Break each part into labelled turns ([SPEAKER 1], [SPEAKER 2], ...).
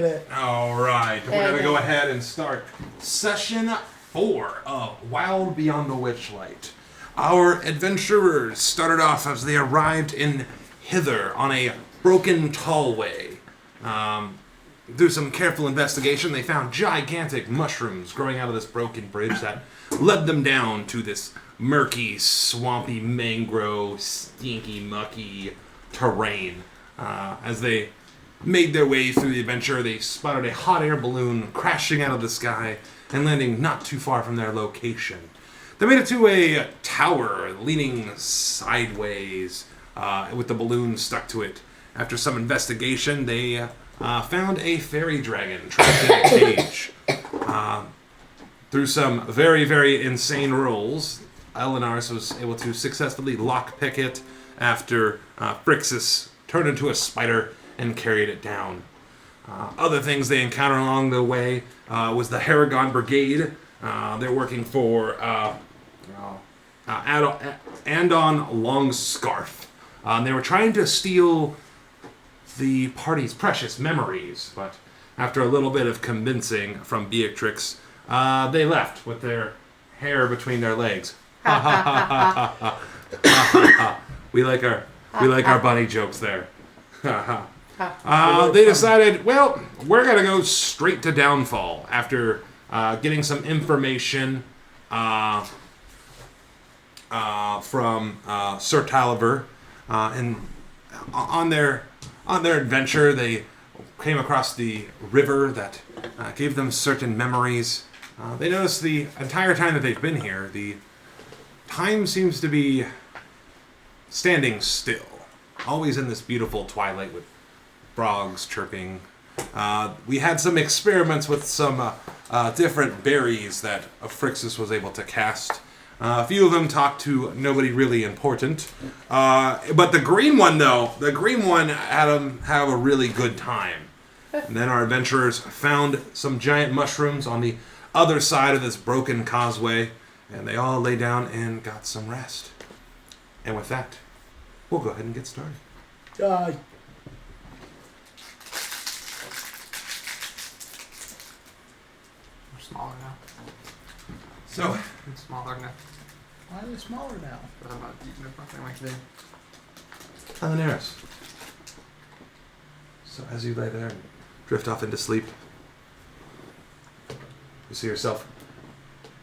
[SPEAKER 1] All right, we're going to go ahead and start session 4 of Wild Beyond the Witchlight. Our adventurers started off as they arrived in Hither on a broken tallway. Through some careful investigation, they found gigantic mushrooms growing out of this broken bridge that led them down to this murky, swampy, mangrove, stinky, mucky terrain. As they made their way through the adventure, they spotted a hot air balloon crashing out of the sky and landing not too far from their location. They made it to a tower leaning sideways with the balloon stuck to it. After some investigation, they found a fairy dragon trapped in a cage. Through some very, very insane rolls, Eleanars was able to successfully lockpick it after Phrixus turned into a spider and carried it down. Other things they encountered along the way was the Haragon Brigade. They're working for Andon Longscarf. They were trying to steal the party's precious memories, but after a little bit of convincing from Beatrix, they left with their hair between their legs. Ha ha ha ha ha ha ha. We like our bunny jokes there. Ha ha. They decided, well, we're going to go straight to Downfall after getting some information from Sir Taliver. And on their adventure, they came across the river that gave them certain memories. They noticed the entire time that they've been here, the time seems to be standing still. Always in this beautiful twilight with frogs chirping. We had some experiments with some different berries that Phrixus was able to cast. A few of them talked to nobody really important. But the green one, though, had them have a really good time. And then our adventurers found some giant mushrooms on the other side of this broken causeway, and they all lay down and got some rest. And with that, we'll go ahead and get started.
[SPEAKER 2] Die.
[SPEAKER 3] Smaller now.
[SPEAKER 1] So,
[SPEAKER 3] It's smaller now.
[SPEAKER 2] Why are they smaller now?
[SPEAKER 3] But I'm not eating it nothing like today.
[SPEAKER 1] Eleanars. So as you lay there and drift off into sleep, you see yourself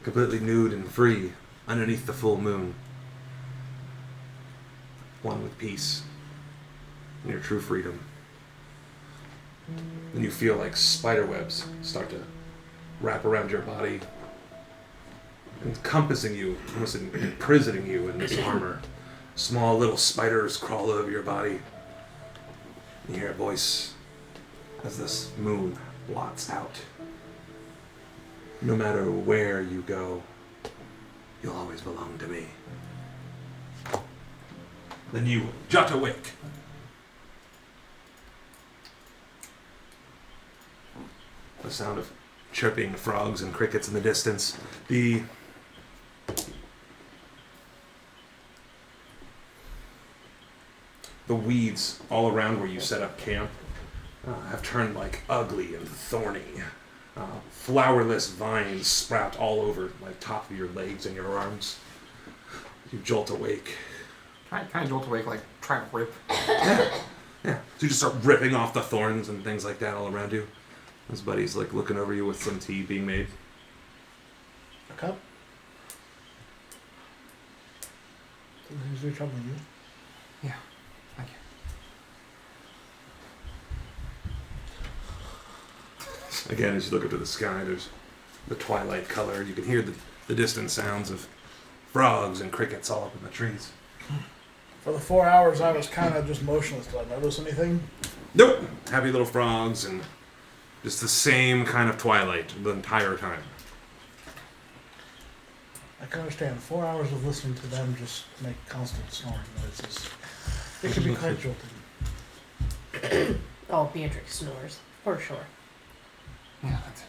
[SPEAKER 1] completely nude and free underneath the full moon. One with peace and your true freedom. Then you feel like spider webs start to wrap around your body, encompassing you, almost imprisoning you in this armor. Small little spiders crawl over your body. You hear a voice as this moon blots out. No matter where you go, you'll always belong to me. Then you jot awake. The sound of chirping frogs and crickets in the distance. The weeds all around where you set up camp have turned like ugly and thorny. Flowerless vines sprout all over like top of your legs and your arms. You jolt awake.
[SPEAKER 3] Kind of jolt awake, like try to rip.
[SPEAKER 1] Yeah. So you just start ripping off the thorns and things like that all around you. His buddy's like looking over you with some tea being made.
[SPEAKER 2] A cup? Is there trouble with you?
[SPEAKER 3] Yeah, thank you.
[SPEAKER 1] Again, as you look up to the sky, there's the twilight color. You can hear the distant sounds of frogs and crickets all up in the trees.
[SPEAKER 2] For the 4 hours I was kind of just motionless. Did I notice anything?
[SPEAKER 1] Nope. Happy little frogs and just the same kind of twilight the entire time.
[SPEAKER 2] I can understand. 4 hours of listening to them just make constant snoring noises. It can be quite jolting.
[SPEAKER 4] Oh, Beatrix snores, for sure.
[SPEAKER 3] Yeah, that's it.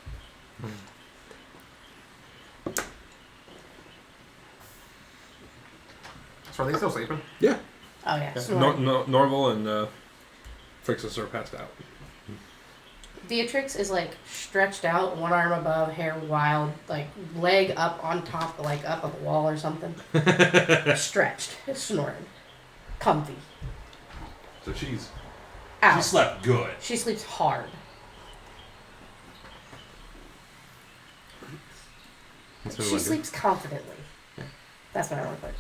[SPEAKER 3] So are they still sleeping?
[SPEAKER 1] Yeah.
[SPEAKER 4] Oh yeah,
[SPEAKER 5] Yeah.
[SPEAKER 4] snoring.
[SPEAKER 5] Norval and Phrixus are passed out.
[SPEAKER 4] Beatrix is like stretched out, one arm above, hair wild, like leg up on top, like up of a wall or something. Stretched, snoring, comfy.
[SPEAKER 1] So she
[SPEAKER 4] Out.
[SPEAKER 1] slept good.
[SPEAKER 4] She sleeps hard.
[SPEAKER 1] That's what
[SPEAKER 4] She
[SPEAKER 1] we wanna do.
[SPEAKER 4] sleeps confidently. That's what I want to put.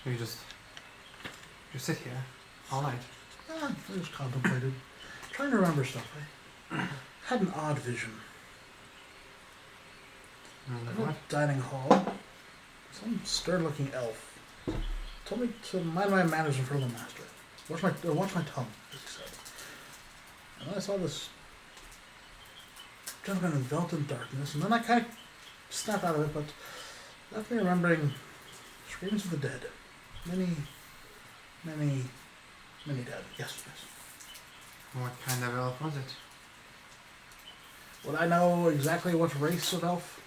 [SPEAKER 3] You just sit here all night.
[SPEAKER 2] I just contemplated. Trying to remember stuff. I had an odd vision. In a dining hall, some stern-looking elf told me to mind my manners in front of the master. Watch my tongue, as he said. And then I saw this gentleman enveloped in darkness, and then I kind of snapped out of it, but left me remembering screams of the dead. Many dead. Yes.
[SPEAKER 3] What kind of elf was it?
[SPEAKER 2] Would I know exactly what race of elf?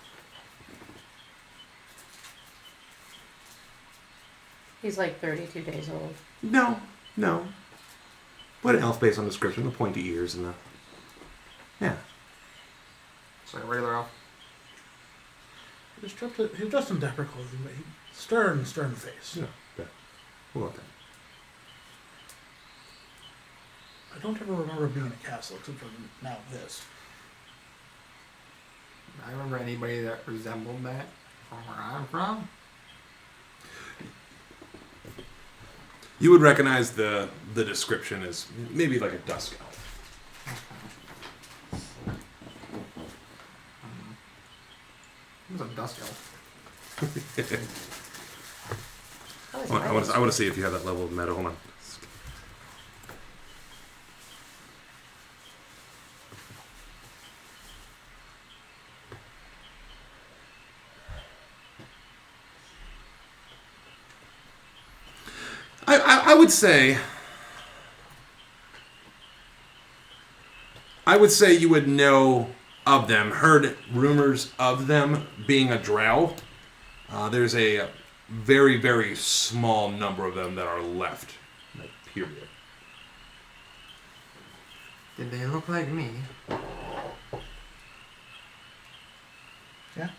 [SPEAKER 4] He's like 32 days old.
[SPEAKER 1] No. What an elf based on description, the pointy ears and the. Yeah.
[SPEAKER 3] It's like a regular elf.
[SPEAKER 2] He was dressed in dapper clothing, but stern face.
[SPEAKER 1] Yeah. We'll go with that.
[SPEAKER 2] I don't ever remember being in a castle except for now this.
[SPEAKER 3] I remember anybody that resembled that from where I'm from.
[SPEAKER 1] You would recognize the description as maybe like a dusk elf.
[SPEAKER 3] It was a dust elf.
[SPEAKER 1] I want to see if you have that level of meta. Hold on. I would say you would know of them, heard rumors of them being a drow. There's a very, very small number of them that are left. Period.
[SPEAKER 3] Did they look like me?
[SPEAKER 2] Yeah.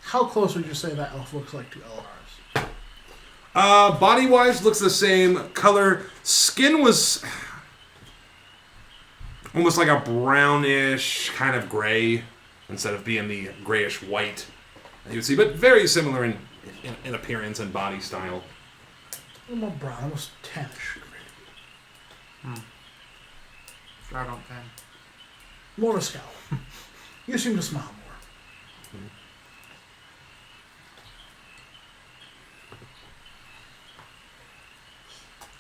[SPEAKER 2] How close would you say that elf looks like to Elinar's?
[SPEAKER 1] Body-wise, looks the same. Color, skin was almost like a brownish kind of gray instead of being the grayish white that you would see, but very similar in appearance and body style.
[SPEAKER 2] A little more brown, almost tannish.
[SPEAKER 3] Shroud on 10.
[SPEAKER 2] More of a scowl. You seem to smile more.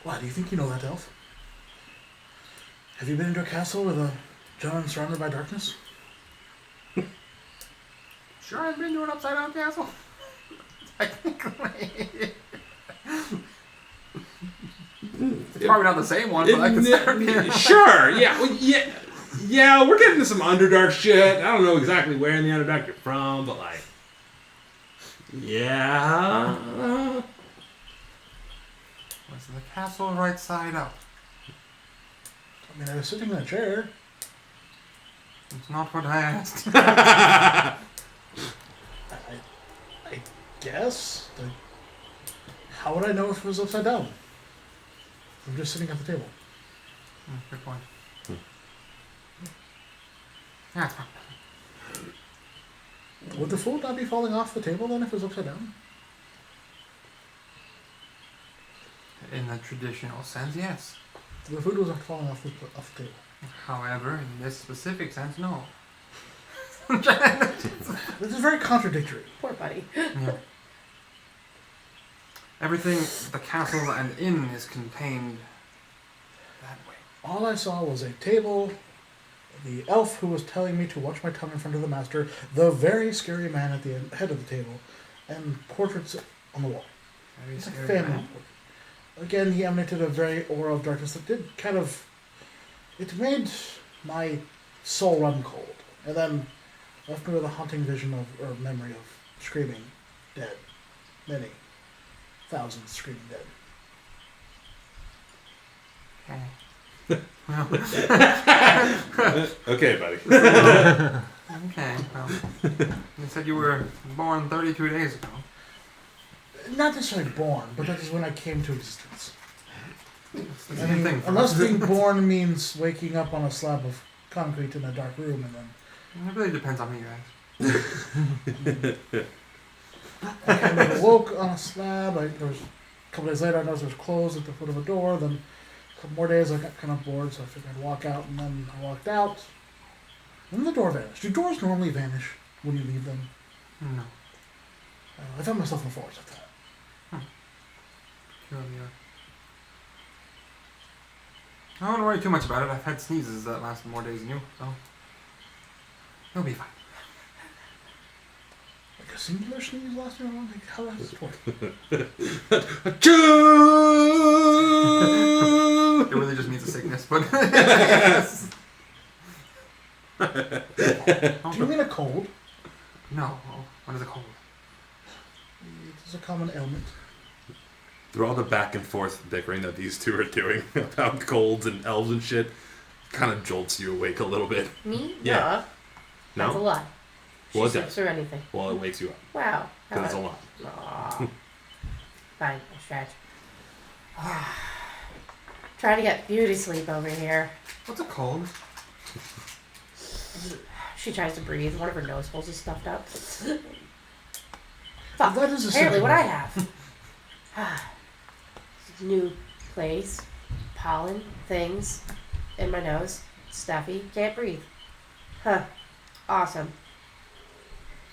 [SPEAKER 2] Why, do you think you know that elf? Have you been into a castle with a gentleman surrounded by darkness?
[SPEAKER 3] Sure, I've been to an upside down castle. Technically. It's probably not the same one, but I can
[SPEAKER 1] Sure, yeah. Well, yeah, we're getting to some Underdark shit. I don't know exactly where in the Underdark you're from, but like, yeah.
[SPEAKER 3] Was the castle right side up?
[SPEAKER 2] I mean, I was sitting in a chair.
[SPEAKER 3] It's not what I asked.
[SPEAKER 2] I guess. Like, how would I know if it was upside down? I'm just sitting at the table.
[SPEAKER 3] Good point. Yeah.
[SPEAKER 2] Would the food not be falling off the table then if it was upside down?
[SPEAKER 3] In the traditional sense, yes.
[SPEAKER 2] The food wasn't falling off the table.
[SPEAKER 3] However, in this specific sense, no.
[SPEAKER 2] This is very contradictory.
[SPEAKER 4] Poor buddy.
[SPEAKER 3] Yeah. Everything, the castle and inn is contained that way.
[SPEAKER 2] All I saw was a table, the elf who was telling me to watch my tongue in front of the master, the very scary man at the head of the table, and portraits on the wall.
[SPEAKER 3] Very
[SPEAKER 2] It's like
[SPEAKER 3] scary
[SPEAKER 2] family
[SPEAKER 3] man.
[SPEAKER 2] portrait. Again, he emanated a very aura of darkness that did kind of... It made my soul run cold. And then left me with a haunting vision of, or memory of screaming dead. Many thousands screaming dead.
[SPEAKER 3] Okay. Well,
[SPEAKER 1] Okay, buddy.
[SPEAKER 3] okay. Well, you said you were born 32 days ago.
[SPEAKER 2] Not necessarily born, but that is when I came to existence.
[SPEAKER 3] It's the
[SPEAKER 2] I
[SPEAKER 3] same
[SPEAKER 2] mean,
[SPEAKER 3] thing. for
[SPEAKER 2] unless
[SPEAKER 3] us.
[SPEAKER 2] being born means waking up on a slab of concrete in a dark room and then
[SPEAKER 3] It really depends on you guys.
[SPEAKER 2] I kind of woke on a slab. There was a couple days later, I noticed there was clothes at the foot of a door. Then a couple more days, I got kind of bored, so I figured I'd walk out. And then I walked out. And then the door vanished. Do doors normally vanish when you leave them?
[SPEAKER 3] No.
[SPEAKER 2] I found myself in the forest after that.
[SPEAKER 3] Peculiar. I don't worry too much about it. I've had sneezes that lasted more days than you, so you'll be fine.
[SPEAKER 2] Like a singular sneeze last year? Like, how does this work?
[SPEAKER 3] It really just means a sickness, but
[SPEAKER 2] Do you mean a cold?
[SPEAKER 3] no. What is it called?
[SPEAKER 2] It's a common ailment.
[SPEAKER 1] Through all the back and forth bickering that these two are doing about colds and elves and shit, kind of jolts you awake a little bit.
[SPEAKER 4] Me?
[SPEAKER 1] Yeah.
[SPEAKER 4] No. That's a
[SPEAKER 1] No?
[SPEAKER 4] lie. She
[SPEAKER 1] Well, it
[SPEAKER 4] sleeps
[SPEAKER 1] does.
[SPEAKER 4] or anything.
[SPEAKER 1] Well, it wakes you up
[SPEAKER 4] Wow.
[SPEAKER 1] because it's a lot.
[SPEAKER 4] Aw. Fine, I'll stretch. Trying to get beauty sleep over here.
[SPEAKER 3] What's it called?
[SPEAKER 4] She tries to breathe. One of her nose holes is stuffed up.
[SPEAKER 2] Well,
[SPEAKER 4] Fuck.
[SPEAKER 2] that is a
[SPEAKER 4] Apparently, what
[SPEAKER 2] symptom.
[SPEAKER 4] I have. New place, pollen, things in my nose, stuffy, can't breathe. Huh. Awesome.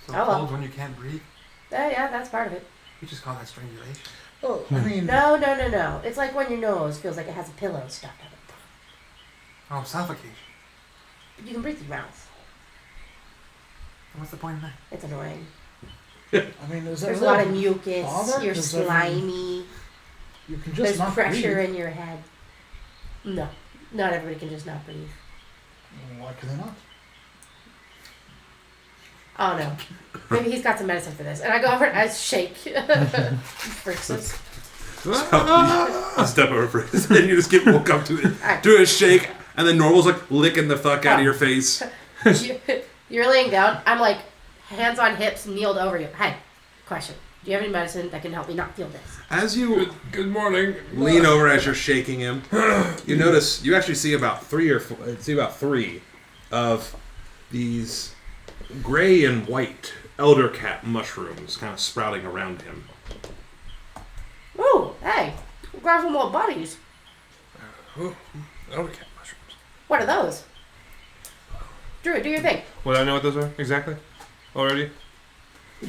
[SPEAKER 3] So
[SPEAKER 4] Oh, well.
[SPEAKER 3] cold when you can't breathe?
[SPEAKER 4] Yeah, that's part of it.
[SPEAKER 3] We just call that strangulation.
[SPEAKER 2] Oh, I mean,
[SPEAKER 4] No. It's like when your nose feels like it has a pillow stuffed up.
[SPEAKER 3] Oh, suffocation.
[SPEAKER 4] But you can breathe through your mouth.
[SPEAKER 3] What's the point of that?
[SPEAKER 4] It's annoying.
[SPEAKER 2] I mean, is that
[SPEAKER 4] There's a
[SPEAKER 2] really
[SPEAKER 4] lot of mucus.
[SPEAKER 2] bother?
[SPEAKER 4] You're
[SPEAKER 2] Does that
[SPEAKER 4] slimy.
[SPEAKER 2] You can just
[SPEAKER 4] There's
[SPEAKER 2] not
[SPEAKER 4] pressure
[SPEAKER 2] breathe.
[SPEAKER 4] in your head. No, not everybody can just not breathe.
[SPEAKER 2] Why can they not?
[SPEAKER 4] Oh no. Maybe he's got some medicine for this. And I go over and I shake. Fritzes.
[SPEAKER 1] I step over for it, and you just get woke up to it, do a shake, and then Normal's like licking the fuck out of your face.
[SPEAKER 4] You're laying down. I'm like hands on hips, kneeled over you. Hey, question. Do you have any medicine that can help me not feel this?
[SPEAKER 1] As you
[SPEAKER 3] Good morning.
[SPEAKER 1] lean over as you're shaking him, you notice you actually see about three of these gray and white elder cat mushrooms kind of sprouting around him.
[SPEAKER 4] Ooh, hey, grab some more buddies.
[SPEAKER 5] Elder cat mushrooms.
[SPEAKER 4] What are those? Drew, do your thing.
[SPEAKER 5] Would I know what those are exactly? Already?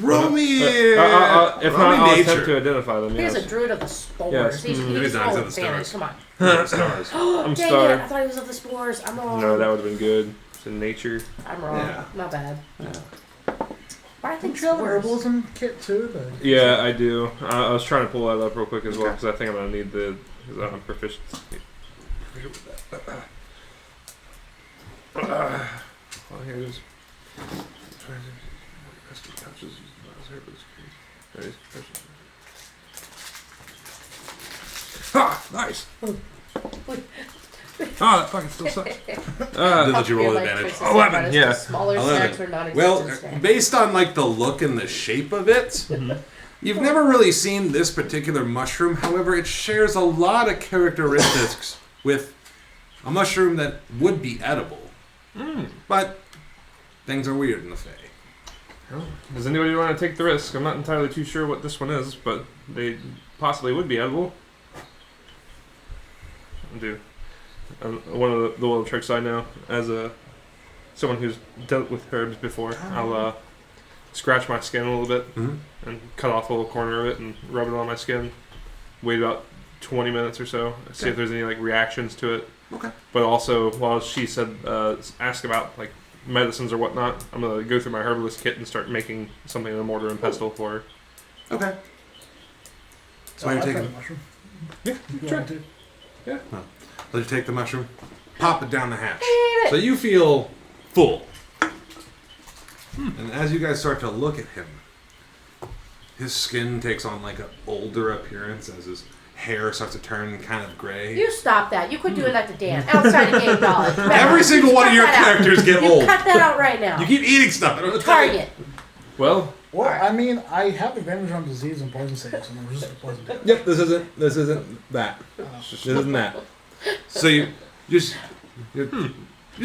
[SPEAKER 1] Roll me
[SPEAKER 5] If
[SPEAKER 1] roll
[SPEAKER 5] not,
[SPEAKER 1] me
[SPEAKER 5] I'll attempt
[SPEAKER 1] nature.
[SPEAKER 5] to identify them.
[SPEAKER 4] He's
[SPEAKER 5] Yes.
[SPEAKER 4] a druid of the spores.
[SPEAKER 5] Yes.
[SPEAKER 4] He's
[SPEAKER 1] He's not, he's
[SPEAKER 4] full
[SPEAKER 1] of
[SPEAKER 4] of
[SPEAKER 1] the
[SPEAKER 4] advantage.
[SPEAKER 1] stars.
[SPEAKER 4] Come on.
[SPEAKER 1] Stars.
[SPEAKER 5] I'm
[SPEAKER 4] Dang
[SPEAKER 5] star.
[SPEAKER 4] it, I thought he was of the spores. I'm wrong.
[SPEAKER 5] No, that would have been good. It's in nature.
[SPEAKER 4] I'm wrong.
[SPEAKER 1] Yeah.
[SPEAKER 4] Not bad. Why I think
[SPEAKER 2] Don't you have an
[SPEAKER 4] spores?
[SPEAKER 2] herbalism kit too? That
[SPEAKER 5] Yeah, I do. I was trying to pull that up real quick as well because I think I'm gonna need the. Because I'm proficient with that. Well, here it is. Ah, nice. Ah, that fucking still sucks.
[SPEAKER 1] Did let you roll
[SPEAKER 4] Like,
[SPEAKER 1] advantage.
[SPEAKER 4] choices
[SPEAKER 5] 11,
[SPEAKER 4] bonus
[SPEAKER 5] yeah.
[SPEAKER 4] to Smaller
[SPEAKER 1] 11.
[SPEAKER 4] snacks or non-existent
[SPEAKER 1] Well,
[SPEAKER 4] snacks.
[SPEAKER 1] based on like the look and the shape of it, you've never really seen this particular mushroom. However, it shares a lot of characteristics with a mushroom that would be edible. But things are weird in the Fae.
[SPEAKER 5] Does anybody want to take the risk? I'm not entirely too sure what this one is, but they possibly would be edible. I'll do one of the little tricks I know as someone who's dealt with herbs before. I'll scratch my skin a little bit and cut off a little corner of it and rub it on my skin. Wait about 20 minutes or so. See if there's any like reactions to it.
[SPEAKER 1] Okay.
[SPEAKER 5] But also, while she said ask about like medicines or whatnot, I'm gonna go through my herbalist kit and start making something in a mortar and pestle for her.
[SPEAKER 1] Okay. So
[SPEAKER 2] oh,
[SPEAKER 1] you're
[SPEAKER 2] I've got
[SPEAKER 1] taking.
[SPEAKER 2] a mushroom.
[SPEAKER 5] Yeah,
[SPEAKER 2] You
[SPEAKER 5] sure.
[SPEAKER 2] want to?
[SPEAKER 1] Let you take the mushroom, pop it down the hatch. So you feel full. And as you guys start to look at him, his skin takes on like an older appearance as hair starts to turn kind of gray.
[SPEAKER 4] You stop that. You quit doing that to Dan. Outside of game knowledge.
[SPEAKER 1] Every single one of your characters get
[SPEAKER 4] You
[SPEAKER 1] old.
[SPEAKER 4] cut that out right now.
[SPEAKER 1] You keep eating stuff. I don't know what to tell you.
[SPEAKER 4] Target.
[SPEAKER 5] Well,
[SPEAKER 2] Well, I mean, I have advantage on disease and poison saves, and I'm resistant to poison damage.
[SPEAKER 1] Yep, this isn't that. This isn't that. So you just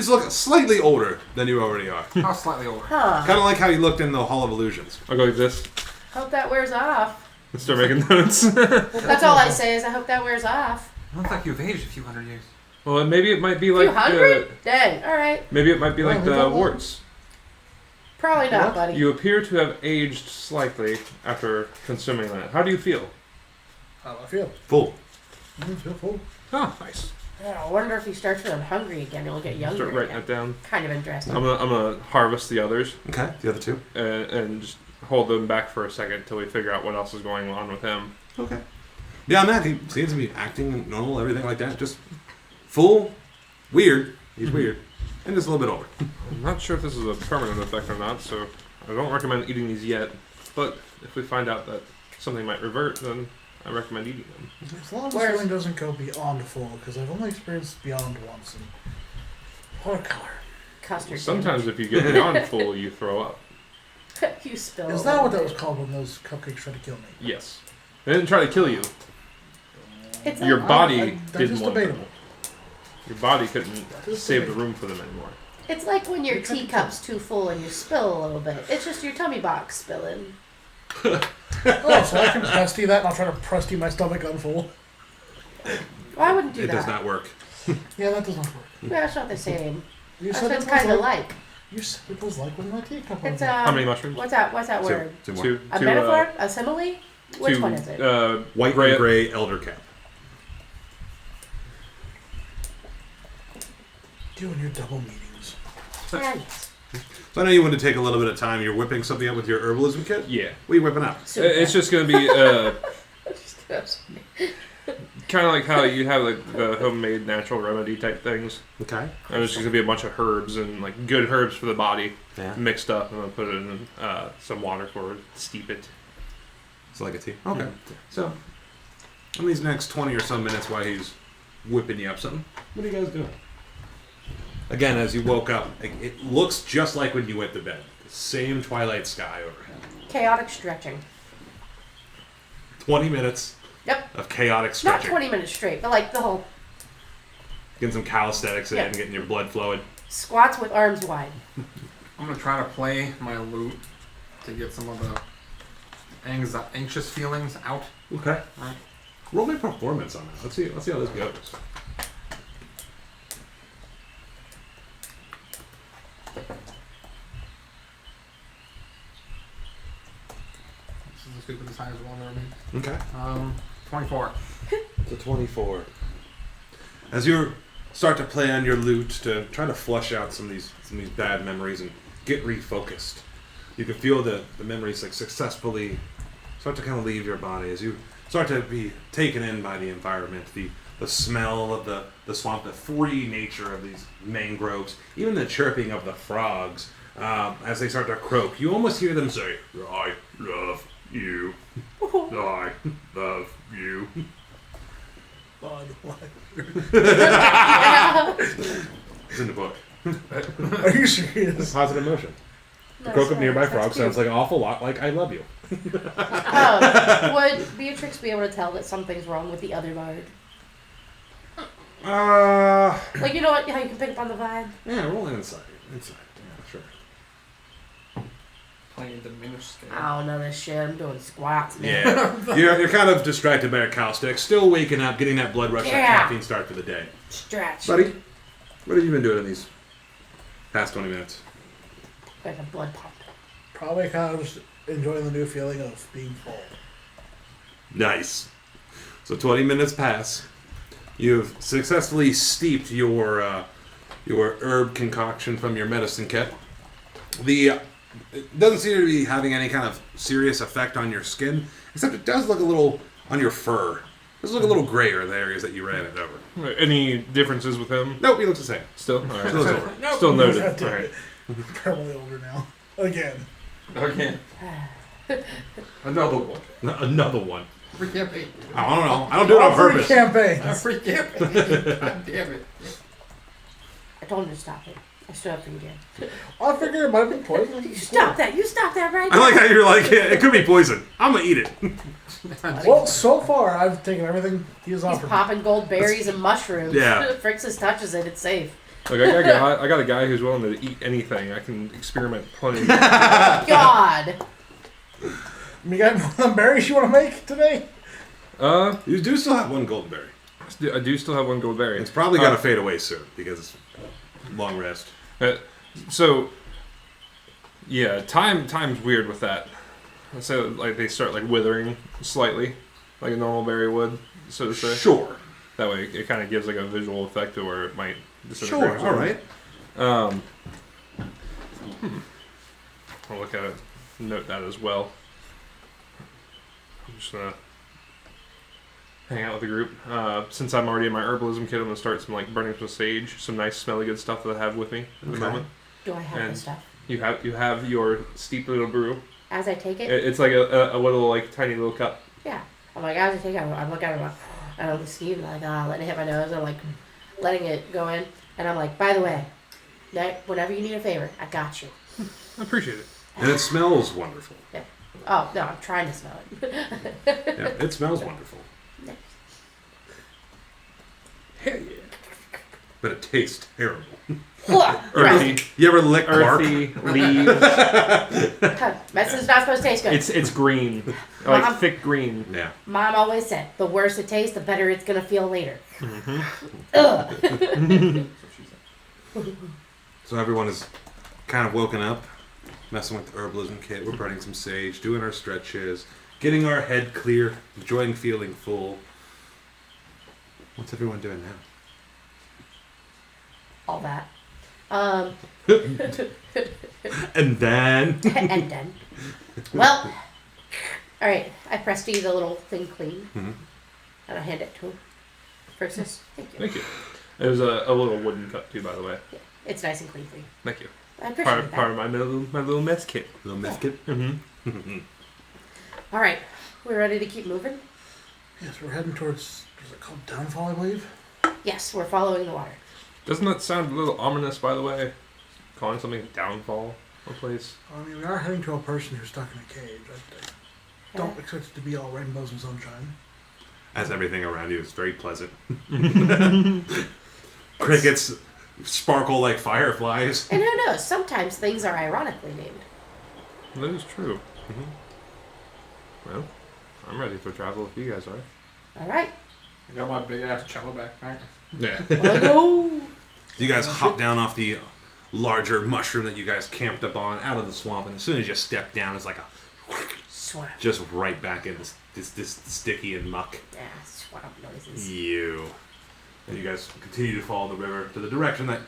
[SPEAKER 1] look slightly older than you already are.
[SPEAKER 3] How slightly older?
[SPEAKER 4] Huh.
[SPEAKER 1] Kind of like how you looked in the Hall of Illusions.
[SPEAKER 5] I'll go like this
[SPEAKER 4] Hope that wears off.
[SPEAKER 5] and start making notes.
[SPEAKER 4] That's all I say is I hope that wears off.
[SPEAKER 3] Looks like you've aged a few hundred years.
[SPEAKER 5] Well, maybe it might be
[SPEAKER 4] A
[SPEAKER 5] like
[SPEAKER 4] few hundred? Dang. All right.
[SPEAKER 5] maybe it might be like
[SPEAKER 2] Well,
[SPEAKER 5] the
[SPEAKER 2] we don't know.
[SPEAKER 5] warts.
[SPEAKER 4] Probably not,
[SPEAKER 2] What?
[SPEAKER 4] buddy.
[SPEAKER 5] You appear to have aged slightly after consuming that. How do you feel?
[SPEAKER 2] How do I feel?
[SPEAKER 1] Full.
[SPEAKER 2] I feel full.
[SPEAKER 5] Oh, nice.
[SPEAKER 4] Yeah, I wonder if he starts feeling hungry again, he'll get younger.
[SPEAKER 5] Start writing
[SPEAKER 4] again.
[SPEAKER 5] it down.
[SPEAKER 4] Kind of interesting.
[SPEAKER 5] I'm gonna harvest the others
[SPEAKER 1] Okay, the other two.
[SPEAKER 5] and just hold them back for a second until we figure out what else is going on with him.
[SPEAKER 1] Okay. Beyond that, he seems to be acting normal, everything like that. Just full, weird. He's weird. And just a little bit older.
[SPEAKER 5] I'm not sure if this is a permanent effect or not, so I don't recommend eating these yet. But if we find out that something might revert, then I recommend eating them.
[SPEAKER 2] As long as the
[SPEAKER 4] Where's-
[SPEAKER 2] feeling doesn't go beyond full, because I've only experienced beyond once. And watercolor.
[SPEAKER 4] Custard.
[SPEAKER 5] Sometimes if you get beyond full, you throw up.
[SPEAKER 4] you spill.
[SPEAKER 2] Is
[SPEAKER 4] a
[SPEAKER 2] that
[SPEAKER 4] little
[SPEAKER 2] what that
[SPEAKER 4] bit.
[SPEAKER 2] was called when those cupcakes tried to kill me?
[SPEAKER 5] Yes. They didn't try to kill you.
[SPEAKER 4] It's
[SPEAKER 5] Your
[SPEAKER 4] like,
[SPEAKER 5] body
[SPEAKER 2] that's
[SPEAKER 5] didn't
[SPEAKER 2] just
[SPEAKER 5] want
[SPEAKER 2] debatable.
[SPEAKER 5] them. Your body couldn't
[SPEAKER 2] Just
[SPEAKER 5] save the
[SPEAKER 2] debatable.
[SPEAKER 5] room for them anymore.
[SPEAKER 4] it's like when your
[SPEAKER 2] You're trying to
[SPEAKER 4] teacup's too full and you spill a little bit. It's just your tummy box spilling.
[SPEAKER 2] Oh, so I can presty that and I'll try to presty my stomach unfull.
[SPEAKER 4] Well, I wouldn't do
[SPEAKER 1] It
[SPEAKER 4] that.
[SPEAKER 1] does not work.
[SPEAKER 2] Yeah, that does not work.
[SPEAKER 4] Yeah, that's not the same.
[SPEAKER 2] You
[SPEAKER 4] That's
[SPEAKER 2] said
[SPEAKER 4] what
[SPEAKER 2] it
[SPEAKER 4] it's
[SPEAKER 2] was
[SPEAKER 4] kind of
[SPEAKER 2] like,
[SPEAKER 4] like.
[SPEAKER 2] You said it was like when my teacup
[SPEAKER 4] It's
[SPEAKER 2] was
[SPEAKER 5] How many mushrooms?
[SPEAKER 4] What's that word?
[SPEAKER 1] Two more.
[SPEAKER 5] Two.
[SPEAKER 4] A
[SPEAKER 5] two,
[SPEAKER 4] metaphor? A simile? Which
[SPEAKER 5] two,
[SPEAKER 4] one is it?
[SPEAKER 1] White
[SPEAKER 5] gray-
[SPEAKER 1] and gray elder cap.
[SPEAKER 2] You and your double meetings.
[SPEAKER 4] Ah, yes.
[SPEAKER 1] So I know you want to take a little bit of time. You're whipping something up with your herbalism kit?
[SPEAKER 5] Yeah.
[SPEAKER 1] What are you whipping up?
[SPEAKER 4] Super
[SPEAKER 5] It's just going to be kind of like how you have like the homemade natural remedy type things.
[SPEAKER 1] Okay.
[SPEAKER 5] And it's just going to be a bunch of herbs and like good herbs for the body
[SPEAKER 1] Yeah.
[SPEAKER 5] mixed up, and then put it in some water for it, steep it.
[SPEAKER 1] So like a tea. Okay.
[SPEAKER 5] Yeah.
[SPEAKER 1] So, in these next 20 or so minutes while he's whipping you up something, what are you guys doing? Again, as you woke up, it looks just like when you went to bed. The same twilight sky overhead.
[SPEAKER 4] Chaotic stretching.
[SPEAKER 1] 20 minutes
[SPEAKER 4] Yep.
[SPEAKER 1] of chaotic
[SPEAKER 4] Not
[SPEAKER 1] stretching.
[SPEAKER 4] 20 minutes straight, but like the whole
[SPEAKER 1] Getting some calisthenics
[SPEAKER 4] Yeah.
[SPEAKER 1] in, getting your blood flowing.
[SPEAKER 4] squats with arms wide.
[SPEAKER 3] I'm gonna try to play my lute to get some of the anxious feelings out.
[SPEAKER 1] Okay.
[SPEAKER 3] Right.
[SPEAKER 1] Roll my performance on that. Let's see how this goes.
[SPEAKER 3] This is as good as high as one ever made.
[SPEAKER 1] Okay.
[SPEAKER 3] 24.
[SPEAKER 1] It's a 24. As you start to play on your lute to try to flush out some of these bad memories and get refocused, you can feel the memories like successfully start to kind of leave your body as you start to be taken in by the environment, the smell of the swamp, the free nature of these mangroves, even the chirping of the frogs as they start to croak. You almost hear them say, "I love you. I love you." It's in the book.
[SPEAKER 2] Are you serious?
[SPEAKER 1] Positive emotion. The
[SPEAKER 4] That's
[SPEAKER 1] croak of
[SPEAKER 4] nice.
[SPEAKER 1] nearby
[SPEAKER 4] That's
[SPEAKER 1] frogs
[SPEAKER 4] cute.
[SPEAKER 1] sounds like an awful lot like "I love you."
[SPEAKER 4] Would Beatrix be able to tell that something's wrong with the other bard? Like, you know what? How you can pick up on the vibe?
[SPEAKER 1] Yeah, roll inside. Inside. Yeah, sure.
[SPEAKER 3] Playing diminished scale.
[SPEAKER 4] I don't know this shit. I'm doing squats, man.
[SPEAKER 1] Yeah. you're kind of distracted by your calisthenics, still waking up, getting that blood rush, that
[SPEAKER 4] Yeah.
[SPEAKER 1] caffeine start for the day.
[SPEAKER 4] Stretch.
[SPEAKER 1] Buddy, what have you been doing in these past 20 minutes?
[SPEAKER 4] Like a blood pump.
[SPEAKER 2] Probably kind of just enjoying the new feeling of being full.
[SPEAKER 1] Nice. So 20 minutes pass. You've successfully steeped your herb concoction from your medicine kit. It doesn't seem to be having any kind of serious effect on your skin, except it does look a little on your fur. It does look a little grayer in the areas that you ran it over.
[SPEAKER 5] Any differences with him?
[SPEAKER 1] Nope, he looks the same.
[SPEAKER 5] Still? Alright.
[SPEAKER 1] Still looks over.
[SPEAKER 5] Still noted.
[SPEAKER 2] God damn
[SPEAKER 5] Alright.
[SPEAKER 2] it. Permanently older now. Again.
[SPEAKER 3] Okay. Another one.
[SPEAKER 1] Another one.
[SPEAKER 3] Free campaign.
[SPEAKER 1] I don't know. I don't do it on purpose.
[SPEAKER 2] Campaign.
[SPEAKER 3] Free campaign. God damn it.
[SPEAKER 4] I told him to stop it. I stood up for you, Dan.
[SPEAKER 2] I figured it might have been poison.
[SPEAKER 4] You stop that. You stop that right
[SPEAKER 1] I
[SPEAKER 4] now.
[SPEAKER 1] like how you're like, it could be poison. I'm gonna eat it.
[SPEAKER 2] Well, so far I've taken everything he has
[SPEAKER 4] He's
[SPEAKER 2] offered.
[SPEAKER 4] popping gold berries and mushrooms.
[SPEAKER 1] Yeah.
[SPEAKER 4] Frixus touches it. It's safe.
[SPEAKER 5] Like I got a guy who's willing to eat anything. I can experiment plenty.
[SPEAKER 4] God.
[SPEAKER 2] You got one of them berries you want to make today?
[SPEAKER 1] You do still have one golden berry.
[SPEAKER 5] I do still have one gold berry.
[SPEAKER 1] It's probably gonna fade away soon because it's long rest.
[SPEAKER 5] So, yeah, time's weird with that. So like they start like withering slightly, like a normal berry would, so to say.
[SPEAKER 1] Sure.
[SPEAKER 5] That way, it kind of gives like a visual effect to where it might
[SPEAKER 1] Sure.
[SPEAKER 5] disintegrate.
[SPEAKER 1] All right.
[SPEAKER 5] I'll look at it, note that as well. I'm just gonna hang out with the group. Since I'm already in my herbalism kit, I'm gonna start some like burning some sage, some nice smelly good stuff that I have with me at the moment.
[SPEAKER 4] Do I have
[SPEAKER 5] And
[SPEAKER 4] this stuff?
[SPEAKER 5] You have your steep little brew.
[SPEAKER 4] As I take it?
[SPEAKER 5] It's like a little like tiny little cup.
[SPEAKER 4] Yeah. I'm like, as I take it, I'm looking at it, I'm like, I don't know, the steam, like, letting it hit my nose, I'm like, letting it go in, and I'm like, by the way, whenever you need a favor, I got you.
[SPEAKER 5] I appreciate it.
[SPEAKER 1] And it smells wonderful.
[SPEAKER 4] Yeah. Oh, no, I'm trying to smell it.
[SPEAKER 1] Yeah, it smells wonderful.
[SPEAKER 5] Hell yeah.
[SPEAKER 1] But it tastes terrible.
[SPEAKER 5] Earthy,
[SPEAKER 1] You ever lick bark?
[SPEAKER 5] earthy leaves.
[SPEAKER 4] Medicine's not supposed to taste good.
[SPEAKER 5] It's green, like
[SPEAKER 4] Mom-
[SPEAKER 5] thick green.
[SPEAKER 1] Yeah.
[SPEAKER 4] Mom always said, the worse it tastes, the better it's going to feel later.
[SPEAKER 1] So everyone is kind of woken up, messing with the herbalism kit. We're burning some sage, doing our stretches, getting our head clear, enjoying feeling full. What's everyone doing now?
[SPEAKER 4] All that.
[SPEAKER 1] And then
[SPEAKER 4] And then. Well, alright, I pressed you the little thing clean.
[SPEAKER 1] Mhm.
[SPEAKER 4] And I hand it to him. Frixus, thank you.
[SPEAKER 5] Thank you. It was a little wooden cup too, by the way.
[SPEAKER 4] It's nice and clean for you.
[SPEAKER 5] Thank you.
[SPEAKER 4] I appreciate that.
[SPEAKER 5] Part of my little mess kit.
[SPEAKER 1] little meth kit.
[SPEAKER 5] Mm-hmm.
[SPEAKER 4] Alright, we're ready to keep moving?
[SPEAKER 2] Yes, we're heading towards, is it called Downfall, I believe?
[SPEAKER 4] Yes, we're following the water.
[SPEAKER 5] Doesn't that sound a little ominous, by the way? Calling something downfall a place.
[SPEAKER 2] I mean, we are heading to a person who's stuck in a cage. I don't expect it to be all rainbows and sunshine.
[SPEAKER 1] As everything around you is very pleasant. Crickets sparkle like fireflies.
[SPEAKER 4] And who knows, sometimes things are ironically named.
[SPEAKER 5] That is true. Mm-hmm. Well, I'm ready for travel if you guys are.
[SPEAKER 4] Alright.
[SPEAKER 3] I got my big ass cello backpack.
[SPEAKER 1] Yeah.
[SPEAKER 4] Go!
[SPEAKER 1] You guys hop down off the larger mushroom that you guys camped up on out of the swamp, and as soon as you step down, it's like a
[SPEAKER 4] Swamp.
[SPEAKER 1] just right back in this sticky and muck.
[SPEAKER 4] Yeah, swamp noises.
[SPEAKER 1] You. And you guys continue to follow the river to the direction that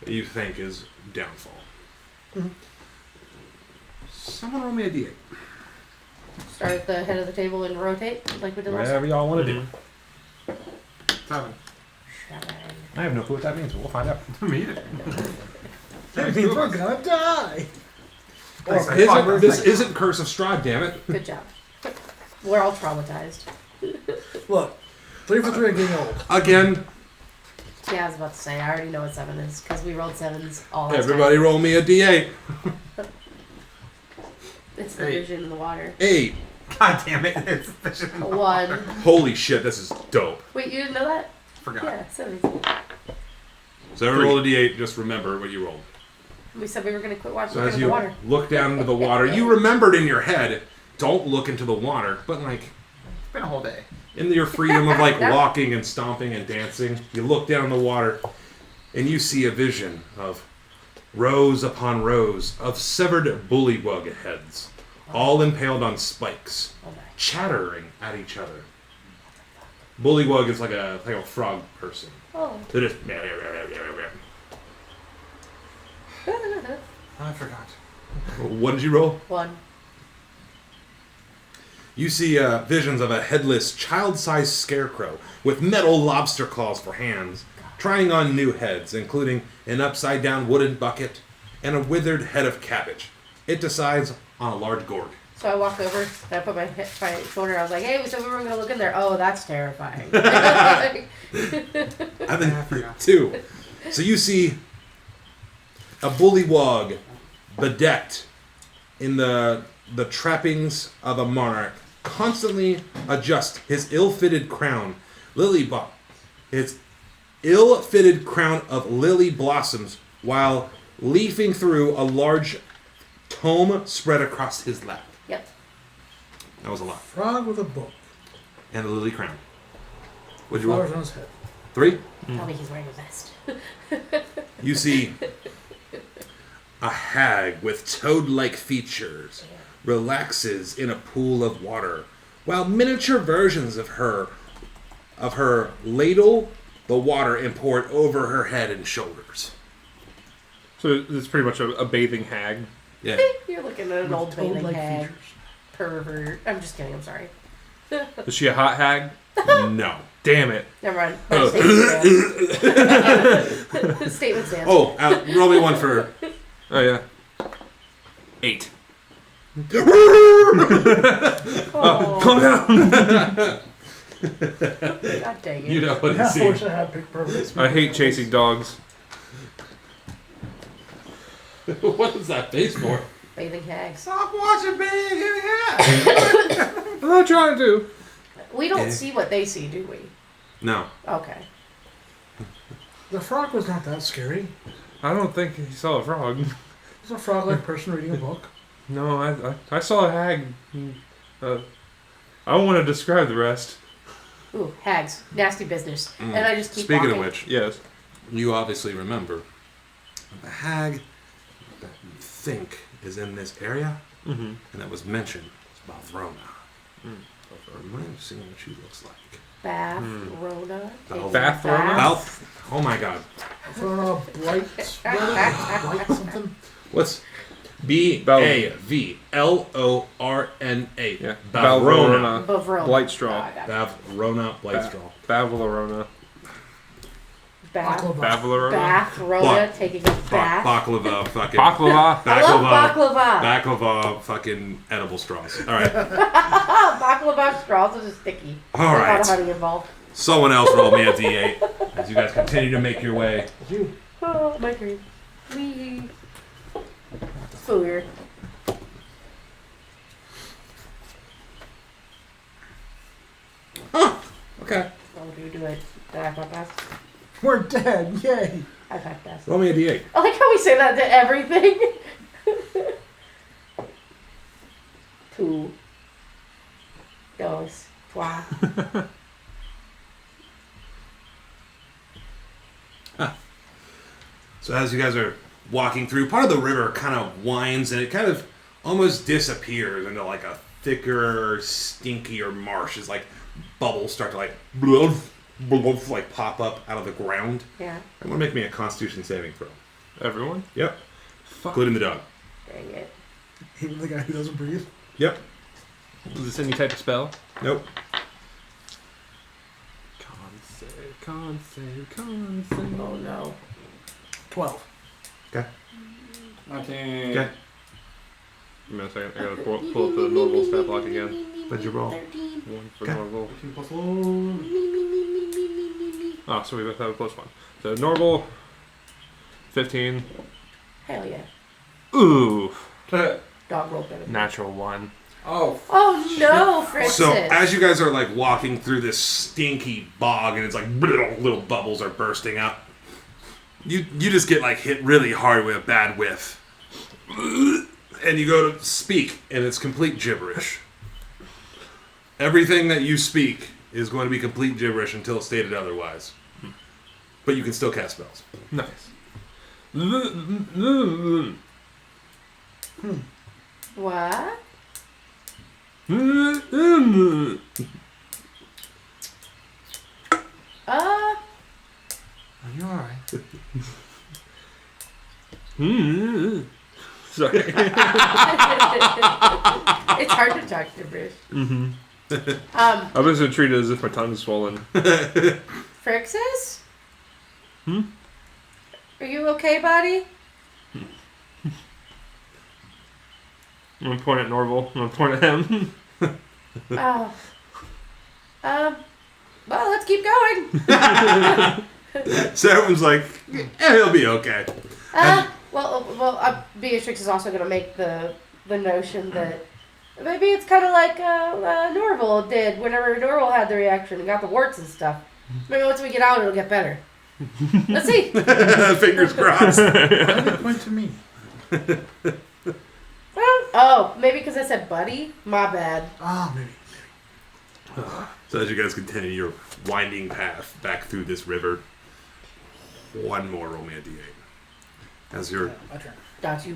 [SPEAKER 1] you think is downfall. Someone roll me a d8.
[SPEAKER 4] Start at the head of the table and rotate like we did last
[SPEAKER 1] Whatever
[SPEAKER 4] time.
[SPEAKER 1] y'all want to do.
[SPEAKER 3] 7.
[SPEAKER 1] I have no clue what that means, but we'll find out.
[SPEAKER 3] Me either.
[SPEAKER 2] That means we're gonna die!
[SPEAKER 1] This isn't Curse of Strahd, damn it.
[SPEAKER 4] Good job. We're all traumatized.
[SPEAKER 2] Look, 3 for 3 and getting old.
[SPEAKER 1] Again,
[SPEAKER 4] Yeah, I was about to say, I already know what 7 is, because we rolled 7s all the
[SPEAKER 1] everybody
[SPEAKER 4] time.
[SPEAKER 1] roll me a d8.
[SPEAKER 4] It's the
[SPEAKER 3] 8.
[SPEAKER 4] vision in the water.
[SPEAKER 1] 8.
[SPEAKER 3] God damn it. It's fishing in the
[SPEAKER 4] 1.
[SPEAKER 1] Holy shit, this is dope.
[SPEAKER 4] Wait, you didn't know that?
[SPEAKER 3] Forgot.
[SPEAKER 4] Yeah, 7.
[SPEAKER 1] So everyone roll a d8, just remember what you rolled.
[SPEAKER 4] We said we were going to quit watching
[SPEAKER 1] So as
[SPEAKER 4] the
[SPEAKER 1] you
[SPEAKER 4] water.
[SPEAKER 1] look down into the water, you remembered in your head, don't look into the water, but like
[SPEAKER 3] It's been a whole day.
[SPEAKER 1] in your freedom of like walking and stomping and dancing, you look down in the water and you see a vision of rows upon rows of severed bullywug heads, all impaled on spikes,
[SPEAKER 4] Oh my.
[SPEAKER 1] chattering at each other. Bullywug is like a frog person.
[SPEAKER 4] Oh.
[SPEAKER 1] They're just
[SPEAKER 3] I forgot.
[SPEAKER 1] What did you roll?
[SPEAKER 4] 1.
[SPEAKER 1] You see visions of a headless, child-sized scarecrow with metal lobster claws for hands, trying on new heads, including an upside-down wooden bucket and a withered head of cabbage. It decides on a large gourd.
[SPEAKER 4] So I walked over and I put my shoulder. I was like, "Hey, we said we were gonna look in there." Oh, that's terrifying.
[SPEAKER 1] I think two. So you see a bullywog bedecked in the trappings of a monarch constantly adjust his ill-fitted crown, his ill-fitted crown of lily blossoms, while leafing through a large tome spread across his lap.
[SPEAKER 4] Yep.
[SPEAKER 1] That was a lot.
[SPEAKER 2] Frog with a book.
[SPEAKER 1] And a lily crown. What'd you
[SPEAKER 2] Flowers
[SPEAKER 1] want?
[SPEAKER 2] on his head.
[SPEAKER 1] 3?
[SPEAKER 4] Tell me he's wearing a vest.
[SPEAKER 1] You see a hag with toad-like features relaxes in a pool of water, while miniature versions of her ladle the water and pour it over her head and shoulders.
[SPEAKER 5] So it's pretty much a bathing hag.
[SPEAKER 1] Yeah.
[SPEAKER 4] You're looking at an old bathing
[SPEAKER 2] Toad-like
[SPEAKER 4] hag.
[SPEAKER 2] features.
[SPEAKER 4] Pervert. I'm just kidding. I'm sorry.
[SPEAKER 5] Is she a hot hag?
[SPEAKER 1] No.
[SPEAKER 5] Damn it.
[SPEAKER 4] Never mind. My statement stands. Statement stands.
[SPEAKER 1] Oh, roll me one for
[SPEAKER 5] Oh yeah.
[SPEAKER 1] 8.
[SPEAKER 4] Oh,
[SPEAKER 5] Calm down.
[SPEAKER 4] God dang it.
[SPEAKER 1] You know what
[SPEAKER 2] Yeah,
[SPEAKER 1] it's
[SPEAKER 2] I wish I had big purpose.
[SPEAKER 5] I hate chasing dogs.
[SPEAKER 1] What is that face for?
[SPEAKER 4] Bathing hags.
[SPEAKER 1] Stop watching Big Hat.
[SPEAKER 5] I'm not trying to.
[SPEAKER 4] We don't
[SPEAKER 1] Yeah.
[SPEAKER 4] see what they see, do we?
[SPEAKER 1] No.
[SPEAKER 4] Okay.
[SPEAKER 2] The frog was not that scary.
[SPEAKER 5] I don't think he saw a frog.
[SPEAKER 2] It's a frog-like person reading a book.
[SPEAKER 5] No, I saw a hag. I don't want to describe the rest.
[SPEAKER 4] Ooh, hags. Nasty business. And I just keep
[SPEAKER 1] Speaking
[SPEAKER 4] walking.
[SPEAKER 1] of which,
[SPEAKER 5] Yes.
[SPEAKER 1] you obviously remember the hag that you think is in this area,
[SPEAKER 5] Mm-hmm.
[SPEAKER 1] and that was mentioned is Balthrona. Remind me of seeing what she looks like.
[SPEAKER 4] Bath, Rona. taking a
[SPEAKER 5] Bath Rona?
[SPEAKER 4] bath.
[SPEAKER 1] Oh my god.
[SPEAKER 2] From a blight, blight something.
[SPEAKER 1] What's Bavlorna?
[SPEAKER 5] Yeah.
[SPEAKER 1] Balrona.
[SPEAKER 4] Bavrona.
[SPEAKER 5] Blight straw.
[SPEAKER 4] Oh, I got it.
[SPEAKER 1] Bavlorna Blightstraw.
[SPEAKER 5] Bavlarona.
[SPEAKER 4] Bath.
[SPEAKER 2] Baklava.
[SPEAKER 5] Bavlarona.
[SPEAKER 4] Bath, Rona,
[SPEAKER 1] Bak-
[SPEAKER 4] taking a bath.
[SPEAKER 1] Baklava fucking.
[SPEAKER 5] Baklava.
[SPEAKER 4] I love baklava.
[SPEAKER 1] Baklava fucking edible straws. Alright.
[SPEAKER 4] Baklava straws are just sticky.
[SPEAKER 1] All
[SPEAKER 4] A lot
[SPEAKER 1] right.
[SPEAKER 4] of honey involved.
[SPEAKER 1] Someone else roll me a d8 as you guys continue to make your way.
[SPEAKER 2] You.
[SPEAKER 4] Oh, my dream. Wee. It's so weird.
[SPEAKER 1] Okay.
[SPEAKER 4] Oh, do it. Did I pass?
[SPEAKER 2] We're dead. Yay.
[SPEAKER 4] I pass.
[SPEAKER 1] Roll me a d8.
[SPEAKER 4] I like how we say that to everything. 2. Dos. Trois.
[SPEAKER 1] So as you guys are walking through, part of the river kind of winds and it kind of almost disappears into like a thicker, stinkier marsh as like bubbles start to like like pop up out of the ground.
[SPEAKER 4] Yeah.
[SPEAKER 1] I'm gonna make me a Constitution saving throw.
[SPEAKER 5] Everyone?
[SPEAKER 1] Yep.
[SPEAKER 5] Fuck.
[SPEAKER 1] Including the dog.
[SPEAKER 4] Dang it.
[SPEAKER 2] Even the guy who doesn't breathe.
[SPEAKER 1] Yep.
[SPEAKER 5] Is this any type of spell?
[SPEAKER 1] Nope.
[SPEAKER 5] Con save.
[SPEAKER 4] Oh no.
[SPEAKER 2] 12.
[SPEAKER 1] Okay.
[SPEAKER 3] 19.
[SPEAKER 1] Okay.
[SPEAKER 5] Give me a second. I gotta pull up the normal stat block again.
[SPEAKER 1] What'd you roll?
[SPEAKER 4] 13.
[SPEAKER 5] 1 for
[SPEAKER 1] Okay.
[SPEAKER 5] normal.
[SPEAKER 3] 2 plus 1.
[SPEAKER 5] Ah, so we both have a +1. So normal, 15.
[SPEAKER 4] Hell yeah.
[SPEAKER 5] Ooh,
[SPEAKER 4] Dog rolled better.
[SPEAKER 5] natural 1.
[SPEAKER 3] Oh,
[SPEAKER 4] Oh no, Francis.
[SPEAKER 1] So as you guys are like walking through this stinky bog and it's like little bubbles are bursting up, you just get like hit really hard with a bad whiff, and you go to speak and it's complete gibberish. Everything that you speak is going to be complete gibberish until stated otherwise, but you can still cast spells.
[SPEAKER 5] Nice.
[SPEAKER 4] What?
[SPEAKER 1] Are you alright?
[SPEAKER 5] Sorry.
[SPEAKER 4] It's hard to talk gibberish.
[SPEAKER 5] Mm-hmm.
[SPEAKER 4] Um,
[SPEAKER 5] I'm just gonna treat it as if my tongue's swollen.
[SPEAKER 4] Frixus?
[SPEAKER 5] Hmm?
[SPEAKER 4] Are you okay, buddy?
[SPEAKER 5] I'm gonna point at Norval. I'm gonna point at him.
[SPEAKER 4] Well, let's keep going.
[SPEAKER 1] So everyone's like, he'll be okay.
[SPEAKER 4] Beatrix is also going to make the notion that maybe it's kind of like Norval did whenever Norval had the reaction and got the warts and stuff. Maybe once we get out, it'll get better. Let's see.
[SPEAKER 1] Fingers crossed.
[SPEAKER 2] Why did it point to me?
[SPEAKER 4] Well, maybe because I said buddy. My bad.
[SPEAKER 2] Ah, maybe.
[SPEAKER 1] So as you guys continue your winding path back through this river, one more roll me a d8. As you're...
[SPEAKER 2] My turn.
[SPEAKER 4] Got you.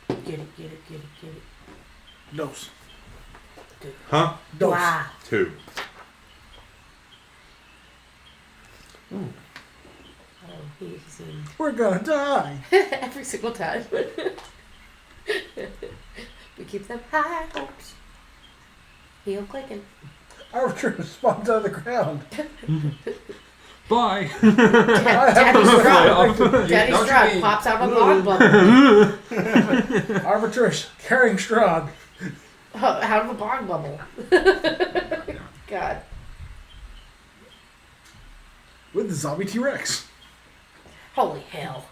[SPEAKER 4] Get it.
[SPEAKER 2] Dose.
[SPEAKER 1] Huh?
[SPEAKER 2] Dose.
[SPEAKER 4] Wow.
[SPEAKER 1] 2.
[SPEAKER 4] Oh, he's in.
[SPEAKER 2] We're gonna die.
[SPEAKER 4] Every single time. We keep them high hopes. Heel clicking.
[SPEAKER 2] Our tree spawns out of the ground.
[SPEAKER 5] Bye.
[SPEAKER 4] Daddy Strug. Daddy
[SPEAKER 3] Don't you
[SPEAKER 4] Strug
[SPEAKER 3] mean-
[SPEAKER 4] pops out of a bog bubble.
[SPEAKER 2] Arbitrage carrying Strahd.
[SPEAKER 4] Out of a bog bubble. God.
[SPEAKER 2] With the zombie T-Rex.
[SPEAKER 4] Holy hell.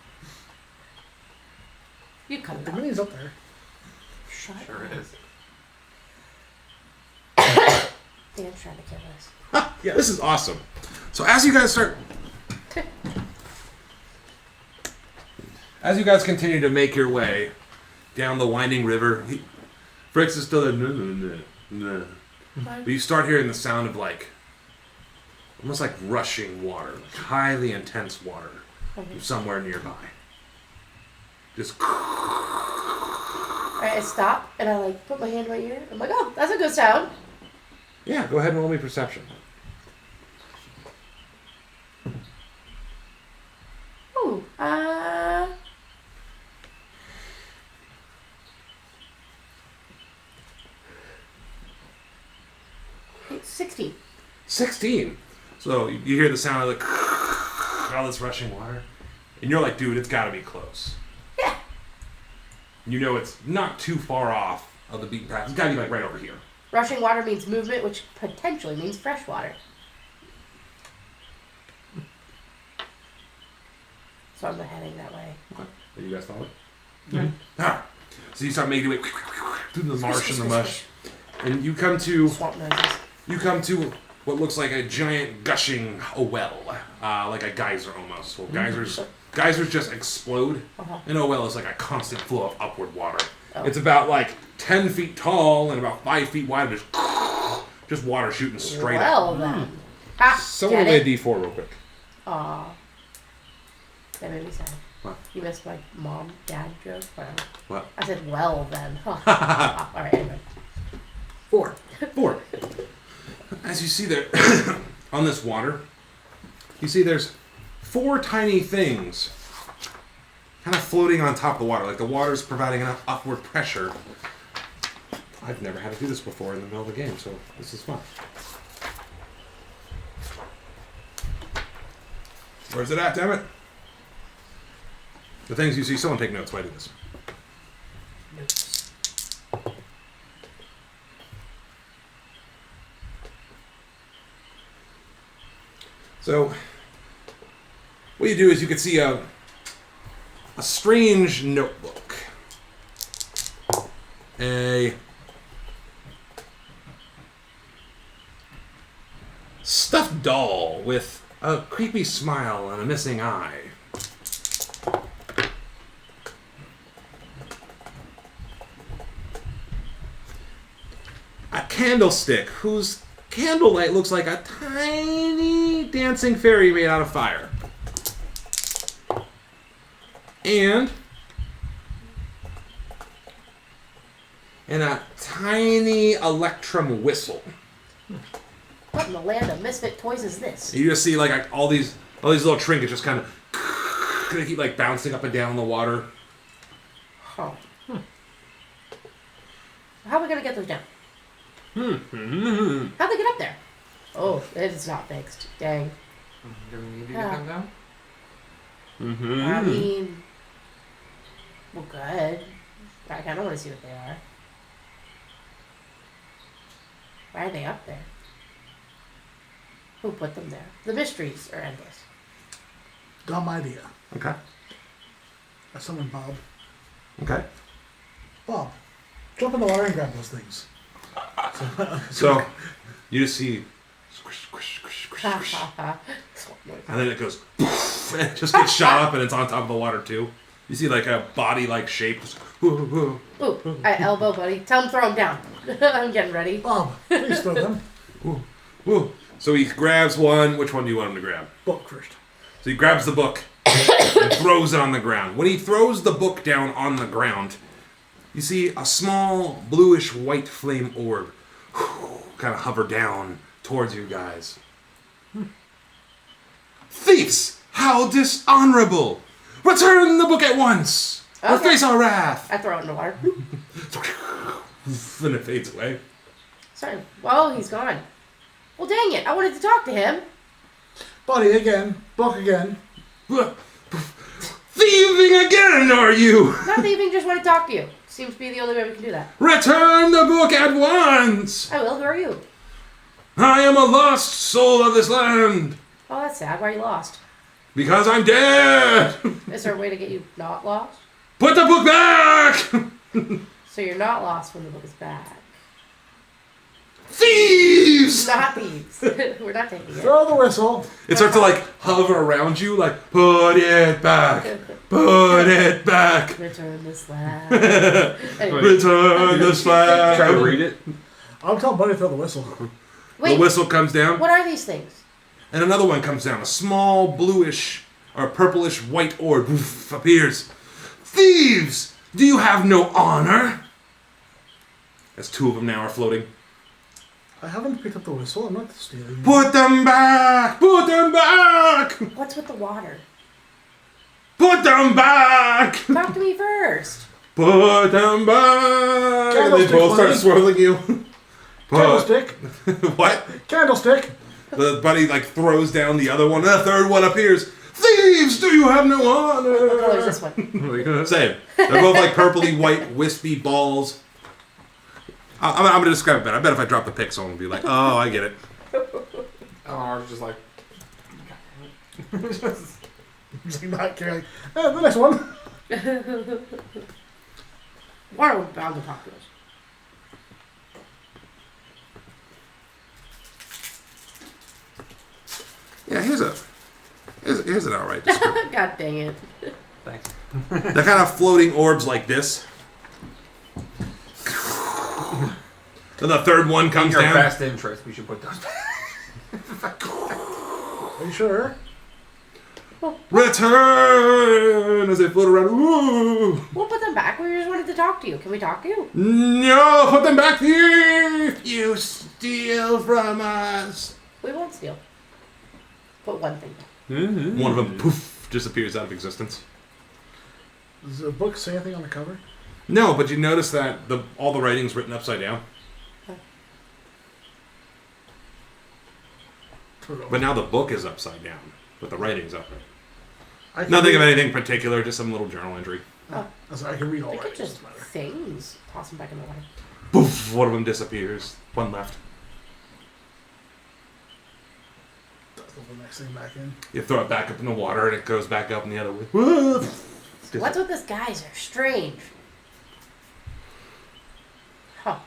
[SPEAKER 4] You come
[SPEAKER 2] The
[SPEAKER 4] down.
[SPEAKER 2] mini's up there.
[SPEAKER 4] Shut
[SPEAKER 3] Sure
[SPEAKER 4] up.
[SPEAKER 3] is.
[SPEAKER 4] Dan's trying to kill us.
[SPEAKER 1] Yeah, this is awesome. So as you guys start... As you guys continue to make your way down the winding river, Fricks is still there. But you start hearing the sound of like... almost like rushing water. Like highly intense water. From somewhere nearby. Just...
[SPEAKER 4] Alright, I stop and I like put my hand in my ear. I'm like, oh, that's a good sound.
[SPEAKER 1] Yeah, go ahead and roll me perception.
[SPEAKER 4] Ooh, 16.
[SPEAKER 1] 16. So you hear the sound of all this rushing water, and you're like, dude, it's got to be close.
[SPEAKER 4] Yeah.
[SPEAKER 1] You know it's not too far off of the beaten path. It's got to be like right over here.
[SPEAKER 4] Rushing water means movement, which potentially means fresh water. So I'm heading that way.
[SPEAKER 1] Okay. Are you guys follow?
[SPEAKER 4] Yeah.
[SPEAKER 1] Alright. So you start making your way through the marsh and the mush, and you come to
[SPEAKER 4] Swamp noses.
[SPEAKER 1] what looks like a giant gushing well, like a geyser almost. Well, geysers just explode, and a well is like a constant flow of upward water.
[SPEAKER 4] Oh.
[SPEAKER 1] It's about like 10 feet tall and about 5 feet wide, just water shooting straight
[SPEAKER 4] Well
[SPEAKER 1] up.
[SPEAKER 4] then. Ha!
[SPEAKER 1] Someone
[SPEAKER 4] Get
[SPEAKER 1] roll
[SPEAKER 4] it?
[SPEAKER 1] me a d4 real quick.
[SPEAKER 4] Aw. That made me sad.
[SPEAKER 1] What?
[SPEAKER 4] You missed my mom, dad joke? Whatever.
[SPEAKER 1] What?
[SPEAKER 4] I said, well then. Huh. Alright, anyway.
[SPEAKER 2] 4.
[SPEAKER 1] 4. As you see there, on this water, you see there's 4 tiny things kind of floating on top of the water. Like the water's providing enough upward pressure. I've never had to do this before in the middle of the game, so this is fun. Where's it at, damn it? The things you see, someone take notes while I do this. So, what you do is you can see a strange notebook. A stuffed doll with a creepy smile and a missing eye. A candlestick whose candlelight looks like a tiny dancing fairy made out of fire. And a tiny electrum whistle.
[SPEAKER 4] What in the land of misfit toys is this?
[SPEAKER 1] You just see like all these little trinkets just kind of gonna keep like bouncing up and down in the water.
[SPEAKER 4] Huh. How are we gonna get those down? How'd they get up there? Oh, it's not fixed. Dang.
[SPEAKER 3] Do we need to get them down?
[SPEAKER 4] I mean, well, good. I kind of want to see what they are. Why are they up there? Who put them there? The mysteries are endless.
[SPEAKER 2] Dumb idea.
[SPEAKER 1] Okay.
[SPEAKER 2] I summoned Bob.
[SPEAKER 1] Okay.
[SPEAKER 2] Bob, jump in the water and grab those things.
[SPEAKER 1] So you just see squish, squish, squish, squish,
[SPEAKER 4] Ha
[SPEAKER 1] squish.
[SPEAKER 4] ha ha.
[SPEAKER 1] And then it goes poof, and it just gets shot up and it's on top of the water too. You see like a body-like shape. Just, whoo, whoo.
[SPEAKER 4] Ooh, I elbow buddy. Tell him throw him down. I'm getting ready.
[SPEAKER 2] Bob, please throw them.
[SPEAKER 1] Whoo, whoo. So he grabs one. Which one do you want him to grab?
[SPEAKER 2] Book first.
[SPEAKER 1] So he grabs the book and throws it on the ground. When he throws the book down on the ground, you see a small bluish white flame orb kind of hover down towards you guys. Thieves! How dishonorable! Return the book at once! Or
[SPEAKER 4] Okay.
[SPEAKER 1] face our wrath!
[SPEAKER 4] I throw it in the water.
[SPEAKER 1] And it fades away.
[SPEAKER 4] Sorry. Well, he's gone. Well, dang it. I wanted to talk to him.
[SPEAKER 2] Buddy again. Book again.
[SPEAKER 1] Thieving again, are you?
[SPEAKER 4] Not thieving, just want to talk to you. Seems to be the only way we can do that.
[SPEAKER 1] Return the book at once!
[SPEAKER 4] I will. Who are you?
[SPEAKER 1] I am a lost soul of this land!
[SPEAKER 4] Oh, that's sad. Why are you lost?
[SPEAKER 1] Because I'm dead!
[SPEAKER 4] Is there a way to get you not lost?
[SPEAKER 1] Put the book back!
[SPEAKER 4] So you're not lost when the book is back.
[SPEAKER 1] Thieves!
[SPEAKER 4] Not thieves. We're not taking it.
[SPEAKER 2] Throw the whistle.
[SPEAKER 1] It starts to like hover around you, like, put it back! Put it back!
[SPEAKER 4] Return this land. Anyway,
[SPEAKER 1] Return the
[SPEAKER 5] Try to
[SPEAKER 1] slab!
[SPEAKER 5] read it.
[SPEAKER 2] I'll tell Buddy to throw the whistle.
[SPEAKER 1] The
[SPEAKER 4] wait,
[SPEAKER 1] whistle comes down,
[SPEAKER 4] what are these things?
[SPEAKER 1] and another one comes down. A small bluish or purplish white orb appears. Thieves! Do you have no honor? As two of them now are floating.
[SPEAKER 2] I haven't picked up the whistle. I'm not stealing.
[SPEAKER 1] Put them back! Put them back!
[SPEAKER 4] What's with the water?
[SPEAKER 1] Put them back!
[SPEAKER 4] Talk to me first.
[SPEAKER 1] Put them back! And they
[SPEAKER 2] Candlestick,
[SPEAKER 1] both start
[SPEAKER 2] buddy.
[SPEAKER 1] swirling you. Put-
[SPEAKER 2] Candlestick.
[SPEAKER 1] What?
[SPEAKER 2] Candlestick.
[SPEAKER 1] The buddy like throws down the other one, and a third one appears. Thieves! Do you have no
[SPEAKER 4] What color is
[SPEAKER 1] honor?
[SPEAKER 4] this one?
[SPEAKER 1] Same. They're both like purpley white wispy balls. I'm gonna describe it better. I bet if I drop the pixel, it'll be like, oh, I get it.
[SPEAKER 3] I was just like,
[SPEAKER 2] Just like not caring. The next one.
[SPEAKER 4] Why are we bound to talk to us?
[SPEAKER 1] Yeah, here's an outright description.
[SPEAKER 4] God dang it.
[SPEAKER 3] thanks.
[SPEAKER 1] They're kind of floating orbs like this. Then the third one
[SPEAKER 3] In
[SPEAKER 1] comes
[SPEAKER 3] your
[SPEAKER 1] down.
[SPEAKER 3] best interest, we should put those back.
[SPEAKER 2] Are you sure?
[SPEAKER 1] Return as they float around. Ooh.
[SPEAKER 4] We'll put them back. We just wanted to talk to you. Can we talk to you?
[SPEAKER 1] No, put them back, thief! You steal from us.
[SPEAKER 4] We won't steal. Put one thing back.
[SPEAKER 5] Mm-hmm.
[SPEAKER 1] One of them, poof, disappears out of existence.
[SPEAKER 2] Does the book say anything on the cover?
[SPEAKER 1] No, but you notice that all the writing's written upside down. But now the book is upside down, but the writing's upright.
[SPEAKER 2] I can
[SPEAKER 1] Nothing
[SPEAKER 2] read,
[SPEAKER 1] of anything particular, just some little journal entry.
[SPEAKER 2] I can read all
[SPEAKER 4] They
[SPEAKER 2] right.
[SPEAKER 4] could just things. Toss them back in the water.
[SPEAKER 1] Poof, one of them disappears. One left.
[SPEAKER 2] That's the next thing back in.
[SPEAKER 1] You throw it back up in the water, and it goes back up in the other way. Woof.
[SPEAKER 4] What's with this geyser? Strange. Huh.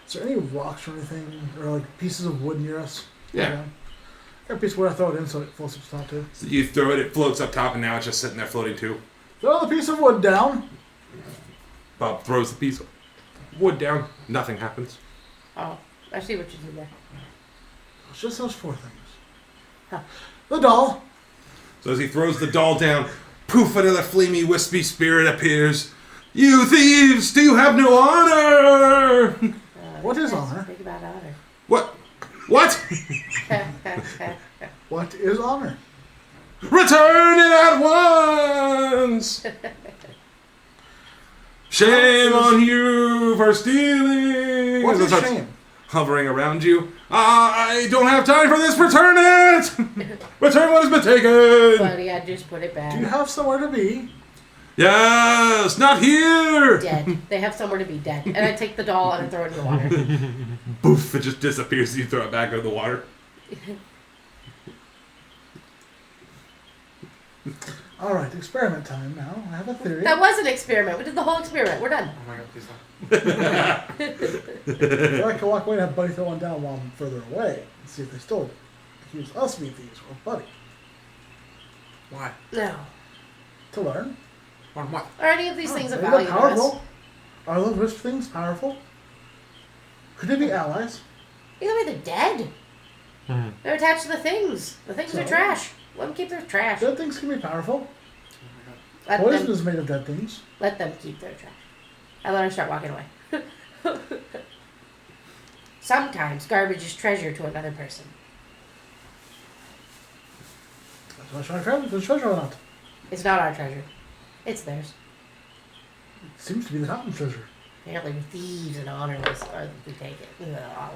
[SPEAKER 2] Is there any rocks or anything, or like pieces of wood near us?
[SPEAKER 1] Yeah.
[SPEAKER 2] Got a piece of wood. I throw it in so it floats up top too.
[SPEAKER 1] So you throw it, it floats up top, and now it's just sitting there floating too.
[SPEAKER 2] Throw the piece of wood down.
[SPEAKER 1] Bob throws the piece of wood down. Nothing happens.
[SPEAKER 4] Oh, I see what you did there.
[SPEAKER 2] It's just those four things.
[SPEAKER 4] Huh.
[SPEAKER 2] The doll.
[SPEAKER 1] So as he throws the doll down, poof, another flamey, wispy spirit appears. You thieves, do you have no honor?
[SPEAKER 2] What is
[SPEAKER 4] that's
[SPEAKER 2] honor?
[SPEAKER 4] Big bad honor.
[SPEAKER 1] What? What?
[SPEAKER 2] What is honor?
[SPEAKER 1] Return it at once! Shame on you for stealing!
[SPEAKER 2] What
[SPEAKER 1] As it
[SPEAKER 2] is
[SPEAKER 1] starts
[SPEAKER 2] shame?
[SPEAKER 1] hovering around you. I don't have time for this, return it! Return what has been taken!
[SPEAKER 4] Buddy, I just put it
[SPEAKER 2] Do you
[SPEAKER 4] back.
[SPEAKER 2] have somewhere to be?
[SPEAKER 1] Yes, not here.
[SPEAKER 4] Dead. They have somewhere to be dead. And I take the doll and I throw it in the water.
[SPEAKER 1] Boof! It just disappears. You throw it back into the water.
[SPEAKER 2] All right, experiment time now. I have a theory.
[SPEAKER 4] That was an experiment. We did the whole experiment. We're done.
[SPEAKER 3] Oh my god, please don't.
[SPEAKER 2] Or I can walk away and have Buddy throw one down while I'm further away and see if they still accuse us of being thieves or Buddy.
[SPEAKER 3] Why?
[SPEAKER 4] No.
[SPEAKER 2] To learn.
[SPEAKER 3] On what?
[SPEAKER 4] Are any of these things of
[SPEAKER 2] Are they
[SPEAKER 4] value to us?
[SPEAKER 2] powerful? Are those wisp things powerful? Could they be allies?
[SPEAKER 4] Either way, they're dead. They're attached to the things. The things are
[SPEAKER 2] So?
[SPEAKER 4] trash. Let them keep their trash.
[SPEAKER 2] Dead things can be powerful.
[SPEAKER 4] Let
[SPEAKER 2] Poison
[SPEAKER 4] them,
[SPEAKER 2] is made of dead things.
[SPEAKER 4] let them keep their trash. I let her start walking away. Sometimes garbage is treasure to another person.
[SPEAKER 2] That's why I try to grab the treasure or not.
[SPEAKER 4] It's not our treasure. It's theirs.
[SPEAKER 2] It seems to be the top treasure.
[SPEAKER 4] Apparently we're thieves and honorless, or we take it.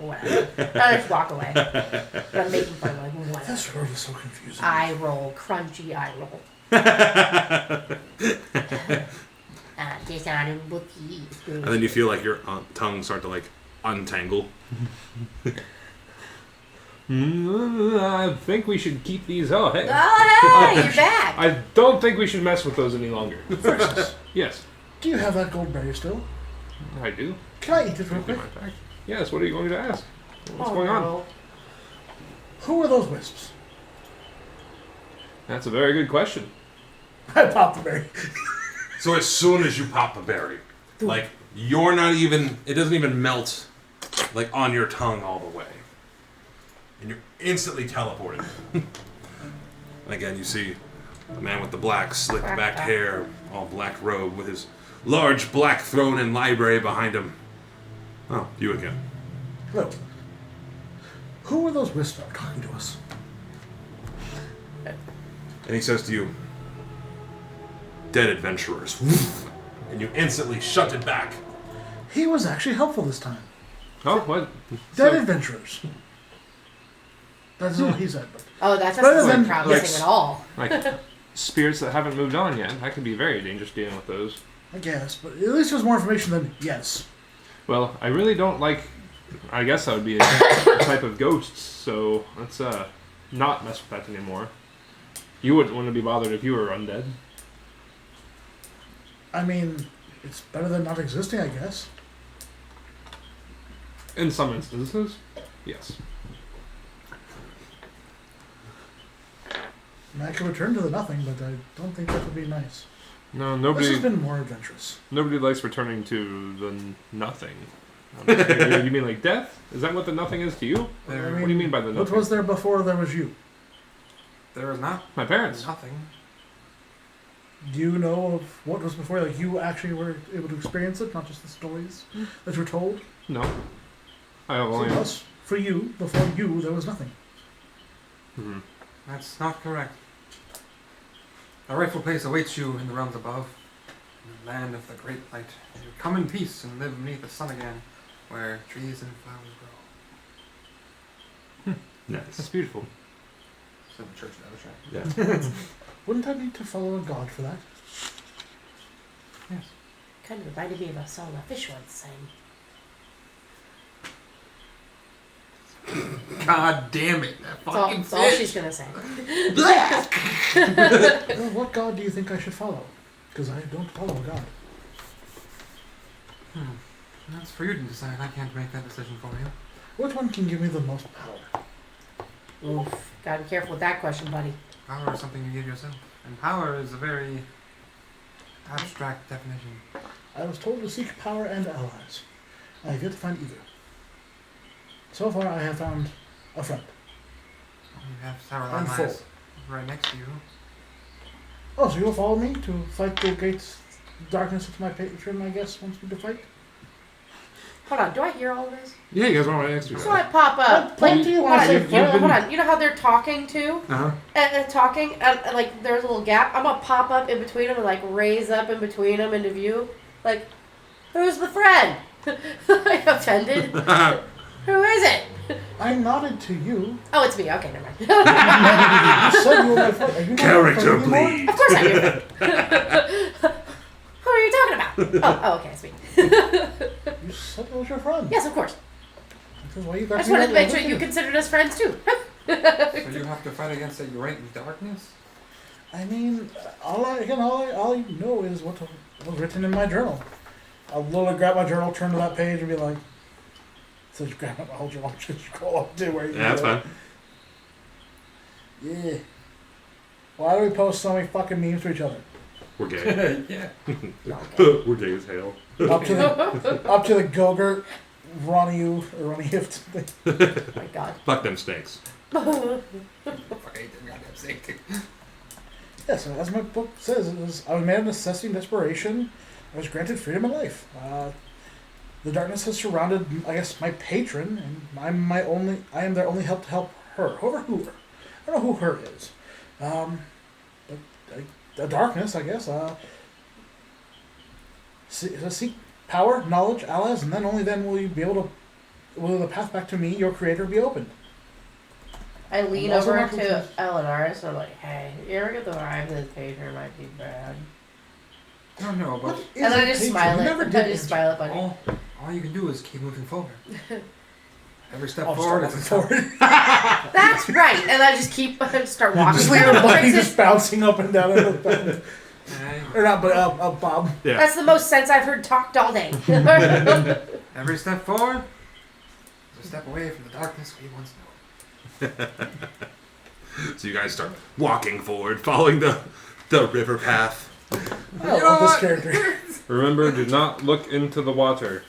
[SPEAKER 4] Whatever. I just walk away. But I'm making fun of like, whatever.
[SPEAKER 2] This world is so confusing.
[SPEAKER 4] Eye roll, crunchy eye roll. Dishonorable thieves.
[SPEAKER 1] And then you feel like your tongue start to like untangle.
[SPEAKER 5] I think we should keep these. Oh, hey.
[SPEAKER 4] Oh, hey, you're back.
[SPEAKER 5] I don't think we should mess with those any longer.
[SPEAKER 2] Versus,
[SPEAKER 5] Yes,
[SPEAKER 2] do you have that gold berry still?
[SPEAKER 5] I do.
[SPEAKER 2] Can I eat it real
[SPEAKER 5] Look at
[SPEAKER 2] quick?
[SPEAKER 5] my pack. Yes, what are you going to ask? What's
[SPEAKER 4] Oh,
[SPEAKER 5] going on?
[SPEAKER 4] no.
[SPEAKER 2] Who are those wisps?
[SPEAKER 5] That's a very good question.
[SPEAKER 2] I popped the berry.
[SPEAKER 1] So as soon as you pop the berry, like you're not even, it doesn't even melt like on your tongue all the way. And you're instantly teleported. Again, you see a man with the black, slicked back hair, all black robe with his large black throne and library behind him. Oh, you again.
[SPEAKER 2] Hello. Who are those wisps that are talking to us?
[SPEAKER 1] And he says to you, dead adventurers. And you instantly shunt it back.
[SPEAKER 2] He was actually helpful this time.
[SPEAKER 5] Oh, what?
[SPEAKER 2] Dead adventurers. That's what he said. But
[SPEAKER 4] Oh, that
[SPEAKER 2] Better
[SPEAKER 4] doesn't
[SPEAKER 2] than-
[SPEAKER 4] sound promising at all.
[SPEAKER 5] Like spirits that haven't moved on yet. That can be very dangerous dealing with those.
[SPEAKER 2] I guess. But at least there's more information than yes.
[SPEAKER 5] Well, I really don't like. I guess that would be a type of ghosts. So let's not mess with that anymore. You wouldn't want to be bothered if you were undead.
[SPEAKER 2] I mean, it's better than not existing, I guess.
[SPEAKER 5] In some instances, yes.
[SPEAKER 2] And I could return to the nothing, but I don't think that would be nice.
[SPEAKER 5] No,
[SPEAKER 2] This
[SPEAKER 5] nobody.
[SPEAKER 2] has been more adventurous.
[SPEAKER 5] Nobody likes returning to the nothing. You mean like death? Is that what the nothing is to you?
[SPEAKER 3] There,
[SPEAKER 5] What do you mean by the
[SPEAKER 2] What
[SPEAKER 5] nothing?
[SPEAKER 2] was there before there was you?
[SPEAKER 3] there is not
[SPEAKER 5] My parents.
[SPEAKER 3] nothing.
[SPEAKER 2] Do you know of what was before? Like, you actually were able to experience it, not just the stories that were told?
[SPEAKER 5] No. I have only.
[SPEAKER 2] For us, for you, before you, there was nothing.
[SPEAKER 5] Mhm.
[SPEAKER 3] That's not correct. A rightful place awaits you in the realms above, in the land of the great light. You come in peace and live beneath the sun again, where trees and flowers grow.
[SPEAKER 5] That's
[SPEAKER 1] Nice.
[SPEAKER 5] beautiful.
[SPEAKER 3] Said the church the other side.
[SPEAKER 1] Yeah.
[SPEAKER 2] Wouldn't I need to follow a god for that?
[SPEAKER 3] Yes.
[SPEAKER 4] Kind of reminded me of a song a fish once sang.
[SPEAKER 3] God damn it! That
[SPEAKER 4] That's all,
[SPEAKER 3] fucking
[SPEAKER 4] that's all
[SPEAKER 3] fish!
[SPEAKER 4] she's gonna say.
[SPEAKER 2] Well, what god do you think I should follow? Because I don't follow a god.
[SPEAKER 3] That's for you to decide. I can't make that decision for you.
[SPEAKER 2] Which one can give me the most power?
[SPEAKER 4] Oof. Gotta be careful with that question, buddy.
[SPEAKER 3] Power is something you give yourself, and power is a very abstract definition.
[SPEAKER 2] I was told to seek power and allies. I have yet to find either. So far, I have found a friend.
[SPEAKER 3] You have Sarah
[SPEAKER 2] I'm
[SPEAKER 3] Lioness
[SPEAKER 2] full.
[SPEAKER 3] right next to you.
[SPEAKER 2] Oh, so you'll follow me to fight the great darkness which my patron, I guess, wants me to fight?
[SPEAKER 4] Hold on, do I hear all this?
[SPEAKER 1] Yeah, you guys want right next to each
[SPEAKER 4] So
[SPEAKER 1] other.
[SPEAKER 4] I pop up.
[SPEAKER 2] What do you
[SPEAKER 4] hold
[SPEAKER 2] want
[SPEAKER 4] on,
[SPEAKER 2] to say?
[SPEAKER 4] hold on. You know how they're talking too?
[SPEAKER 1] Uh-huh.
[SPEAKER 4] Talking, and like there's a little gap. I'm gonna pop up in between them and like raise up in between them into view. Like, who's the friend? I'm offended. Who is it?
[SPEAKER 2] I nodded to you.
[SPEAKER 4] Oh, it's me. Okay, never mind.
[SPEAKER 2] You said you were my friend. Are you not my
[SPEAKER 1] Character
[SPEAKER 2] friend anymore?
[SPEAKER 1] bleed.
[SPEAKER 4] Of course I do. Oh, okay, sweet.
[SPEAKER 2] You said I was your friend.
[SPEAKER 4] Yes, of course.
[SPEAKER 2] That's why you got
[SPEAKER 4] I just
[SPEAKER 2] me
[SPEAKER 4] wanted to
[SPEAKER 2] over
[SPEAKER 4] make sure you
[SPEAKER 2] everything.
[SPEAKER 4] considered us friends too.
[SPEAKER 3] So you have to fight against that great darkness?
[SPEAKER 2] I mean, all I know is what was written in my journal. I'll literally grab my journal, turn to that page, and be like, so you grab my whole journal, just scroll up to where you
[SPEAKER 1] Yeah, that's
[SPEAKER 2] go.
[SPEAKER 1] fine.
[SPEAKER 2] Yeah. Why do we post so many fucking memes to each other?
[SPEAKER 1] We're gay.
[SPEAKER 3] Yeah.
[SPEAKER 1] We're gay as hell.
[SPEAKER 2] Up to the Gogurt, Ronnie Hift thing.
[SPEAKER 4] Oh my god.
[SPEAKER 1] Fuck them snakes.
[SPEAKER 3] Fuck, I hate that goddamn snake.
[SPEAKER 2] Yeah, so as my book says, I was made of necessity and desperation. I was granted freedom of life. The darkness has surrounded, I guess, my patron, and I am their only help to help her. Whoever. I don't know who her is. But the darkness, I guess. Seek power, knowledge, allies, and then only then will you be able to. Will the path back to me, your creator, be opened?
[SPEAKER 4] I lean
[SPEAKER 2] I'm also
[SPEAKER 4] over
[SPEAKER 2] not
[SPEAKER 4] to
[SPEAKER 2] confused.
[SPEAKER 4] Eleanor, so I'm like, hey, you ever get the vibe this pager might be bad?
[SPEAKER 3] I don't know, but
[SPEAKER 2] What is
[SPEAKER 4] And then
[SPEAKER 2] a
[SPEAKER 4] I just
[SPEAKER 2] patron?
[SPEAKER 4] smile
[SPEAKER 2] You
[SPEAKER 4] it.
[SPEAKER 2] never
[SPEAKER 4] And
[SPEAKER 2] did
[SPEAKER 4] I just
[SPEAKER 2] answer.
[SPEAKER 4] smile at Bunny.
[SPEAKER 3] all you can do is keep moving forward. Every step
[SPEAKER 2] Oh,
[SPEAKER 3] forward
[SPEAKER 2] start
[SPEAKER 3] is
[SPEAKER 2] moving
[SPEAKER 3] a step.
[SPEAKER 2] forward.
[SPEAKER 4] That's right. And I just keep start walking.
[SPEAKER 2] Just leave your body just bouncing up and down in the bed.
[SPEAKER 3] Yeah.
[SPEAKER 2] Or not, but Bob.
[SPEAKER 1] Yeah.
[SPEAKER 4] That's the most sense I've heard talked all day.
[SPEAKER 3] Every step forward is a step away from the darkness we once knew.
[SPEAKER 1] So you guys start walking forward, following the river path.
[SPEAKER 2] I love this character.
[SPEAKER 5] Remember, do not look into the water.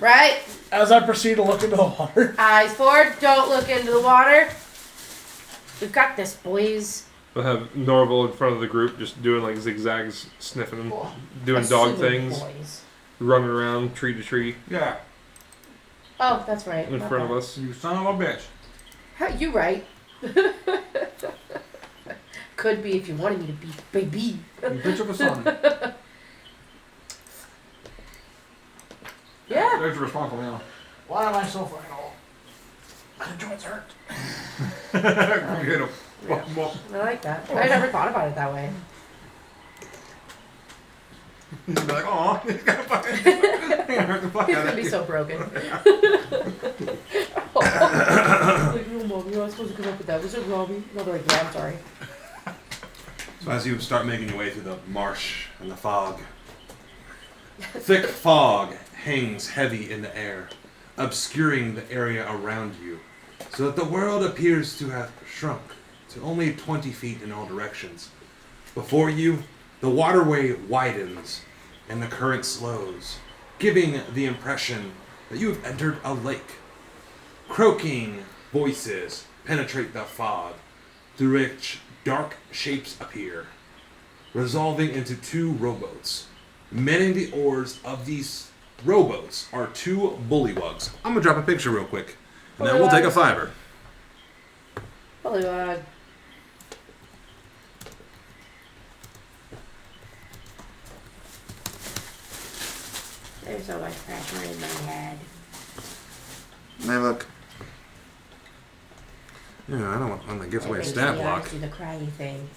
[SPEAKER 4] Right?
[SPEAKER 2] As I proceed to look into the water,
[SPEAKER 4] Eyes forward. Don't look into the water. We've got this, boys.
[SPEAKER 5] We'll have Norval in front of the group, just doing like zigzags, sniffing, doing dog
[SPEAKER 4] Assuming
[SPEAKER 5] things,
[SPEAKER 4] Boys.
[SPEAKER 5] running around tree to tree
[SPEAKER 3] Yeah,
[SPEAKER 4] Oh, that's right.
[SPEAKER 5] in
[SPEAKER 4] My
[SPEAKER 5] front of
[SPEAKER 4] bad.
[SPEAKER 5] us.
[SPEAKER 3] you son of a bitch.
[SPEAKER 4] How, you right. Could be if you wanted me to be, baby.
[SPEAKER 3] You bitch of a son.
[SPEAKER 4] Yeah.
[SPEAKER 3] There's your responsible now.
[SPEAKER 2] why am I so fucking old? My joints hurt.
[SPEAKER 3] You hit him.
[SPEAKER 4] I like that. I never thought about it that way.
[SPEAKER 3] You'd be like, aw, he's gonna fucking hurt the fuck
[SPEAKER 4] He's
[SPEAKER 3] out
[SPEAKER 4] gonna
[SPEAKER 3] of
[SPEAKER 4] be
[SPEAKER 3] you.
[SPEAKER 4] so broken. Like, oh, Mom, you're not supposed to come up with that. Was it Robbie? No, they're like, yeah, I'm sorry.
[SPEAKER 1] So as you start making your way through the marsh and the fog, thick fog hangs heavy in the air, obscuring the area around you, so that the world appears to have shrunk to only 20 feet in all directions. Before you, the waterway widens and the current slows, giving the impression that you have entered a lake. Croaking voices penetrate the fog, through which dark shapes appear, resolving into two rowboats. Manning the oars of these rowboats are two bullywugs. I'm gonna drop a picture real quick, and then we'll take a fiver.
[SPEAKER 4] Bullywug. There's so much pressure in my head.
[SPEAKER 1] Hey, look. Yeah, I don't want to give away a
[SPEAKER 4] It makes
[SPEAKER 1] stat
[SPEAKER 4] me
[SPEAKER 1] block.
[SPEAKER 4] do the crying thing.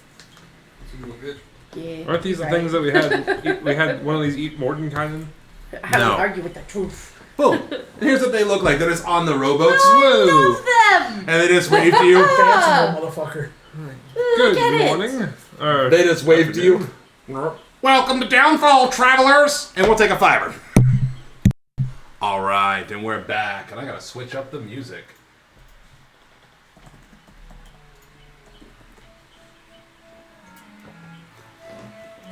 [SPEAKER 3] You little bitch.
[SPEAKER 4] Yeah.
[SPEAKER 5] Aren't these the
[SPEAKER 4] right.
[SPEAKER 5] things that we had? We had one of these Eat Morton kind of.
[SPEAKER 4] I
[SPEAKER 1] No.
[SPEAKER 4] would argue with the truth.
[SPEAKER 1] Boom. Here's what they look like. They're just on the rowboats.
[SPEAKER 4] Love them!
[SPEAKER 1] And they just wave to you.
[SPEAKER 2] Dancing little motherfucker.
[SPEAKER 5] Good
[SPEAKER 4] Look at it.
[SPEAKER 5] morning. Or
[SPEAKER 1] They just wave to you. Welcome to Downfall, travelers! And we'll take a fiver. Alright, and we're back. And I gotta switch up the music.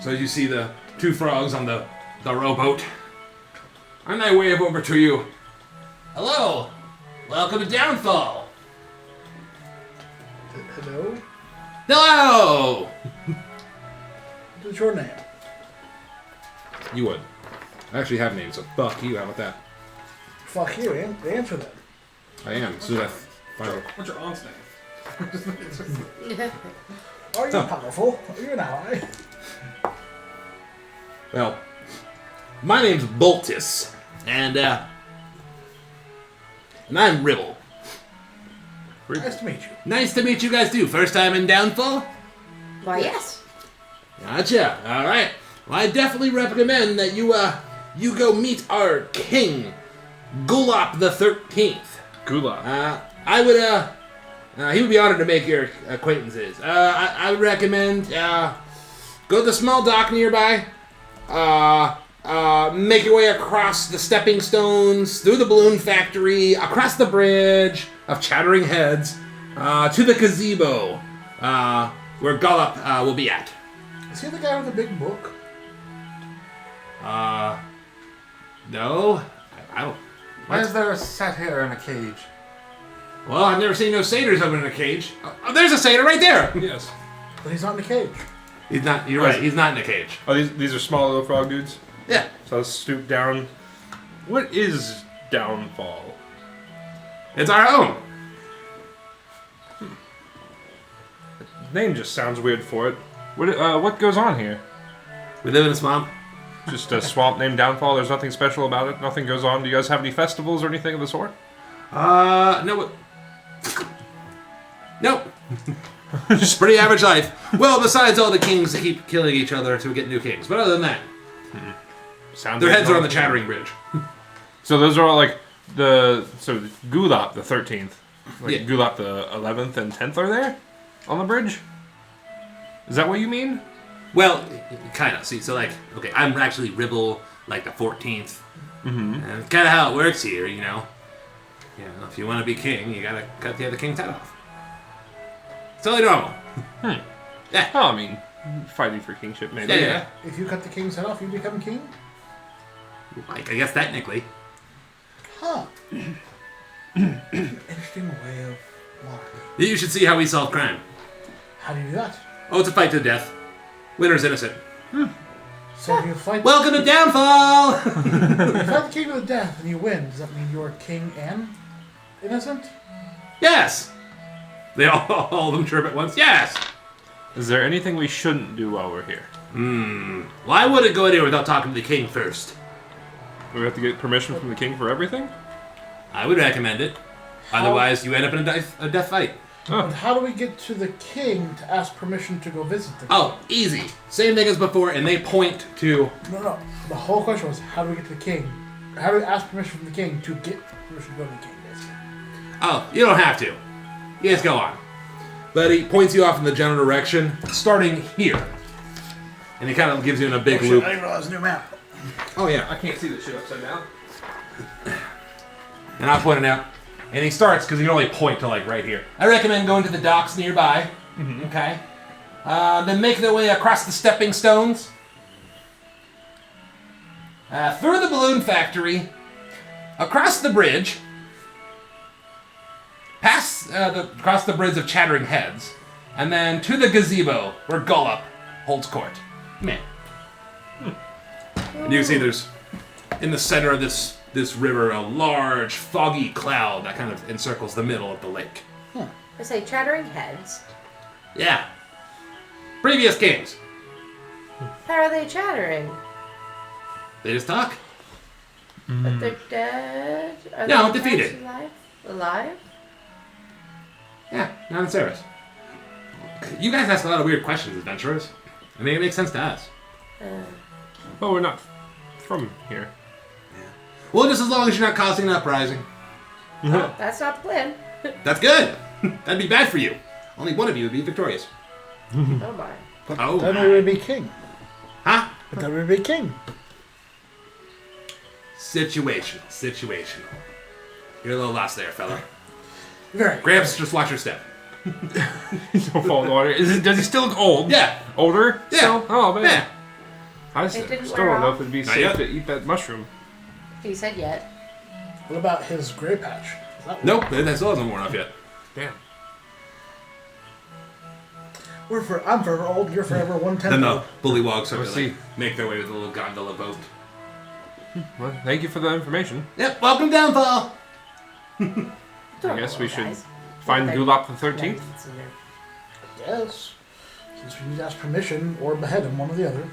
[SPEAKER 1] So you see the two frogs on the rowboat. And they wave over to you. Hello! Welcome to Downfall!
[SPEAKER 2] Hello?
[SPEAKER 1] Hello!
[SPEAKER 2] What's your name?
[SPEAKER 1] You would. I actually have names, so fuck you. How about that?
[SPEAKER 2] Fuck you. Answer that.
[SPEAKER 1] I am. As soon as I find out.
[SPEAKER 3] What's your aunt's name?
[SPEAKER 2] Are you powerful? Are you an ally?
[SPEAKER 1] Well, my name's Boltis, and I'm Ribble.
[SPEAKER 2] Nice to meet you.
[SPEAKER 1] Nice to meet you guys too. First time in Downfall?
[SPEAKER 4] Why, yes.
[SPEAKER 1] Gotcha. All right. Well, I definitely recommend that you go meet our king, Gulop the 13th.
[SPEAKER 5] Gula.
[SPEAKER 1] I would, he would be honored to make your acquaintances. I would recommend, go to the small dock nearby, make your way across the stepping stones, through the balloon factory, across the bridge of chattering heads, to the gazebo, where Gulop will be at.
[SPEAKER 2] Is he the guy with the big book?
[SPEAKER 1] No, I don't.
[SPEAKER 3] Why is there a satyr in a cage?
[SPEAKER 1] Well, I've never seen no satyrs up in a cage. Oh, there's a satyr right there.
[SPEAKER 5] Yes.
[SPEAKER 2] But he's not in the cage.
[SPEAKER 1] He's not. You're right. He's not in a cage.
[SPEAKER 5] Oh, these are small little frog dudes?
[SPEAKER 1] Yeah.
[SPEAKER 5] So let's stoop down. What is downfall?
[SPEAKER 1] It's our own.
[SPEAKER 5] The name just sounds weird for it. What goes on here?
[SPEAKER 1] We live in a swamp.
[SPEAKER 5] Just a swamp named Downfall. There's nothing special about it. Nothing goes on. Do you guys have any festivals or anything of the sort?
[SPEAKER 1] No. Nope. Just pretty average life. Well, besides all the kings that keep killing each other to get new kings. But other than that,
[SPEAKER 5] Sounds
[SPEAKER 1] their
[SPEAKER 5] like
[SPEAKER 1] heads are on the
[SPEAKER 5] normal.
[SPEAKER 1] chattering bridge.
[SPEAKER 5] So those are all like Gulop the 13th. Like
[SPEAKER 1] Yeah.
[SPEAKER 5] Gulop the 11th and 10th are there? On the bridge? Is that what you mean?
[SPEAKER 1] Well, kind of. See, so like, okay, I'm actually Ribble, like the 14th.
[SPEAKER 5] Mm-hmm.
[SPEAKER 1] And it's kind of how it works here, you know. You know, if you want to be king, you gotta cut the other king's head off. It's totally normal. Yeah.
[SPEAKER 5] Oh, I mean, fighting for kingship, maybe.
[SPEAKER 1] Yeah.
[SPEAKER 2] If you cut the king's head off, you become king?
[SPEAKER 1] Like, I guess technically.
[SPEAKER 2] Huh. Interesting way of life.
[SPEAKER 1] You should see how we solve crime.
[SPEAKER 2] How do you do that?
[SPEAKER 1] Oh, it's a fight to the death. Winner's innocent.
[SPEAKER 2] So if you fight,
[SPEAKER 1] Welcome to Downfall!
[SPEAKER 2] if you fight the king to the death and you win, does that mean you're king and innocent?
[SPEAKER 1] Yes! They all of them chirp at once. Yes!
[SPEAKER 5] Is there anything we shouldn't do while we're here?
[SPEAKER 1] Well, I wouldn't go anywhere without talking to the king first.
[SPEAKER 5] Do we have to get permission from the king for everything?
[SPEAKER 1] I would recommend it. Otherwise, you end up in a death fight.
[SPEAKER 2] But how do we get to the king to ask permission to go visit the king?
[SPEAKER 1] Oh, easy. Same thing as before, and they point to...
[SPEAKER 2] No. The whole question was, how do we get to the king? How do we ask permission from the king to get permission to go to the king, basically?
[SPEAKER 1] Oh, you don't have to. You just go on. But he points you off in the general direction, starting here. And he kind of gives you in a big loop.
[SPEAKER 2] I didn't realize new map.
[SPEAKER 1] Oh, yeah.
[SPEAKER 5] I can't see the shit upside down.
[SPEAKER 1] And I'll point it out. And he starts, because he can only point to, like, right here. I recommend going to the docks nearby. Okay. Then make their way across the stepping stones. Through the balloon factory. Across the bridge. Across the bridge of chattering heads. And then to the gazebo, where Gullup holds court. Man. And you can see there's, in the center of this river, a large, foggy cloud that kind of encircles the middle of the lake.
[SPEAKER 4] I say chattering heads.
[SPEAKER 1] Yeah. Previous kings.
[SPEAKER 4] How are they chattering?
[SPEAKER 1] They just talk.
[SPEAKER 4] But they're dead? Are
[SPEAKER 1] No,
[SPEAKER 4] they
[SPEAKER 1] defeated.
[SPEAKER 4] Alive? Alive?
[SPEAKER 1] Yeah, not in service. You guys ask a lot of weird questions, adventurers. I mean, it makes sense to us.
[SPEAKER 5] Well, we're not from here.
[SPEAKER 1] Well, just as long as you're not causing an uprising.
[SPEAKER 4] Oh, that's not the plan.
[SPEAKER 1] That's good. That'd be bad for you. Only one of you would be victorious.
[SPEAKER 4] Oh my.
[SPEAKER 1] Oh,
[SPEAKER 2] Then
[SPEAKER 1] my.
[SPEAKER 2] we would be king.
[SPEAKER 1] Huh?
[SPEAKER 2] But then we would be king.
[SPEAKER 1] Situational. You're a little lost there, fella.
[SPEAKER 2] Very.
[SPEAKER 1] Gramps, just watch your step.
[SPEAKER 5] Don't fall in the water. Does he still look old?
[SPEAKER 1] Yeah.
[SPEAKER 5] Older?
[SPEAKER 1] Yeah.
[SPEAKER 5] Still? Oh, man.
[SPEAKER 1] Yeah.
[SPEAKER 5] I
[SPEAKER 4] It
[SPEAKER 5] still
[SPEAKER 4] didn't
[SPEAKER 5] don't
[SPEAKER 4] wear
[SPEAKER 5] know
[SPEAKER 4] off?
[SPEAKER 5] if it'd be
[SPEAKER 1] Not
[SPEAKER 5] safe
[SPEAKER 1] yet.
[SPEAKER 5] to eat that mushroom.
[SPEAKER 4] He said yet.
[SPEAKER 2] What about his gray patch? Is that
[SPEAKER 1] Nope, that still hasn't worn off yet.
[SPEAKER 5] Damn.
[SPEAKER 2] I'm forever old, you're forever 110.
[SPEAKER 1] Then the bullywogs start
[SPEAKER 5] Let's
[SPEAKER 1] to
[SPEAKER 5] see.
[SPEAKER 1] make their way to the little gondola boat.
[SPEAKER 5] Well, thank you for the information.
[SPEAKER 1] Yep, welcome Downfall!
[SPEAKER 5] I guess we should
[SPEAKER 4] Guys.
[SPEAKER 5] find
[SPEAKER 4] Okay.
[SPEAKER 5] Gulop the 13th.
[SPEAKER 4] It's in there.
[SPEAKER 2] Yes. Since we need to ask permission or behead him, one or the other.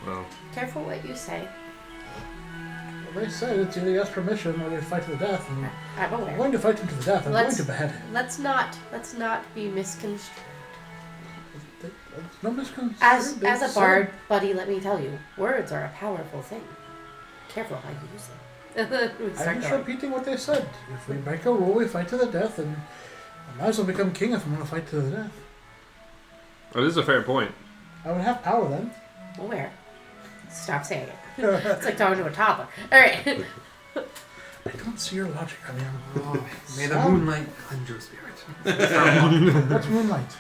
[SPEAKER 5] Well,
[SPEAKER 4] Careful what you say.
[SPEAKER 2] Well, they said it's either you ask permission or you fight to the death. And
[SPEAKER 4] I'm
[SPEAKER 2] I'm
[SPEAKER 4] aware.
[SPEAKER 2] going to fight him to the death. I'm
[SPEAKER 4] Let's-
[SPEAKER 2] going to behead him.
[SPEAKER 4] Let's not be misconstrued.
[SPEAKER 2] Nobody's concerned.
[SPEAKER 4] As a bard, buddy, let me tell you, words are a powerful thing. Careful how you use them. And then we
[SPEAKER 2] I'm
[SPEAKER 4] start
[SPEAKER 2] just
[SPEAKER 4] going.
[SPEAKER 2] repeating what they said. If we break a rule, we fight to the death, and I might as well become king if I'm going to fight to the death.
[SPEAKER 5] That is a fair point.
[SPEAKER 2] I would have power then.
[SPEAKER 4] Well, where? Stop saying it. It's like talking to a toddler. All right.
[SPEAKER 2] I don't see your logic. I mean,
[SPEAKER 3] Oh, may the moonlight cleanse your spirit.
[SPEAKER 2] that's moonlight.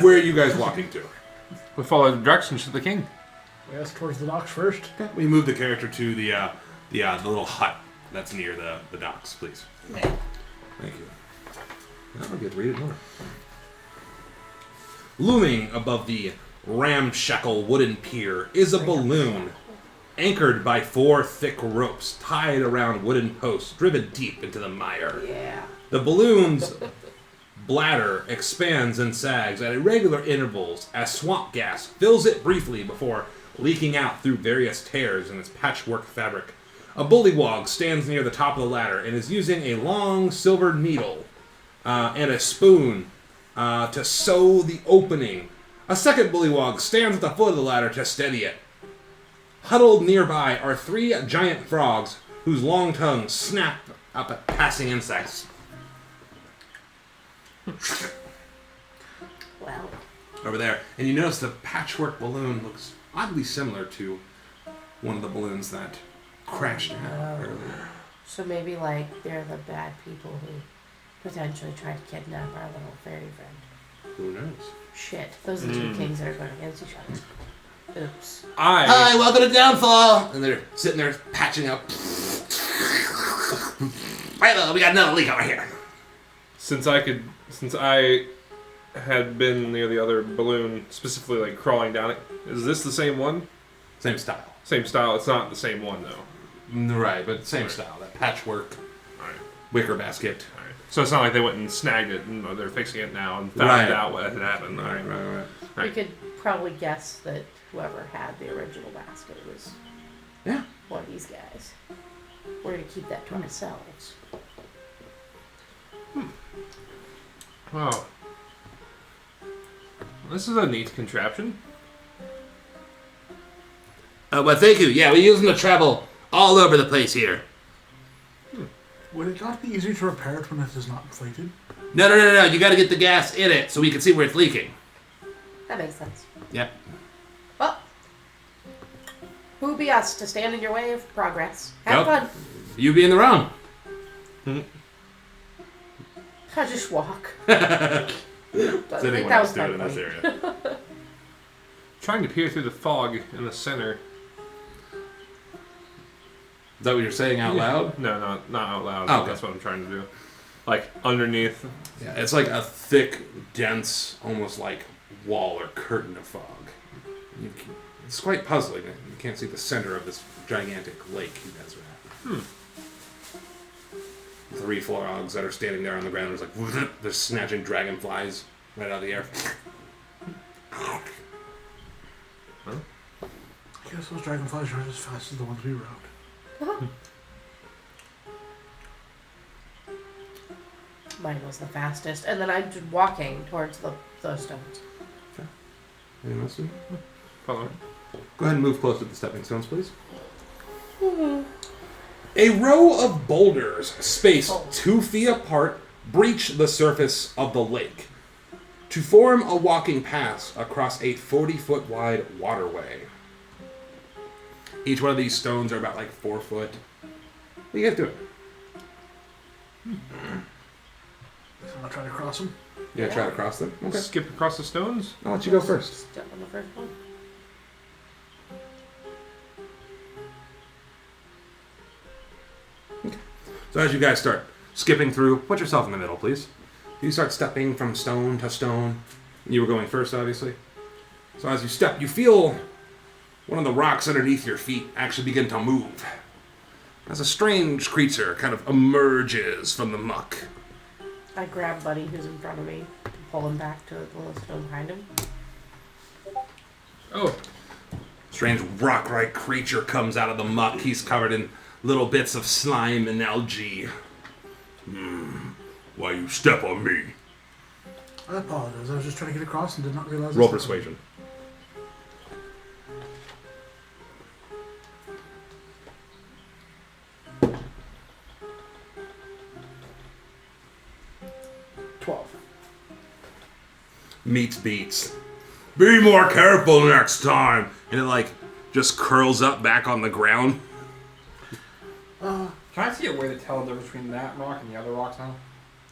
[SPEAKER 1] Where are you guys walking to?
[SPEAKER 5] We follow the directions to the king.
[SPEAKER 2] Yes, towards the docks first.
[SPEAKER 1] We move the character to the little hut that's near the docks, please. Thank you. I'll get to read it more. Looming above the ramshackle wooden pier is a balloon anchored by 4 thick ropes tied around wooden posts driven deep into the mire.
[SPEAKER 4] Yeah.
[SPEAKER 1] The balloon's bladder expands and sags at irregular intervals as swamp gas fills it briefly before leaking out through various tears in its patchwork fabric. A bullywog stands near the top of the ladder and is using a long silver needle and a spoon to sew the opening. A second bullywog stands at the foot of the ladder to steady it. Huddled nearby are 3 giant frogs whose long tongues snap up at passing insects.
[SPEAKER 4] Well,
[SPEAKER 1] Over there. And you notice the patchwork balloon looks oddly similar to one of the balloons that crashed out earlier.
[SPEAKER 4] so maybe like they're the bad people who potentially tried to kidnap our little fairy friend.
[SPEAKER 1] Who knows?
[SPEAKER 4] Shit, those are the 2 kings that are going against each other. Oops.
[SPEAKER 1] Hi, welcome to Downfall! And they're sitting there patching up. Well, we got another leak over here.
[SPEAKER 5] Since I had been near the other balloon, specifically like crawling down it, is this the same one?
[SPEAKER 1] Same style.
[SPEAKER 5] Same style. It's not the same one though.
[SPEAKER 1] Right, but same style. That patchwork
[SPEAKER 5] Alright.
[SPEAKER 1] wicker basket.
[SPEAKER 5] Alright. So it's not like they went and snagged it and they're fixing it now and found
[SPEAKER 1] Right.
[SPEAKER 5] out what had happened. Alright.
[SPEAKER 1] Right.
[SPEAKER 4] We could probably guess that whoever had the original basket was
[SPEAKER 1] Yeah.
[SPEAKER 4] one of these guys. We're going to keep that to ourselves.
[SPEAKER 5] Wow. This is a neat contraption.
[SPEAKER 1] Well, thank you. Yeah, we use them to travel all over the place here.
[SPEAKER 2] Would it not be easier to repair it when it is not inflated?
[SPEAKER 1] No. You got to get the gas in it so we can see where it's leaking.
[SPEAKER 4] That makes sense.
[SPEAKER 1] Yep.
[SPEAKER 4] Well, who be us to stand in your way of progress? Have
[SPEAKER 1] Nope.
[SPEAKER 4] fun.
[SPEAKER 1] You be in the wrong.
[SPEAKER 4] I just walk.
[SPEAKER 1] What's anyone else doing in this area?
[SPEAKER 5] Trying to peer through the fog in the center.
[SPEAKER 1] Is that what you're saying out loud?
[SPEAKER 5] No, not out loud.
[SPEAKER 1] Oh,
[SPEAKER 5] But that's what I'm trying to do. Like underneath.
[SPEAKER 1] Yeah, it's like a thick, dense, almost like wall or curtain of fog. It's quite puzzling. You can't see the center of this gigantic lake you guys are at. 3 frogs that are standing there on the ground. There's like they're snatching dragonflies right out of the air.
[SPEAKER 2] I guess those dragonflies aren't as fast as the ones we rode.
[SPEAKER 4] Mine was the fastest. And then I'm just walking towards the stones.
[SPEAKER 1] Anyone else?
[SPEAKER 5] Follow.
[SPEAKER 1] Go ahead and move close to the stepping stones, please. A row of boulders, spaced 2 feet apart, breach the surface of the lake to form a walking path across a 40-foot wide waterway. Each one of these stones are about like 4 foot. What are you guys doing?
[SPEAKER 2] So I'm not trying to cross them.
[SPEAKER 1] You gonna try to cross them? Okay.
[SPEAKER 5] Skip across the stones.
[SPEAKER 1] I'll let you go first.
[SPEAKER 4] Step on the first one.
[SPEAKER 1] So as you guys start skipping through, put yourself in the middle, please. You start stepping from stone to stone. You were going first, obviously. So as you step, you feel one of the rocks underneath your feet actually begin to move. As a strange creature kind of emerges from the muck.
[SPEAKER 4] I grab Buddy who's in front of me and pull him back to the little stone behind him.
[SPEAKER 5] Oh,
[SPEAKER 1] Strange rock-like creature comes out of the muck. He's covered in little bits of slime and algae. Why you step on me?
[SPEAKER 2] I apologize. I was just trying to get across and did not realize.
[SPEAKER 1] Roll
[SPEAKER 2] this.
[SPEAKER 1] persuasion. Meets beats. Be more careful next time. And it like just curls up back on the ground.
[SPEAKER 3] Can I see a way to tell the difference between that rock and the other rocks now?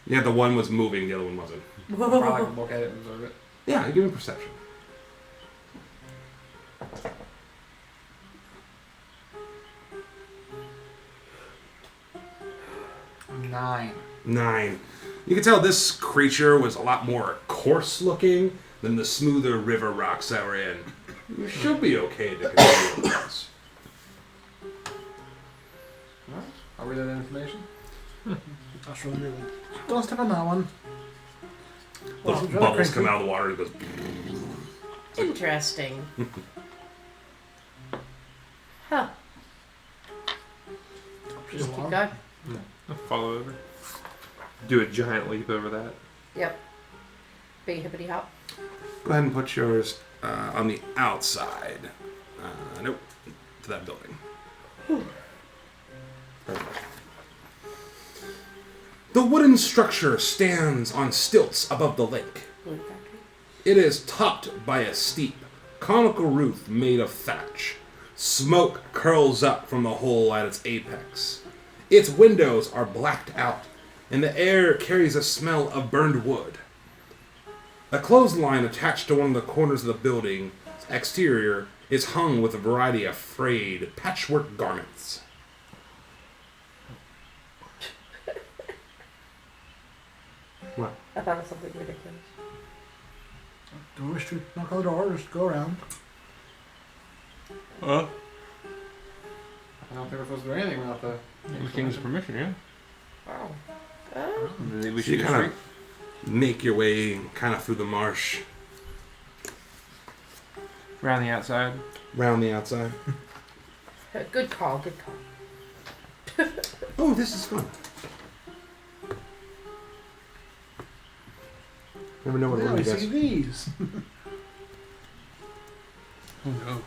[SPEAKER 1] Yeah, the one was moving, the other one wasn't.
[SPEAKER 3] Probably I can look at it and observe it.
[SPEAKER 1] Yeah, give me perception. Nine. You can tell this creature was a lot more coarse looking than the smoother river rocks that we're in. You should be okay to continue with this.
[SPEAKER 3] Alright, I'll read that information.
[SPEAKER 2] That's really weird. Don't step on that one.
[SPEAKER 1] Little
[SPEAKER 2] Really
[SPEAKER 1] bubbles
[SPEAKER 2] crazy.
[SPEAKER 1] come out of the water and it goes.
[SPEAKER 4] Interesting. Huh.
[SPEAKER 2] She's
[SPEAKER 4] Just keep
[SPEAKER 2] long.
[SPEAKER 4] going.
[SPEAKER 5] I'll follow over. Do a giant leap over that.
[SPEAKER 4] Yep. Big hippity hop.
[SPEAKER 1] Go ahead and put yours on the outside. Nope. To that building. Perfect. The wooden structure stands on stilts above the lake.
[SPEAKER 4] Blue factory.
[SPEAKER 1] It is topped by a steep, conical roof made of thatch. Smoke curls up from the hole at its apex. Its windows are blacked out, and the air carries a smell of burned wood. A clothesline attached to one of the corners of the building's exterior is hung with a variety of frayed, patchwork garments. What?
[SPEAKER 4] I thought of something ridiculous.
[SPEAKER 2] Don't wish to knock on the door. Just go around.
[SPEAKER 5] Huh?
[SPEAKER 3] I don't think we're supposed to do anything without the
[SPEAKER 5] The king's permission, yeah.
[SPEAKER 4] Wow. Oh.
[SPEAKER 5] Maybe we
[SPEAKER 1] So you
[SPEAKER 5] should
[SPEAKER 1] kind of make your way kind of through the marsh,
[SPEAKER 5] around the outside.
[SPEAKER 1] round the outside.
[SPEAKER 4] Good call. Good call.
[SPEAKER 1] Oh, this is fun. Never know what
[SPEAKER 2] Now
[SPEAKER 1] one
[SPEAKER 2] we
[SPEAKER 1] of you
[SPEAKER 2] see
[SPEAKER 1] guys.
[SPEAKER 2] these.
[SPEAKER 5] Oh no.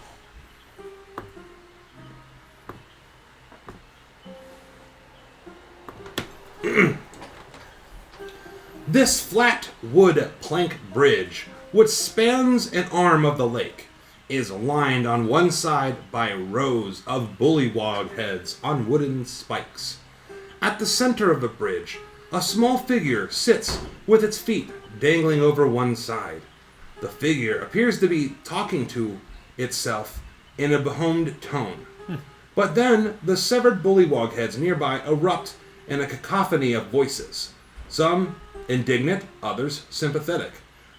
[SPEAKER 1] This flat wood plank bridge, which spans an arm of the lake, is lined on one side by rows of bullywog heads on wooden spikes. At the center of the bridge, a small figure sits with its feet dangling over one side. The figure appears to be talking to itself in a behomed tone. But then the severed bullywog heads nearby erupt in a cacophony of voices. Some indignant, others sympathetic.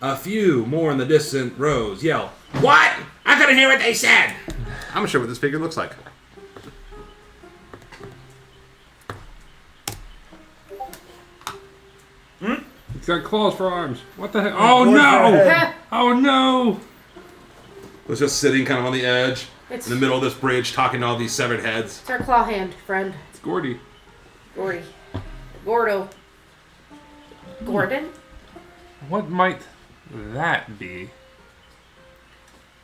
[SPEAKER 1] A few more in the distant rows yell, "What? I couldn't hear what they said!" I'm gonna show what this figure looks like.
[SPEAKER 5] It's got claws for arms. What the heck?
[SPEAKER 2] Claws
[SPEAKER 5] Oh
[SPEAKER 2] for
[SPEAKER 5] no!
[SPEAKER 2] head.
[SPEAKER 5] Oh no!
[SPEAKER 1] Was just sitting kind of on the edge,
[SPEAKER 4] It's,
[SPEAKER 1] in the middle of this bridge, talking to all these severed heads.
[SPEAKER 4] it's our claw hand, friend.
[SPEAKER 5] It's Gordy.
[SPEAKER 4] Gordy. Gordo. Gordon?
[SPEAKER 5] What might that be?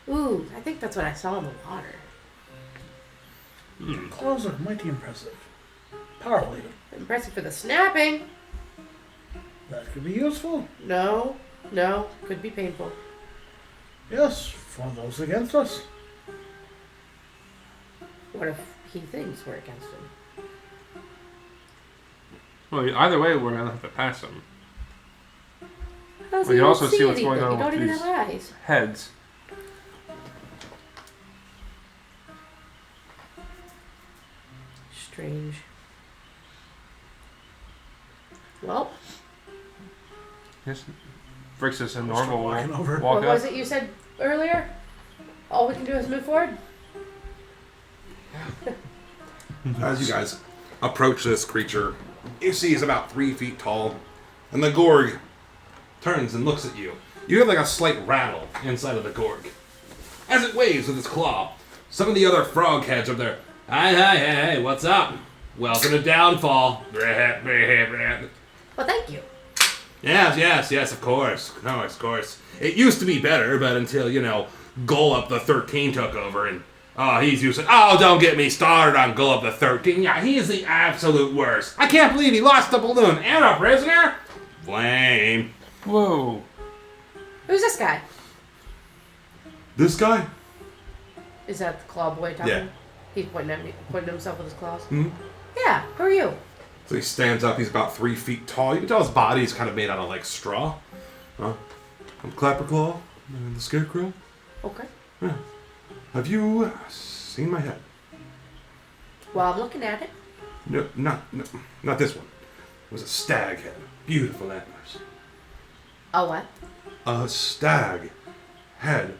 [SPEAKER 4] Ooh, I think that's what I saw in the water.
[SPEAKER 2] Claws are mighty impressive. Powerful even.
[SPEAKER 4] Impressive for the snapping.
[SPEAKER 2] That could be useful.
[SPEAKER 4] No. Could be painful.
[SPEAKER 2] Yes, for those against us.
[SPEAKER 4] What if he thinks we're against him?
[SPEAKER 5] Well, either way, we're gonna have to pass them.
[SPEAKER 4] How does
[SPEAKER 5] Well,
[SPEAKER 4] he
[SPEAKER 5] you
[SPEAKER 4] even
[SPEAKER 5] also see what's
[SPEAKER 4] anything?
[SPEAKER 5] going on
[SPEAKER 4] You don't
[SPEAKER 5] with
[SPEAKER 4] even
[SPEAKER 5] these-
[SPEAKER 4] have eyes.
[SPEAKER 5] Heads.
[SPEAKER 4] Strange. Well,
[SPEAKER 5] Yes. Bricks is a
[SPEAKER 2] Start
[SPEAKER 5] normal
[SPEAKER 2] walking over.
[SPEAKER 5] walk
[SPEAKER 4] what
[SPEAKER 5] up.
[SPEAKER 4] was it you said earlier? All we can do is move forward?
[SPEAKER 1] As you guys approach this creature, you see he's about 3 feet tall, and the Gorg turns and looks at you. You hear like a slight rattle inside of the Gorg. As it waves with its claw, some of the other frog heads are there. Hey, what's up? Welcome to Downfall.
[SPEAKER 4] Well, thank you.
[SPEAKER 1] Yes, of course. No, of course. It used to be better, but until, Gullup the 13 took over and, he's using, don't get me started on Gullup the 13. Yeah, he is the absolute worst. I can't believe he lost the balloon and a prisoner. Blame.
[SPEAKER 5] Whoa.
[SPEAKER 4] Who's this guy?
[SPEAKER 1] This guy?
[SPEAKER 4] Is that the claw boy talking?
[SPEAKER 1] Yeah.
[SPEAKER 4] He's pointing at me, pointing himself with his claws.
[SPEAKER 1] Hmm?
[SPEAKER 4] Yeah, who are you?
[SPEAKER 1] So he stands up, he's about 3 feet tall. You can tell his body's kind of made out of, like, straw. I'm Clapperclaw, the Scarecrow.
[SPEAKER 4] Okay.
[SPEAKER 1] Yeah. Have you seen my head?
[SPEAKER 4] Well, I'm looking at it.
[SPEAKER 1] No, not this one. It was a stag head. Beautiful antlers.
[SPEAKER 4] Oh, what?
[SPEAKER 1] A stag head.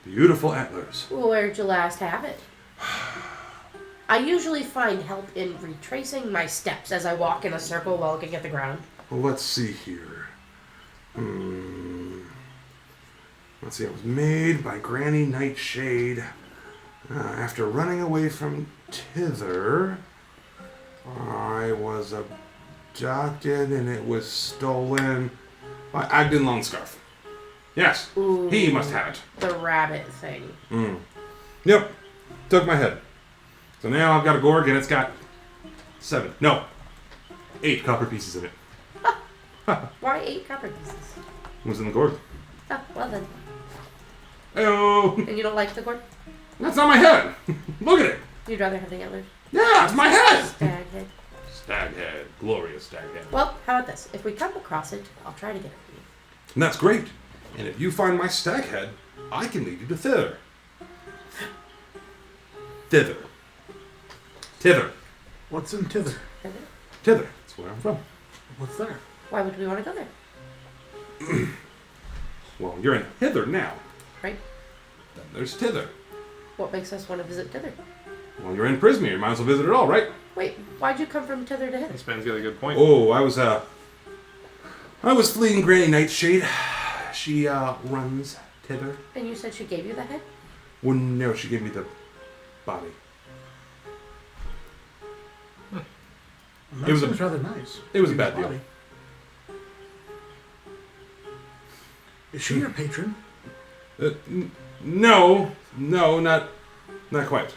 [SPEAKER 1] Beautiful antlers.
[SPEAKER 4] Where'd you last have it? I usually find help in retracing my steps as I walk in a circle while looking at the ground.
[SPEAKER 1] Well, let's see here. Let's see, it was made by Granny Nightshade. After running away from Tither, I was abducted and it was stolen by Agden Longscarf. Yes,
[SPEAKER 4] Ooh,
[SPEAKER 1] he must have it.
[SPEAKER 4] The rabbit thing.
[SPEAKER 1] Yep, took my head. So now I've got a Gorg and it's got 8 copper pieces in it.
[SPEAKER 4] Why 8 copper pieces?
[SPEAKER 1] It was in the Gorg.
[SPEAKER 4] Oh, well then.
[SPEAKER 1] Oh,
[SPEAKER 4] And you don't like the gourd?
[SPEAKER 1] that's not my head. Look at it.
[SPEAKER 4] You'd rather have the antlers?
[SPEAKER 1] Yeah, it's my head.
[SPEAKER 4] Stag head.
[SPEAKER 1] Stag head, glorious stag head.
[SPEAKER 4] Well, how about this? If we come across it, I'll try to get it for you.
[SPEAKER 1] And that's great. And if you find my stag head, I can lead you to Thither. Tither.
[SPEAKER 2] What's in Tither?
[SPEAKER 1] Tither. That's where I'm from.
[SPEAKER 2] What's there?
[SPEAKER 4] Why would we want to go there?
[SPEAKER 1] Well, you're in Hither now.
[SPEAKER 4] Right?
[SPEAKER 1] Then there's Tither.
[SPEAKER 4] What makes us want to visit Tither?
[SPEAKER 1] Well, you're in Prismere. You might as well visit it all, right?
[SPEAKER 4] Wait, why'd you come from Tither to Hither?
[SPEAKER 5] This man's got a good point.
[SPEAKER 1] Oh, I was fleeing Granny Nightshade. She runs Tither.
[SPEAKER 4] And you said she gave you the head?
[SPEAKER 1] Well, no, she gave me the body.
[SPEAKER 2] That
[SPEAKER 1] It was a-
[SPEAKER 2] seems rather nice.
[SPEAKER 1] it was a
[SPEAKER 2] Use
[SPEAKER 1] bad deal.
[SPEAKER 2] body. Is she your patron?
[SPEAKER 1] No, not quite.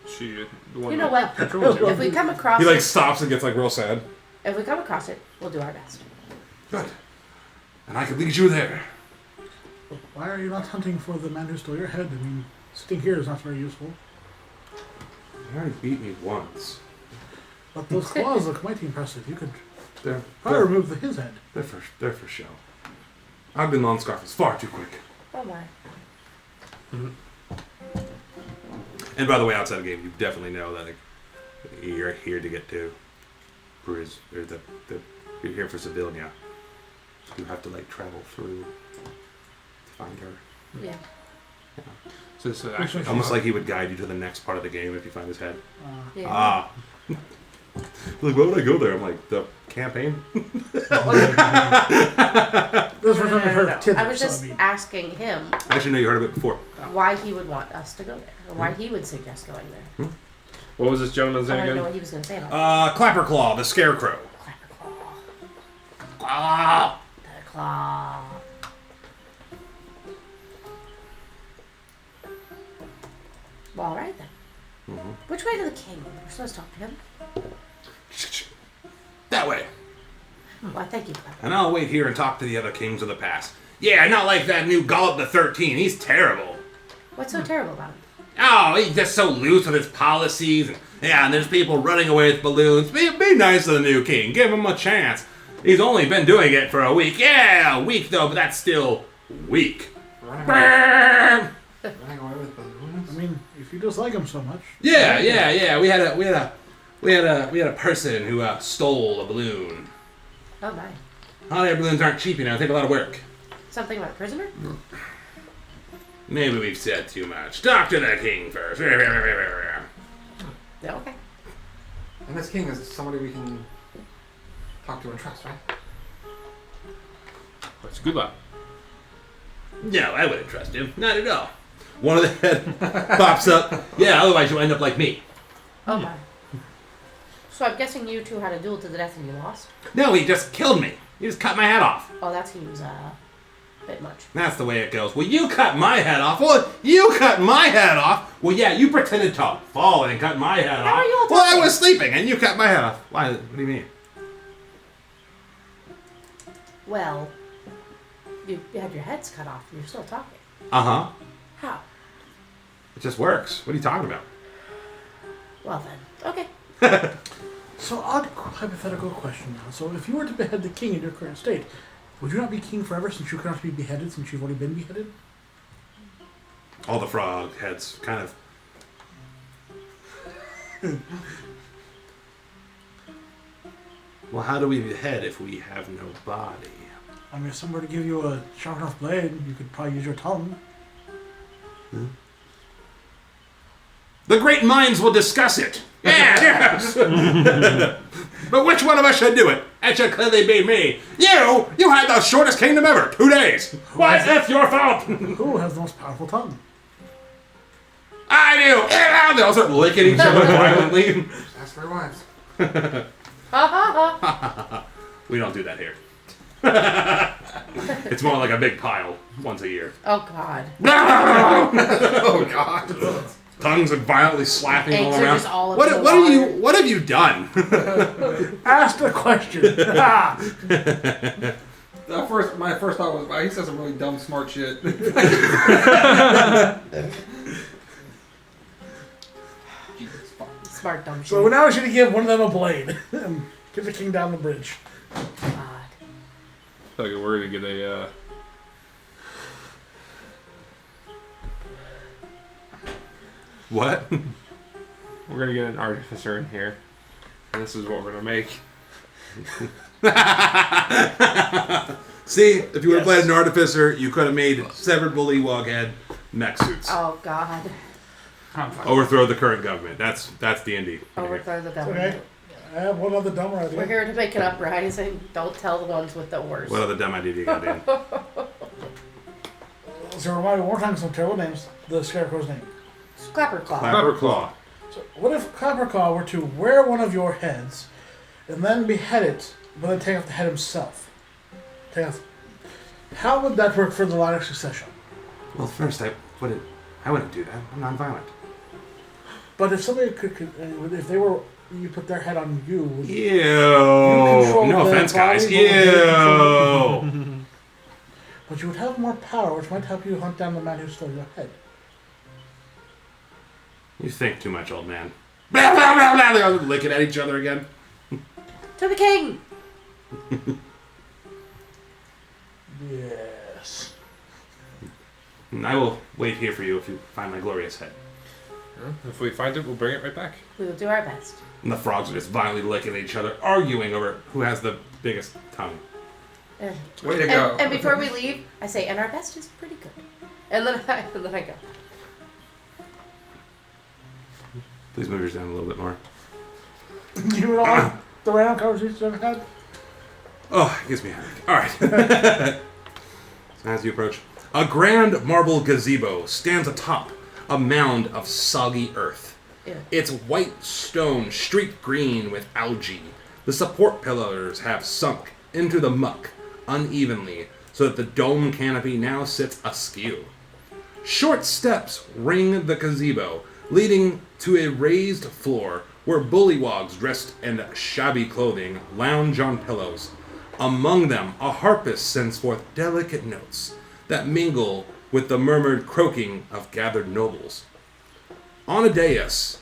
[SPEAKER 5] She, the one
[SPEAKER 4] You know
[SPEAKER 5] that
[SPEAKER 4] what?
[SPEAKER 5] patrols you.
[SPEAKER 4] If we come across
[SPEAKER 1] He
[SPEAKER 4] it,
[SPEAKER 1] stops and gets real sad.
[SPEAKER 4] if we come across it, we'll do our best.
[SPEAKER 1] Good. And I could lead you there.
[SPEAKER 2] Why are you not hunting for the man who stole your head? I mean, sitting here is not very useful.
[SPEAKER 1] He already beat me once.
[SPEAKER 2] But those claws look mighty impressive. You could
[SPEAKER 1] They're
[SPEAKER 2] probably remove his head.
[SPEAKER 1] they're for show. I've been Longscarf is far too quick.
[SPEAKER 4] Oh my.
[SPEAKER 1] And by the way, outside the game, you definitely know that you're here to get to you're here for Sevilla. You have to travel through to find her.
[SPEAKER 4] Yeah.
[SPEAKER 5] So this actually
[SPEAKER 1] Almost like he would guide you to the next part of the game if you find his head.
[SPEAKER 4] Yeah.
[SPEAKER 1] Ah. Like, why would I go there? I'm like, the campaign?
[SPEAKER 2] This was never heard of Tither,
[SPEAKER 4] I was
[SPEAKER 2] so
[SPEAKER 4] just
[SPEAKER 2] I mean,
[SPEAKER 4] asking him
[SPEAKER 1] Actually, no, you heard of it before.
[SPEAKER 4] why he would want us to go there, or why he would suggest going there.
[SPEAKER 5] What was this gentleman's
[SPEAKER 4] I
[SPEAKER 5] name
[SPEAKER 4] don't know
[SPEAKER 5] again?
[SPEAKER 4] what he was going to say about
[SPEAKER 1] Clapperclaw, the Scarecrow.
[SPEAKER 4] it. Clapperclaw. The claw. Well, all right then. Which way to the king? We're supposed to talk to him.
[SPEAKER 1] That way.
[SPEAKER 4] Well, thank you, Clever.
[SPEAKER 1] And I'll wait here and talk to the other kings of the past. Yeah, not like that new Gullup the 13. He's terrible.
[SPEAKER 4] What's so terrible about him?
[SPEAKER 1] Oh, he's just so loose with his policies. And there's people running away with balloons. Be nice to the new king. Give him a chance. He's only been doing it for a week. Yeah, a week though, but that's still weak.
[SPEAKER 3] Running away with balloons?
[SPEAKER 2] I mean, if you dislike him so much.
[SPEAKER 1] Yeah. We had a person who stole a balloon.
[SPEAKER 4] Oh my.
[SPEAKER 1] Hot air balloons aren't cheap, They take a lot of work.
[SPEAKER 4] Something about a prisoner?
[SPEAKER 1] Maybe we've said too much. Talk to the king first.
[SPEAKER 4] Yeah, okay.
[SPEAKER 3] And this king is somebody we can talk to and trust, right?
[SPEAKER 5] That's good luck.
[SPEAKER 1] No, I wouldn't trust him. Not at all. One of the head pops up. Yeah, otherwise you'll end up like me.
[SPEAKER 4] Oh my. So I'm guessing you two had a duel to the death and you lost?
[SPEAKER 1] No, he just killed me. He just cut my head off.
[SPEAKER 4] Oh, that seems a bit much.
[SPEAKER 1] That's the way it goes. Well, you cut my head off. Well, you cut my head off. Well, yeah, you pretended to fall and cut my head
[SPEAKER 4] How
[SPEAKER 1] off.
[SPEAKER 4] are you all
[SPEAKER 1] Well, I
[SPEAKER 4] talking?
[SPEAKER 1] was sleeping and you cut my head off. Why? What do you mean?
[SPEAKER 4] Well, you had your heads cut off and you're still talking.
[SPEAKER 1] Uh-huh.
[SPEAKER 4] How?
[SPEAKER 1] It just works. What are you talking about?
[SPEAKER 4] Well then, okay.
[SPEAKER 2] So, odd hypothetical question now. So, if you were to behead the king in your current state, would you not be king forever since you cannot be beheaded since you've already been beheaded?
[SPEAKER 1] All the frog heads, kind of. Well, how do we behead if we have no body?
[SPEAKER 2] I mean, if someone were to give you a sharp enough blade, you could probably use your tongue.
[SPEAKER 1] The great minds will discuss it. Yeah, yes. But which one of us should do it? It should clearly be me. You had the shortest kingdom ever. 2 days. Why, it's your fault.
[SPEAKER 2] Who has the most powerful tongue?
[SPEAKER 1] I do. And they all start licking each other violently.
[SPEAKER 3] Ask for your wives.
[SPEAKER 4] Ha ha ha.
[SPEAKER 1] We don't do that here. It's more like a big pile once a year.
[SPEAKER 4] Oh god.
[SPEAKER 3] Oh God.
[SPEAKER 1] Tongues are violently slapping
[SPEAKER 4] Eggs
[SPEAKER 1] all
[SPEAKER 4] are
[SPEAKER 1] around.
[SPEAKER 4] just all over
[SPEAKER 1] What
[SPEAKER 4] the
[SPEAKER 1] are
[SPEAKER 4] water.
[SPEAKER 1] what have you done?
[SPEAKER 2] Ask the question.
[SPEAKER 3] My first thought was, wow, he says some really dumb, smart shit.
[SPEAKER 4] Smart dumb shit.
[SPEAKER 2] So now we should give one of them a blade and get the king down the bridge.
[SPEAKER 4] God.
[SPEAKER 5] Okay, we're gonna get a.
[SPEAKER 1] What?
[SPEAKER 5] We're gonna get an artificer in here, and this is what we're gonna make.
[SPEAKER 1] See, if you would have
[SPEAKER 2] Yes.
[SPEAKER 1] played an artificer, you could have made severed bullywog head mech suits.
[SPEAKER 4] Oh god.
[SPEAKER 3] I'm fine.
[SPEAKER 1] Overthrow the current government. That's D&D.
[SPEAKER 4] Overthrow the government.
[SPEAKER 2] Okay. I have one other dumber idea.
[SPEAKER 4] We're here to make an uprising. Don't tell the ones with the worst.
[SPEAKER 1] What other dumb idea do you got, Dan?
[SPEAKER 2] So remind me one more time some terrible names. The scarecrow's name.
[SPEAKER 4] Clapperclaw.
[SPEAKER 1] Clapper Claw.
[SPEAKER 2] So what if Clapperclaw were to wear one of your heads and then behead it, but then take off the head himself? How would that work for the line of succession?
[SPEAKER 1] Well, first I wouldn't do that. I'm non-violent.
[SPEAKER 2] But if somebody if they were, you put their head on you. Would,
[SPEAKER 1] Ew.
[SPEAKER 2] control
[SPEAKER 1] No
[SPEAKER 2] their
[SPEAKER 1] offense, guys.
[SPEAKER 2] body, but they control-
[SPEAKER 1] Ew.
[SPEAKER 2] But you would have more power, which might help you hunt down the man who stole your head.
[SPEAKER 1] You think too much, old man. Blah, blah, blah, blah. They're all licking at each other again.
[SPEAKER 4] To the king!
[SPEAKER 2] Yes.
[SPEAKER 1] And I will wait here for you if you find my glorious head.
[SPEAKER 5] If we find it, we'll bring it right back.
[SPEAKER 4] We will do our best.
[SPEAKER 1] And the frogs are just violently licking at each other, arguing over who has the biggest tongue.
[SPEAKER 4] And,
[SPEAKER 3] Way to go.
[SPEAKER 4] and before we leave, I say, and our best is pretty good. And then I go.
[SPEAKER 1] Please move yours down a little bit more.
[SPEAKER 2] You and all the random conversations I've had?
[SPEAKER 1] Oh, it gives me a headache. Alright. So as you approach, a grand marble gazebo stands atop a mound of soggy earth.
[SPEAKER 4] Yeah.
[SPEAKER 1] Its white stone streaked green with algae. The support pillars have sunk into the muck unevenly so that the dome canopy now sits askew. Short steps ring the gazebo, leading to a raised floor where bullywogs dressed in shabby clothing lounge on pillows. Among them, a harpist sends forth delicate notes that mingle with the murmured croaking of gathered nobles. On a dais,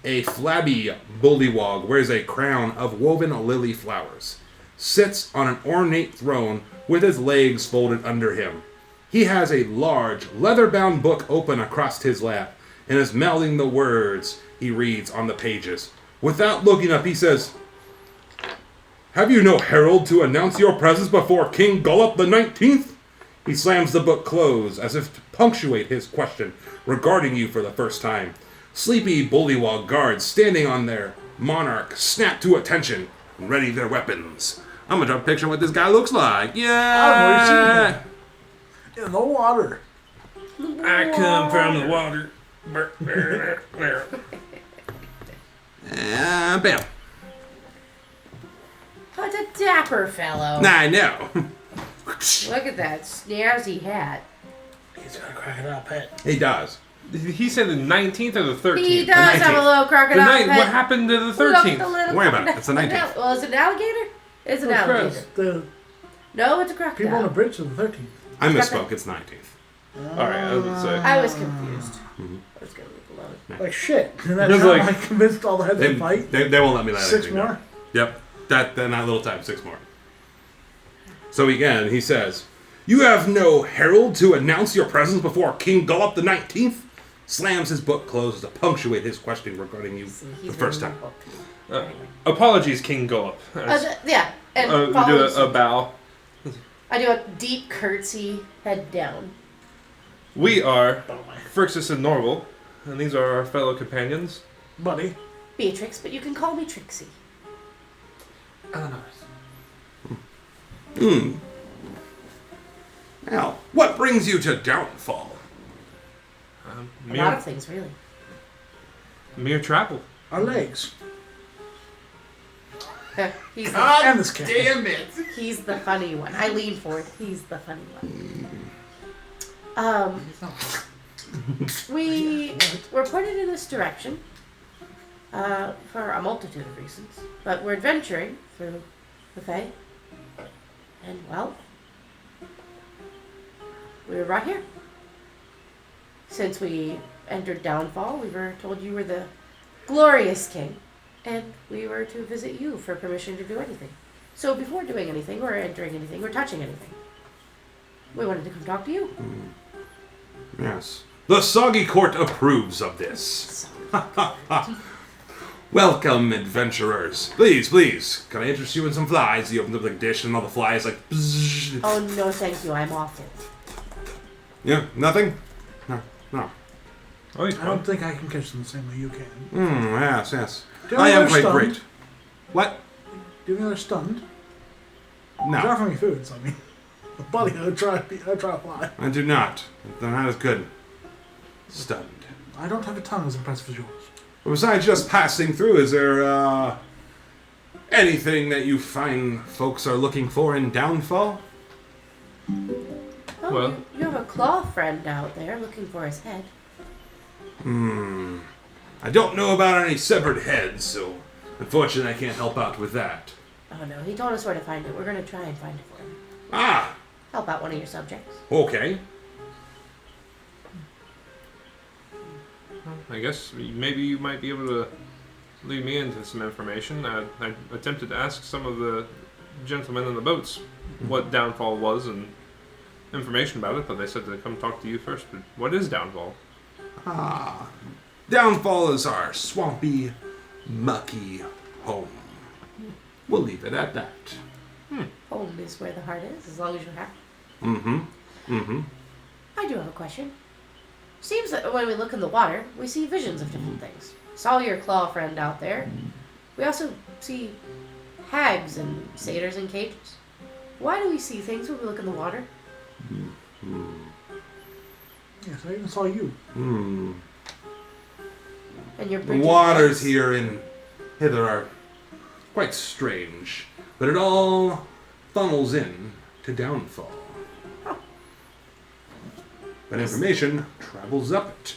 [SPEAKER 1] a flabby bullywog wears a crown of woven lily flowers, sits on an ornate throne with his legs folded under him. He has a large, leather-bound book open across his lap and is mouthing the words he reads on the pages. Without looking up, he says, "Have you no herald to announce your presence before King Gullop the 19th? He slams the book closed as if to punctuate his question regarding you for the first time. Sleepy bullywog guards standing on their monarch snap to attention and ready their weapons. I'm gonna draw a picture of what this guy looks like. Yeah!
[SPEAKER 2] In the water.
[SPEAKER 5] I come from the water.
[SPEAKER 1] Bam.
[SPEAKER 4] Oh, it's a dapper fellow.
[SPEAKER 1] I know.
[SPEAKER 4] Look at that snazzy hat.
[SPEAKER 2] He's got a crocodile pet.
[SPEAKER 1] He does.
[SPEAKER 5] He said the 19th or the 13th?
[SPEAKER 4] He does have a
[SPEAKER 1] 19th.
[SPEAKER 4] little
[SPEAKER 5] The
[SPEAKER 4] crocodile
[SPEAKER 5] night,
[SPEAKER 4] pet.
[SPEAKER 5] what happened to the
[SPEAKER 4] Look at the
[SPEAKER 5] 13th?
[SPEAKER 4] little
[SPEAKER 1] Worry about it.
[SPEAKER 4] crocodile.
[SPEAKER 1] It's the 19th.
[SPEAKER 4] Well, is it an alligator? It's an
[SPEAKER 5] Oh,
[SPEAKER 4] alligator.
[SPEAKER 5] Chris.
[SPEAKER 2] The
[SPEAKER 4] No, it's a
[SPEAKER 2] people on the
[SPEAKER 4] crocodile.
[SPEAKER 2] bridge to the 13th.
[SPEAKER 1] I misspoke. It's 19th.
[SPEAKER 5] Alright, I was gonna say.
[SPEAKER 4] I was confused.
[SPEAKER 1] Mhm.
[SPEAKER 4] I was gonna leave alone.
[SPEAKER 2] Like shit. And that
[SPEAKER 5] Just
[SPEAKER 2] time
[SPEAKER 5] like-
[SPEAKER 2] I convinced all the heads
[SPEAKER 1] They,
[SPEAKER 2] to fight.
[SPEAKER 1] they won't let me let
[SPEAKER 2] 6
[SPEAKER 1] anything down.
[SPEAKER 2] more.
[SPEAKER 1] Yep. That little time, 6 more. So again, he says, "You have no herald to announce your presence before King Gullop the 19th?" Slams his book closed to punctuate his questioning regarding you
[SPEAKER 4] See,
[SPEAKER 1] the
[SPEAKER 4] he's
[SPEAKER 1] first
[SPEAKER 4] really
[SPEAKER 1] time.
[SPEAKER 4] hooked.
[SPEAKER 5] Apologies, King Gullop.
[SPEAKER 4] Yeah, and
[SPEAKER 5] We do
[SPEAKER 4] follows-
[SPEAKER 5] a bow.
[SPEAKER 4] I do a deep curtsy, head down.
[SPEAKER 5] We are
[SPEAKER 2] Oh my.
[SPEAKER 5] Phrixus and Norval, and these are our fellow companions.
[SPEAKER 2] Buddy.
[SPEAKER 4] Beatrix, but you can call me Trixie.
[SPEAKER 3] Eleanor.
[SPEAKER 1] Now, what brings you to Downfall?
[SPEAKER 4] A lot of things, really.
[SPEAKER 5] Mere travel.
[SPEAKER 2] Our legs.
[SPEAKER 4] He's
[SPEAKER 2] And this cat.
[SPEAKER 4] he's the funny one. I lean forward. He's the funny one. We were pointed in this direction for a multitude of reasons, but we're adventuring through the Fae, and well, we were right here. Since we entered Downfall, we were told you were the glorious king, and we were to visit you for permission to do anything. So before doing anything, or entering anything, or touching anything, we wanted to come talk to you.
[SPEAKER 1] Yes. The Soggy Court approves of this. Welcome, adventurers. Please, please, can I interest you in some flies? You open up the dish and all the flies like... bzzz.
[SPEAKER 4] Oh, no, thank you. I'm off it.
[SPEAKER 1] Yeah, nothing? No.
[SPEAKER 5] Oh, he's
[SPEAKER 2] I don't think I can catch them the same way you can.
[SPEAKER 1] Yes, yes.
[SPEAKER 2] Do you
[SPEAKER 1] I
[SPEAKER 2] know
[SPEAKER 1] am
[SPEAKER 2] they're
[SPEAKER 1] quite
[SPEAKER 2] stunned?
[SPEAKER 1] great. What?
[SPEAKER 2] Do you know they're stunned? They're
[SPEAKER 1] No,
[SPEAKER 2] offering me food, so I mean. Buddy, I'll try a fly.
[SPEAKER 1] I do not. They're not as good. Stunned.
[SPEAKER 2] I don't have a tongue as impressive as yours.
[SPEAKER 1] Besides just passing through, is there, anything that you find folks are looking for in Downfall?
[SPEAKER 4] Oh,
[SPEAKER 5] Well-
[SPEAKER 4] you have a claw friend out there looking for his head.
[SPEAKER 1] I don't know about any severed heads, so unfortunately I can't help out with that.
[SPEAKER 4] Oh, no, he told us where to find it. We're going to try and find it for him.
[SPEAKER 1] Ah,
[SPEAKER 4] Help out one of your subjects.
[SPEAKER 1] okay.
[SPEAKER 5] I guess maybe you might be able to lead me into some information. I attempted to ask some of the gentlemen in the boats what Downfall was and information about it, but they said to come talk to you first. But what is Downfall?
[SPEAKER 1] Downfall is our swampy, mucky home. We'll leave it at that.
[SPEAKER 4] Home is where the heart is, as long as you're happy. I do have a question. Seems that when we look in the water, we see visions of different things. Saw your claw friend out there. We also see hags and satyrs in cages. Why do we see things when we look in the water?
[SPEAKER 2] Yes, I even saw you.
[SPEAKER 4] And your
[SPEAKER 1] The
[SPEAKER 4] bridges
[SPEAKER 1] waters
[SPEAKER 4] legs?
[SPEAKER 1] here in hither are quite strange, but it all funnels in to Downfall. But information travels up it.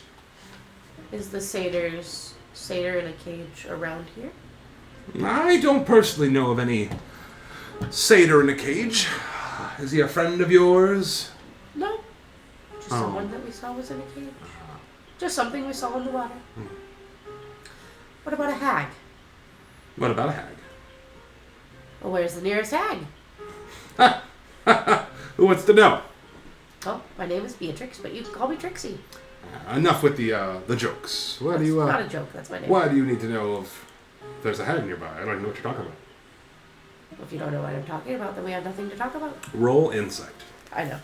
[SPEAKER 4] Is the satyr in a cage around here?
[SPEAKER 1] I don't personally know of any satyr in a cage. Is he a friend of yours?
[SPEAKER 4] No. Just
[SPEAKER 1] Oh.
[SPEAKER 4] someone that we saw was in a cage. Just something we saw in the water. What about a hag?
[SPEAKER 1] What about a hag?
[SPEAKER 4] Well, where's the nearest hag?
[SPEAKER 1] Who wants to know?
[SPEAKER 4] Oh, my name is Beatrix, but you can call me Trixie.
[SPEAKER 1] Enough with the jokes. What do
[SPEAKER 4] That's
[SPEAKER 1] you
[SPEAKER 4] not a joke, that's my name.
[SPEAKER 1] why do you need to know if there's a hag nearby? I don't even know what you're talking about.
[SPEAKER 4] If you don't know what I'm talking about, then we have nothing to talk about.
[SPEAKER 1] Roll insight.
[SPEAKER 4] I know.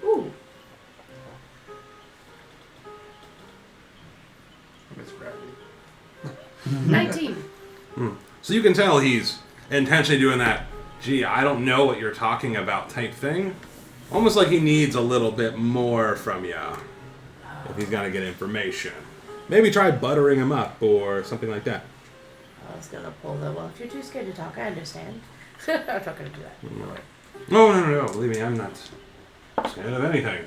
[SPEAKER 4] Ooh.
[SPEAKER 3] Miss Gravity.
[SPEAKER 4] 19.
[SPEAKER 1] So you can tell he's intentionally doing that, gee, I don't know what you're talking about type thing. Almost like he needs a little bit more from you if he's going to get information. Maybe try buttering him up or something like that.
[SPEAKER 4] I was gonna pull the, well, if you're too scared to talk, I understand. I'm not gonna do that.
[SPEAKER 1] No. Believe me, I'm not scared of anything.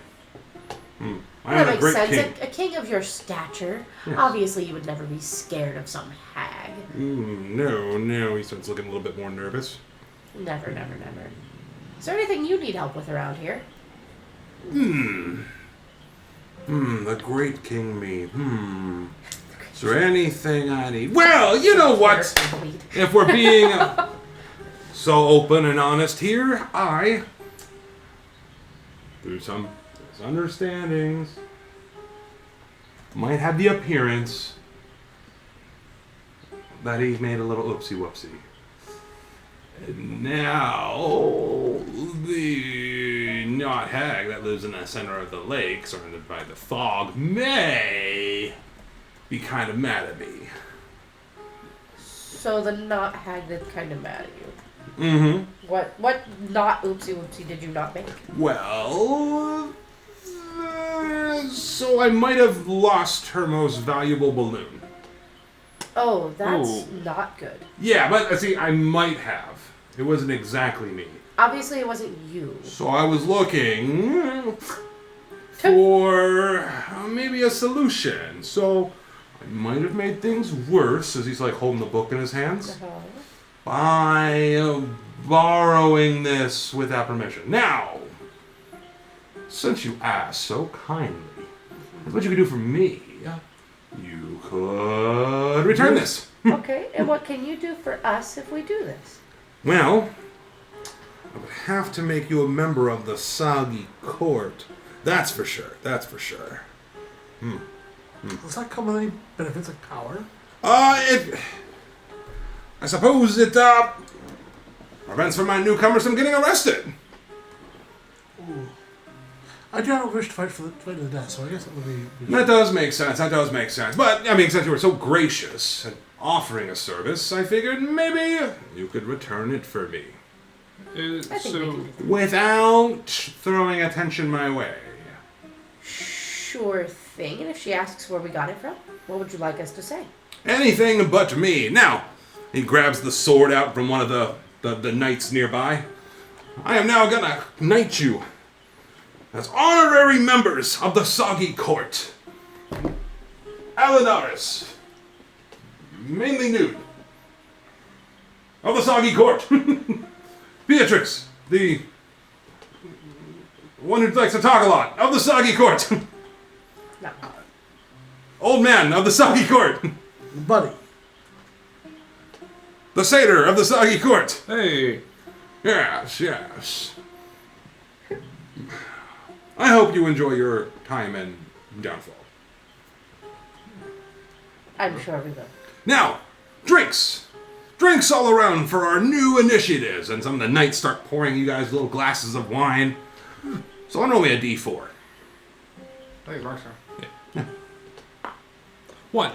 [SPEAKER 1] I am
[SPEAKER 4] That
[SPEAKER 1] a
[SPEAKER 4] makes
[SPEAKER 1] great
[SPEAKER 4] sense.
[SPEAKER 1] king.
[SPEAKER 4] A king of your stature,
[SPEAKER 1] Yes.
[SPEAKER 4] obviously you would never be scared of some hag.
[SPEAKER 1] No. He starts looking a little bit more nervous.
[SPEAKER 4] Never. Is there anything you need help with around here?
[SPEAKER 1] The great king me. Is there anything I need? Well, you know what? If we're being so open and honest here, I, through some misunderstandings, might have the appearance that he made a little oopsie whoopsie. And now, the not hag that lives in the center of the lake, surrounded by the fog, may be kind of mad at me.
[SPEAKER 4] So the not hag that's kind of mad at you.
[SPEAKER 1] Mm-hmm.
[SPEAKER 4] What not oopsie whoopsie did you not make?
[SPEAKER 1] Well, so I might have lost her most valuable balloon.
[SPEAKER 4] Oh, that's
[SPEAKER 5] Oh.
[SPEAKER 4] not good.
[SPEAKER 1] Yeah, but see, I might have. It wasn't exactly me.
[SPEAKER 4] Obviously it wasn't you.
[SPEAKER 1] So I was looking for maybe a solution. So I might have made things worse, as he's like holding the book in his hands,
[SPEAKER 4] Uh-huh.
[SPEAKER 1] by borrowing this without permission. Now, since you asked so kindly, what you could do for me, you could return this.
[SPEAKER 4] Okay, and what can you do for us if we do this?
[SPEAKER 1] Well, I would have to make you a member of the Soggy Court. That's for sure.
[SPEAKER 2] Does that come with any benefits of power?
[SPEAKER 1] I suppose it, prevents from my newcomers from getting arrested.
[SPEAKER 2] Ooh. I do not wish to fight to the death, so I guess that would be...
[SPEAKER 1] That does make sense. But, I mean, since you were so gracious in offering a service, I figured maybe you could return it for me.
[SPEAKER 4] I think we
[SPEAKER 5] So,
[SPEAKER 4] can.
[SPEAKER 1] Without throwing attention my way.
[SPEAKER 4] Sure thing. And if she asks where we got it from, what would you like us to say?
[SPEAKER 1] Anything but me. Now, he grabs the sword out from one of the knights nearby. I am now gonna knight you as honorary members of the Soggy Court. Alinaris, mainly nude, of the Soggy Court. Beatrix, the one who likes to talk a lot, of the Soggy Court.
[SPEAKER 4] No.
[SPEAKER 1] Old man of the Soggy Court.
[SPEAKER 2] Buddy.
[SPEAKER 1] The satyr of the Soggy Court.
[SPEAKER 5] hey,
[SPEAKER 1] Yes. I hope you enjoy your time in Downfall.
[SPEAKER 4] I'm sure we will.
[SPEAKER 1] Now, drinks! Drinks all around for our new initiatives. And some of the knights start pouring you guys little glasses of wine. So I'm only a D4.
[SPEAKER 3] Hey, Marshall.
[SPEAKER 5] one.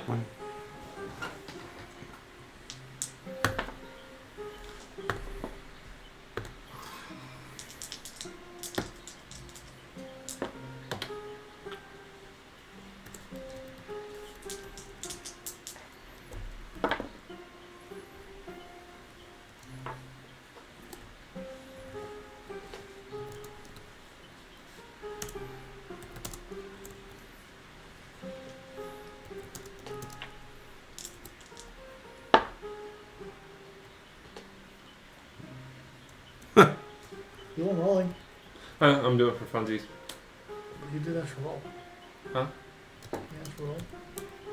[SPEAKER 2] You weren't rolling.
[SPEAKER 5] I'm doing it for funsies.
[SPEAKER 2] You did ask for roll.
[SPEAKER 5] Huh?
[SPEAKER 2] You asked for roll.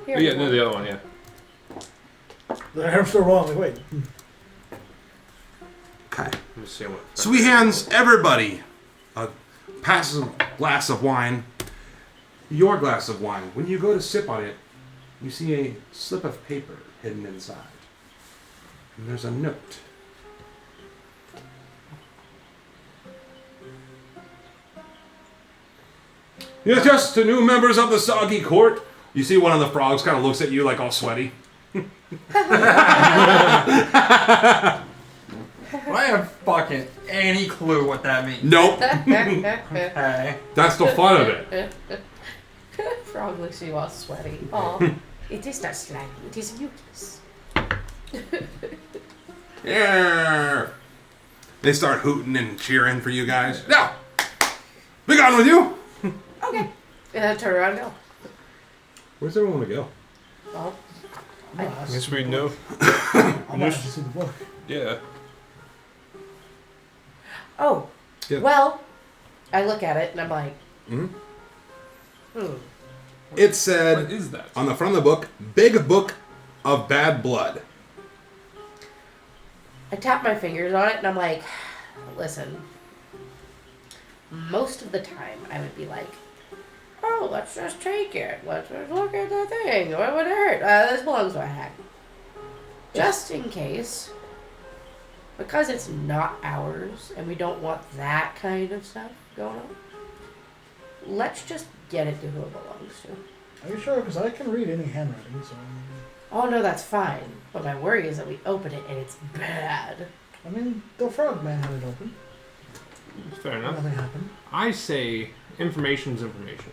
[SPEAKER 4] Here
[SPEAKER 5] Oh, yeah,
[SPEAKER 4] we
[SPEAKER 5] no,
[SPEAKER 4] go.
[SPEAKER 5] the other one, yeah.
[SPEAKER 2] I'm still rolling. Wait.
[SPEAKER 1] Okay.
[SPEAKER 5] I'm just seeing what.
[SPEAKER 1] So he hands everybody a passive glass of wine. Your glass of wine. When you go to sip on it, you see a slip of paper hidden inside. And there's a note. Yes, just to new members of the Soggy Court. You see one of the frogs kind of looks at you like all sweaty.
[SPEAKER 3] I have fucking any clue what that means.
[SPEAKER 1] Nope.
[SPEAKER 3] Okay.
[SPEAKER 1] That's the fun of it.
[SPEAKER 4] Frog looks at you all sweaty. Oh, it is not slimy. It is mucus.
[SPEAKER 1] Yeah. They start hooting and cheering for you guys. Now, be gone with you.
[SPEAKER 4] Okay. And then turn around and go.
[SPEAKER 1] Where's everyone want to go?
[SPEAKER 4] Well,
[SPEAKER 2] I'm not
[SPEAKER 5] I
[SPEAKER 2] asking
[SPEAKER 5] guess we
[SPEAKER 2] the
[SPEAKER 5] know.
[SPEAKER 2] book. I'm not asking to see the book.
[SPEAKER 5] Yeah.
[SPEAKER 4] oh.
[SPEAKER 1] Yeah.
[SPEAKER 4] Well, I look at it and I'm like,
[SPEAKER 1] Mhm.
[SPEAKER 4] hmm.
[SPEAKER 1] It
[SPEAKER 5] What
[SPEAKER 1] said
[SPEAKER 5] is that?
[SPEAKER 1] on the front of the book, Big Book of Bad Blood.
[SPEAKER 4] I tap my fingers on it and I'm like, listen. Most of the time I would be like, oh, let's just take it. Let's just look at the thing. What would it hurt? This belongs to a hack. Just in case. Because it's not ours and we don't want that kind of stuff going on. Let's just get it to who it belongs to.
[SPEAKER 2] Are you sure? Because I can read any handwriting, so...
[SPEAKER 4] Oh no, that's fine. But my worry is that we open it and it's bad.
[SPEAKER 2] I mean, the frog man had it open.
[SPEAKER 5] Fair enough.
[SPEAKER 2] Nothing happened.
[SPEAKER 5] I say information's information.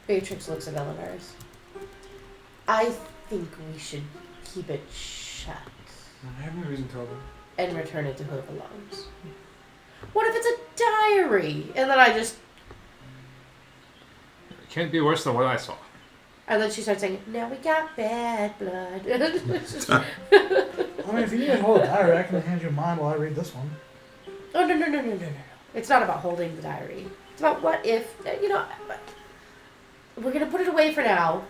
[SPEAKER 4] Beatrix looks at Eleanor's. I think we should keep it shut
[SPEAKER 3] I have no reason to open.
[SPEAKER 4] and return it to who it belongs. What if it's a diary? And then I just...
[SPEAKER 5] It can't be worse than what I saw.
[SPEAKER 4] And then she starts saying, now we got bad blood. It's just-
[SPEAKER 2] I mean, if you need to hold a diary, I can hand you mine while I read this one.
[SPEAKER 4] Oh, no. It's not about holding the diary. It's about what if, we're going to put it away for now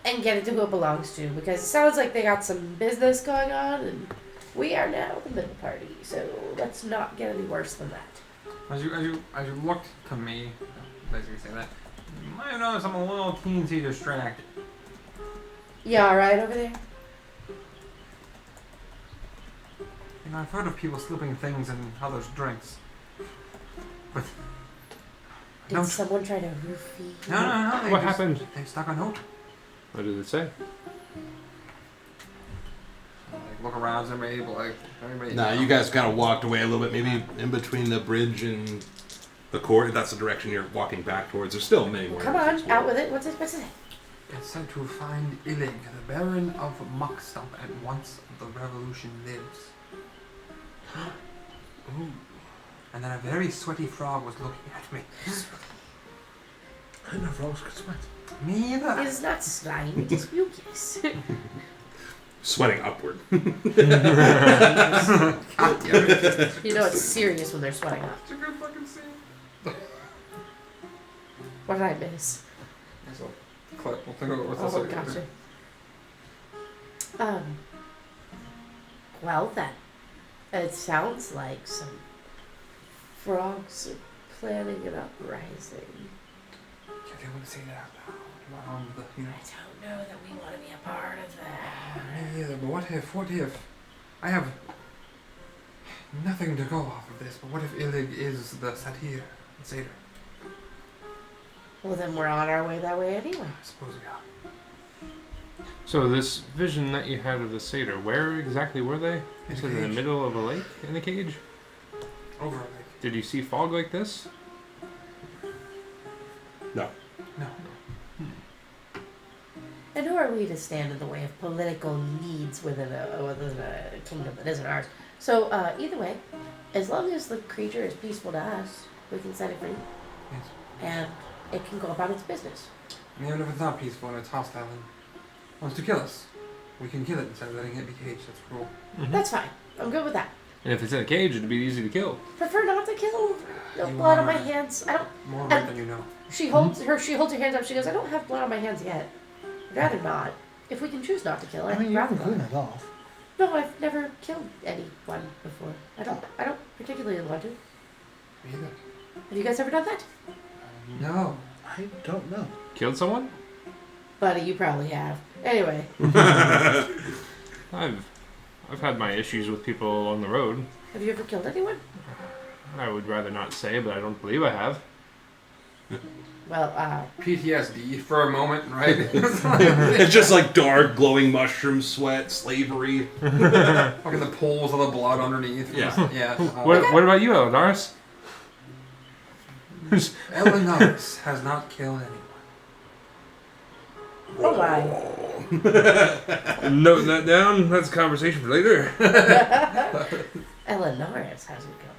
[SPEAKER 4] and get it to who it belongs to because it sounds like they got some business going on and we are now the middle party. So let's not get any worse than that.
[SPEAKER 3] As you looked to me, basically saying that, you might have noticed I'm a little teensy distracted.
[SPEAKER 4] Yeah, all right over there?
[SPEAKER 3] You know, I've heard of people slipping things in others' drinks. But
[SPEAKER 4] Did
[SPEAKER 3] don't.
[SPEAKER 4] someone try to roofie?
[SPEAKER 3] No. They
[SPEAKER 5] What
[SPEAKER 3] just-
[SPEAKER 5] happened?
[SPEAKER 3] They stuck a note.
[SPEAKER 5] What did it say?
[SPEAKER 3] Like, look around, everybody.
[SPEAKER 1] Nah, you guys kind of walked away a little bit, maybe in between the bridge and the court. That's the direction you're walking back towards. There's still many more.
[SPEAKER 4] Come on, out with it. What's it?
[SPEAKER 3] It's said to find Illig, the Baron of Muckstump, at once the revolution lives. Ooh. And then a very sweaty frog was looking at me.
[SPEAKER 2] I didn't know frogs could sweat.
[SPEAKER 3] Me either.
[SPEAKER 4] It's not slime, it is mucus.
[SPEAKER 1] Sweating upward.
[SPEAKER 4] You know it's serious when they're sweating up.
[SPEAKER 3] It's a good fucking scene.
[SPEAKER 4] What did I miss?
[SPEAKER 3] So, clip. We'll think over what's
[SPEAKER 4] Oh,
[SPEAKER 3] this.
[SPEAKER 4] gotcha. Well then, it sounds like some frogs are planning an uprising.
[SPEAKER 3] Can't be able to say that out loud.
[SPEAKER 4] I don't know that we want to be a part of that.
[SPEAKER 3] Me either, but what if I have nothing to go off of this, but what if Illig is the satyr, the satyr?
[SPEAKER 4] Well then we're on our way that way anyway.
[SPEAKER 3] I suppose we are.
[SPEAKER 5] So this vision that you had of the satyr, where exactly were they? You said in the middle of a lake, in a cage?
[SPEAKER 3] Over a lake.
[SPEAKER 5] Did you see fog like this?
[SPEAKER 1] No.
[SPEAKER 3] No.
[SPEAKER 4] And who are we to stand in the way of political needs within a kingdom that isn't ours? So either way, as long as the creature is peaceful to us, we can set it free,
[SPEAKER 3] Yes.
[SPEAKER 4] and it can go about its business.
[SPEAKER 3] And even if it's not peaceful and it's hostile and wants to kill us, we can kill it instead of letting it be caged. That's cruel.
[SPEAKER 4] That's fine. I'm good with that.
[SPEAKER 5] And if it's in a cage, it'd be easy to kill.
[SPEAKER 4] Prefer not to kill. No
[SPEAKER 3] You
[SPEAKER 4] blood on
[SPEAKER 3] are-
[SPEAKER 4] my hands. I don't.
[SPEAKER 3] More right than you know.
[SPEAKER 4] She holds her hands up. She goes, I don't have blood on my hands yet. I'd rather not. If we can choose not to kill,
[SPEAKER 2] I
[SPEAKER 4] I'd
[SPEAKER 2] mean, you
[SPEAKER 4] rather
[SPEAKER 2] can clean
[SPEAKER 4] not.
[SPEAKER 2] it off.
[SPEAKER 4] No, I've never killed anyone before. I don't particularly want to.
[SPEAKER 3] Me either.
[SPEAKER 4] Have you guys ever done that?
[SPEAKER 3] No.
[SPEAKER 2] I don't know.
[SPEAKER 5] Killed someone?
[SPEAKER 4] Buddy, you probably have. Anyway,
[SPEAKER 5] I've had my issues with people on the road.
[SPEAKER 4] have you ever killed anyone?
[SPEAKER 5] I would rather not say, but I don't believe I have.
[SPEAKER 4] Well,
[SPEAKER 3] PTSD for a moment, right?
[SPEAKER 1] It's just like dark, glowing mushroom sweat, slavery.
[SPEAKER 3] Look at the pools of the blood underneath.
[SPEAKER 1] Yeah.
[SPEAKER 3] Yeah.
[SPEAKER 5] What about you, Elnaris?
[SPEAKER 3] Eleanors has not killed anyone.
[SPEAKER 4] oh my.
[SPEAKER 5] Note that down. That's a conversation for later.
[SPEAKER 4] Eleanors hasn't killed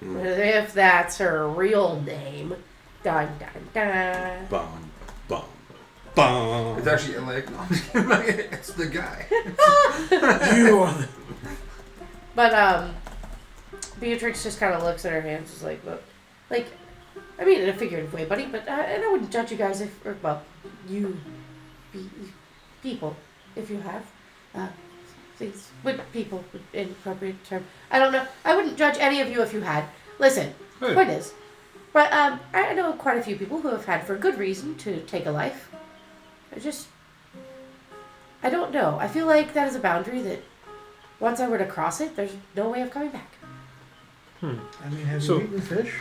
[SPEAKER 4] anyone. If that's her real name. Dun dun dun.
[SPEAKER 1] Bum, bum, bum.
[SPEAKER 3] It's actually like, it's the guy.
[SPEAKER 2] You are the...
[SPEAKER 4] But Beatrix just kind of looks at her hands, is like, look, like, I mean in a figurative way, buddy. But and I wouldn't judge you guys if, or well, you people, if you have things with people in appropriate term. I don't know. I wouldn't judge any of you if you had. Listen,
[SPEAKER 5] Hey.
[SPEAKER 4] point is, but I know quite a few people who have had for good reason to take a life. I don't know. I feel like that is a boundary that once I were to cross it, there's no way of coming back.
[SPEAKER 2] I mean, have
[SPEAKER 5] So-
[SPEAKER 2] you eaten fish?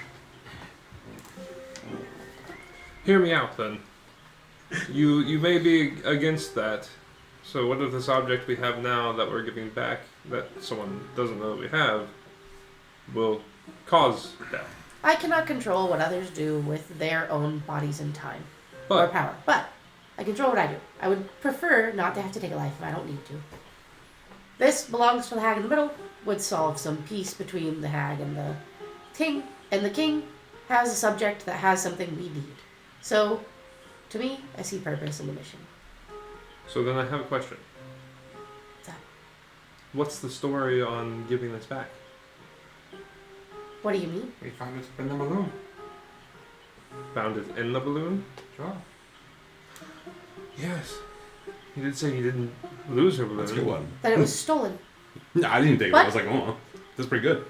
[SPEAKER 5] Hear me out, then. You may be against that. So what if this object we have now that we're giving back, that someone doesn't know that we have, will cause death?
[SPEAKER 4] I cannot control what others do with their own bodies and time or
[SPEAKER 5] But
[SPEAKER 4] power, but I control what I do. I would prefer not to have to take a life if I don't need to. This belongs to the hag in the middle, would solve some peace between the hag and the king, and the king has a subject that has something we need. So, to me, I see purpose in the mission.
[SPEAKER 5] so then I have a question.
[SPEAKER 4] What's that?
[SPEAKER 5] What's the story on giving this back?
[SPEAKER 4] What do you mean?
[SPEAKER 3] We found it in the balloon.
[SPEAKER 5] Found it in the balloon?
[SPEAKER 3] Sure.
[SPEAKER 5] Yes. You did say you didn't lose her balloon.
[SPEAKER 1] That's a good one.
[SPEAKER 4] That it was stolen.
[SPEAKER 1] No, I didn't think of it.
[SPEAKER 4] What?
[SPEAKER 1] I was like, oh, that's pretty good.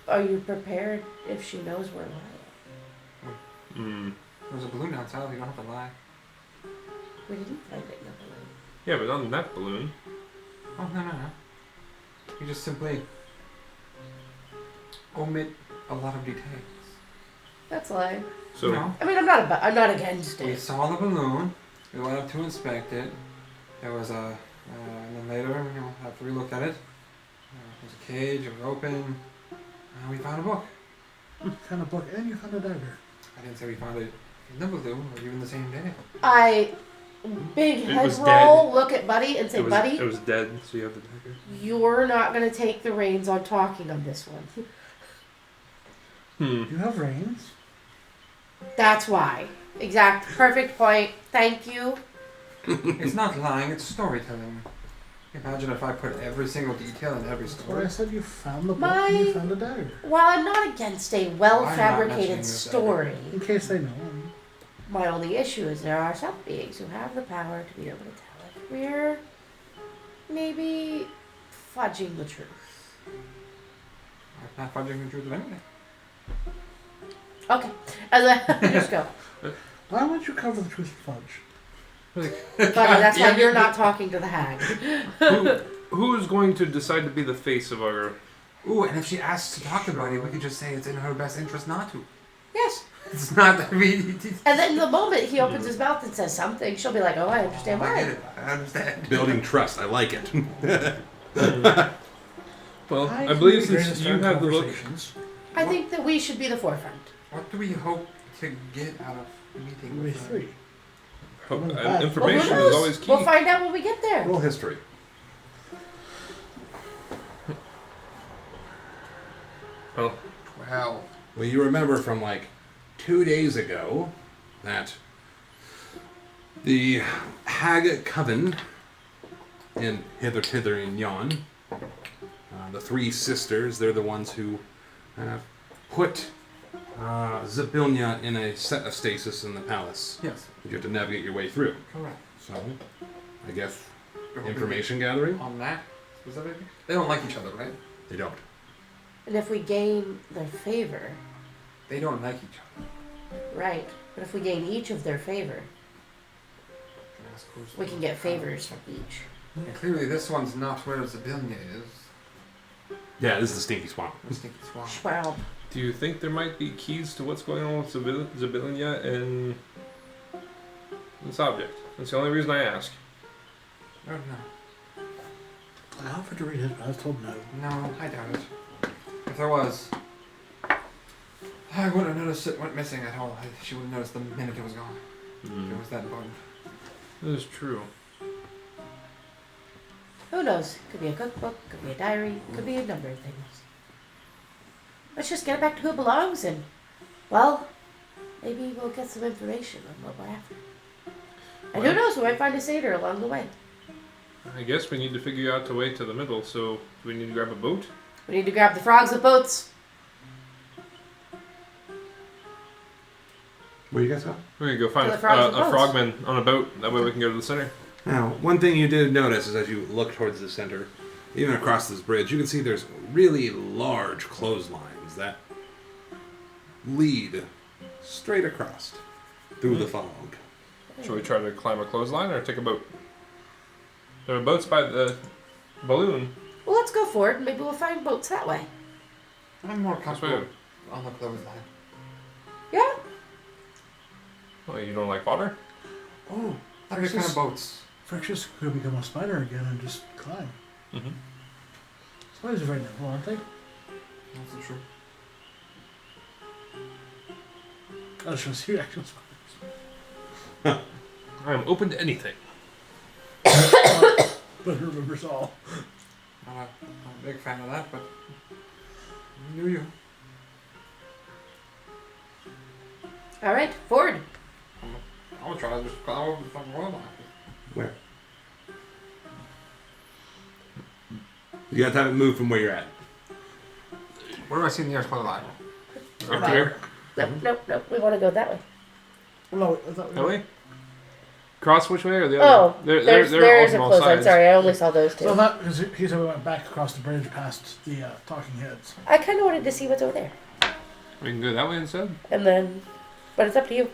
[SPEAKER 4] Are you prepared if she knows we're lying?
[SPEAKER 3] There's a balloon outside. You don't have to lie.
[SPEAKER 4] We didn't find it in the balloon.
[SPEAKER 5] Yeah, but not in that balloon.
[SPEAKER 3] Oh, no. You just simply omit a lot of details.
[SPEAKER 4] That's lying.
[SPEAKER 5] So
[SPEAKER 3] No.
[SPEAKER 4] I mean, I'm not against
[SPEAKER 3] We
[SPEAKER 4] it.
[SPEAKER 3] saw the balloon. We went up to inspect it. There was and then later, after we looked at it, there was a cage. It was open. And we found a book.
[SPEAKER 2] Found a book and you found a dagger.
[SPEAKER 3] I didn't say we found it in the balloon or even the same day.
[SPEAKER 4] Big
[SPEAKER 5] It
[SPEAKER 4] head
[SPEAKER 5] was
[SPEAKER 4] roll,
[SPEAKER 5] dead.
[SPEAKER 4] look at Buddy and say,
[SPEAKER 5] it
[SPEAKER 4] Buddy,
[SPEAKER 5] was dead, so you have the dagger.
[SPEAKER 4] you're not going to take the reins on talking on this one.
[SPEAKER 2] You have reins.
[SPEAKER 4] That's why. Exact. Perfect point. Thank you.
[SPEAKER 3] It's not lying, it's storytelling. Imagine if I put every single detail in every
[SPEAKER 2] That's what
[SPEAKER 3] story.
[SPEAKER 2] I said. You found the book and you found a dagger.
[SPEAKER 4] While I'm not against a
[SPEAKER 3] mentioning
[SPEAKER 4] well-fabricated
[SPEAKER 3] this
[SPEAKER 4] story,
[SPEAKER 2] In case they know.
[SPEAKER 4] my only issue is there are some beings who have the power to be able to tell if we're maybe fudging the truth.
[SPEAKER 3] I'm not fudging the truth of anything.
[SPEAKER 4] Okay. And then just go.
[SPEAKER 2] Why would you cover the truth with fudge?
[SPEAKER 4] Buddy, that's why you're not talking to the hag.
[SPEAKER 5] Who is going to decide to be the face of our...
[SPEAKER 3] Ooh, and if she asks to talk to Buddy, we could just say it's in her best interest not to.
[SPEAKER 4] Yes.
[SPEAKER 3] It's not that we.
[SPEAKER 4] And then the moment he opens his mouth and says something, she'll be like, oh, I understand
[SPEAKER 3] I
[SPEAKER 4] why.
[SPEAKER 3] get it. I understand.
[SPEAKER 1] Building trust. I like it.
[SPEAKER 5] Well, I
[SPEAKER 2] can
[SPEAKER 5] believe
[SPEAKER 2] be great
[SPEAKER 5] since
[SPEAKER 2] at
[SPEAKER 5] you
[SPEAKER 2] starting
[SPEAKER 5] have the book...
[SPEAKER 2] conversations.
[SPEAKER 4] I think that we should be the forefront.
[SPEAKER 3] What do we hope to get out of the meeting
[SPEAKER 2] Way
[SPEAKER 3] with her?
[SPEAKER 2] 3.
[SPEAKER 5] Information
[SPEAKER 4] Well, who
[SPEAKER 5] is
[SPEAKER 4] knows?
[SPEAKER 5] always key.
[SPEAKER 4] We'll find out when we get there.
[SPEAKER 1] Roll history.
[SPEAKER 5] Well,
[SPEAKER 3] Well,
[SPEAKER 1] Well, you remember from like 2 days ago that the Hag Coven in Hither and Yon, the three sisters, they're the ones who put Zabilnia in a set of stasis in the palace.
[SPEAKER 3] yes,
[SPEAKER 1] You have to navigate your way through.
[SPEAKER 3] correct.
[SPEAKER 1] So, I guess information gathering?
[SPEAKER 3] On that specifically? They don't like each other, right?
[SPEAKER 1] They don't.
[SPEAKER 4] And if we gain their favor,
[SPEAKER 3] They don't like each other.
[SPEAKER 4] right, but if we gain each of their favor, we can get favors from each.
[SPEAKER 3] And clearly this one's not where Zabilnia is.
[SPEAKER 1] Yeah, this is the Stinky Swamp.
[SPEAKER 3] The Stinky Swamp.
[SPEAKER 4] Well,
[SPEAKER 5] Do you think there might be keys to what's going on with Zabilinia and this object? That's the only reason I ask.
[SPEAKER 3] Oh, no.
[SPEAKER 2] I offered to read it, but I was told no.
[SPEAKER 3] No, I doubt it. If there was, I wouldn't have noticed it went missing at all. She would have noticed the minute it was gone. It was that important.
[SPEAKER 5] That is true.
[SPEAKER 4] Who knows? Could be a cookbook, could be a diary, could be a number of things. Let's just get it back to who it belongs and, well, maybe we'll get some information on what we're after. And who knows, we might find a satyr along the way.
[SPEAKER 5] I guess we need to figure out the way to the middle, so do we need to grab a boat?
[SPEAKER 4] We need to grab the frogs with boats.
[SPEAKER 1] Where you guys go?
[SPEAKER 5] We're gonna go find
[SPEAKER 4] To
[SPEAKER 5] a
[SPEAKER 4] the frogs with boats.
[SPEAKER 5] frogman on a boat. That way we can go to the center.
[SPEAKER 1] Now, one thing you did notice is as you look towards the center, even across this bridge, you can see there's really large clotheslines that lead straight across through the fog.
[SPEAKER 5] Should we try to climb a clothesline or take a boat? There are boats by the balloon.
[SPEAKER 4] Well, let's go for it and maybe we'll find boats that way.
[SPEAKER 3] I'm more
[SPEAKER 5] This
[SPEAKER 3] comfortable
[SPEAKER 5] way.
[SPEAKER 3] on the clothesline.
[SPEAKER 4] Yeah?
[SPEAKER 5] Oh, you don't like water?
[SPEAKER 2] Oh,
[SPEAKER 3] Other kind of boats.
[SPEAKER 2] Fractious could become a spider again and just climb.
[SPEAKER 5] Mm-hmm.
[SPEAKER 2] Spiders are very nimble, aren't they?
[SPEAKER 3] That's true.
[SPEAKER 2] I was trying to see actual spiders.
[SPEAKER 5] I am open to anything.
[SPEAKER 2] But who remembers all?
[SPEAKER 3] Not a big fan of that, but you do you.
[SPEAKER 4] All right, forward.
[SPEAKER 3] I'm gonna try to just climb over the fucking clothesline.
[SPEAKER 1] Where? You have to have it move from where you're at.
[SPEAKER 3] Where do I see the nearest clothesline?
[SPEAKER 5] Up here?
[SPEAKER 4] Nope. We want to go that way.
[SPEAKER 2] No, I thought we
[SPEAKER 5] That
[SPEAKER 2] were...
[SPEAKER 5] way? Cross which way or the
[SPEAKER 4] Oh,
[SPEAKER 5] other? They're
[SPEAKER 4] there is a
[SPEAKER 5] on all
[SPEAKER 4] clothesline.
[SPEAKER 5] sides.
[SPEAKER 4] Sorry, I only saw those two.
[SPEAKER 2] So that, because he said we went back across the bridge past the talking heads.
[SPEAKER 4] I kind of wanted to see what's over there.
[SPEAKER 5] We can go that way instead?
[SPEAKER 4] And then, but it's up to you.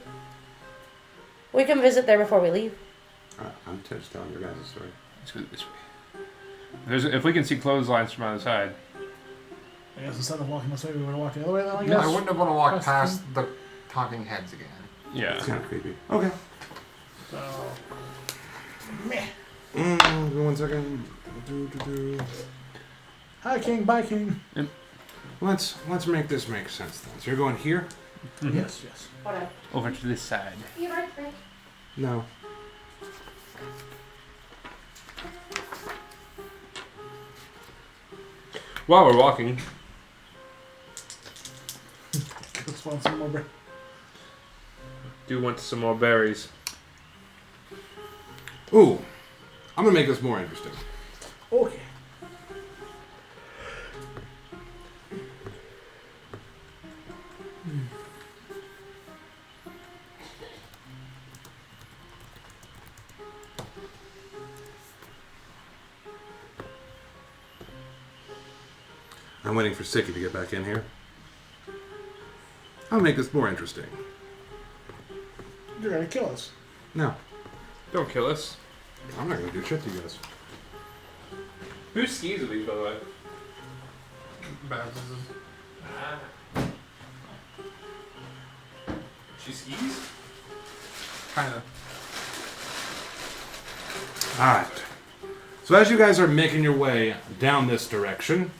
[SPEAKER 4] We can visit there before we leave.
[SPEAKER 1] I'm just telling your guys' story.
[SPEAKER 5] Let's go this way. If we can see clotheslines from either side.
[SPEAKER 2] I guess instead of walking this way, we would have walked the other way then, I
[SPEAKER 3] No,
[SPEAKER 2] guess.
[SPEAKER 3] I wouldn't have want to walk
[SPEAKER 2] Cross
[SPEAKER 3] past the talking heads again.
[SPEAKER 5] Yeah.
[SPEAKER 1] It's kind of creepy. Okay.
[SPEAKER 2] So... Meh.
[SPEAKER 1] 1 second.
[SPEAKER 2] Hi, King. Bye, King.
[SPEAKER 1] Let's make this make sense then. So you're going here?
[SPEAKER 5] Mm-hmm.
[SPEAKER 2] Yes, yes.
[SPEAKER 4] Hold on.
[SPEAKER 5] Over to this side.
[SPEAKER 4] You right,
[SPEAKER 1] No.
[SPEAKER 5] While we're walking,
[SPEAKER 2] Let's want some more.
[SPEAKER 5] do want some more berries.
[SPEAKER 1] Ooh. I'm gonna make this more interesting.
[SPEAKER 2] Okay.
[SPEAKER 1] I'm waiting for Sicky to get back in here. I'll make this more interesting.
[SPEAKER 2] You're gonna kill us.
[SPEAKER 1] No.
[SPEAKER 5] Don't kill us.
[SPEAKER 1] I'm not gonna do shit to you guys.
[SPEAKER 5] Whose skis are these, by the way? She skis?
[SPEAKER 3] Kind of.
[SPEAKER 1] Alright. So as you guys are making your way down this direction,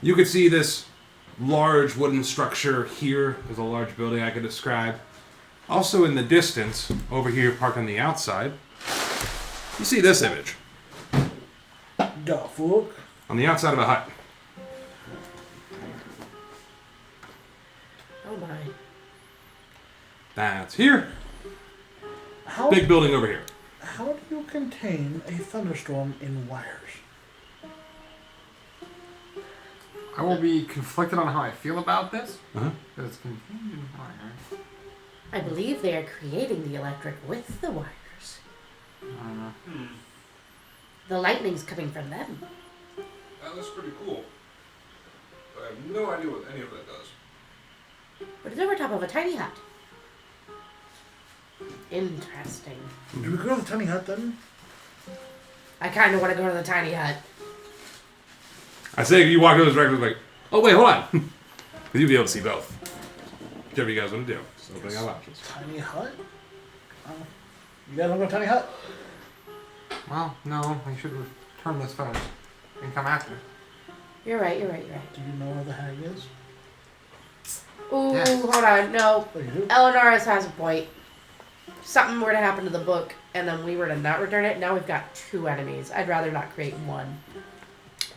[SPEAKER 1] you can see this large wooden structure here. There's a large building I could describe. Also in the distance, over here parked on the outside, you see this image.
[SPEAKER 2] Go, fool.
[SPEAKER 1] On the outside of a hut.
[SPEAKER 4] Oh my.
[SPEAKER 1] That's here.
[SPEAKER 2] How,
[SPEAKER 1] Big building over here.
[SPEAKER 2] how do you contain a thunderstorm in wires?
[SPEAKER 3] I will be conflicted on how I feel about this.
[SPEAKER 1] Uh-huh.
[SPEAKER 3] Because it's contained in wire.
[SPEAKER 4] I believe they are creating the electric with the wires.
[SPEAKER 3] I don't know.
[SPEAKER 4] The lightning's coming from them.
[SPEAKER 5] That looks pretty cool. I have no idea what any of that does.
[SPEAKER 4] But it's over top of a tiny hut. Interesting.
[SPEAKER 2] Do we go to the tiny hut then?
[SPEAKER 4] I kind of want to go to the tiny hut.
[SPEAKER 1] I say you walk into this record like, oh wait, hold on. You'll be able to see both. Whichever you guys want to do. So opening up options.
[SPEAKER 2] Tiny hut? You guys want to go tiny hut?
[SPEAKER 3] Well, no, we should return this first and come after.
[SPEAKER 4] You're right.
[SPEAKER 2] Do you know where the hag is?
[SPEAKER 4] Ooh,
[SPEAKER 3] Yes.
[SPEAKER 4] hold on. No.
[SPEAKER 2] Oh, you do?
[SPEAKER 4] Eleonora's has a point. Something were to happen to the book, and then we were to not return it. Now we've got 2 enemies. I'd rather not create one.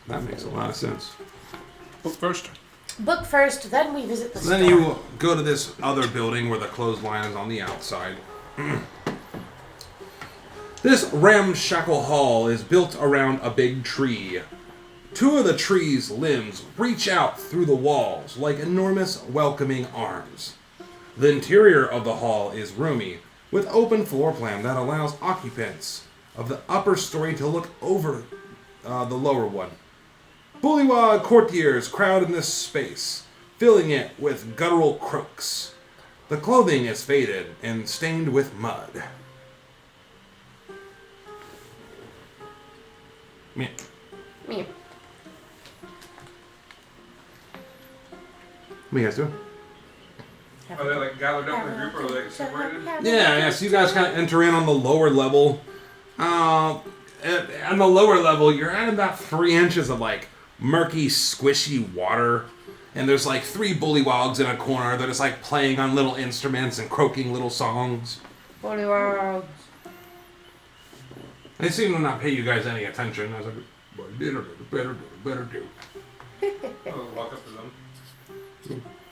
[SPEAKER 1] That makes a lot of sense.
[SPEAKER 5] Book first.
[SPEAKER 4] Book first, then we visit the
[SPEAKER 1] So then
[SPEAKER 4] store.
[SPEAKER 1] you go to this other building where the clothesline is on the outside. This ramshackle hall is built around a big tree. 2 of the tree's limbs reach out through the walls like enormous welcoming arms. The interior of the hall is roomy, with open floor plan that allows occupants of the upper story to look over the lower one. Bullywog courtiers crowd in this space, filling it with guttural croaks. The clothing is faded and stained with mud. Meh.
[SPEAKER 4] Me.
[SPEAKER 1] What are you guys doing?
[SPEAKER 5] Are they like gathered up in a group or are they separated?
[SPEAKER 1] Yeah, so you guys kind of enter in on the lower level. On the lower level, you're at about 3 inches of like murky, squishy water. And there's like 3 bullywogs in a corner that is like playing on little instruments and croaking little songs.
[SPEAKER 4] Bullywog.
[SPEAKER 1] They seem to not pay you guys any attention. I was like, better do.
[SPEAKER 5] I'll walk up to them.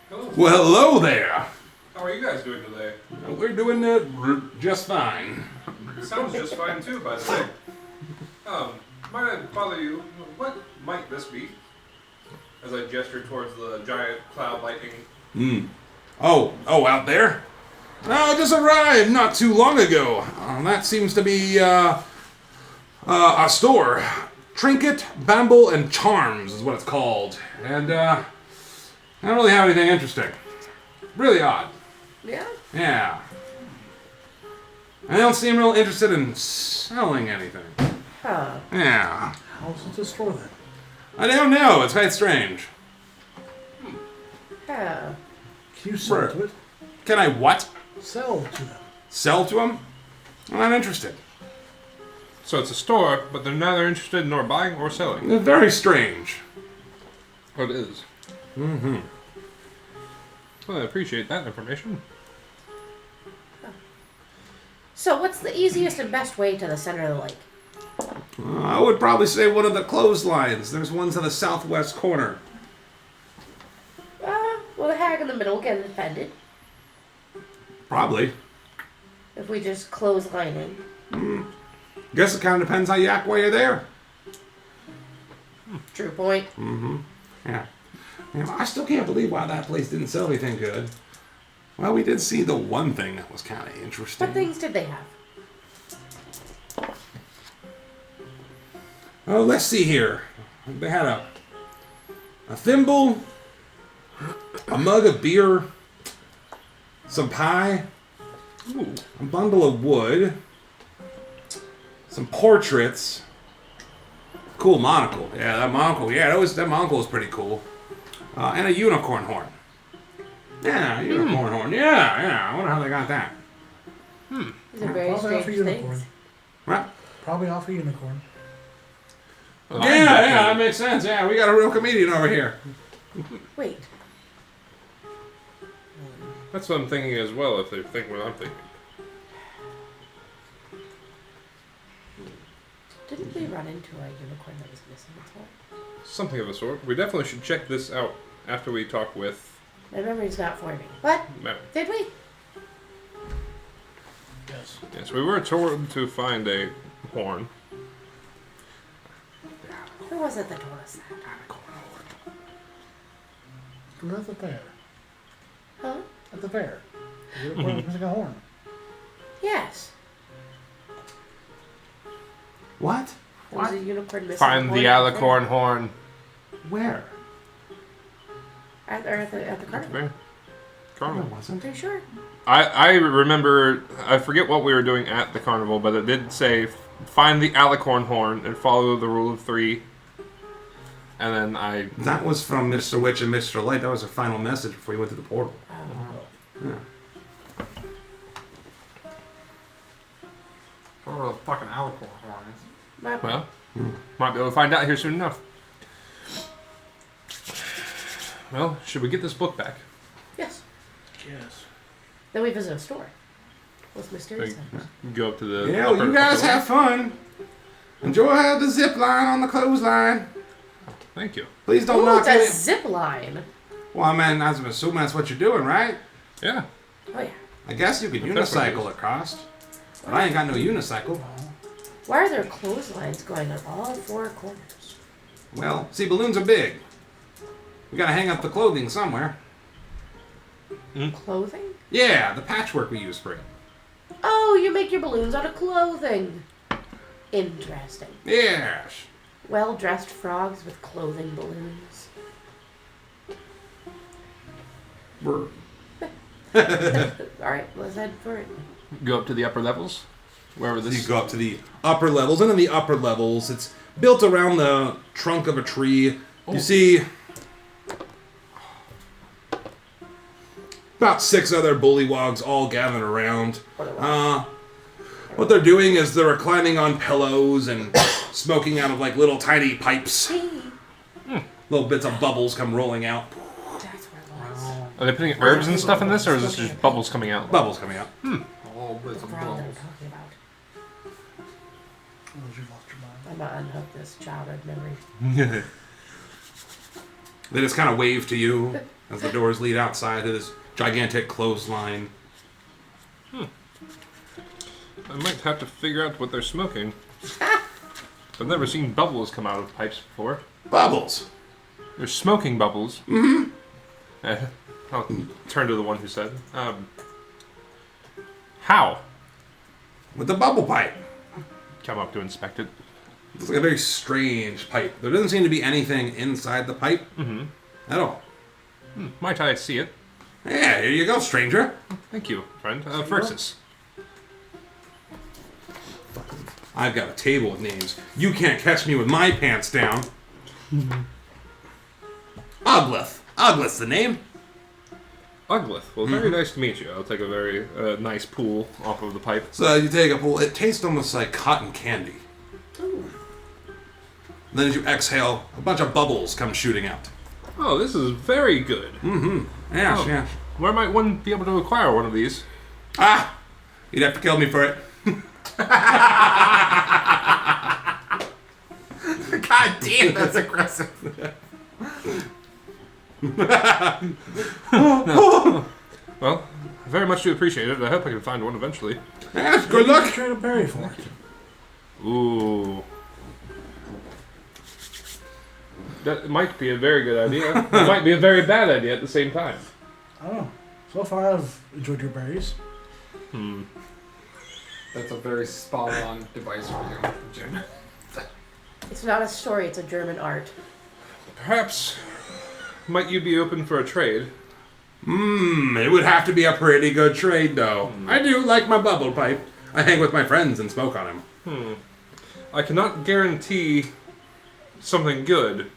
[SPEAKER 5] Hello.
[SPEAKER 1] Well, hello there.
[SPEAKER 5] How are you guys doing today?
[SPEAKER 1] We're doing just fine.
[SPEAKER 5] Sounds just fine too, by the way. Might I bother you? What might this be? As I gesture towards the giant cloud lightning.
[SPEAKER 1] Oh, out there? I just arrived not too long ago. That seems to be a store. Trinket, Bamble, and Charms is what it's called. And I don't really have anything interesting. Really odd.
[SPEAKER 4] Yeah?
[SPEAKER 1] Yeah. I don't seem real interested in selling anything.
[SPEAKER 4] Huh.
[SPEAKER 1] Yeah.
[SPEAKER 2] How's it a store then?
[SPEAKER 1] I don't know. It's quite strange.
[SPEAKER 4] Huh.
[SPEAKER 2] Can you sell
[SPEAKER 1] Right.
[SPEAKER 2] to it?
[SPEAKER 1] Can I what?
[SPEAKER 2] Sell to them.
[SPEAKER 1] Sell to them? I'm not interested.
[SPEAKER 5] So it's a store, but they're neither interested nor buying or selling.
[SPEAKER 1] It's very strange.
[SPEAKER 5] What it is.
[SPEAKER 1] Mm-hmm.
[SPEAKER 5] Well, I appreciate that information.
[SPEAKER 4] So what's the easiest and best way to the center of the lake?
[SPEAKER 1] I would probably say one of the clotheslines. There's one to the southwest corner.
[SPEAKER 4] Will the hag in the middle get offended
[SPEAKER 1] Probably.
[SPEAKER 4] if we just clothesline in?
[SPEAKER 1] Guess it kind of depends how you act while you're there.
[SPEAKER 4] True point.
[SPEAKER 1] Yeah. I still can't believe why that place didn't sell anything good. Well, we did see the one thing that was kind of interesting.
[SPEAKER 4] What things did they have?
[SPEAKER 1] Oh, let's see here. They had a thimble, a mug of beer, some pie, a bundle of wood, some portraits, cool monocle. Yeah, that monocle. Yeah, that monocle was pretty cool. And a unicorn horn. Yeah, a unicorn horn. Yeah. I wonder how they got that.
[SPEAKER 4] These are very
[SPEAKER 2] Probably off a
[SPEAKER 4] strange
[SPEAKER 2] unicorn.
[SPEAKER 4] things.
[SPEAKER 1] Right?
[SPEAKER 2] Probably off a unicorn.
[SPEAKER 5] Well,
[SPEAKER 1] Yeah, that makes sense. Yeah, we got a real comedian over here.
[SPEAKER 4] Wait.
[SPEAKER 5] That's what I'm thinking as well, if they think what I'm thinking.
[SPEAKER 4] Didn't we run into a unicorn that was missing as well?
[SPEAKER 5] Something of a sort. We definitely should check this out after we talk with
[SPEAKER 4] My memory's not forming. What?
[SPEAKER 5] Matt.
[SPEAKER 4] Did we?
[SPEAKER 2] Yes.
[SPEAKER 5] Yes, we were told to find a horn.
[SPEAKER 4] Who was it that told us that?
[SPEAKER 2] We're at the fair.
[SPEAKER 4] Huh?
[SPEAKER 2] At the fair. The unicorn was missing a horn.
[SPEAKER 4] Yes.
[SPEAKER 1] What?
[SPEAKER 4] There was a unicorn missing.
[SPEAKER 5] Find
[SPEAKER 4] a horn
[SPEAKER 5] the
[SPEAKER 4] at fair.
[SPEAKER 5] alicorn horn.
[SPEAKER 1] Where?
[SPEAKER 4] At the carnival.
[SPEAKER 1] There
[SPEAKER 5] Carnival.
[SPEAKER 1] wasn't.
[SPEAKER 4] Are you sure?
[SPEAKER 5] I remember, I forget what we were doing at the carnival, but it did say find the alicorn horn and follow the rule of 3. And then I...
[SPEAKER 1] That was from Mr. Witch and Mr. Light. That was her final message before you went to the portal. Yeah.
[SPEAKER 3] What are the fucking alcohol horns?
[SPEAKER 5] Well, might be able to find out here soon enough. Well, should we get this book back?
[SPEAKER 4] Yes.
[SPEAKER 2] Yes.
[SPEAKER 4] Then we visit a store with mysterious
[SPEAKER 5] Like,
[SPEAKER 4] items.
[SPEAKER 5] go up to the...
[SPEAKER 1] Yeah, well, you guys have fun. Enjoy the zip line on the clothesline.
[SPEAKER 5] Thank you.
[SPEAKER 1] Please don't
[SPEAKER 4] Ooh,
[SPEAKER 1] knock
[SPEAKER 4] it's a
[SPEAKER 1] it.
[SPEAKER 4] zip line.
[SPEAKER 1] Well, man, I'm assuming that's what you're doing, right?
[SPEAKER 5] Yeah.
[SPEAKER 4] Oh yeah.
[SPEAKER 1] I guess you could
[SPEAKER 5] That's what it
[SPEAKER 1] unicycle across. But I ain't got no unicycle.
[SPEAKER 4] Why are there clotheslines going on all four corners?
[SPEAKER 1] Well, see, balloons are big. We gotta hang up the clothing somewhere.
[SPEAKER 4] Clothing?
[SPEAKER 1] Yeah, the patchwork we use for it.
[SPEAKER 4] Oh, you make your balloons out of clothing. Interesting.
[SPEAKER 1] Yes.
[SPEAKER 4] Well-dressed frogs with clothing balloons.
[SPEAKER 1] Brr.
[SPEAKER 4] Alright, let's head for it.
[SPEAKER 5] Go up to the upper levels, wherever
[SPEAKER 1] So
[SPEAKER 5] this...
[SPEAKER 1] you go up to the upper levels, and in the upper levels, it's built around the trunk of a tree. You see about 6 other bullywogs all gathered around. What they're doing is they're reclining on pillows and smoking out of like little tiny pipes. Little bits of bubbles come rolling out.
[SPEAKER 4] That's where it was.
[SPEAKER 5] Are they putting herbs and stuff in this, or is this just bubbles coming out?
[SPEAKER 1] Bubbles coming out.
[SPEAKER 3] All bits
[SPEAKER 4] The
[SPEAKER 3] of
[SPEAKER 4] frog that I'm
[SPEAKER 3] balls.
[SPEAKER 4] talking about.
[SPEAKER 2] Oh, you lost your mind.
[SPEAKER 4] I'm gonna unhook this childhood memory.
[SPEAKER 1] They just kind of wave to you as the doors lead outside to this gigantic clothesline.
[SPEAKER 5] I might have to figure out what they're smoking. I've never seen bubbles come out of pipes before.
[SPEAKER 1] Bubbles.
[SPEAKER 5] They're smoking bubbles. Mm-hmm. I'll turn to the one who said, how?
[SPEAKER 1] With the bubble pipe.
[SPEAKER 5] Come up to inspect it.
[SPEAKER 1] It's like a very strange pipe. There doesn't seem to be anything inside the pipe at all.
[SPEAKER 5] Might I see it?
[SPEAKER 1] Yeah, here you go, stranger.
[SPEAKER 5] Thank you, friend. Versus.
[SPEAKER 1] I've got a table with names. You can't catch me with my pants down. Ogleth. Ogleth's the name.
[SPEAKER 5] Uglith. Well, very nice to meet you. I'll take a very nice pull off of the pipe.
[SPEAKER 1] So you take a pull. It tastes almost like cotton candy. Then as you exhale, a bunch of bubbles come shooting out.
[SPEAKER 5] Oh, this is very good.
[SPEAKER 1] Yes,
[SPEAKER 5] Oh.
[SPEAKER 1] yes.
[SPEAKER 5] Where might one be able to acquire one of these?
[SPEAKER 1] Ah! You'd have to kill me for it.
[SPEAKER 3] God damn, that's aggressive.
[SPEAKER 5] Well, I very much do appreciate it. I hope I can find one eventually.
[SPEAKER 1] Yes, good luck.
[SPEAKER 2] Trade a berry for it.
[SPEAKER 5] Ooh. That might be a very good idea. It might be a very bad idea at the same time.
[SPEAKER 2] I don't know. So far, I've enjoyed your berries.
[SPEAKER 3] That's a very spot-on device for you, Jim.
[SPEAKER 4] It's not a story, it's a German art.
[SPEAKER 5] Perhaps might you be open for a trade?
[SPEAKER 1] It would have to be a pretty good trade, though. I do like my bubble pipe. I hang with my friends and smoke on them.
[SPEAKER 5] I cannot guarantee something good.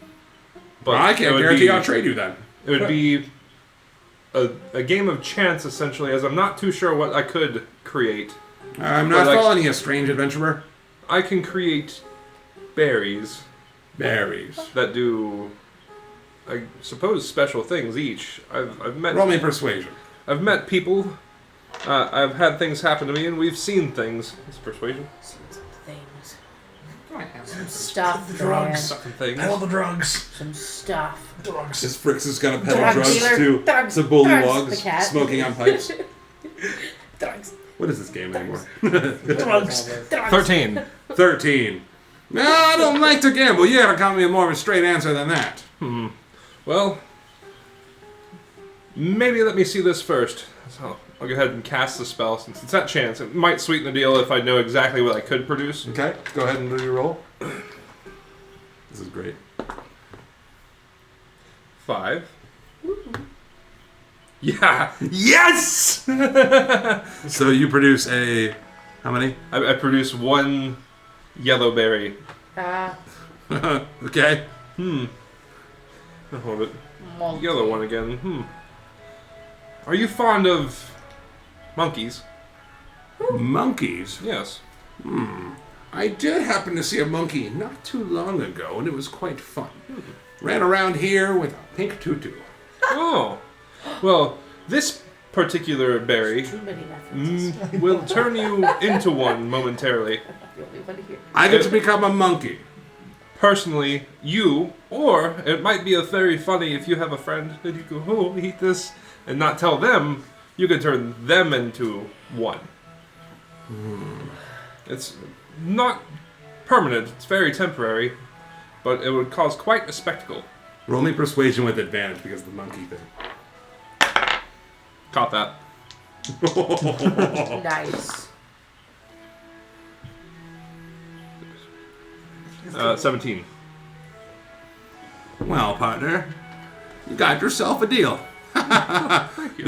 [SPEAKER 5] But
[SPEAKER 1] I
[SPEAKER 5] it
[SPEAKER 1] can't
[SPEAKER 5] would
[SPEAKER 1] guarantee
[SPEAKER 5] be-
[SPEAKER 1] I'll trade you then.
[SPEAKER 5] It would be a game of chance, essentially, as I'm not too sure what I could create.
[SPEAKER 1] I'm not
[SPEAKER 5] But, like-
[SPEAKER 1] following you, strange adventurer.
[SPEAKER 5] I can create berries
[SPEAKER 1] Berries.
[SPEAKER 5] that do, I suppose, special things each. I've met
[SPEAKER 1] Roll me persuasion.
[SPEAKER 5] I've met people. I've had things happen to me, and we've seen things. It's persuasion.
[SPEAKER 4] Some things.
[SPEAKER 3] I have
[SPEAKER 4] Some stuff,
[SPEAKER 2] The drugs.
[SPEAKER 4] man.
[SPEAKER 5] Some things.
[SPEAKER 2] Peddle the drugs.
[SPEAKER 4] Some stuff.
[SPEAKER 2] Drugs.
[SPEAKER 1] This Fricks is gonna peddle
[SPEAKER 4] Drug
[SPEAKER 1] drugs
[SPEAKER 4] dealer.
[SPEAKER 1] to
[SPEAKER 4] Drugs.
[SPEAKER 1] the
[SPEAKER 4] The
[SPEAKER 1] bullywogs
[SPEAKER 4] cat.
[SPEAKER 1] smoking on pipes.
[SPEAKER 4] Drugs.
[SPEAKER 1] What is this game anymore?
[SPEAKER 2] Drugs.
[SPEAKER 4] Drugs.
[SPEAKER 5] 13.
[SPEAKER 1] 13. No, I don't like to gamble. You gotta come with more of a straight answer than that.
[SPEAKER 5] Well, maybe let me see this first. So I'll go ahead and cast the spell since it's that chance. It might sweeten the deal if I know exactly what I could produce.
[SPEAKER 1] Okay, go ahead and do your roll. This is great.
[SPEAKER 5] 5. Yeah.
[SPEAKER 1] Yes! So you produce a... How many?
[SPEAKER 5] I produce 1 yellow berry.
[SPEAKER 1] Okay.
[SPEAKER 5] Hold it.
[SPEAKER 4] Monkey.
[SPEAKER 5] Yellow one again. Are you fond of monkeys?
[SPEAKER 1] Monkeys?
[SPEAKER 5] Yes.
[SPEAKER 1] I did happen to see a monkey not too long ago, and it was quite fun. Ran around here with a pink tutu.
[SPEAKER 5] Oh. Well, this particular berry
[SPEAKER 4] Too many references.
[SPEAKER 5] will turn you into one momentarily.
[SPEAKER 4] The only one here.
[SPEAKER 1] I get to become a monkey.
[SPEAKER 5] Personally, you, or it might be very funny if you have a friend that you go, oh, eat this, and not tell them, you can turn them into one. It's not permanent, it's very temporary, but it would cause quite a spectacle.
[SPEAKER 1] Roll me persuasion with advantage because of the monkey thing.
[SPEAKER 5] Caught that.
[SPEAKER 4] Nice.
[SPEAKER 5] 17.
[SPEAKER 1] Well, partner, you got yourself a deal. You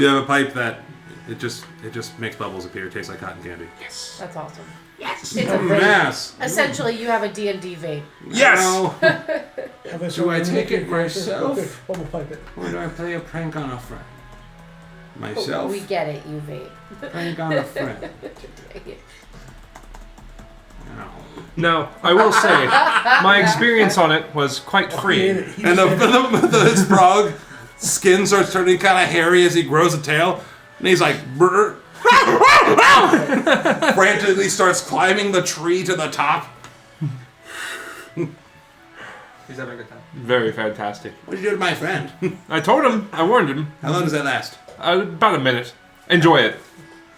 [SPEAKER 1] have a pipe that it just makes bubbles appear, tastes like cotton candy.
[SPEAKER 5] Yes.
[SPEAKER 4] That's awesome.
[SPEAKER 1] Yes.
[SPEAKER 4] It's a vape.
[SPEAKER 1] Mass.
[SPEAKER 4] Essentially, you have a D&D vape.
[SPEAKER 5] Yes!
[SPEAKER 1] Now, do I take it myself?
[SPEAKER 2] Bubble pipe it.
[SPEAKER 1] Or do I play a prank on a friend?
[SPEAKER 4] But
[SPEAKER 1] Myself?
[SPEAKER 4] we get it, you vape.
[SPEAKER 1] Prank on a friend.
[SPEAKER 4] Dang it.
[SPEAKER 1] No.
[SPEAKER 5] Now, I will say, my experience on it was quite free.
[SPEAKER 1] And his frog skin starts turning kind of hairy as he grows a tail. And he's like, brr, frantically starts climbing the tree to the top.
[SPEAKER 3] He's having a good time.
[SPEAKER 5] Very fantastic.
[SPEAKER 1] What did you do to my friend?
[SPEAKER 5] I told him, I warned him.
[SPEAKER 1] How long does that last?
[SPEAKER 5] About a minute. Enjoy it.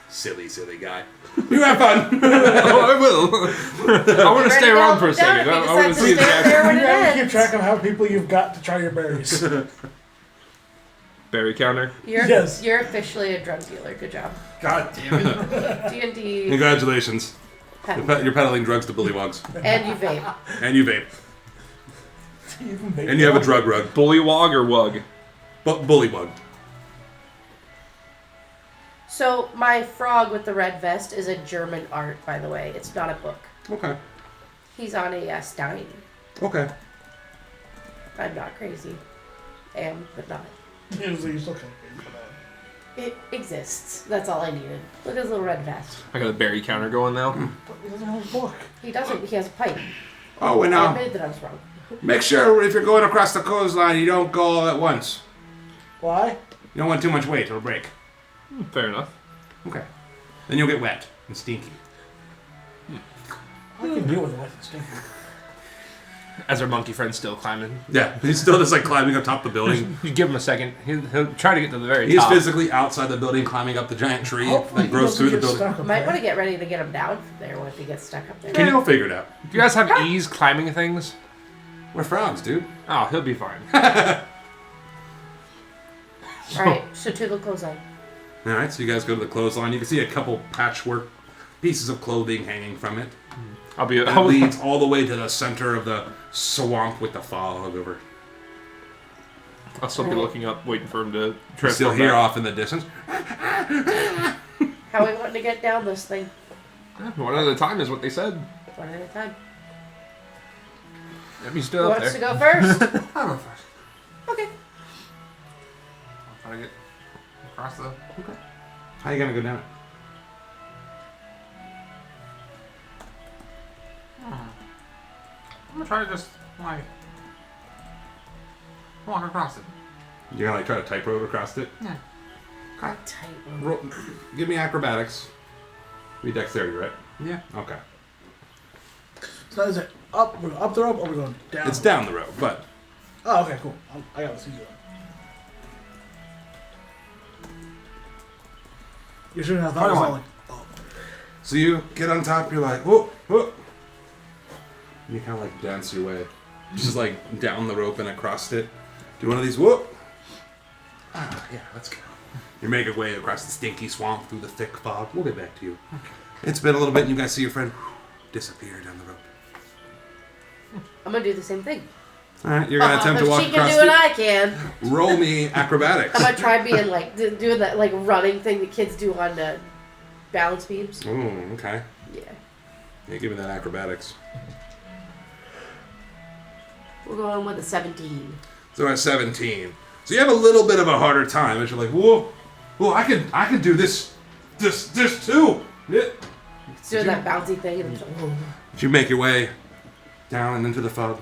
[SPEAKER 1] Silly guy. You have fun.
[SPEAKER 5] Oh, I will. I want to stay around for a second. I want to see the
[SPEAKER 4] there when
[SPEAKER 2] You
[SPEAKER 4] it
[SPEAKER 2] have to keep
[SPEAKER 4] ends.
[SPEAKER 2] track of how people you've got to try your berries.
[SPEAKER 5] berry counter.
[SPEAKER 2] Yes.
[SPEAKER 4] You're officially a drug dealer. Good job.
[SPEAKER 3] God damn it.
[SPEAKER 4] D&D.
[SPEAKER 1] Congratulations.
[SPEAKER 4] pen.
[SPEAKER 1] You're peddling drugs to bullywogs.
[SPEAKER 4] And you vape.
[SPEAKER 1] And you vape.
[SPEAKER 2] You can make
[SPEAKER 1] And you have a drug rug.
[SPEAKER 5] Bullywog or wug?
[SPEAKER 1] Bullywug.
[SPEAKER 4] So my frog with the red vest is a German art, by the way. It's not a book.
[SPEAKER 1] Okay.
[SPEAKER 4] He's on a Stein.
[SPEAKER 1] Okay.
[SPEAKER 4] I'm not crazy. Am, but not.
[SPEAKER 2] Usually you still can't pay for that.
[SPEAKER 4] It exists. That's all I needed. Look at his little red vest.
[SPEAKER 5] I got a berry counter going now.
[SPEAKER 2] But he doesn't have a book.
[SPEAKER 4] He doesn't. He has a pipe.
[SPEAKER 1] Oh, and
[SPEAKER 4] I
[SPEAKER 1] now,
[SPEAKER 4] admitted that I was wrong.
[SPEAKER 1] make sure if you're going across the clothesline, you don't go all at once.
[SPEAKER 2] Why?
[SPEAKER 1] You don't want too much weight, it'll break.
[SPEAKER 5] Fair enough.
[SPEAKER 1] Okay. Then you'll get wet and stinky.
[SPEAKER 2] I can deal with it. It's stinky.
[SPEAKER 5] As our monkey friend's still climbing.
[SPEAKER 1] Yeah, he's still just like climbing up top of the building.
[SPEAKER 5] You give him a second. He'll try to get to the very
[SPEAKER 1] He's
[SPEAKER 5] top.
[SPEAKER 1] physically outside the building, climbing up the giant tree
[SPEAKER 2] Hopefully
[SPEAKER 1] that
[SPEAKER 2] he
[SPEAKER 1] grows
[SPEAKER 2] doesn't
[SPEAKER 1] through the
[SPEAKER 2] get
[SPEAKER 1] building.
[SPEAKER 2] stuck up
[SPEAKER 4] Might
[SPEAKER 2] there.
[SPEAKER 4] want to get ready to get him down from there if he gets stuck up there.
[SPEAKER 1] Can you'll figure it out.
[SPEAKER 5] Do you guys have ease climbing things?
[SPEAKER 1] We're frogs, dude.
[SPEAKER 5] Oh, he'll be fine.
[SPEAKER 4] Alright, so to the clothesline.
[SPEAKER 1] All right, so you guys go to the clothesline. You can see a couple patchwork pieces of clothing hanging from it.
[SPEAKER 5] I'll be.
[SPEAKER 1] It leads all the way to the center of the swamp with the fog over.
[SPEAKER 5] I'll still be looking up, waiting for him to
[SPEAKER 1] You
[SPEAKER 5] transform
[SPEAKER 1] still hear
[SPEAKER 5] back.
[SPEAKER 1] off in the distance.
[SPEAKER 4] How we wanting to get down this thing?
[SPEAKER 5] One at a time is what they said.
[SPEAKER 4] One at a time.
[SPEAKER 5] Let me
[SPEAKER 4] Who
[SPEAKER 5] still up
[SPEAKER 4] wants to
[SPEAKER 5] there.
[SPEAKER 4] go first?
[SPEAKER 3] I'll go first.
[SPEAKER 4] Okay.
[SPEAKER 3] I'll try to get across the...
[SPEAKER 1] How you gonna go down?
[SPEAKER 3] I'm gonna try to just, like, walk across it.
[SPEAKER 1] You're gonna like try to tightrope across it.
[SPEAKER 4] Tightrope.
[SPEAKER 1] Roll, give me acrobatics. Be dexterity, right?
[SPEAKER 3] Yeah.
[SPEAKER 1] Okay.
[SPEAKER 2] So is it up? We're up the rope, or we're going down?
[SPEAKER 1] It's down the road, but
[SPEAKER 2] Oh, okay, cool. I got this easy one. You're shooting. I thought it was all like, oh.
[SPEAKER 1] so you get on top. You're like, whoa, whoa. And you kind of like dance your way, just like down the rope and across it. Do one of these. Whoop. Ah, yeah, let's go. You make your way across the stinky swamp through the thick fog. We'll get back to you. It's been a little bit, and you guys see your friend disappear down the rope.
[SPEAKER 4] I'm gonna do the same thing.
[SPEAKER 1] All right, you're gonna attempt to walk
[SPEAKER 4] If she can
[SPEAKER 1] across.
[SPEAKER 4] do it, I can.
[SPEAKER 1] Roll me acrobatics.
[SPEAKER 4] I'm gonna try being like doing that like running thing that kids do on balance beams.
[SPEAKER 1] Oh, okay.
[SPEAKER 4] Yeah.
[SPEAKER 1] Yeah, give me that acrobatics.
[SPEAKER 4] We're going with a 17.
[SPEAKER 1] So at 17. So you have a little bit of a harder time as you're like, whoa, I can do this too. Yeah.
[SPEAKER 4] It's doing that bouncy thing, and it's like, whoa.
[SPEAKER 1] Did you make your way down and into the fog?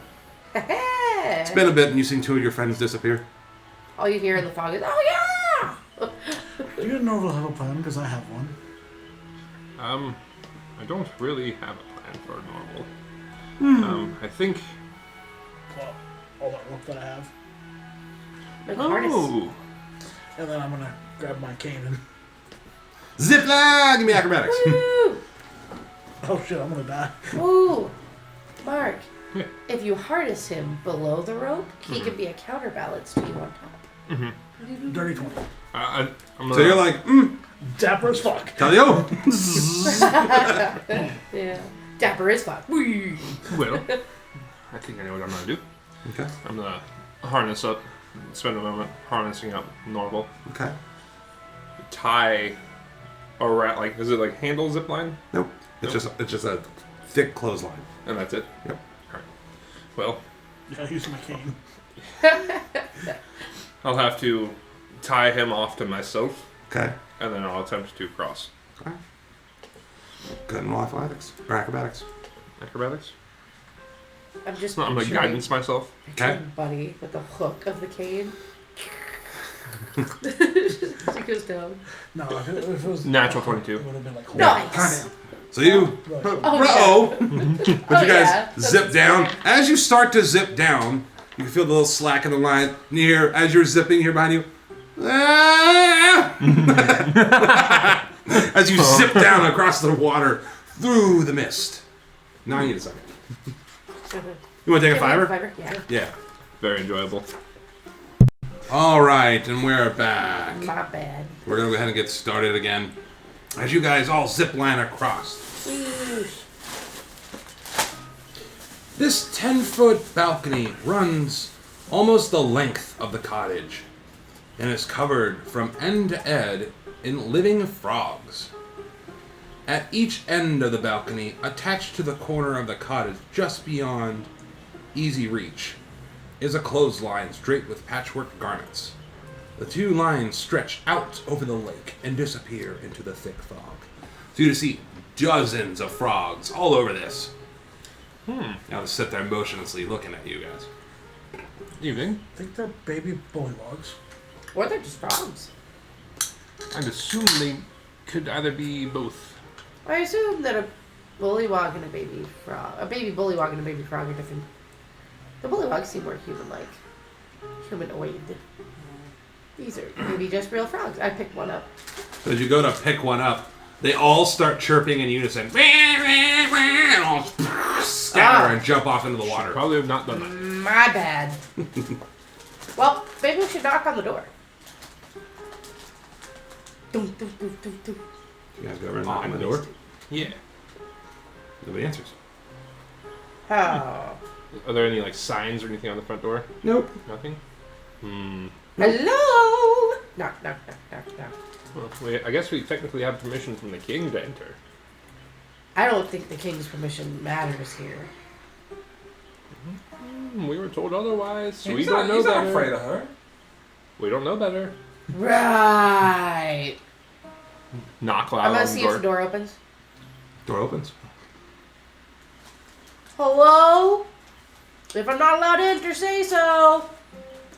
[SPEAKER 1] It's been a bit, and you've seen 2 of your friends disappear.
[SPEAKER 4] All you hear in the fog is, oh yeah!
[SPEAKER 2] Do you and Norval have a plan? Because I have one.
[SPEAKER 5] I don't really have a plan for normal. I think.
[SPEAKER 2] Well, all that rope that I have.
[SPEAKER 4] Like harness.
[SPEAKER 5] Oh,
[SPEAKER 2] And then I'm going to grab my cane and...
[SPEAKER 1] Zip line! Give me acrobatics.
[SPEAKER 4] Woo!
[SPEAKER 2] Oh shit, I'm going to die.
[SPEAKER 4] Woo! Mark,
[SPEAKER 5] Yeah.
[SPEAKER 4] if you harness him below the rope, he can be a counterbalance to you on top.
[SPEAKER 2] Dirty 20.
[SPEAKER 5] I'm gonna,
[SPEAKER 1] So you're like,
[SPEAKER 2] Dapper as fuck.
[SPEAKER 1] Talio.
[SPEAKER 4] Yeah. Dapper is fuck. Whee!
[SPEAKER 5] well, I think I know what I'm gonna do.
[SPEAKER 1] Okay.
[SPEAKER 5] I'm gonna harness up, spend a moment harnessing up Norval,
[SPEAKER 1] Okay.
[SPEAKER 5] tie around, like, is it like handle zip line?
[SPEAKER 1] Nope. It's just a thick clothesline.
[SPEAKER 5] And that's it?
[SPEAKER 1] Yep.
[SPEAKER 5] Alright. Well,
[SPEAKER 2] Yeah, I used my cane.
[SPEAKER 5] I'll have to tie him off to myself,
[SPEAKER 1] Okay.
[SPEAKER 5] and then I'll attempt to cross.
[SPEAKER 1] Okay. Good and roll athletics or acrobatics.
[SPEAKER 5] Acrobatics?
[SPEAKER 4] I'm just
[SPEAKER 5] I'm gonna
[SPEAKER 4] picturing-
[SPEAKER 5] guidance myself.
[SPEAKER 4] picturing Buddy with the hook of the cane. She goes down.
[SPEAKER 2] No, if it was...
[SPEAKER 5] Natural 22.
[SPEAKER 2] It would have been like...
[SPEAKER 4] Nice!
[SPEAKER 1] So you,
[SPEAKER 2] Really
[SPEAKER 4] Oh,
[SPEAKER 1] uh-oh, but you guys
[SPEAKER 4] yeah.
[SPEAKER 1] zip down. As you start to zip down, you can feel the little slack in the line near as you're zipping here behind you. As you zip down across the water through the mist. Now I need a second. You want to take a fiver?
[SPEAKER 4] Yeah.
[SPEAKER 1] Yeah.
[SPEAKER 5] Very enjoyable.
[SPEAKER 1] All right, and we're back.
[SPEAKER 4] Not bad.
[SPEAKER 1] We're gonna go ahead and get started again. As you guys all zip line across. This 10-foot balcony runs almost the length of the cottage and is covered from end to end in living frogs. At each end of the balcony, attached to the corner of the cottage just beyond easy reach, is a clothesline draped with patchwork garments. The 2 lines stretch out over the lake and disappear into the thick fog. So you see dozens of frogs all over this. Now they sit there motionlessly looking at you guys.
[SPEAKER 5] Evening.
[SPEAKER 2] I think they're baby bullywugs.
[SPEAKER 4] Or they're just frogs.
[SPEAKER 5] I'd assume they could either be both.
[SPEAKER 4] I assume that a bullywog and a baby frog, a baby bullywog and a baby frog are different. The bullywogs seem more human-like, humanoid. These are maybe just real frogs. I picked one up.
[SPEAKER 1] So as you go to pick one up, they all start chirping in unison. And all scatter and jump off into the water.
[SPEAKER 5] Probably have not done that.
[SPEAKER 4] My bad. Well, maybe we should knock on the door. Dum, dum, dum, dum, dum.
[SPEAKER 1] You guys go over and knock on the door.
[SPEAKER 5] Yeah.
[SPEAKER 1] Nobody answers.
[SPEAKER 4] Oh.
[SPEAKER 5] Are there any like signs or anything on the front door?
[SPEAKER 1] Nope.
[SPEAKER 5] Nothing?
[SPEAKER 4] Hello? Knock, knock, knock, knock, knock.
[SPEAKER 5] Well, I guess we technically have permission from the king to enter.
[SPEAKER 4] I don't think the king's permission matters here.
[SPEAKER 5] We were told otherwise. We
[SPEAKER 3] He's
[SPEAKER 5] don't
[SPEAKER 3] not,
[SPEAKER 5] know
[SPEAKER 3] he's
[SPEAKER 5] better.
[SPEAKER 3] not afraid of her.
[SPEAKER 5] We don't know better.
[SPEAKER 4] Right.
[SPEAKER 5] Knock loud
[SPEAKER 4] I'm gonna
[SPEAKER 5] on
[SPEAKER 4] see
[SPEAKER 5] the
[SPEAKER 4] if
[SPEAKER 5] door.
[SPEAKER 4] the door opens.
[SPEAKER 1] Door opens.
[SPEAKER 4] Hello? If I'm not allowed to enter, say so.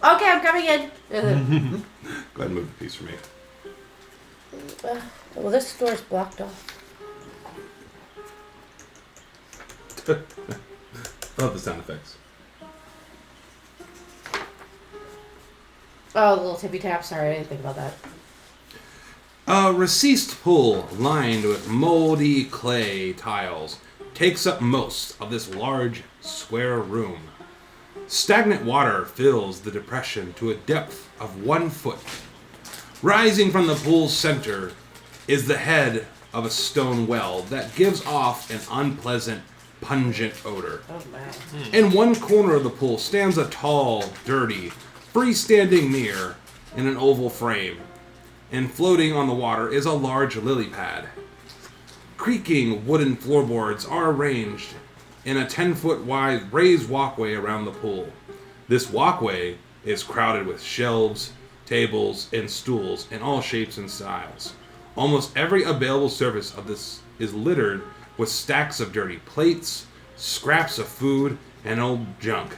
[SPEAKER 4] Okay, I'm coming in.
[SPEAKER 1] Go ahead and move the piece for me.
[SPEAKER 4] Well, this door's blocked off.
[SPEAKER 1] Love the sound effects.
[SPEAKER 4] Oh, the little tippy tap. Sorry, I didn't think about that.
[SPEAKER 1] A recessed pool lined with moldy clay tiles takes up most of this large square room. Stagnant water fills the depression to a depth of 1 foot. Rising from the pool's center is the head of a stone well that gives off an unpleasant, pungent odor.
[SPEAKER 4] Oh, man.
[SPEAKER 1] In one corner of the pool stands a tall, dirty, freestanding mirror in an oval frame, and floating on the water is a large lily pad. Creaking wooden floorboards are arranged in a 10-foot wide raised walkway around the pool. This walkway is crowded with shelves, tables, and stools in all shapes and styles. Almost every available surface of this is littered with stacks of dirty plates, scraps of food, and old junk.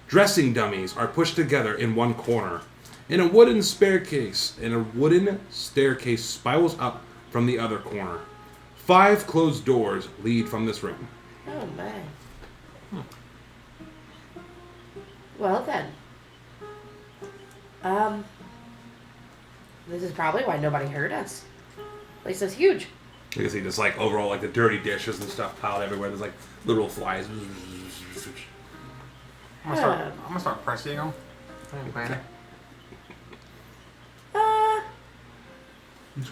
[SPEAKER 1] Dressing dummies are pushed together in one corner, and a wooden staircase spirals up from the other corner. 5 closed doors lead from this room.
[SPEAKER 4] Oh, man. Well, then. This is probably why nobody heard us. Place is huge.
[SPEAKER 1] You can see just like overall like the dirty dishes and stuff piled everywhere. There's like little flies.
[SPEAKER 3] I'm gonna start pressing them. Okay.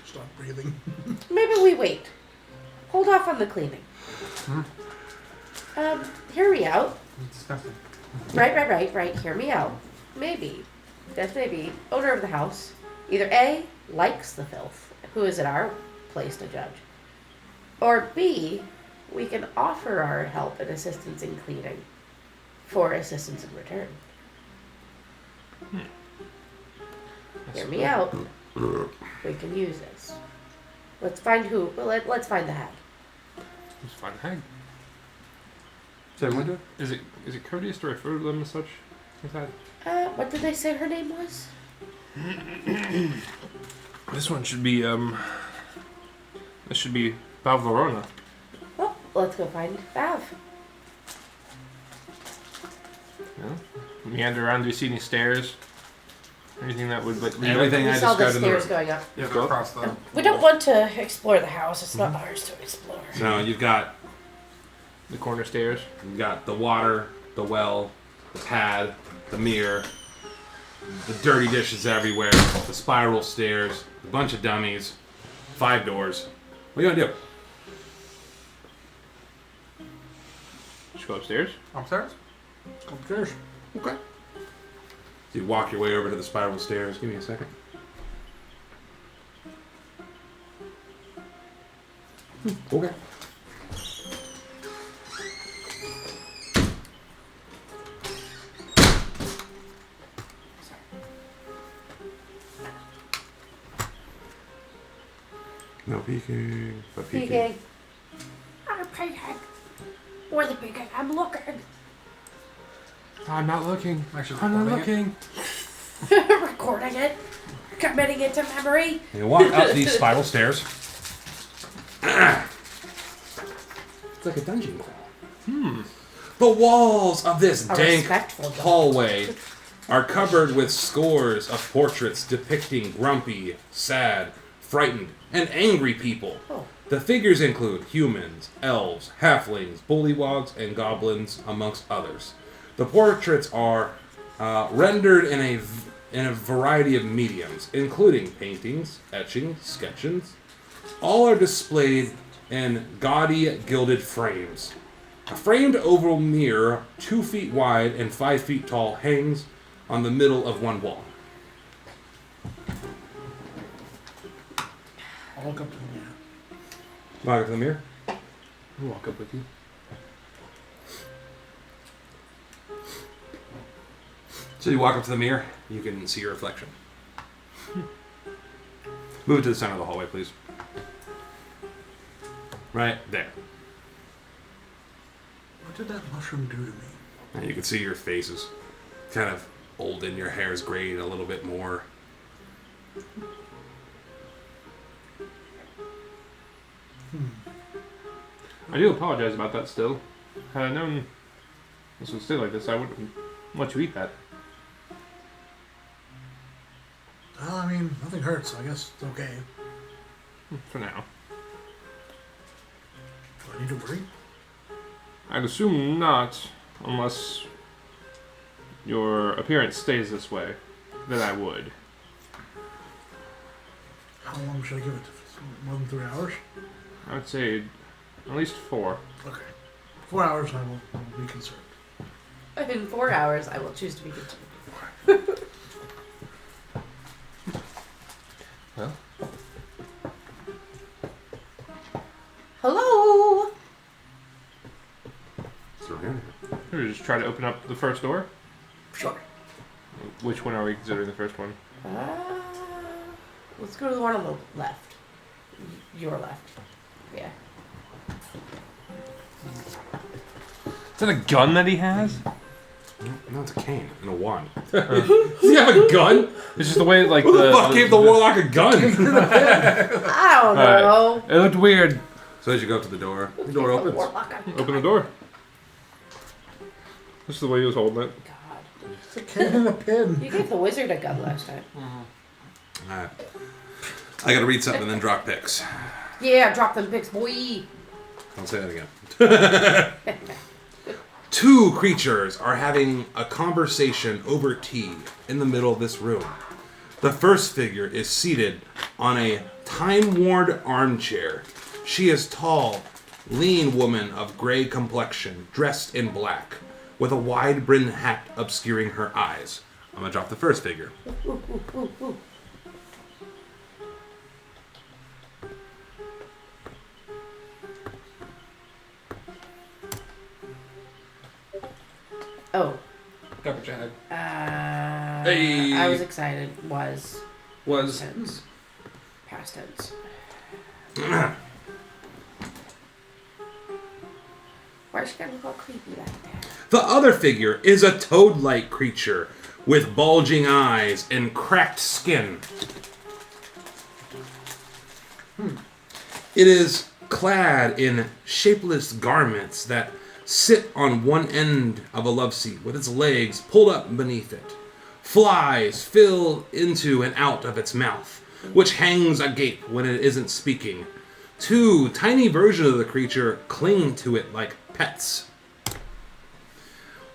[SPEAKER 2] Stop breathing.
[SPEAKER 4] Maybe we wait. Hold off on the cleaning. Hear me out.
[SPEAKER 3] It's disgusting.
[SPEAKER 4] Right. Hear me out. Maybe, just maybe, owner of the house either A, likes the filth, who is it our place to judge, or B, we can offer our help and assistance in cleaning for assistance in return. Hear me out. We can use this. Let's find who. Well, let's find the hag.
[SPEAKER 5] Let's find the hag. So, is it courteous to refer to them as such? Like that?
[SPEAKER 4] What did they say her name was?
[SPEAKER 5] This one should be This should be Valverona.
[SPEAKER 4] Well, let's go find Bav.
[SPEAKER 5] Yeah. Meander around. Do you see any stairs? Anything that would like lead
[SPEAKER 1] Everything
[SPEAKER 4] We
[SPEAKER 1] I
[SPEAKER 4] saw the
[SPEAKER 1] described in the
[SPEAKER 4] stairs
[SPEAKER 1] room.
[SPEAKER 4] going up.
[SPEAKER 3] Yeah, they're across the.
[SPEAKER 4] We don't want to explore the house. It's not ours to explore.
[SPEAKER 1] No, you've got
[SPEAKER 5] the corner stairs?
[SPEAKER 1] the water, the well, the pad, the mirror, the dirty dishes everywhere, the spiral stairs, a bunch of dummies, 5 doors. What are you gonna do?
[SPEAKER 5] Just go upstairs.
[SPEAKER 3] Upstairs?
[SPEAKER 2] Upstairs.
[SPEAKER 1] Okay. So you walk your way over to the spiral stairs. Give me a second. Okay. No peeking, but peeking.
[SPEAKER 4] Peeking. I'm peeking. Where's the peeking? I'm looking.
[SPEAKER 5] I'm not looking.
[SPEAKER 3] Actually,
[SPEAKER 5] I'm not
[SPEAKER 3] recording
[SPEAKER 5] looking.
[SPEAKER 4] Recording it. Committing it to memory.
[SPEAKER 1] You walk up these spiral stairs. It's like a dungeon crawl. The walls of this
[SPEAKER 4] A
[SPEAKER 1] dank
[SPEAKER 4] respectful dog.
[SPEAKER 1] hallway are covered with scores of portraits depicting grumpy, sad, frightened, and angry people.
[SPEAKER 4] Oh.
[SPEAKER 1] The figures include humans, elves, halflings, bullywogs, and goblins, amongst others. The portraits are rendered in a variety of mediums, including paintings, etchings, sketches. All are displayed in gaudy gilded frames. A framed oval mirror, 2 feet wide and 5 feet tall, hangs on the middle of one wall.
[SPEAKER 2] I'll look up to the mirror.
[SPEAKER 1] Walk up to the mirror.
[SPEAKER 5] I'll walk up with you.
[SPEAKER 1] So you walk up to the mirror, you can see your reflection. Move it to the center of the hallway, please. Right there.
[SPEAKER 2] What did that mushroom do to me?
[SPEAKER 1] And you can see your face is kind of old and your hair is graying a little bit more.
[SPEAKER 5] I do apologize about that still. Had I known this would stay like this, I wouldn't let you eat that.
[SPEAKER 2] Well, I mean, nothing hurts, so I guess it's okay.
[SPEAKER 5] For now.
[SPEAKER 2] Do I need to worry?
[SPEAKER 5] I'd assume not, unless your appearance stays this way. Then I would.
[SPEAKER 2] How long should I give it? More than 3 hours?
[SPEAKER 5] I would say at least 4.
[SPEAKER 2] Okay. 4 hours and I will be concerned.
[SPEAKER 4] In 4 hours, I will choose to be continued.
[SPEAKER 5] Well,
[SPEAKER 4] Hello.
[SPEAKER 1] So here.
[SPEAKER 5] we just try to open up the first door.
[SPEAKER 2] Sure.
[SPEAKER 5] Which one are we considering the first one?
[SPEAKER 4] Let's go to the one on the left. Your left. Yeah.
[SPEAKER 5] Is that a gun that he has?
[SPEAKER 1] No, it's a cane and a wand.
[SPEAKER 6] Does he have a gun?
[SPEAKER 5] It's just the way, like,
[SPEAKER 1] Who the fuck gave the warlock a gun?
[SPEAKER 4] I don't know.
[SPEAKER 5] It looked weird.
[SPEAKER 1] So as you go up to the door opens.
[SPEAKER 5] Open the door. This is the way he was holding it.
[SPEAKER 4] God.
[SPEAKER 2] It's a cane and a pin.
[SPEAKER 4] You gave the wizard a gun last time.
[SPEAKER 1] Alright. I gotta read something and then drop picks.
[SPEAKER 4] Yeah, drop them picks, boy.
[SPEAKER 1] I'll say that again. Two creatures are having a conversation over tea in the middle of this room. The first figure is seated on a time-worn armchair. She is tall, lean woman of gray complexion, dressed in black, with a wide-brimmed hat obscuring her eyes. I'm gonna drop the first figure.
[SPEAKER 4] Oh.
[SPEAKER 3] Double jag.
[SPEAKER 1] Hey.
[SPEAKER 4] I was excited. Was.
[SPEAKER 5] Was.
[SPEAKER 4] Tense. Past tense. Why is she gotta look all creepy like that?
[SPEAKER 1] The other figure is a toad-like creature with bulging eyes and cracked skin. It is clad in shapeless garments that sit on one end of a love seat with its legs pulled up beneath it. Flies fill into and out of its mouth, which hangs agape when it isn't speaking. Two tiny versions of the creature cling to it like pets.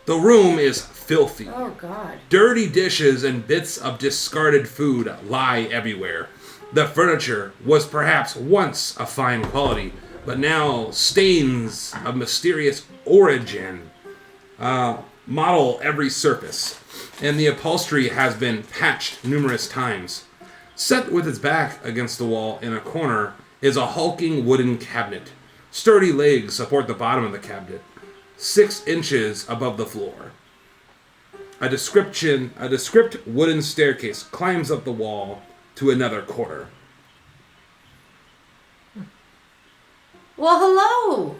[SPEAKER 1] The room is filthy.
[SPEAKER 4] Oh, God.
[SPEAKER 1] Dirty dishes and bits of discarded food lie everywhere. The furniture was perhaps once of fine quality, but now stains of mysterious origin model every surface, and the upholstery has been patched numerous times. Set with its back against the wall in a corner is a hulking wooden cabinet. Sturdy legs support the bottom of the cabinet, 6 inches above the floor. A descript wooden staircase climbs up the wall to another corner.
[SPEAKER 4] Well, hello.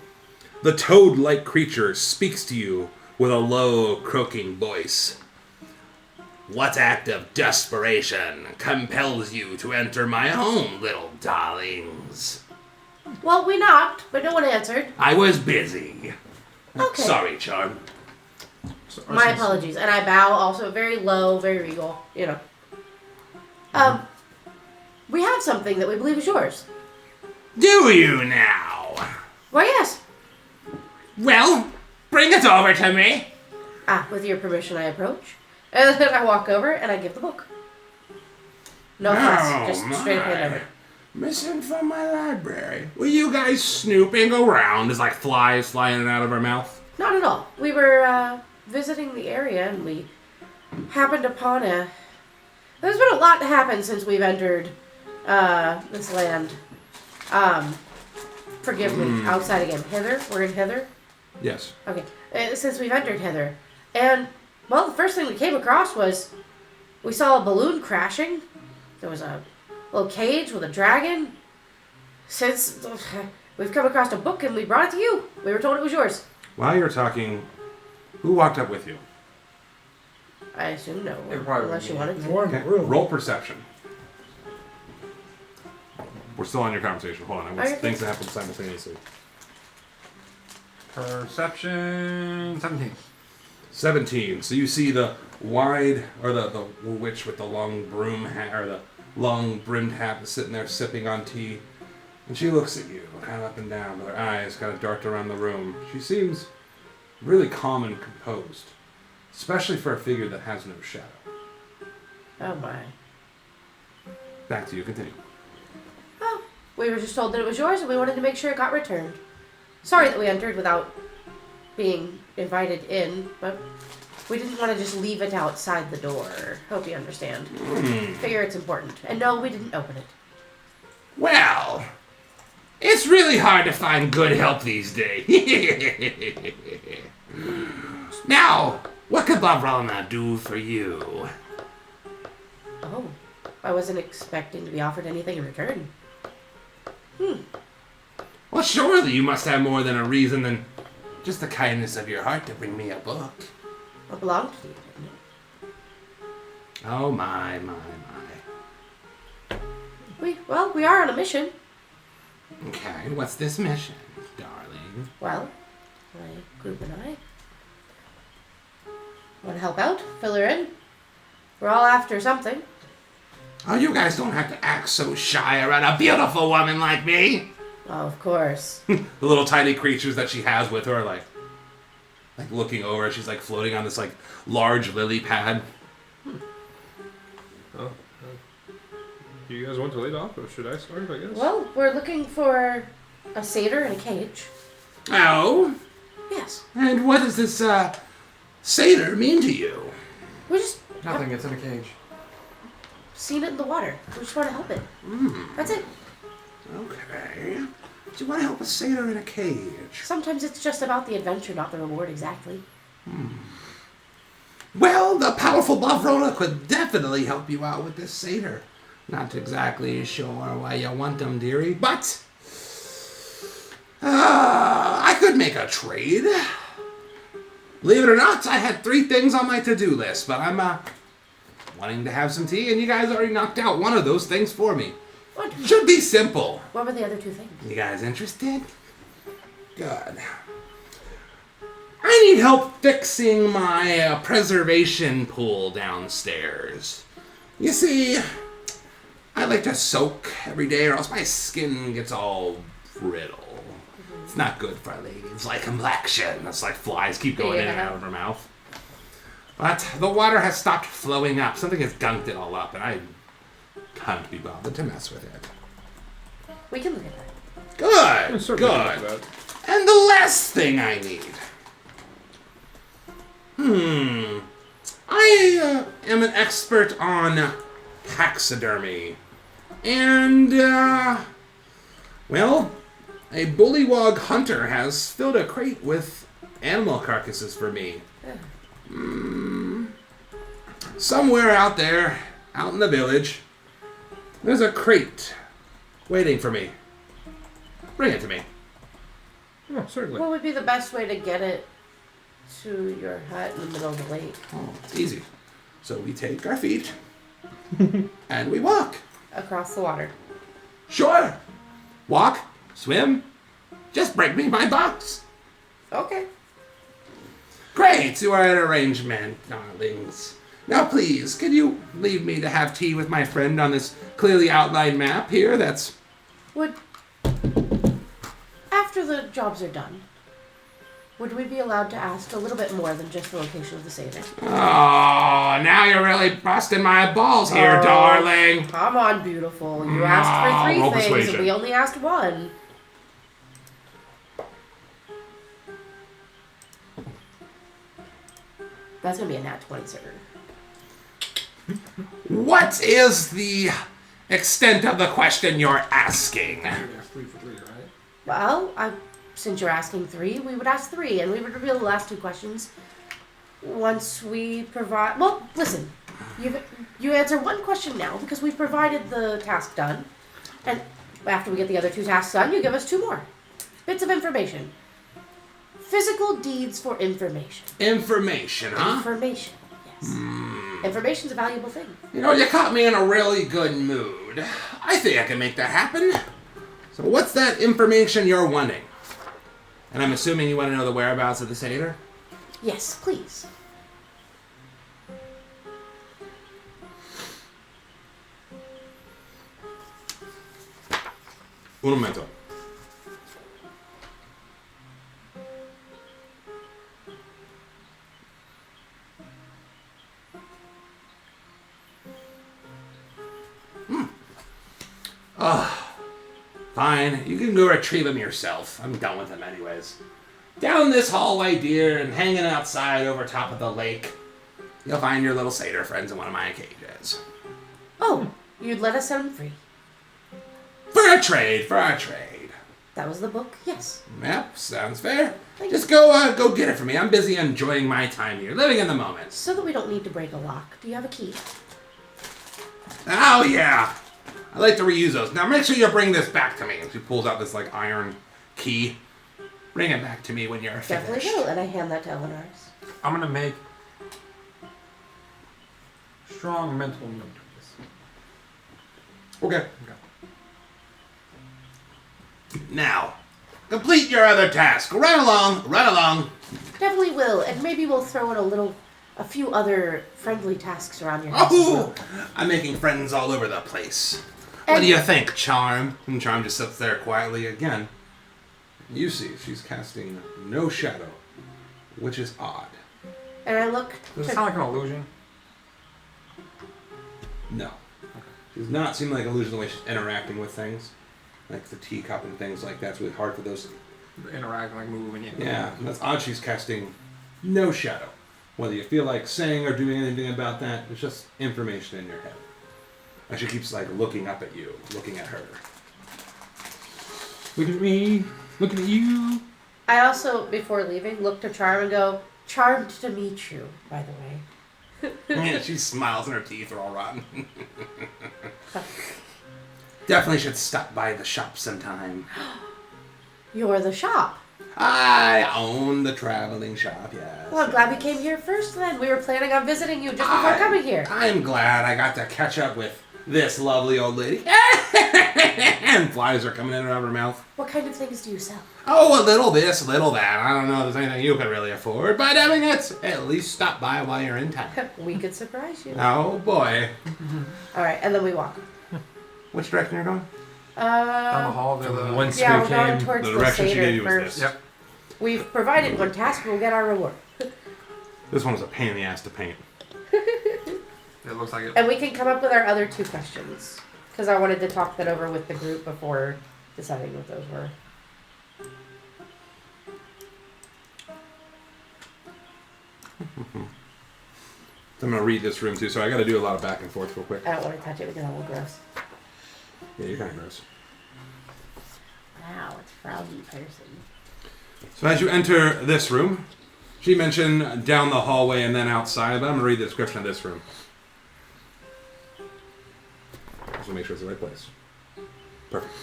[SPEAKER 1] The toad-like creature speaks to you with a low, croaking voice. What act of desperation compels you to enter my home, little darlings?
[SPEAKER 4] Well, we knocked, but no one answered.
[SPEAKER 1] I was busy.
[SPEAKER 4] Okay.
[SPEAKER 1] Sorry, Charm.
[SPEAKER 4] My apologies. And I bow also very low, very regal, you know. We have something that we believe is yours.
[SPEAKER 1] Do you now?
[SPEAKER 4] Why, yes.
[SPEAKER 1] Well, bring it over to me.
[SPEAKER 4] With your permission, I approach. And then I walk over and I give the book. No fuss, just straight up hand over.
[SPEAKER 1] Missing from my library. Were you guys snooping around? There's like flies flying out of our mouth.
[SPEAKER 4] Not at all. We were visiting the area and we happened upon a... There's been a lot to happen since we've entered this land. Forgive me, outside again. Hither? We're in Hither?
[SPEAKER 1] Yes.
[SPEAKER 4] Okay. Since we've entered Hither. And, well, the first thing we came across was we saw a balloon crashing. There was a little cage with a dragon. Since we've come across a book and we brought it to you. We were told it was yours.
[SPEAKER 1] While you're talking, who walked up with you?
[SPEAKER 4] I assume no one,
[SPEAKER 3] It probably
[SPEAKER 4] unless you
[SPEAKER 3] me.
[SPEAKER 4] wanted to.
[SPEAKER 2] We're in the room.
[SPEAKER 1] Roll perception. We're still on your conversation. Hold on. I want
[SPEAKER 4] Okay.
[SPEAKER 1] things to happen simultaneously.
[SPEAKER 3] Perception 17.
[SPEAKER 1] 17. So you see the wide, or the witch with the long broom hat, or the long brimmed hat sitting there sipping on tea. And she looks at you, kind of up and down, with her eyes kind of darted around the room. She seems really calm and composed, especially for a figure that has no shadow.
[SPEAKER 4] Oh my.
[SPEAKER 1] Back to you. Continue.
[SPEAKER 4] Oh, we were just told that it was yours and we wanted to make sure it got returned. Sorry that we entered without being invited in, but we didn't want to just leave it outside the door. Hope you understand. Figure it's important. And no, we didn't open it.
[SPEAKER 1] Well, it's really hard to find good help these days. Now, what could Bavrona do for you?
[SPEAKER 4] Oh, I wasn't expecting to be offered anything in return.
[SPEAKER 1] Well, surely you must have more than a reason than just the kindness of your heart to bring me a book.
[SPEAKER 4] It belonged to you, didn't it?
[SPEAKER 1] Oh, my.
[SPEAKER 4] We are on a mission.
[SPEAKER 1] Okay, what's this mission, darling?
[SPEAKER 4] Well, my group and I want to help out, fill her in. We're all after something.
[SPEAKER 1] Oh, you guys don't have to act so shy around a beautiful woman like me.
[SPEAKER 4] Oh, of course.
[SPEAKER 1] The little tiny creatures that she has with her are like looking over. She's like floating on this like large lily pad.
[SPEAKER 5] Oh, you guys want to lead off, or should I start, I guess?
[SPEAKER 4] Well, we're looking for a satyr in a cage.
[SPEAKER 1] Oh?
[SPEAKER 4] Yes.
[SPEAKER 1] And what does this satyr mean to you?
[SPEAKER 4] We just
[SPEAKER 3] Nothing, it's in a cage.
[SPEAKER 4] seen it in the water. We just want to help it. That's it.
[SPEAKER 1] Okay. Do you want to help a satyr in a cage?
[SPEAKER 4] Sometimes it's just about the adventure, not the reward exactly.
[SPEAKER 1] Well, the powerful Bavrona could definitely help you out with this satyr. Not exactly sure why you want them, dearie, but I could make a trade. Believe it or not, I had 3 things on my to-do list, but I'm wanting to have some tea, and you guys already knocked out one of those things for me.
[SPEAKER 4] Wonderful.
[SPEAKER 1] Should be simple.
[SPEAKER 4] What were the other 2 things?
[SPEAKER 1] You guys interested? Good. I need help fixing my preservation pool downstairs. You see, I like to soak every day or else my skin gets all brittle. It's not good for a lady's like complexion. It's like flies keep going in and out of her mouth. But the water has stopped flowing up. Something has gunked it all up, and I can't be bothered to mess with it.
[SPEAKER 4] We can look at that.
[SPEAKER 1] Good,
[SPEAKER 5] I'm certainly
[SPEAKER 1] good.
[SPEAKER 5] good with that.
[SPEAKER 1] And the last thing I need. I am an expert on taxidermy. And, well, a bullywog hunter has filled a crate with animal carcasses for me. Somewhere out there, out in the village, there's a crate waiting for me. Bring it to me.
[SPEAKER 5] Oh, certainly.
[SPEAKER 4] What would be the best way to get it to your hut in the middle of the lake?
[SPEAKER 1] Oh, it's easy. So we take our feet and we walk.
[SPEAKER 4] Across the water.
[SPEAKER 1] Sure. Walk, swim, just bring me my box.
[SPEAKER 4] Okay.
[SPEAKER 1] Great, you are an arrangement, darlings. Now please, can you leave me to have tea with my friend on this clearly outlined map here? That's...
[SPEAKER 4] Would... After the jobs are done, would we be allowed to ask a little bit more than just the location of the satyr?
[SPEAKER 1] Oh, now you're really busting my balls here,
[SPEAKER 4] Oh.
[SPEAKER 1] darling.
[SPEAKER 4] Come on, beautiful. You asked for 3
[SPEAKER 1] roll
[SPEAKER 4] things
[SPEAKER 1] persuasion.
[SPEAKER 4] and we only asked 1. That's gonna be a nat 20, sir.
[SPEAKER 1] What is the extent of the question you're asking?
[SPEAKER 3] You have 3 for 3, right?
[SPEAKER 4] Well, since you're asking 3, we would ask 3, and we would reveal the last 2 questions once we provide... Well, listen. You answer 1 question now because we've provided the task done, and after we get the other 2 tasks done, you give us 2 more. Bits of information. Physical deeds for information.
[SPEAKER 1] Information, huh?
[SPEAKER 4] Information, yes. Information's a valuable thing.
[SPEAKER 1] You know, you caught me in a really good mood. I think I can make that happen. So what's that information you're wanting? And I'm assuming you want to know the whereabouts of the satyr?
[SPEAKER 4] Yes, please.
[SPEAKER 1] Un momento. Fine, you can go retrieve him yourself. I'm done with him anyways. Down this hallway, dear, and hanging outside over top of the lake, you'll find your little satyr friends in one of my cages.
[SPEAKER 4] Oh, you'd let us set him free.
[SPEAKER 1] For a trade, for a trade.
[SPEAKER 4] That was the book? Yes.
[SPEAKER 1] Yep, sounds fair. Just go get it for me. I'm busy enjoying my time here, living in the moment.
[SPEAKER 4] So that we don't need to break a lock. Do you have a key?
[SPEAKER 1] Oh, yeah. I like to reuse those. Now, make sure you bring this back to me. And she pulls out this, like, iron key. Bring it back to me when you're
[SPEAKER 4] Definitely
[SPEAKER 1] finished.
[SPEAKER 4] will. And I hand that to Eleanor's.
[SPEAKER 3] I'm gonna make strong mental note of this.
[SPEAKER 1] Okay. Now, complete your other task. Run along.
[SPEAKER 4] Definitely will. And maybe we'll throw in a few other friendly tasks around your house as
[SPEAKER 1] Oh,
[SPEAKER 4] well.
[SPEAKER 1] I'm making friends all over the place. What
[SPEAKER 4] And
[SPEAKER 1] do you think, Charm? And Charm just sits there quietly again. You see, she's casting no shadow, which is odd.
[SPEAKER 4] And I look
[SPEAKER 3] Does it
[SPEAKER 4] to
[SPEAKER 3] sound like an illusion?
[SPEAKER 1] No. She does not seem like illusion the way she's interacting with things. Like the teacup and things like that. It's really hard for those.
[SPEAKER 3] Interact, like move, and
[SPEAKER 1] Yeah, and that's odd. She's casting no shadow. Whether you feel like saying or doing anything about that, it's just information in your head. And she keeps like looking up at you, looking at her.
[SPEAKER 6] Look at me. Looking at you.
[SPEAKER 4] I also, before leaving, look to Charm and go, charmed to meet you, by the way.
[SPEAKER 1] Yeah, she smiles and her teeth are all rotten. Definitely should stop by the shop sometime.
[SPEAKER 4] You're the shop.
[SPEAKER 1] I own the traveling shop, yes.
[SPEAKER 4] Well, I'm glad we came here first then. We were planning on visiting you just before coming here.
[SPEAKER 1] I'm glad I got to catch up with this lovely old lady. And flies are coming in and out of her mouth.
[SPEAKER 4] What kind of things do you sell?
[SPEAKER 1] Oh, a little this, a little that. I don't know if there's anything you could really afford, but I mean, it's at least stop by while you're in town.
[SPEAKER 4] We could surprise you.
[SPEAKER 1] Oh, boy.
[SPEAKER 4] All right, and then we walk.
[SPEAKER 1] Which direction you're going?
[SPEAKER 3] Down the hall to
[SPEAKER 6] From
[SPEAKER 3] the...
[SPEAKER 6] whence
[SPEAKER 4] Yeah,
[SPEAKER 6] we
[SPEAKER 4] we're going
[SPEAKER 6] came.
[SPEAKER 4] towards
[SPEAKER 1] The
[SPEAKER 4] the
[SPEAKER 1] direction she gave
[SPEAKER 4] Seder
[SPEAKER 1] you was
[SPEAKER 4] first.
[SPEAKER 1] this.
[SPEAKER 3] Yep.
[SPEAKER 4] We've provided one task, we'll get our reward.
[SPEAKER 1] This one was a pain in the ass to paint.
[SPEAKER 3] It looks like it.
[SPEAKER 4] And we can come up with our other 2 questions. Because I wanted to talk that over with the group before deciding what those were.
[SPEAKER 1] I'm going to read this room too, so I got to do a lot of back and forth real quick.
[SPEAKER 4] I don't want to touch it because I'm a little gross.
[SPEAKER 1] Yeah, you're kind of gross.
[SPEAKER 4] Wow, it's frowny person.
[SPEAKER 1] So as you enter this room, she mentioned down the hallway and then outside, but I'm going to read the description of this room. Just want to make sure it's the right place. Perfect.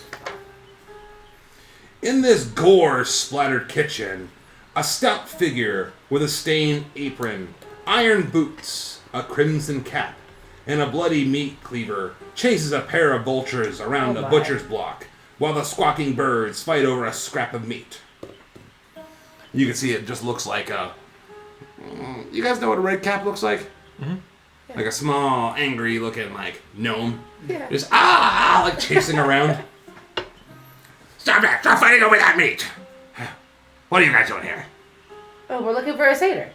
[SPEAKER 1] In this gore-splattered kitchen, a stout figure with a stained apron, iron boots, a crimson cap, and a bloody meat cleaver chases a pair of vultures around
[SPEAKER 4] Oh
[SPEAKER 1] a
[SPEAKER 4] my.
[SPEAKER 1] butcher's block, while the squawking birds fight over a scrap of meat. You can see it just looks like a... You guys know what a red cap looks like?
[SPEAKER 3] Mm-hmm.
[SPEAKER 1] Like a small, angry-looking, like, gnome.
[SPEAKER 4] Yeah.
[SPEAKER 1] Just, like chasing around. Stop that! Stop fighting over that meat! What are you guys doing here?
[SPEAKER 4] Oh, we're looking for a Seder.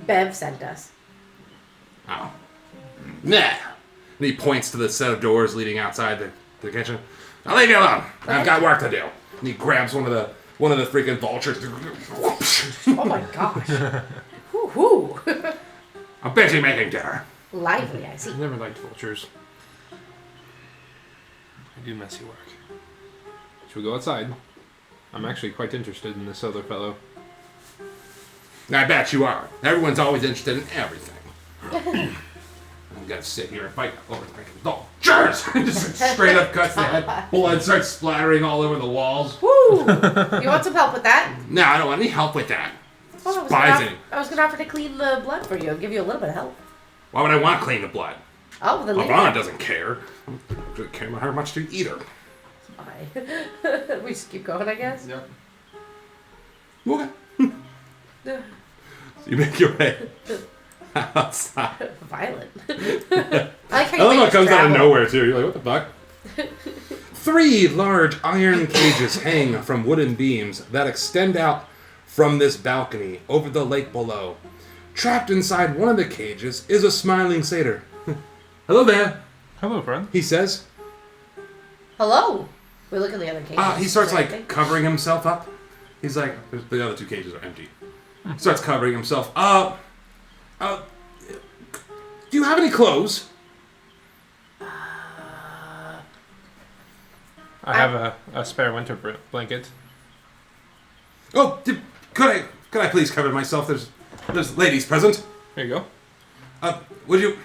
[SPEAKER 4] Bev sent us.
[SPEAKER 1] Oh. Nah. And he points to the set of doors leading outside the kitchen. I'll leave you alone. I've got work to do. And he grabs one of the freaking vultures.
[SPEAKER 4] Oh my gosh. Whoo-hoo.
[SPEAKER 1] I'm busy making dinner.
[SPEAKER 4] Lively, I see.
[SPEAKER 6] I never liked vultures. I do messy work. Should we go outside? I'm actually quite interested in this other fellow.
[SPEAKER 1] I bet you are. Everyone's always interested in everything. I'm gonna sit here and fight over freaking vultures. Just straight up cuts the head. Blood starts splattering all over the walls.
[SPEAKER 4] Woo! You want some help with that?
[SPEAKER 1] No, I don't want any help with that.
[SPEAKER 4] Well,
[SPEAKER 1] Surprising.
[SPEAKER 4] I was gonna offer to clean the blood for you and give you a little bit of help.
[SPEAKER 1] Why would I want to clean the blood?
[SPEAKER 4] Oh, well, then leave
[SPEAKER 1] Ivana
[SPEAKER 4] it.
[SPEAKER 1] doesn't care. I don't care about her much to either.
[SPEAKER 4] Bye. We just keep going, I guess.
[SPEAKER 3] Yep.
[SPEAKER 1] Okay. So you make your way outside.
[SPEAKER 4] Violent. I like how
[SPEAKER 1] I love
[SPEAKER 4] you
[SPEAKER 1] how
[SPEAKER 4] make
[SPEAKER 1] it comes
[SPEAKER 4] us
[SPEAKER 1] out of
[SPEAKER 4] travel.
[SPEAKER 1] nowhere too. You're like, what the fuck? 3 large iron cages hang from wooden beams that extend out from this balcony over the lake below. Trapped inside one of the cages is a smiling satyr. Hello there,
[SPEAKER 6] Hello, friend.
[SPEAKER 1] he says.
[SPEAKER 4] Hello. We look in the other cages.
[SPEAKER 1] He starts
[SPEAKER 4] Is there
[SPEAKER 1] like
[SPEAKER 4] anything?
[SPEAKER 1] covering himself up. He's like, the other 2 cages are empty. He starts covering himself up. Do you have any clothes?
[SPEAKER 6] I have a spare winter blanket.
[SPEAKER 1] Oh, Could I please cover myself? There's ladies present.
[SPEAKER 5] There you go.
[SPEAKER 1] Would you?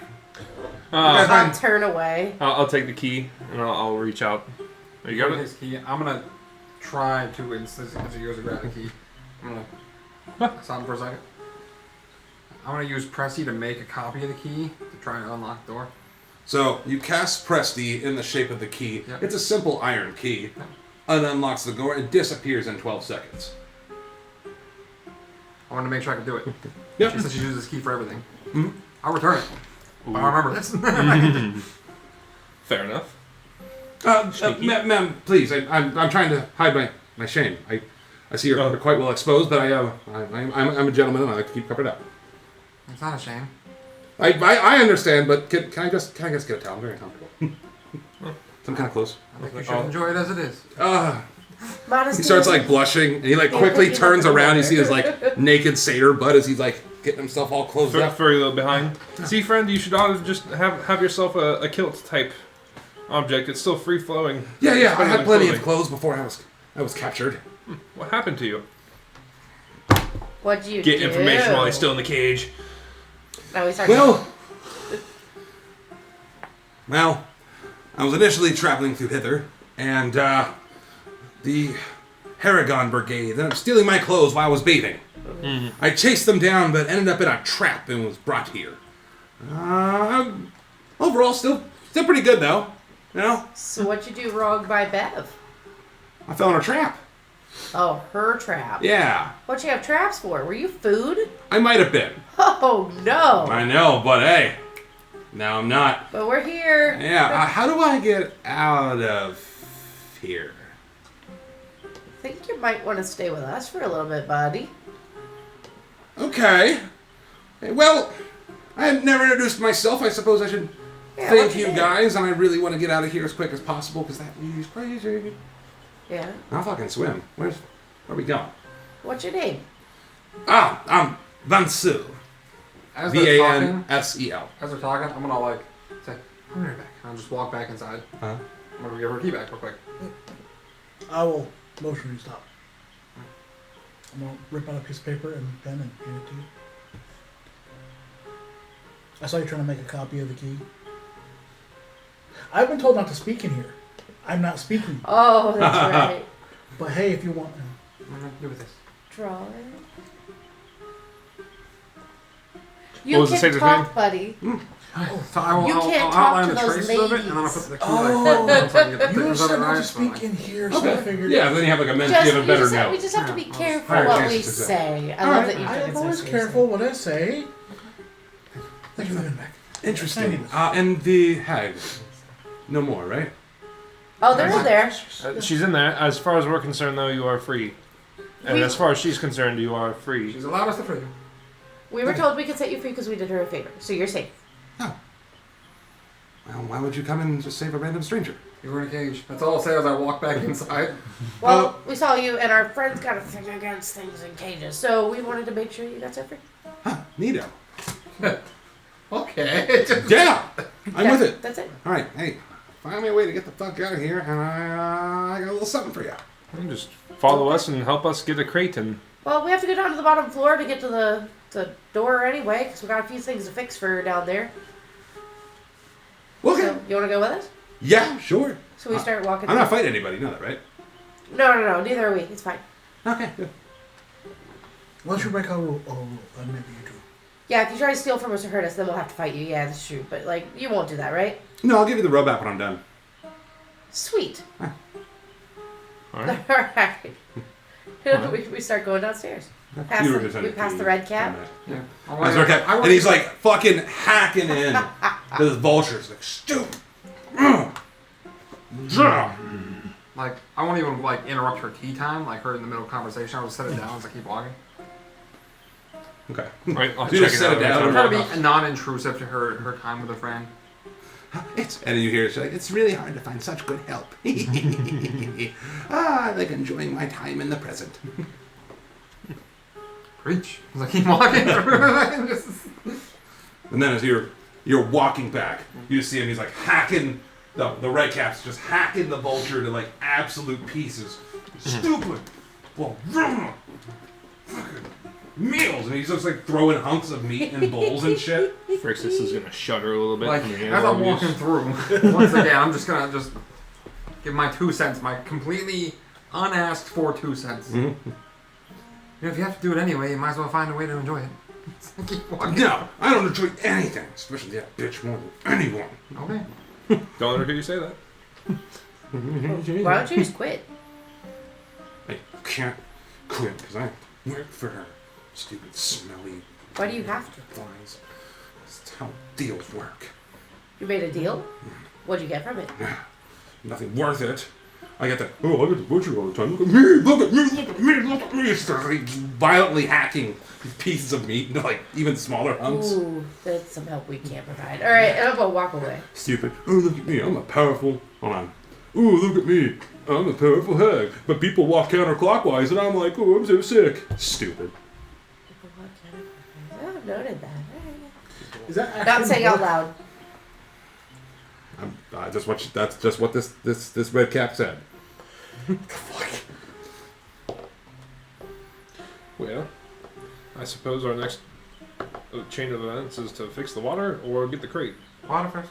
[SPEAKER 5] Uh,
[SPEAKER 4] I'll turn away.
[SPEAKER 5] I'll take the key and I'll reach out. There you
[SPEAKER 3] Got
[SPEAKER 5] go.
[SPEAKER 3] his key. I'm gonna try to, as he goes to grab the key, I'm gonna stop him for a second. I'm gonna use Pressy to make a copy of the key to try and unlock the door.
[SPEAKER 1] So you cast Presty in the shape of the key.
[SPEAKER 3] Yep.
[SPEAKER 1] It's a simple iron key. And unlocks the door. It disappears in 12 seconds.
[SPEAKER 3] I wanted to make sure I could do it.
[SPEAKER 1] Yep.
[SPEAKER 3] She said she uses this key for everything.
[SPEAKER 1] Mhm.
[SPEAKER 3] I'll return it. But I remember this.
[SPEAKER 5] Fair enough.
[SPEAKER 1] Ma'am, please. I'm trying to hide my shame. I see you're quite well exposed, but I'm a gentleman and I like to keep covered up.
[SPEAKER 3] It's not a shame.
[SPEAKER 1] I understand, but can I just get a towel? I'm very uncomfortable. I'm kind of close.
[SPEAKER 3] I think you should enjoy it as it is.
[SPEAKER 4] Modesty.
[SPEAKER 1] He starts like blushing, and he like quickly turns around. You see his like naked satyr butt as he's like getting himself all closed up.
[SPEAKER 5] Furry little behind. See, friend, you should ought to just have yourself a kilt type object. It's still free flowing.
[SPEAKER 1] Yeah.
[SPEAKER 5] It's
[SPEAKER 1] I
[SPEAKER 5] better
[SPEAKER 1] had
[SPEAKER 5] than
[SPEAKER 1] plenty
[SPEAKER 5] clothing.
[SPEAKER 1] of clothes before I was captured.
[SPEAKER 5] What happened to you?
[SPEAKER 4] What'd you
[SPEAKER 5] Get
[SPEAKER 4] do?
[SPEAKER 5] information while he's still in the cage.
[SPEAKER 4] Now we start.
[SPEAKER 1] Well, I was initially traveling through hither, and the Haragon Brigade ended up stealing my clothes while I was bathing. I chased them down, but ended up in a trap and was brought here. Overall, still pretty good though. You know,
[SPEAKER 4] So what'd you do wrong by Bev?
[SPEAKER 1] I fell in a trap.
[SPEAKER 4] Oh, her trap.
[SPEAKER 1] Yeah,
[SPEAKER 4] What'd you have traps for? Were you food?
[SPEAKER 1] I might have been.
[SPEAKER 4] Oh no.
[SPEAKER 1] I know, but hey, now I'm not.
[SPEAKER 4] But we're here.
[SPEAKER 1] Yeah, how do I get out of here?
[SPEAKER 4] I think you might want to stay with us for a little bit, buddy.
[SPEAKER 1] Okay. Well, I had never introduced myself. I suppose I should
[SPEAKER 4] Yeah,
[SPEAKER 1] thank
[SPEAKER 4] what's
[SPEAKER 1] you
[SPEAKER 4] your name?
[SPEAKER 1] guys, and I really want to get out of here as quick as possible because that is crazy.
[SPEAKER 4] Yeah.
[SPEAKER 1] I'll fucking swim. Where we going?
[SPEAKER 4] What's your name?
[SPEAKER 1] I'm Vansu.
[SPEAKER 3] As they're talking,
[SPEAKER 1] Vansel.
[SPEAKER 3] as they're talking, I'm gonna like say, "Come here, back." And I'll just walk back inside.
[SPEAKER 1] Huh?
[SPEAKER 3] I'm gonna give her a key back real quick.
[SPEAKER 2] I will motion you stop. I'm gonna rip out a piece of paper and pen and hand it to you. I saw you trying to make a copy of the key. I've been told not to speak in here. I'm not speaking.
[SPEAKER 4] Oh, that's right.
[SPEAKER 2] But hey, if you want,
[SPEAKER 3] What am I gonna do with this?
[SPEAKER 4] Draw it.
[SPEAKER 5] What
[SPEAKER 4] You
[SPEAKER 5] was the
[SPEAKER 4] can
[SPEAKER 5] satyr's
[SPEAKER 4] talk,
[SPEAKER 5] name?
[SPEAKER 4] buddy.
[SPEAKER 3] So I will,
[SPEAKER 4] You
[SPEAKER 3] I'll,
[SPEAKER 4] can't
[SPEAKER 3] I'll
[SPEAKER 4] talk
[SPEAKER 3] outline
[SPEAKER 4] to
[SPEAKER 3] the
[SPEAKER 4] those
[SPEAKER 3] traces of it,
[SPEAKER 4] ladies.
[SPEAKER 3] and then I'll put the key
[SPEAKER 2] Oh.
[SPEAKER 3] like so I can get the
[SPEAKER 2] you
[SPEAKER 3] thickness of
[SPEAKER 2] said
[SPEAKER 3] it
[SPEAKER 2] not
[SPEAKER 3] right.
[SPEAKER 2] to speak in here, so I
[SPEAKER 1] Okay.
[SPEAKER 2] figured.
[SPEAKER 1] Yeah, then you have like a men's give a better note.
[SPEAKER 4] We just have to be
[SPEAKER 3] Yeah.
[SPEAKER 4] careful
[SPEAKER 1] Higher
[SPEAKER 4] what we
[SPEAKER 1] chances of success.
[SPEAKER 4] say. I
[SPEAKER 1] All
[SPEAKER 4] love
[SPEAKER 1] right.
[SPEAKER 4] that you
[SPEAKER 2] I
[SPEAKER 4] took it
[SPEAKER 2] am
[SPEAKER 4] so
[SPEAKER 2] always
[SPEAKER 4] seriously.
[SPEAKER 2] careful what I say. Thank you for coming back.
[SPEAKER 1] Interesting. And the hag. No more, right?
[SPEAKER 4] Oh, they're in there.
[SPEAKER 5] She's in there. As far as we're concerned, though, you are free. And
[SPEAKER 4] We-
[SPEAKER 5] as far as she's concerned, you are free.
[SPEAKER 3] She's allowed us to free.
[SPEAKER 4] We were told we could set you free because we did her a favor. So you're safe.
[SPEAKER 1] Well, why would you come and just save a random stranger?
[SPEAKER 3] You were in a cage. That's all I'll say as I walk back inside.
[SPEAKER 4] Well, we saw you, and our friends got a thing against things in cages. So we wanted to make sure you got set free.
[SPEAKER 1] Huh, neato.
[SPEAKER 3] Okay.
[SPEAKER 1] Yeah, I'm with it.
[SPEAKER 4] That's it.
[SPEAKER 1] All right, hey, find me a way to get the fuck out of here, and I got a little something for you.
[SPEAKER 5] And just follow us and help us get a crate and
[SPEAKER 4] Well, we have to go down to the bottom floor to get to the door anyway, because we got a few things to fix for down there.
[SPEAKER 1] Okay.
[SPEAKER 4] So you want to go with us?
[SPEAKER 1] Yeah, sure.
[SPEAKER 4] So we start walking.
[SPEAKER 1] I'm not
[SPEAKER 4] through.
[SPEAKER 1] fighting anybody, you know that, right?
[SPEAKER 4] No. Neither are we. It's fine.
[SPEAKER 1] Okay, good.
[SPEAKER 2] Once you break our rule, then maybe you do.
[SPEAKER 4] Yeah, if you try to steal from us or hurt us, then we'll have to fight you. Yeah, that's true. But like, you won't do that, right?
[SPEAKER 1] No, I'll give you the robe app when I'm done.
[SPEAKER 4] Sweet.
[SPEAKER 5] all right.
[SPEAKER 4] All right. We start going downstairs. Past
[SPEAKER 1] You were
[SPEAKER 4] the-
[SPEAKER 1] just
[SPEAKER 4] we passed the red cap.
[SPEAKER 3] Yeah.
[SPEAKER 1] Past the red cap. And he's like fucking hacking in to this vulture. He's like, stupid.
[SPEAKER 3] Like, I won't even like interrupt her tea time, like her in the middle of conversation. I'll just set it down as I keep walking.
[SPEAKER 1] Okay.
[SPEAKER 5] Right, I'll
[SPEAKER 1] You
[SPEAKER 5] check
[SPEAKER 1] just
[SPEAKER 5] it
[SPEAKER 1] set
[SPEAKER 5] out.
[SPEAKER 1] it down.
[SPEAKER 3] I'm trying to be non-intrusive to her time with a friend.
[SPEAKER 1] And then you hear she's like, it's really hard to find such good help. I like enjoying my time in the present.
[SPEAKER 3] Preach. As I keep walking through.
[SPEAKER 1] And then as you're walking back, you see him, he's like hacking, the red cap's just hacking the vulture to like absolute pieces. Stupid! Well, meals, and he's just like throwing hunks of meat in bowls and shit.
[SPEAKER 6] Frixis is gonna shudder a little bit.
[SPEAKER 3] Like,
[SPEAKER 6] from the
[SPEAKER 3] as I'm
[SPEAKER 6] animal
[SPEAKER 3] walking
[SPEAKER 6] abuse.
[SPEAKER 3] through, once again, I'm just gonna give my 2 cents, my completely unasked for 2 cents.
[SPEAKER 1] Mhm.
[SPEAKER 3] If you have to do it anyway, you might as well find a way to enjoy it. Keep walking.
[SPEAKER 1] No, I don't enjoy anything, especially that bitch more than anyone.
[SPEAKER 3] Okay.
[SPEAKER 6] Don't let her hear you say that.
[SPEAKER 4] Why don't you just quit?
[SPEAKER 1] I can't quit because I work for her. Stupid, smelly
[SPEAKER 4] Why do you have to?
[SPEAKER 1] flies. That's how deals work.
[SPEAKER 4] You made a deal? What'd you get from it?
[SPEAKER 1] Nothing worth it. I get that, oh, I get the butcher all the time. Look at me, look at me, look at me, look at me. Starts like violently hacking pieces of meat into like even smaller hunks.
[SPEAKER 4] Ooh, that's some help we can't provide. All right, and I'm gonna walk away.
[SPEAKER 1] Stupid. Oh, look at me, I'm a powerful. Hold on. Ooh, look at me. I'm a powerful hag. But people walk counterclockwise and I'm like, oh, I'm so sick. Stupid.
[SPEAKER 4] Oh, I've noted that. All
[SPEAKER 2] Is that
[SPEAKER 4] right. Not saying out loud.
[SPEAKER 1] That's just what this red cap said.
[SPEAKER 6] Well, I suppose our next chain of events is to fix the water or get the crate.
[SPEAKER 3] Water first.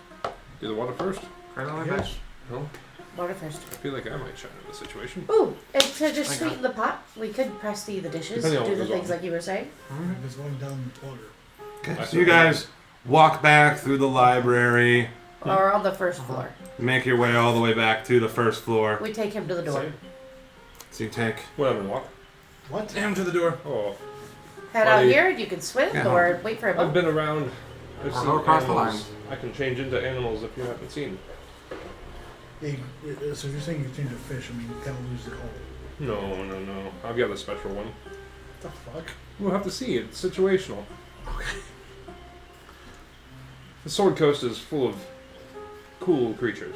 [SPEAKER 6] Do the water first.
[SPEAKER 3] Crate on my
[SPEAKER 2] Yes.
[SPEAKER 3] bench.
[SPEAKER 6] Well,
[SPEAKER 4] Water first.
[SPEAKER 6] I feel like I might shine in the situation.
[SPEAKER 4] Ooh, and to just
[SPEAKER 3] I
[SPEAKER 4] sweeten the pot, we could presty the dishes,
[SPEAKER 6] Depending on
[SPEAKER 4] do
[SPEAKER 6] what
[SPEAKER 4] the
[SPEAKER 6] goes
[SPEAKER 4] things
[SPEAKER 6] on.
[SPEAKER 4] like you were saying.
[SPEAKER 2] If it's going down the water.
[SPEAKER 1] Okay, so you guys walk back through the library,
[SPEAKER 4] Or on the first floor.
[SPEAKER 1] make your way all the way back to the first floor.
[SPEAKER 4] We take him to the door.
[SPEAKER 6] Same.
[SPEAKER 1] So you take
[SPEAKER 6] Whatever, walk.
[SPEAKER 2] What?
[SPEAKER 1] him to the door.
[SPEAKER 6] Oh,
[SPEAKER 4] Head out
[SPEAKER 6] Buddy.
[SPEAKER 4] here, you can swim
[SPEAKER 1] Yeah.
[SPEAKER 4] or wait for a
[SPEAKER 6] I've
[SPEAKER 4] boat.
[SPEAKER 6] been around. I've
[SPEAKER 3] Or
[SPEAKER 6] seen
[SPEAKER 3] go across the
[SPEAKER 6] animals. I can change into animals if you haven't seen.
[SPEAKER 2] So if you're saying you change a fish, I mean, you kind of lose the whole.
[SPEAKER 6] No. I've got a special one.
[SPEAKER 2] What the fuck?
[SPEAKER 6] We'll have to see. It's situational. The Sword Coast is full of cool creatures.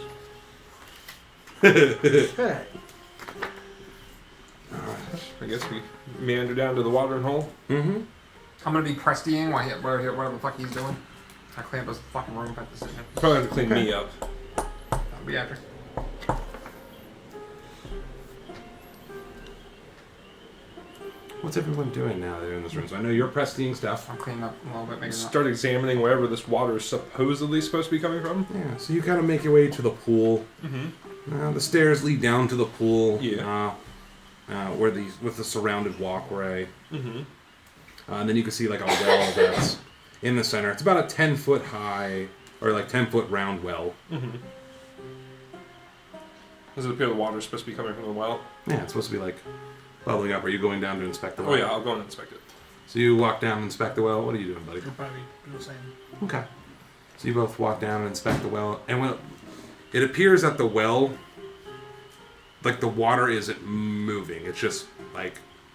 [SPEAKER 2] Alright.
[SPEAKER 6] I guess we meander down to the watering hole.
[SPEAKER 1] Mm-hmm.
[SPEAKER 3] I'm gonna be prestying while whatever the fuck he's doing. I clean up his fucking room at the same time.
[SPEAKER 6] Probably have to clean me up.
[SPEAKER 3] I'll be after.
[SPEAKER 1] What's everyone doing now they're in this room? So I know you're prestying stuff.
[SPEAKER 3] I'm cleaning up a little bit, making it up.
[SPEAKER 6] Start examining wherever this water is supposedly supposed to be coming from.
[SPEAKER 1] Yeah, so you kind of make your way to the pool.
[SPEAKER 6] Mm-hmm.
[SPEAKER 1] The stairs lead down to the pool.
[SPEAKER 6] Yeah.
[SPEAKER 1] With the surrounded walkway.
[SPEAKER 6] Mm-hmm.
[SPEAKER 1] And then you can see like a well that's in the center. It's about a 10-foot high, or like 10-foot round well.
[SPEAKER 6] Mm-hmm. Does it appear the water is supposed to be coming from the well?
[SPEAKER 1] Yeah, it's supposed to be like bubbling up. Are you going down to inspect the well?
[SPEAKER 6] Oh yeah, I'll go and inspect it.
[SPEAKER 1] So you walk down and inspect the well. What are you doing, buddy?
[SPEAKER 2] You'll probably do the same.
[SPEAKER 1] Okay. So you both walk down and inspect the well, and when it appears that the well, like the water isn't moving. It's just like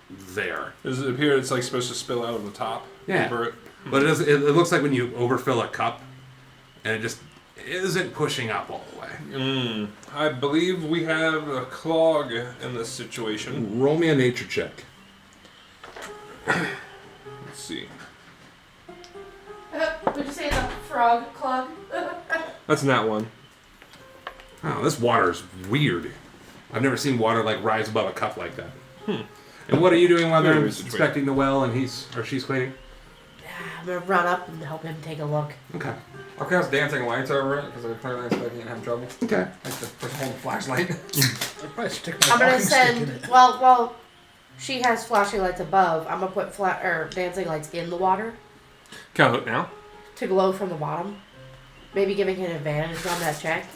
[SPEAKER 1] there.
[SPEAKER 6] Does it appear it's like supposed to spill out of the top?
[SPEAKER 1] Yeah.
[SPEAKER 6] Over it?
[SPEAKER 1] But it looks like when you overfill a cup, and it just isn't pushing up all the way.
[SPEAKER 6] I believe we have a clog in this situation.
[SPEAKER 1] Roll me a nature check.
[SPEAKER 6] Let's see.
[SPEAKER 4] Would you say the frog clog?
[SPEAKER 6] That's not one.
[SPEAKER 1] Oh, this water is weird. I've never seen water like rise above a cup like that. And what are you doing while they're
[SPEAKER 6] Very situation.
[SPEAKER 1] inspecting the well and she's cleaning?
[SPEAKER 4] I'm gonna run up and help him take a look.
[SPEAKER 1] Okay.
[SPEAKER 3] I'll cast dancing lights over it because I'm clearly expecting it to have trouble.
[SPEAKER 1] Okay.
[SPEAKER 3] Like the first hold the flashlight.
[SPEAKER 2] I'd probably stick my
[SPEAKER 4] I'm gonna
[SPEAKER 2] walking stick in
[SPEAKER 4] send.
[SPEAKER 2] it.
[SPEAKER 4] Well, she has flashing lights above. I'm gonna put dancing lights in the water
[SPEAKER 6] Can I look now?
[SPEAKER 4] to glow from the bottom. Maybe giving him an advantage on that check.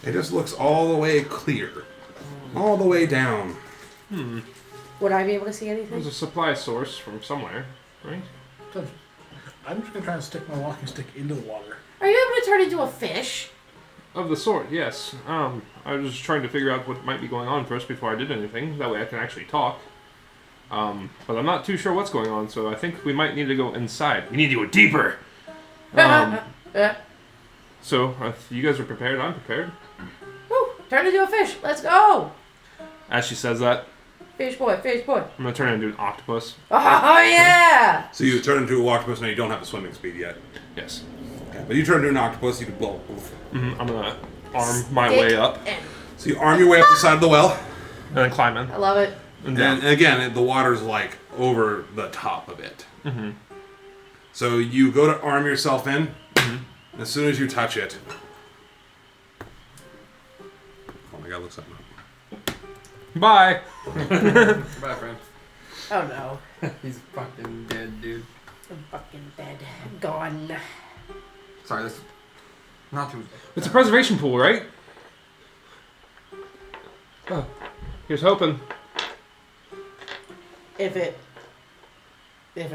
[SPEAKER 1] It just looks all the way clear. All the way down.
[SPEAKER 4] Would I be able to see anything?
[SPEAKER 6] There's a supply source from somewhere, right?
[SPEAKER 2] I'm just gonna try and stick my walking stick into the water.
[SPEAKER 4] Are you able to turn into a fish?
[SPEAKER 6] Of the sort, yes. I was just trying to figure out what might be going on first before I did anything. That way I can actually talk. But I'm not too sure what's going on, so I think we might need to go inside. We need to go deeper! So, if you guys are prepared, I'm prepared.
[SPEAKER 4] Woo! Turn into a fish. Let's go.
[SPEAKER 6] As she says that,
[SPEAKER 4] Fish boy, fish boy.
[SPEAKER 6] I'm gonna turn into an octopus.
[SPEAKER 4] Oh yeah!
[SPEAKER 1] So you turn into a octopus now you don't have the swimming speed yet.
[SPEAKER 6] Yes.
[SPEAKER 1] Okay. But you turn into an octopus, you can blow.
[SPEAKER 6] I'm gonna arm my
[SPEAKER 4] Stick
[SPEAKER 6] way up
[SPEAKER 4] in.
[SPEAKER 1] So you arm your way up the side of the well.
[SPEAKER 6] and then climb in.
[SPEAKER 4] I love it.
[SPEAKER 6] And down.
[SPEAKER 1] And again, the water's like over the top of it.
[SPEAKER 5] Mm-hmm.
[SPEAKER 1] So you go to arm yourself in. And as soon as you touch it, oh my god, look something up.
[SPEAKER 5] Bye.
[SPEAKER 3] Goodbye, friend.
[SPEAKER 4] Oh no.
[SPEAKER 3] He's fucking dead, dude.
[SPEAKER 4] I'm fucking dead. Gone.
[SPEAKER 3] Sorry, this is not too.
[SPEAKER 5] It's a preservation pool, right? Oh, here's hoping.
[SPEAKER 4] If it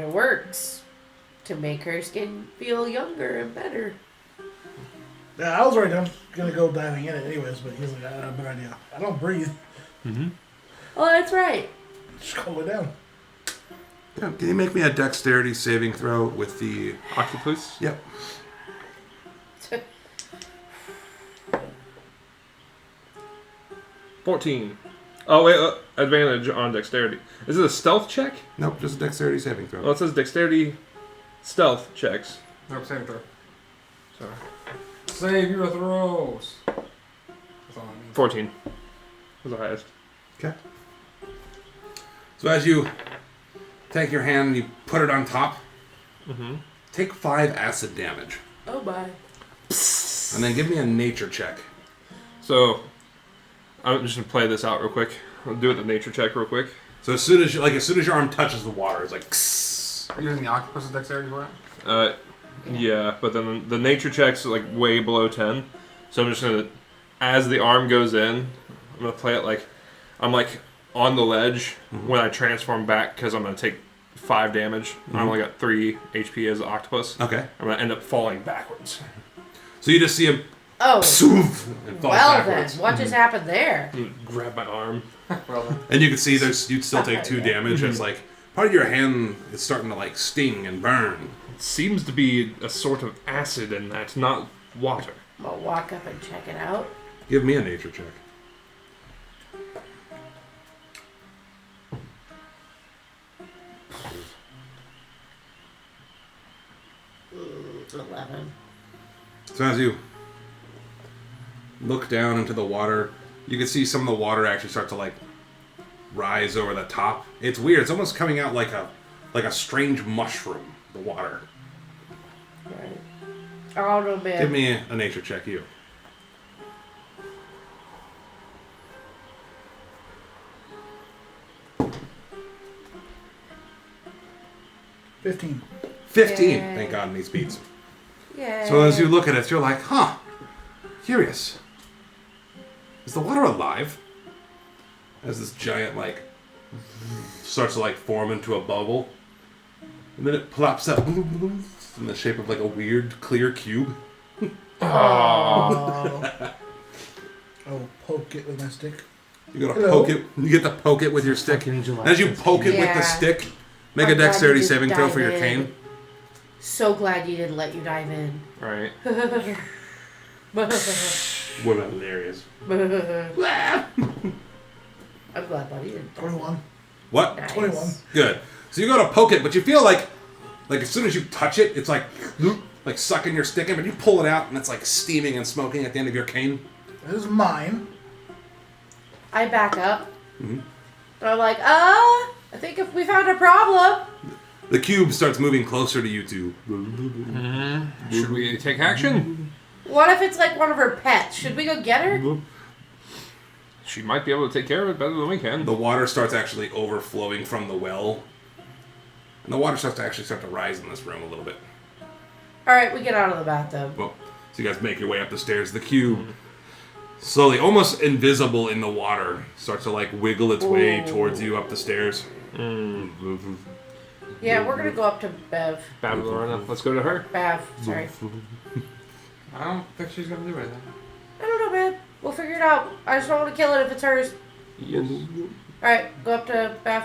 [SPEAKER 4] works to make her skin feel younger and better.
[SPEAKER 2] Yeah, I was already gonna go diving in it anyways, but he's like, I have no idea. I don't breathe.
[SPEAKER 5] Mm-hmm.
[SPEAKER 4] Oh, that's right.
[SPEAKER 2] Just calm it down.
[SPEAKER 1] Yeah, can you make me a dexterity saving throw with the...
[SPEAKER 5] Octopus?
[SPEAKER 1] Yep.
[SPEAKER 5] 14. Oh, wait, advantage on dexterity. Is it a stealth check?
[SPEAKER 1] Nope, just a dexterity saving throw.
[SPEAKER 5] Oh, it says dexterity stealth checks.
[SPEAKER 3] Nope, save throw.
[SPEAKER 5] Sorry.
[SPEAKER 3] Save your throws. That's all I mean.
[SPEAKER 5] 14 was the highest.
[SPEAKER 1] Okay. So as you take your hand and you put it on top,
[SPEAKER 5] Mm-hmm.
[SPEAKER 1] take 5 acid damage.
[SPEAKER 4] Oh my.
[SPEAKER 1] And then give me a nature check.
[SPEAKER 5] So, I'm just going to play this out real quick. I'll do it the nature check real quick.
[SPEAKER 1] So as soon as your arm touches the water, it's like... "Kss."
[SPEAKER 3] Are you using the octopus's dexterity for it?
[SPEAKER 5] Yeah, but then the nature check's like way below 10. So I'm just going to, as the arm goes in, I'm going to play it like I'm like on the ledge when I transform back because I'm going to take 5 damage. I only got 3 HP as an octopus.
[SPEAKER 1] Okay.
[SPEAKER 5] I'm going to end up falling backwards.
[SPEAKER 1] So you just see him...
[SPEAKER 4] Oh.
[SPEAKER 1] Psoof, and fall
[SPEAKER 4] Well
[SPEAKER 1] backwards.
[SPEAKER 4] then, what just happened there?
[SPEAKER 5] Grab my arm.
[SPEAKER 3] Well then.
[SPEAKER 1] And you can see you'd still take 2 damage as like part of your hand is starting to like sting and burn.
[SPEAKER 5] It seems to be a sort of acid in that, not water.
[SPEAKER 4] I'll walk up and check it out.
[SPEAKER 1] Give me a nature check.
[SPEAKER 4] Mm, 11.
[SPEAKER 1] So as you look down into the water, you can see some of the water actually start to like rise over the top. It's weird. It's almost coming out like a strange mushroom. The water.
[SPEAKER 4] Right. Oh no, man.
[SPEAKER 1] Give me a nature check, you.
[SPEAKER 2] $15.
[SPEAKER 1] 15.
[SPEAKER 4] Yay.
[SPEAKER 1] Thank God in these beats.
[SPEAKER 4] Yeah.
[SPEAKER 1] So as you look at it, you're like, huh, curious. Is the water alive? As this giant, like, starts to, like, form into a bubble. And then it plops up in the shape of, like, a weird, clear cube.
[SPEAKER 2] Oh. Oh, poke it with my stick.
[SPEAKER 1] You gotta
[SPEAKER 2] Hello?
[SPEAKER 1] poke it. You get to poke it with your stick. As you poke it with
[SPEAKER 4] Yeah.
[SPEAKER 1] the stick, make
[SPEAKER 4] I'm
[SPEAKER 1] a
[SPEAKER 4] glad
[SPEAKER 1] dexterity
[SPEAKER 4] you
[SPEAKER 1] saving
[SPEAKER 4] didn't
[SPEAKER 1] throw
[SPEAKER 4] dive
[SPEAKER 1] for your
[SPEAKER 4] in.
[SPEAKER 1] cane.
[SPEAKER 4] So glad you didn't let you dive in.
[SPEAKER 5] Right.
[SPEAKER 1] Women hilarious.
[SPEAKER 4] I'm glad buddy didn't.
[SPEAKER 2] 21.
[SPEAKER 1] What?
[SPEAKER 4] Nice.
[SPEAKER 2] 21.
[SPEAKER 1] Good. So you go to poke it, but you feel like as soon as you touch it, it's like sucking your stick in, but you pull it out and it's like steaming and smoking at the end of your cane.
[SPEAKER 2] This is mine.
[SPEAKER 4] I back up.
[SPEAKER 1] Mhm.
[SPEAKER 4] And I'm like, I think if we found a problem.
[SPEAKER 1] The cube starts moving closer to you two.
[SPEAKER 5] Should we take action?
[SPEAKER 4] What if it's like one of her pets? Should we go get her?
[SPEAKER 5] She might be able to take care of it better than we can.
[SPEAKER 1] The water starts actually overflowing from the well. And the water starts to rise in this room a little bit.
[SPEAKER 4] Alright, we get out of the bathtub.
[SPEAKER 1] Well, so you guys make your way up the stairs. The cube, slowly, almost invisible in the water, starts to like wiggle its way
[SPEAKER 4] Ooh.
[SPEAKER 1] towards you up the stairs.
[SPEAKER 4] Yeah, we're gonna go up to Bev.
[SPEAKER 5] Babylon, let's go to her.
[SPEAKER 4] Bev, sorry.
[SPEAKER 3] I don't think she's gonna do anything.
[SPEAKER 4] I don't know, man. We'll figure it out. I just don't want to kill it if it's hers.
[SPEAKER 5] Yes.
[SPEAKER 4] Alright, go up to Bev.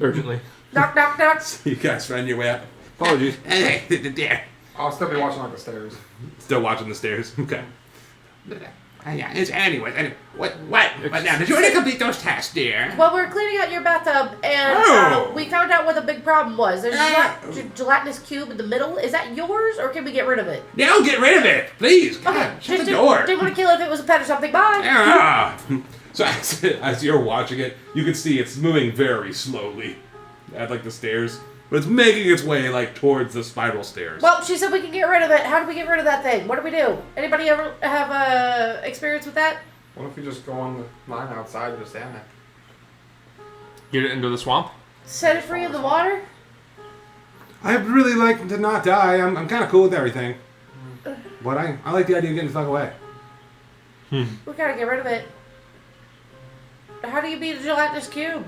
[SPEAKER 5] Urgently.
[SPEAKER 4] Knock, knock, knock.
[SPEAKER 1] You guys find your way up.
[SPEAKER 5] Apologies.
[SPEAKER 1] Hey,
[SPEAKER 3] I'll still be watching like the stairs.
[SPEAKER 1] still watching the stairs. Okay. Yeah. Anyway, what? But now, did you already complete those tasks, dear?
[SPEAKER 4] Well, we're cleaning out your bathtub, and
[SPEAKER 1] Oh.
[SPEAKER 4] we found out what the big problem was. There's a gelatinous cube in the middle. Is that yours, or can we get rid of it?
[SPEAKER 1] No, get rid of it, please. God, shut the door.
[SPEAKER 4] Didn't want to kill it if it was a pet or something. Bye.
[SPEAKER 1] Ah. So as you're watching it, you can see it's moving very slowly. at like the stairs, but it's making its way like towards the spiral stairs.
[SPEAKER 4] Well, she said we can get rid of it. How do we get rid of that thing? What do we do? Anybody ever have experience with that?
[SPEAKER 3] What if we just go on the line outside and just stand there?
[SPEAKER 5] Get it into the swamp.
[SPEAKER 4] Set it free in the water?
[SPEAKER 1] I'd really like to not die. I'm kind of cool with everything, but I like the idea of getting the fuck away.
[SPEAKER 4] We gotta get rid of it. How do you beat a gelatinous cube?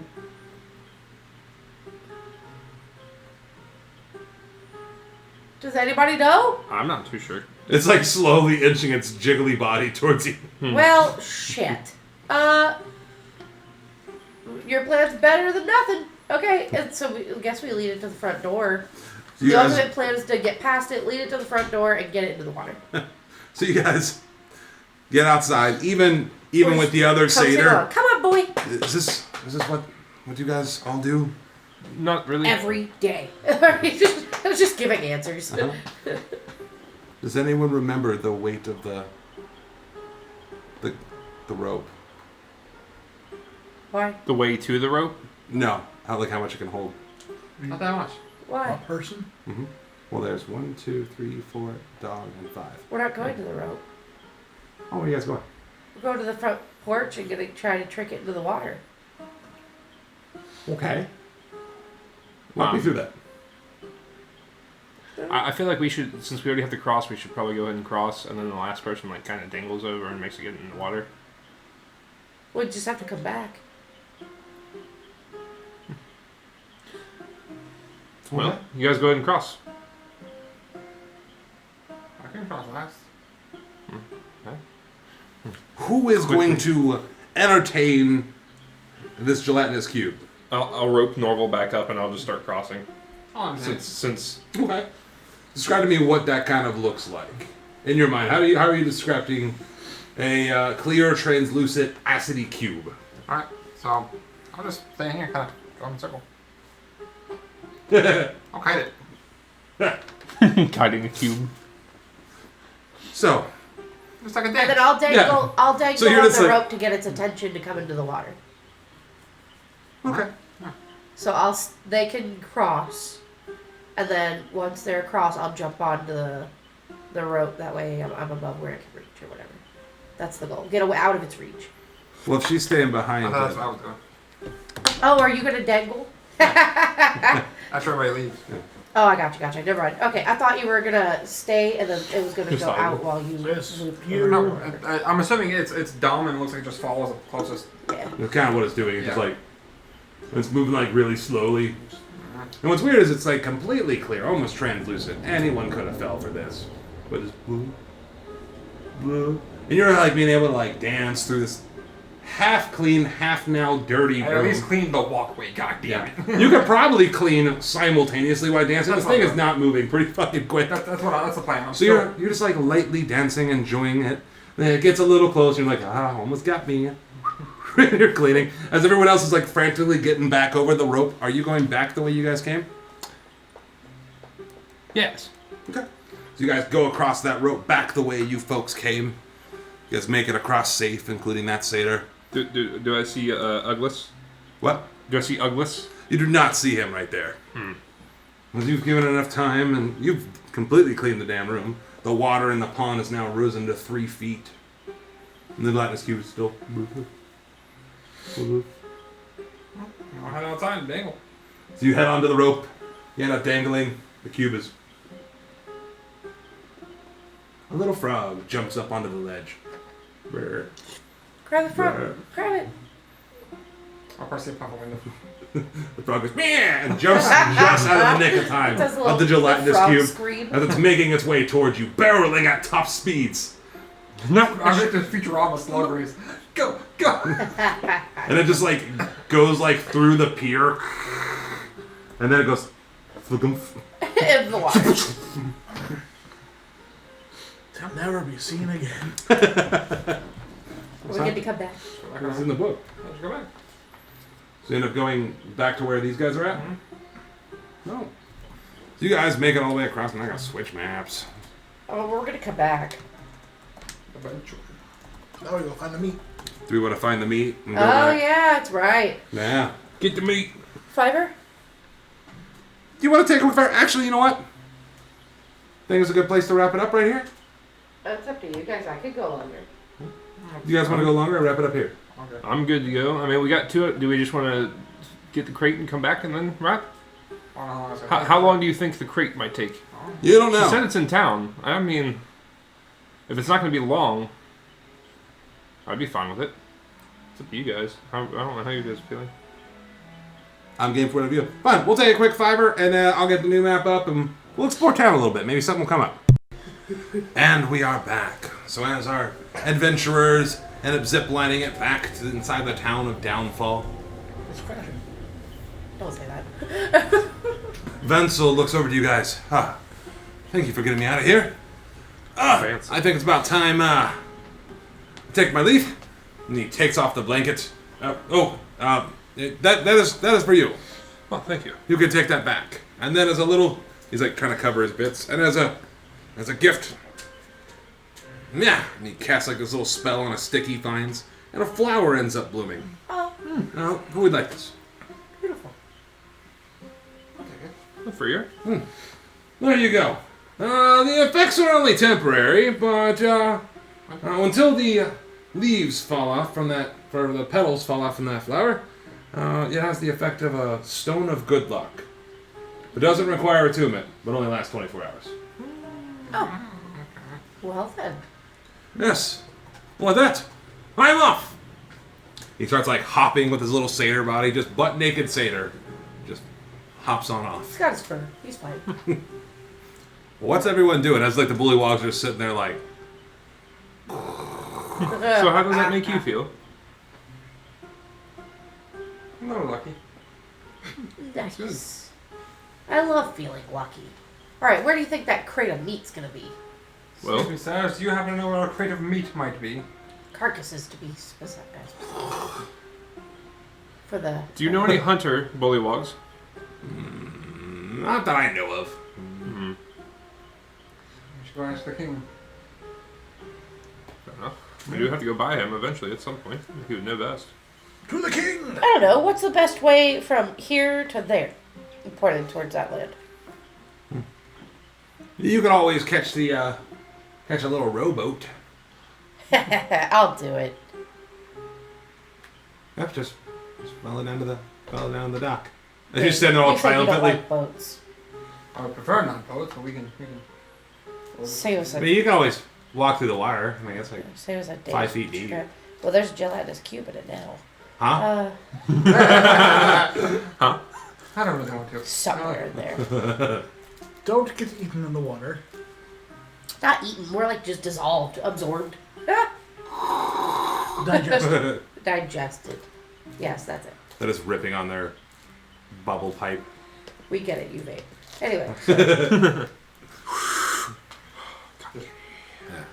[SPEAKER 4] Does anybody know?
[SPEAKER 5] I'm not too sure.
[SPEAKER 1] It's like slowly inching its jiggly body towards you.
[SPEAKER 4] Well, shit. Your plan's better than nothing. Okay, and so I guess we lead it to the front door.
[SPEAKER 1] So you
[SPEAKER 4] The
[SPEAKER 1] guys,
[SPEAKER 4] ultimate plan is to get past it, lead it to the front door, and get it into the water.
[SPEAKER 1] so you guys get outside, even with the other
[SPEAKER 4] Come say
[SPEAKER 1] satyr.
[SPEAKER 4] hello. Come on, boy.
[SPEAKER 1] Is this what you guys all do?
[SPEAKER 5] Not really.
[SPEAKER 4] Every day. I was just giving answers.
[SPEAKER 1] Uh-huh. Does anyone remember the weight of the rope?
[SPEAKER 4] Why?
[SPEAKER 5] The way to the rope.
[SPEAKER 1] No, how much it can hold.
[SPEAKER 3] Not that much.
[SPEAKER 4] Why?
[SPEAKER 2] One person?
[SPEAKER 1] Mm-hmm. Well, there's 1, 2, 3, 4, dog, and 5.
[SPEAKER 4] We're not going to the rope.
[SPEAKER 1] Oh, where are you guys going?
[SPEAKER 4] We're going to the front porch and gonna try to trick it into the water.
[SPEAKER 1] Okay. Walk me through that.
[SPEAKER 5] I feel like we should, since we already have to cross, we should probably go ahead and cross, and then the last person like kind of dangles over and makes it get in the water.
[SPEAKER 4] We just have to come back.
[SPEAKER 5] Well, you guys go ahead and cross.
[SPEAKER 3] I can cross last.
[SPEAKER 1] Who is going to entertain this gelatinous cube?
[SPEAKER 5] I'll rope Norval back up, and I'll just start crossing.
[SPEAKER 3] Oh,
[SPEAKER 5] Since
[SPEAKER 1] Okay. Describe to me what that kind of looks like in your mind. How are you describing a clear, translucent, acidy cube?
[SPEAKER 3] Alright, so I'll just stay in here, kind of go in a circle. I'll kite it.
[SPEAKER 5] guiding the cube.
[SPEAKER 1] So,
[SPEAKER 3] Just like a
[SPEAKER 4] And
[SPEAKER 3] dance.
[SPEAKER 4] then I'll dangle,
[SPEAKER 1] Yeah.
[SPEAKER 4] I'll dangle
[SPEAKER 1] So you're
[SPEAKER 4] on
[SPEAKER 1] just
[SPEAKER 4] the
[SPEAKER 1] like-
[SPEAKER 4] rope to get its attention to come into the water.
[SPEAKER 1] okay.
[SPEAKER 4] So they can cross, and then once they're across, I'll jump onto the rope. That way, I'm above where it can reach or whatever. That's the goal. Get away out of its reach.
[SPEAKER 1] Well, if she's staying behind
[SPEAKER 3] I thought that's
[SPEAKER 1] it,
[SPEAKER 3] what I was doing.
[SPEAKER 4] Oh, are you gonna dangle?
[SPEAKER 3] After everybody leaves.
[SPEAKER 4] Oh, I gotcha. Never mind. Okay, I thought you were gonna stay, and then it was gonna
[SPEAKER 5] Just
[SPEAKER 4] go
[SPEAKER 5] like-
[SPEAKER 4] out while you
[SPEAKER 2] Yes.
[SPEAKER 4] moved.
[SPEAKER 3] No, I'm assuming it's dumb and it looks like it just follows the closest.
[SPEAKER 4] Yeah.
[SPEAKER 1] that's kind of what it's doing. It's just
[SPEAKER 3] Yeah.
[SPEAKER 1] like it's moving like really slowly. And what's weird is it's like completely clear, almost translucent. Anyone could have fell for this, but it's blue, blue, and you're like being able to like dance through this half clean, half now dirty
[SPEAKER 3] I at
[SPEAKER 1] room.
[SPEAKER 3] least clean the walkway, goddammit.
[SPEAKER 1] Yeah. You could probably clean simultaneously while dancing.
[SPEAKER 3] That's
[SPEAKER 1] This thing
[SPEAKER 3] fine.
[SPEAKER 1] is not moving pretty fucking quick.
[SPEAKER 3] That's the plan. I'm
[SPEAKER 1] So you're just like lightly dancing, enjoying it. Then it gets a little closer. You're like, almost got me. You're cleaning. As everyone else is like frantically getting back over the rope. Are you going back the way you guys came?
[SPEAKER 5] Yes.
[SPEAKER 1] Okay. So you guys go across that rope back the way you folks came. You guys make it across safe, including that satyr.
[SPEAKER 5] Do I see Uglis?
[SPEAKER 1] What?
[SPEAKER 5] Do I see Uglis?
[SPEAKER 1] You do not see him right there. Because you've given it enough time, and you've completely cleaned the damn room. The water in the pond has now risen to 3 feet. And the gelatinous cube is still...
[SPEAKER 3] I'll head outside and dangle.
[SPEAKER 1] So you head onto the rope. You end up dangling. The cube is... A little frog jumps up onto the ledge. Brr.
[SPEAKER 4] Grab the front.
[SPEAKER 1] Brr.
[SPEAKER 4] Grab it.
[SPEAKER 3] I'll press the pop window.
[SPEAKER 1] The frog goes, "Meow," and jumps just out of the nick of time
[SPEAKER 4] Does a
[SPEAKER 1] of the
[SPEAKER 4] little
[SPEAKER 1] gelatinous
[SPEAKER 4] frog
[SPEAKER 1] cube
[SPEAKER 4] scream.
[SPEAKER 1] as it's making its way towards you, barreling at top speeds.
[SPEAKER 3] No, I make the Futurama slug race. Go, go!
[SPEAKER 1] And it just like goes like through the pier, and then it goes, "Flugumph."
[SPEAKER 4] In the water.
[SPEAKER 2] Shall never be seen again.
[SPEAKER 4] We get to come back.
[SPEAKER 1] It's in the book.
[SPEAKER 3] Let's go back.
[SPEAKER 1] So you end up going back to where these guys are at.
[SPEAKER 3] Mm-hmm.
[SPEAKER 1] No. So you guys make it all the way across, and I gotta switch maps.
[SPEAKER 4] Oh, we're gonna come back.
[SPEAKER 3] Adventure.
[SPEAKER 2] Now we go find the meat.
[SPEAKER 1] Do we want to find the meat? And go
[SPEAKER 4] Oh
[SPEAKER 1] back?
[SPEAKER 4] yeah, that's right.
[SPEAKER 1] Yeah.
[SPEAKER 5] Get the meat.
[SPEAKER 4] Fiverr?
[SPEAKER 1] you want to take a quick fire? Actually, you know what? Think it's a good place to wrap it up right here?
[SPEAKER 4] It's up to you guys. I could go longer.
[SPEAKER 1] You guys want to go longer or wrap it up here?
[SPEAKER 3] Okay.
[SPEAKER 5] I'm good to go. I mean, we got to it. Do we just want to get the crate and come back and then wrap? How long do you think the crate might take?
[SPEAKER 1] You don't know.
[SPEAKER 5] She said it's in town. I mean, if it's not going to be long, I'd be fine with it. It's up to you guys. I don't know how you guys are feeling.
[SPEAKER 1] I'm game for whatever you. Fine, we'll take a quick fiver, and I'll get the new map up, and we'll explore town a little bit. Maybe something will come up. And we are back. So as our adventurers end up ziplining it back to inside the town of Downfall,
[SPEAKER 2] It's crashing.
[SPEAKER 4] Don't say that.
[SPEAKER 1] Venzel looks over to you guys. Thank you for getting me out of here.
[SPEAKER 5] Fancy.
[SPEAKER 1] I think it's about time to take my leave. And he takes off the blanket. That is for you.
[SPEAKER 5] Oh, thank you.
[SPEAKER 1] You can take that back. And then as a little, he's like trying to cover his bits. And as a gift, yeah. And he casts like this little spell on a stick he finds, and a flower ends up blooming.
[SPEAKER 4] Oh,
[SPEAKER 1] Now, who would like this?
[SPEAKER 4] beautiful.
[SPEAKER 5] For you.
[SPEAKER 1] There you go. The effects are only temporary, but until the leaves fall off from that, or the petals fall off from that flower, it has the effect of a stone of good luck. It doesn't require attunement, but only lasts 24 hours.
[SPEAKER 4] Oh. Well then.
[SPEAKER 1] Yes. Well, that, I'm off. He starts like hopping with his little satyr body, just butt naked satyr, just hops on off.
[SPEAKER 4] He's got his fur. He's fine.
[SPEAKER 1] What's everyone doing? As like the bullywogs are sitting there like,
[SPEAKER 5] So how does that make you feel?
[SPEAKER 3] I'm a little lucky.
[SPEAKER 4] Nice. I love feeling lucky. Alright, where do you think that crate of meat's gonna be?
[SPEAKER 5] Well-
[SPEAKER 3] Excuse me, sirs, do you happen to know where a crate of meat might be?
[SPEAKER 4] Carcasses to be specific. For the...
[SPEAKER 5] Do you know any hunter bullywogs?
[SPEAKER 1] not that I know of.
[SPEAKER 5] Mm-hmm.
[SPEAKER 3] We should go ask the king.
[SPEAKER 5] Fair enough. We do have to go buy him eventually at some point. He would know best.
[SPEAKER 2] To the king!
[SPEAKER 4] I don't know, what's the best way from here to there? You pointed towards that land.
[SPEAKER 1] You could always catch a little rowboat.
[SPEAKER 4] I'll do it.
[SPEAKER 1] Yep, just follow down to the dock. As you stand there all
[SPEAKER 4] You said you don't
[SPEAKER 1] triumphantly.
[SPEAKER 4] like boats.
[SPEAKER 3] I would prefer non-boats, but we can.
[SPEAKER 4] Save us
[SPEAKER 1] I
[SPEAKER 4] a,
[SPEAKER 1] mean, you can always walk through the wire. I mean, it's like,
[SPEAKER 4] save us a day.
[SPEAKER 1] 5 feet deep.
[SPEAKER 4] trip. Well, there's a gelatinous cube in it now.
[SPEAKER 1] huh?
[SPEAKER 3] I don't really want to.
[SPEAKER 4] Somewhere in there.
[SPEAKER 2] Don't get eaten in the water.
[SPEAKER 4] Not eaten, more like just dissolved, absorbed.
[SPEAKER 2] Digest.
[SPEAKER 4] Digested. Yes, that's it.
[SPEAKER 1] That is ripping on their bubble pipe.
[SPEAKER 4] We get it, you vape. Anyway,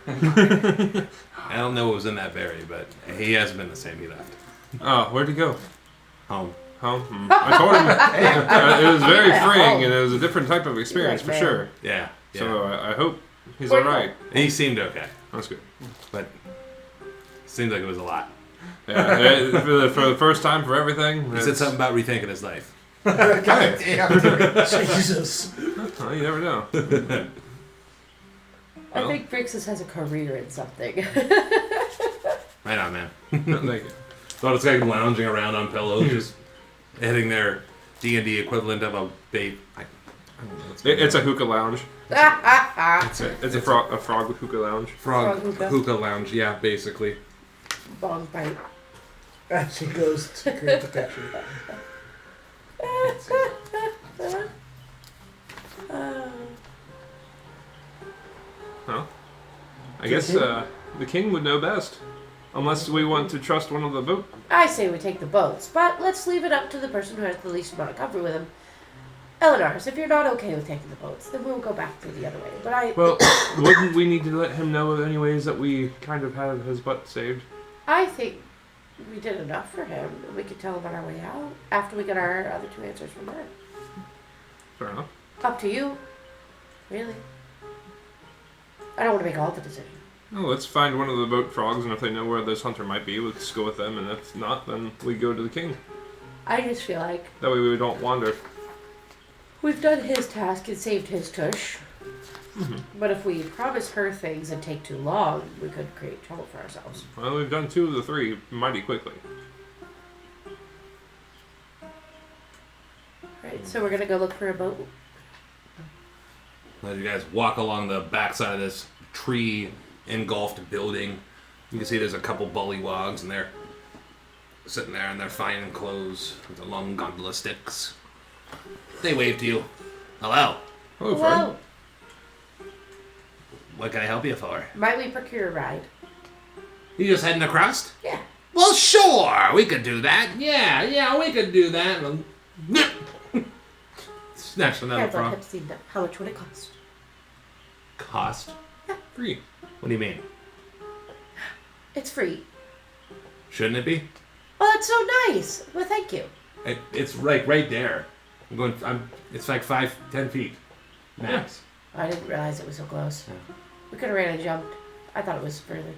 [SPEAKER 1] I don't know what was in that berry, but he hasn't been the same. He left
[SPEAKER 5] Oh, where'd he go?
[SPEAKER 1] home.
[SPEAKER 5] Home. I told him it was very freeing and it was a different type of experience for
[SPEAKER 4] man.
[SPEAKER 5] sure.
[SPEAKER 1] Yeah.
[SPEAKER 5] So I hope he's
[SPEAKER 4] Where'd he
[SPEAKER 5] alright.
[SPEAKER 1] He seemed okay,
[SPEAKER 5] That's good.
[SPEAKER 1] but seemed like it was a lot.
[SPEAKER 5] Yeah, for the first time for everything.
[SPEAKER 1] He said something about rethinking his life.
[SPEAKER 2] Jesus.
[SPEAKER 5] Oh, you never know.
[SPEAKER 4] I
[SPEAKER 5] Well.
[SPEAKER 4] think Brixus has a career in something.
[SPEAKER 1] Right on, man.
[SPEAKER 5] Thank you.
[SPEAKER 1] Thought it's like lounging around on pillows, just hitting their D&D equivalent of a babe. I don't know what's going
[SPEAKER 5] It's a
[SPEAKER 1] on.
[SPEAKER 5] hookah lounge. It's a frog hookah lounge.
[SPEAKER 1] frog
[SPEAKER 4] Frog hookah.
[SPEAKER 1] hookah lounge. Yeah, basically.
[SPEAKER 4] Bong bite.
[SPEAKER 2] As he goes to create the picture.
[SPEAKER 5] I guess the king would know best. Unless we want to trust one of the boat.
[SPEAKER 4] I say we take the boats, but let's leave it up to the person who has the least amount of comfort with them. Eleanor, if you're not okay with taking the boats, then we'll go back through the other way. But
[SPEAKER 5] Well, wouldn't we need to let him know anyways that we kind of have his butt saved?
[SPEAKER 4] I think we did enough for him. We could tell him on our way out after we get our other two answers from them.
[SPEAKER 5] Fair enough.
[SPEAKER 4] Up to you. Really. I don't want to make all the decisions.
[SPEAKER 5] Well, let's find one of the boat frogs, and if they know where this hunter might be, let's go with them, and if not, then we go to the king.
[SPEAKER 4] I just feel like
[SPEAKER 5] That way we don't wander.
[SPEAKER 4] We've done his task and saved his tush.
[SPEAKER 5] Mhm.
[SPEAKER 4] But if we promise her things and take too long, we could create trouble for ourselves.
[SPEAKER 5] Well, we've done 2 of the 3 mighty quickly.
[SPEAKER 4] Right, so we're gonna go look for a boat.
[SPEAKER 1] As you guys walk along the backside of this tree engulfed building, you can see there's a couple bullywogs, and they're sitting there in their fine clothes with the long gondola sticks. They wave to you. Hello.
[SPEAKER 5] Hello, friend.
[SPEAKER 4] Whoa!
[SPEAKER 1] What can I help you for?
[SPEAKER 4] Might we procure a ride?
[SPEAKER 1] You just heading across?
[SPEAKER 4] Yeah.
[SPEAKER 1] Well, sure, we could do that. Yeah, we could do that. Snatch another
[SPEAKER 4] Careful,
[SPEAKER 1] frog.
[SPEAKER 4] Hepzibah. How much would it cost?
[SPEAKER 1] Cost?
[SPEAKER 5] Free.
[SPEAKER 1] What do you mean?
[SPEAKER 4] It's free.
[SPEAKER 1] Shouldn't it be?
[SPEAKER 4] Oh, that's so nice. Well, thank you.
[SPEAKER 1] It's right there. It's like 5-10 feet max.
[SPEAKER 4] I didn't realize it was so close.
[SPEAKER 1] Yeah.
[SPEAKER 4] We could have ran and jumped. I thought it was further.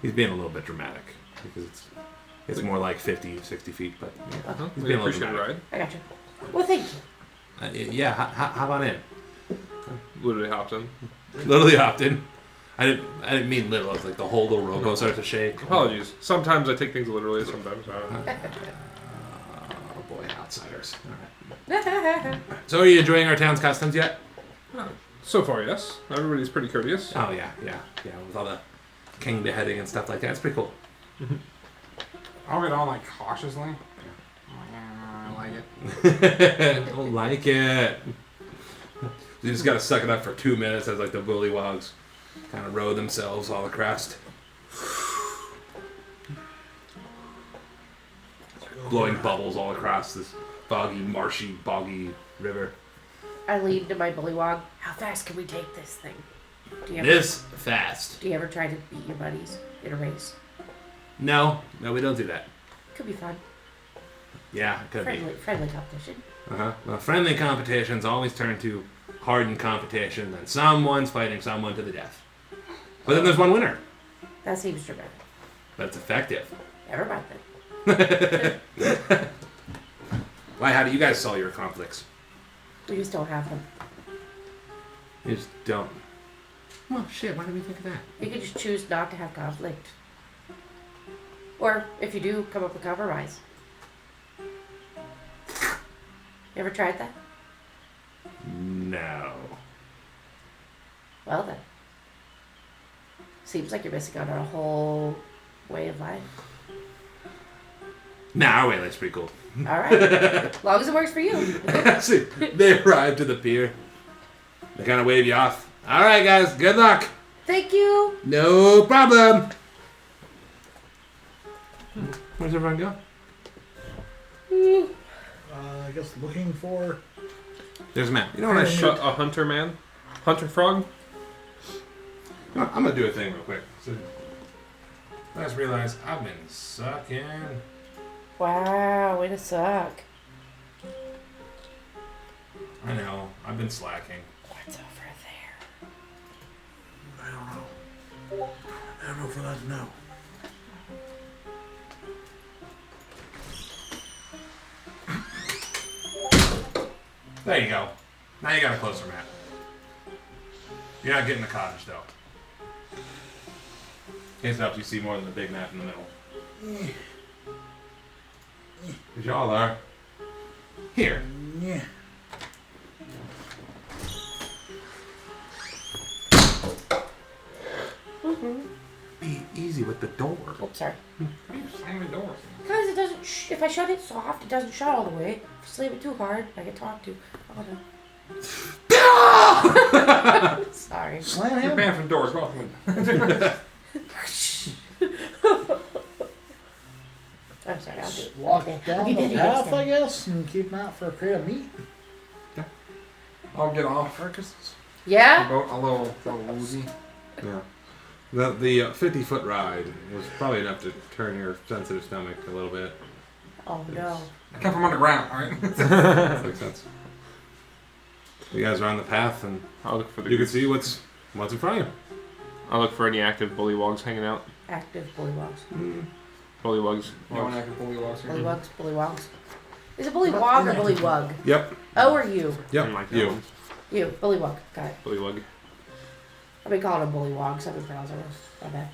[SPEAKER 1] He's being a little bit dramatic because it's more like 50, 60 feet, but yeah.
[SPEAKER 4] Okay.
[SPEAKER 1] He's
[SPEAKER 5] We
[SPEAKER 1] being a little
[SPEAKER 5] appreciate a
[SPEAKER 1] dramatic.
[SPEAKER 5] ride.
[SPEAKER 4] I got you. Well, thank you.
[SPEAKER 1] Yeah, hop on in.
[SPEAKER 5] Literally hopped in.
[SPEAKER 1] Literally hopped in. I didn't mean literal. It's like the whole little robo starts to shake.
[SPEAKER 5] Apologies. Sometimes I take things literally, sometimes I don't.
[SPEAKER 1] Oh boy, outsiders. All right. So, are you enjoying our town's customs yet?
[SPEAKER 5] So far, yes. Everybody's pretty courteous.
[SPEAKER 1] Oh yeah. With all the king beheading and stuff like that, it's pretty cool.
[SPEAKER 3] I'll get on like cautiously. I'm like, I like it.
[SPEAKER 1] I don't like it. You just gotta suck it up for 2 minutes as like the bullywogs kind of row themselves all across. Blowing bubbles all across this foggy, marshy, boggy river.
[SPEAKER 4] I lean to my bullywog. How fast can we take this thing? Do you ever,
[SPEAKER 1] This fast.
[SPEAKER 4] Do you ever try to beat your buddies in a race?
[SPEAKER 1] No, we don't do that.
[SPEAKER 4] Could be fun.
[SPEAKER 1] Yeah, it could be.
[SPEAKER 4] Friendly competition.
[SPEAKER 1] Well, friendly competitions always turn to hardened competition, and someone's fighting someone to the death. But then there's one winner.
[SPEAKER 4] That seems dramatic.
[SPEAKER 1] That's effective.
[SPEAKER 4] Never mind then.
[SPEAKER 1] Why? How do you guys solve your conflicts?
[SPEAKER 4] We just don't have them.
[SPEAKER 1] You just don't. Well, shit. Why did we think of that?
[SPEAKER 4] You can just choose not to have conflict. Or, if you do, come up with compromise. You ever tried that?
[SPEAKER 1] No.
[SPEAKER 4] Well then. Seems like you're missing out on a whole way of life.
[SPEAKER 1] Nah, our way life's pretty cool.
[SPEAKER 4] Alright. As long as it works for you.
[SPEAKER 1] See, they arrive to the pier. They kind of wave you off. All right, guys. Good luck.
[SPEAKER 4] Thank you.
[SPEAKER 1] No problem. Where's everyone go?
[SPEAKER 2] I guess looking for.
[SPEAKER 1] There's a map. You know what I should?
[SPEAKER 5] A hunter man? Hunter frog?
[SPEAKER 1] I'm gonna do a thing real quick. So, I just realized I've been sucking.
[SPEAKER 4] Wow, way to suck.
[SPEAKER 1] I know. I've been slacking.
[SPEAKER 4] What's over there?
[SPEAKER 2] I don't know. I don't know if we're allowed to know.
[SPEAKER 1] There you go. Now you got a closer map. You're not getting the cottage though. In case it helps you see more than the big map in the middle. Because y'all are here.
[SPEAKER 2] Yeah.
[SPEAKER 1] Be easy with the door.
[SPEAKER 4] Oops, sorry.
[SPEAKER 3] Why are you slamming the door?
[SPEAKER 4] Because it doesn't, if I shut it soft, it doesn't shut all the way. If I slam it too hard, I get talked to. Oh no. Sorry.
[SPEAKER 2] Slam
[SPEAKER 3] You're
[SPEAKER 2] him.
[SPEAKER 3] banned from doors. Go off.
[SPEAKER 4] I'm sorry, I'll do it.
[SPEAKER 2] Walk
[SPEAKER 4] Okay.
[SPEAKER 2] down
[SPEAKER 4] I'll be
[SPEAKER 2] the
[SPEAKER 4] busy next
[SPEAKER 2] path,
[SPEAKER 4] time.
[SPEAKER 2] I guess, and keep an eye out for a crate of meat.
[SPEAKER 3] I'll get off.
[SPEAKER 2] Carcasses.
[SPEAKER 4] Yeah?
[SPEAKER 3] About a little woozy.
[SPEAKER 1] Yeah. The 50-foot ride was probably enough to turn your sensitive stomach a little bit.
[SPEAKER 4] Oh no.
[SPEAKER 3] I come from underground, alright?
[SPEAKER 1] That makes sense. You guys are on the path, and
[SPEAKER 5] I'll look for the.
[SPEAKER 1] you can see what's in front of you.
[SPEAKER 5] I'll look for any active bullywogs hanging out.
[SPEAKER 4] Active bullywogs.
[SPEAKER 5] Bullywogs.
[SPEAKER 3] No one active bully walks here.
[SPEAKER 4] Bullywogs, bullywogs. Is it bullywog or bullywug?
[SPEAKER 1] Yep.
[SPEAKER 4] O or U?
[SPEAKER 1] Yep.
[SPEAKER 5] And like that
[SPEAKER 1] You.
[SPEAKER 5] one.
[SPEAKER 4] U. Bullywug. Got it.
[SPEAKER 5] Bullywug.
[SPEAKER 4] I've been calling them bullywogs. I've been pronouncing it. My bad.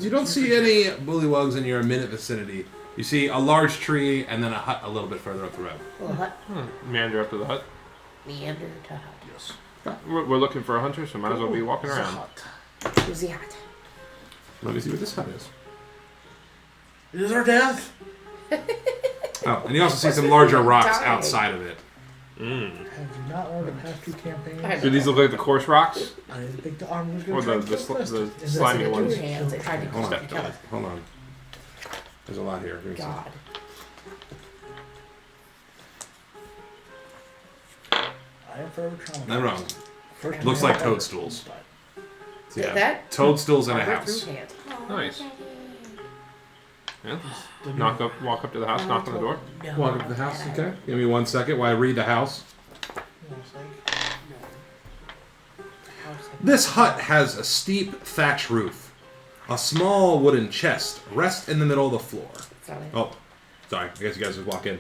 [SPEAKER 1] You don't see any bullywugs in your immediate vicinity. You see a large tree and then a hut a little bit further up the road.
[SPEAKER 4] Little hut.
[SPEAKER 5] Meander up to the hut.
[SPEAKER 4] Meander to hut.
[SPEAKER 2] Yes.
[SPEAKER 5] We're looking for a hunter, so might as well be walking
[SPEAKER 2] It's a
[SPEAKER 5] around.
[SPEAKER 2] hut.
[SPEAKER 4] Who's the hut?
[SPEAKER 1] Let me see what this hut is.
[SPEAKER 2] It is our death.
[SPEAKER 1] Oh, and you also see some larger rocks
[SPEAKER 4] Dying.
[SPEAKER 1] outside of it.
[SPEAKER 5] Mm.
[SPEAKER 2] Have you not learned the past two
[SPEAKER 4] I
[SPEAKER 2] campaigns?
[SPEAKER 5] Do these look like the coarse rocks?
[SPEAKER 2] I didn't think the armor was
[SPEAKER 5] Or
[SPEAKER 2] going
[SPEAKER 5] the,
[SPEAKER 2] to
[SPEAKER 5] the, sl- the slimy
[SPEAKER 4] Two
[SPEAKER 5] ones?
[SPEAKER 4] hands. They tried to
[SPEAKER 1] Hold on.
[SPEAKER 4] kill us.
[SPEAKER 1] Hold on. There's a lot here. Give me a second.
[SPEAKER 4] God.
[SPEAKER 2] I am forever traumatized.
[SPEAKER 1] Not wrong.
[SPEAKER 2] First
[SPEAKER 1] Looks
[SPEAKER 2] man
[SPEAKER 1] like
[SPEAKER 2] I-
[SPEAKER 1] toadstools. So,
[SPEAKER 4] Did
[SPEAKER 1] yeah,
[SPEAKER 4] that?
[SPEAKER 1] toadstools in a
[SPEAKER 4] Armor
[SPEAKER 1] house.
[SPEAKER 4] through hands.
[SPEAKER 5] Nice. Yeah.
[SPEAKER 2] The
[SPEAKER 5] Walk up to the house, knock on the door.
[SPEAKER 4] No,
[SPEAKER 1] Walk up to the house, okay? Give me 1 second while I read the house. This hut has a steep thatch roof. A small wooden chest rests in the middle of the floor.
[SPEAKER 4] That's not it.
[SPEAKER 1] Oh, sorry. I guess you guys just walk in.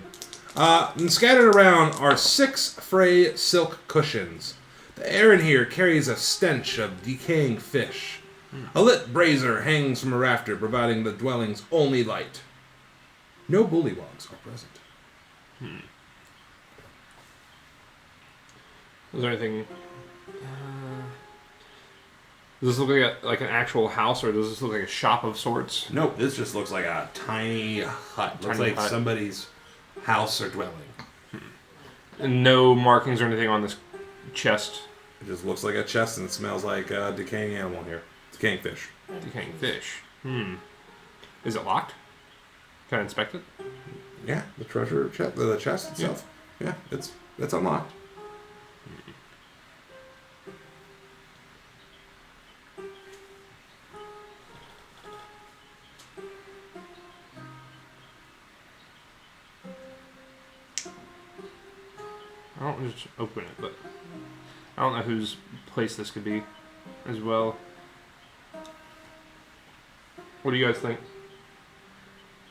[SPEAKER 1] And scattered around are 6 fray silk cushions. The air in here carries a stench of decaying fish. A lit brazier hangs from a rafter, providing the dwelling's only light. No bullywogs are present.
[SPEAKER 5] Is there anything? Does this look like an actual house, or does this look like a shop of sorts?
[SPEAKER 1] Nope, this just looks like a tiny hut. Looks
[SPEAKER 5] Tiny
[SPEAKER 1] like
[SPEAKER 5] hut.
[SPEAKER 1] somebody's house or dwelling.
[SPEAKER 5] And no markings or anything on this chest.
[SPEAKER 1] It just looks like a chest and smells like a decaying animal here. Decaying fish.
[SPEAKER 5] Decaying fish. Is it locked? Can I inspect it?
[SPEAKER 1] Yeah, the treasure chest, the chest itself. Yeah, it's unlocked.
[SPEAKER 5] I don't just open it, but I don't know whose place this could be as well. What do you guys think?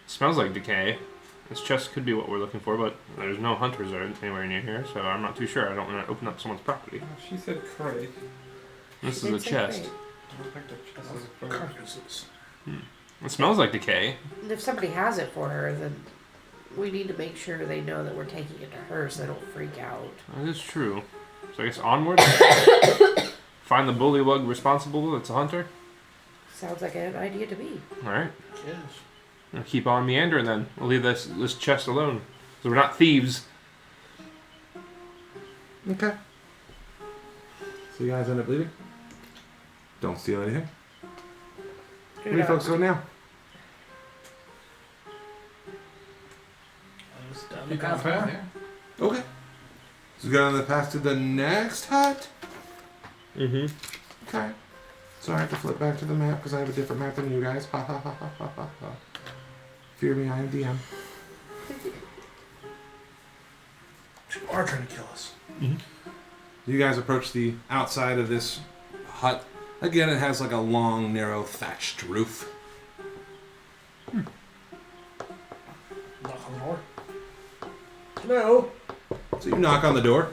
[SPEAKER 5] Smells like decay. This chest could be what we're looking for, but there's no hunters or anywhere near here, so I'm not too sure. I don't want to open up someone's property.
[SPEAKER 3] She said crate.
[SPEAKER 5] This is
[SPEAKER 4] Did
[SPEAKER 5] a
[SPEAKER 4] say
[SPEAKER 5] chest.
[SPEAKER 4] crate.
[SPEAKER 3] I don't think the chest is a crate.
[SPEAKER 2] Carcasses.
[SPEAKER 5] It smells like decay.
[SPEAKER 4] And if somebody has it for her, then we need to make sure they know that we're taking it to her so they don't freak out.
[SPEAKER 5] That is true. So I guess onward. Find the bullywug responsible. That's a hunter.
[SPEAKER 4] Sounds like an idea to me.
[SPEAKER 5] All right.
[SPEAKER 2] Yes.
[SPEAKER 5] I'll keep on meandering then. We'll leave this chest alone. So we're not thieves.
[SPEAKER 1] Okay. So you guys end up leaving? Don't steal anything. Where do you folks go now?
[SPEAKER 3] Keep on path, yeah.
[SPEAKER 1] Okay. So we go on the path to the next hut?
[SPEAKER 5] Mm-hmm.
[SPEAKER 1] Okay. So I have to flip back to the map because I have a different map than you guys. Ha ha ha ha ha ha ha. Fear me, I am DM.
[SPEAKER 2] You are trying to kill us.
[SPEAKER 1] You guys approach the outside of this hut. Again, it has like a long, narrow, thatched roof.
[SPEAKER 2] Knock on the door. Hello.
[SPEAKER 1] So you knock on the door,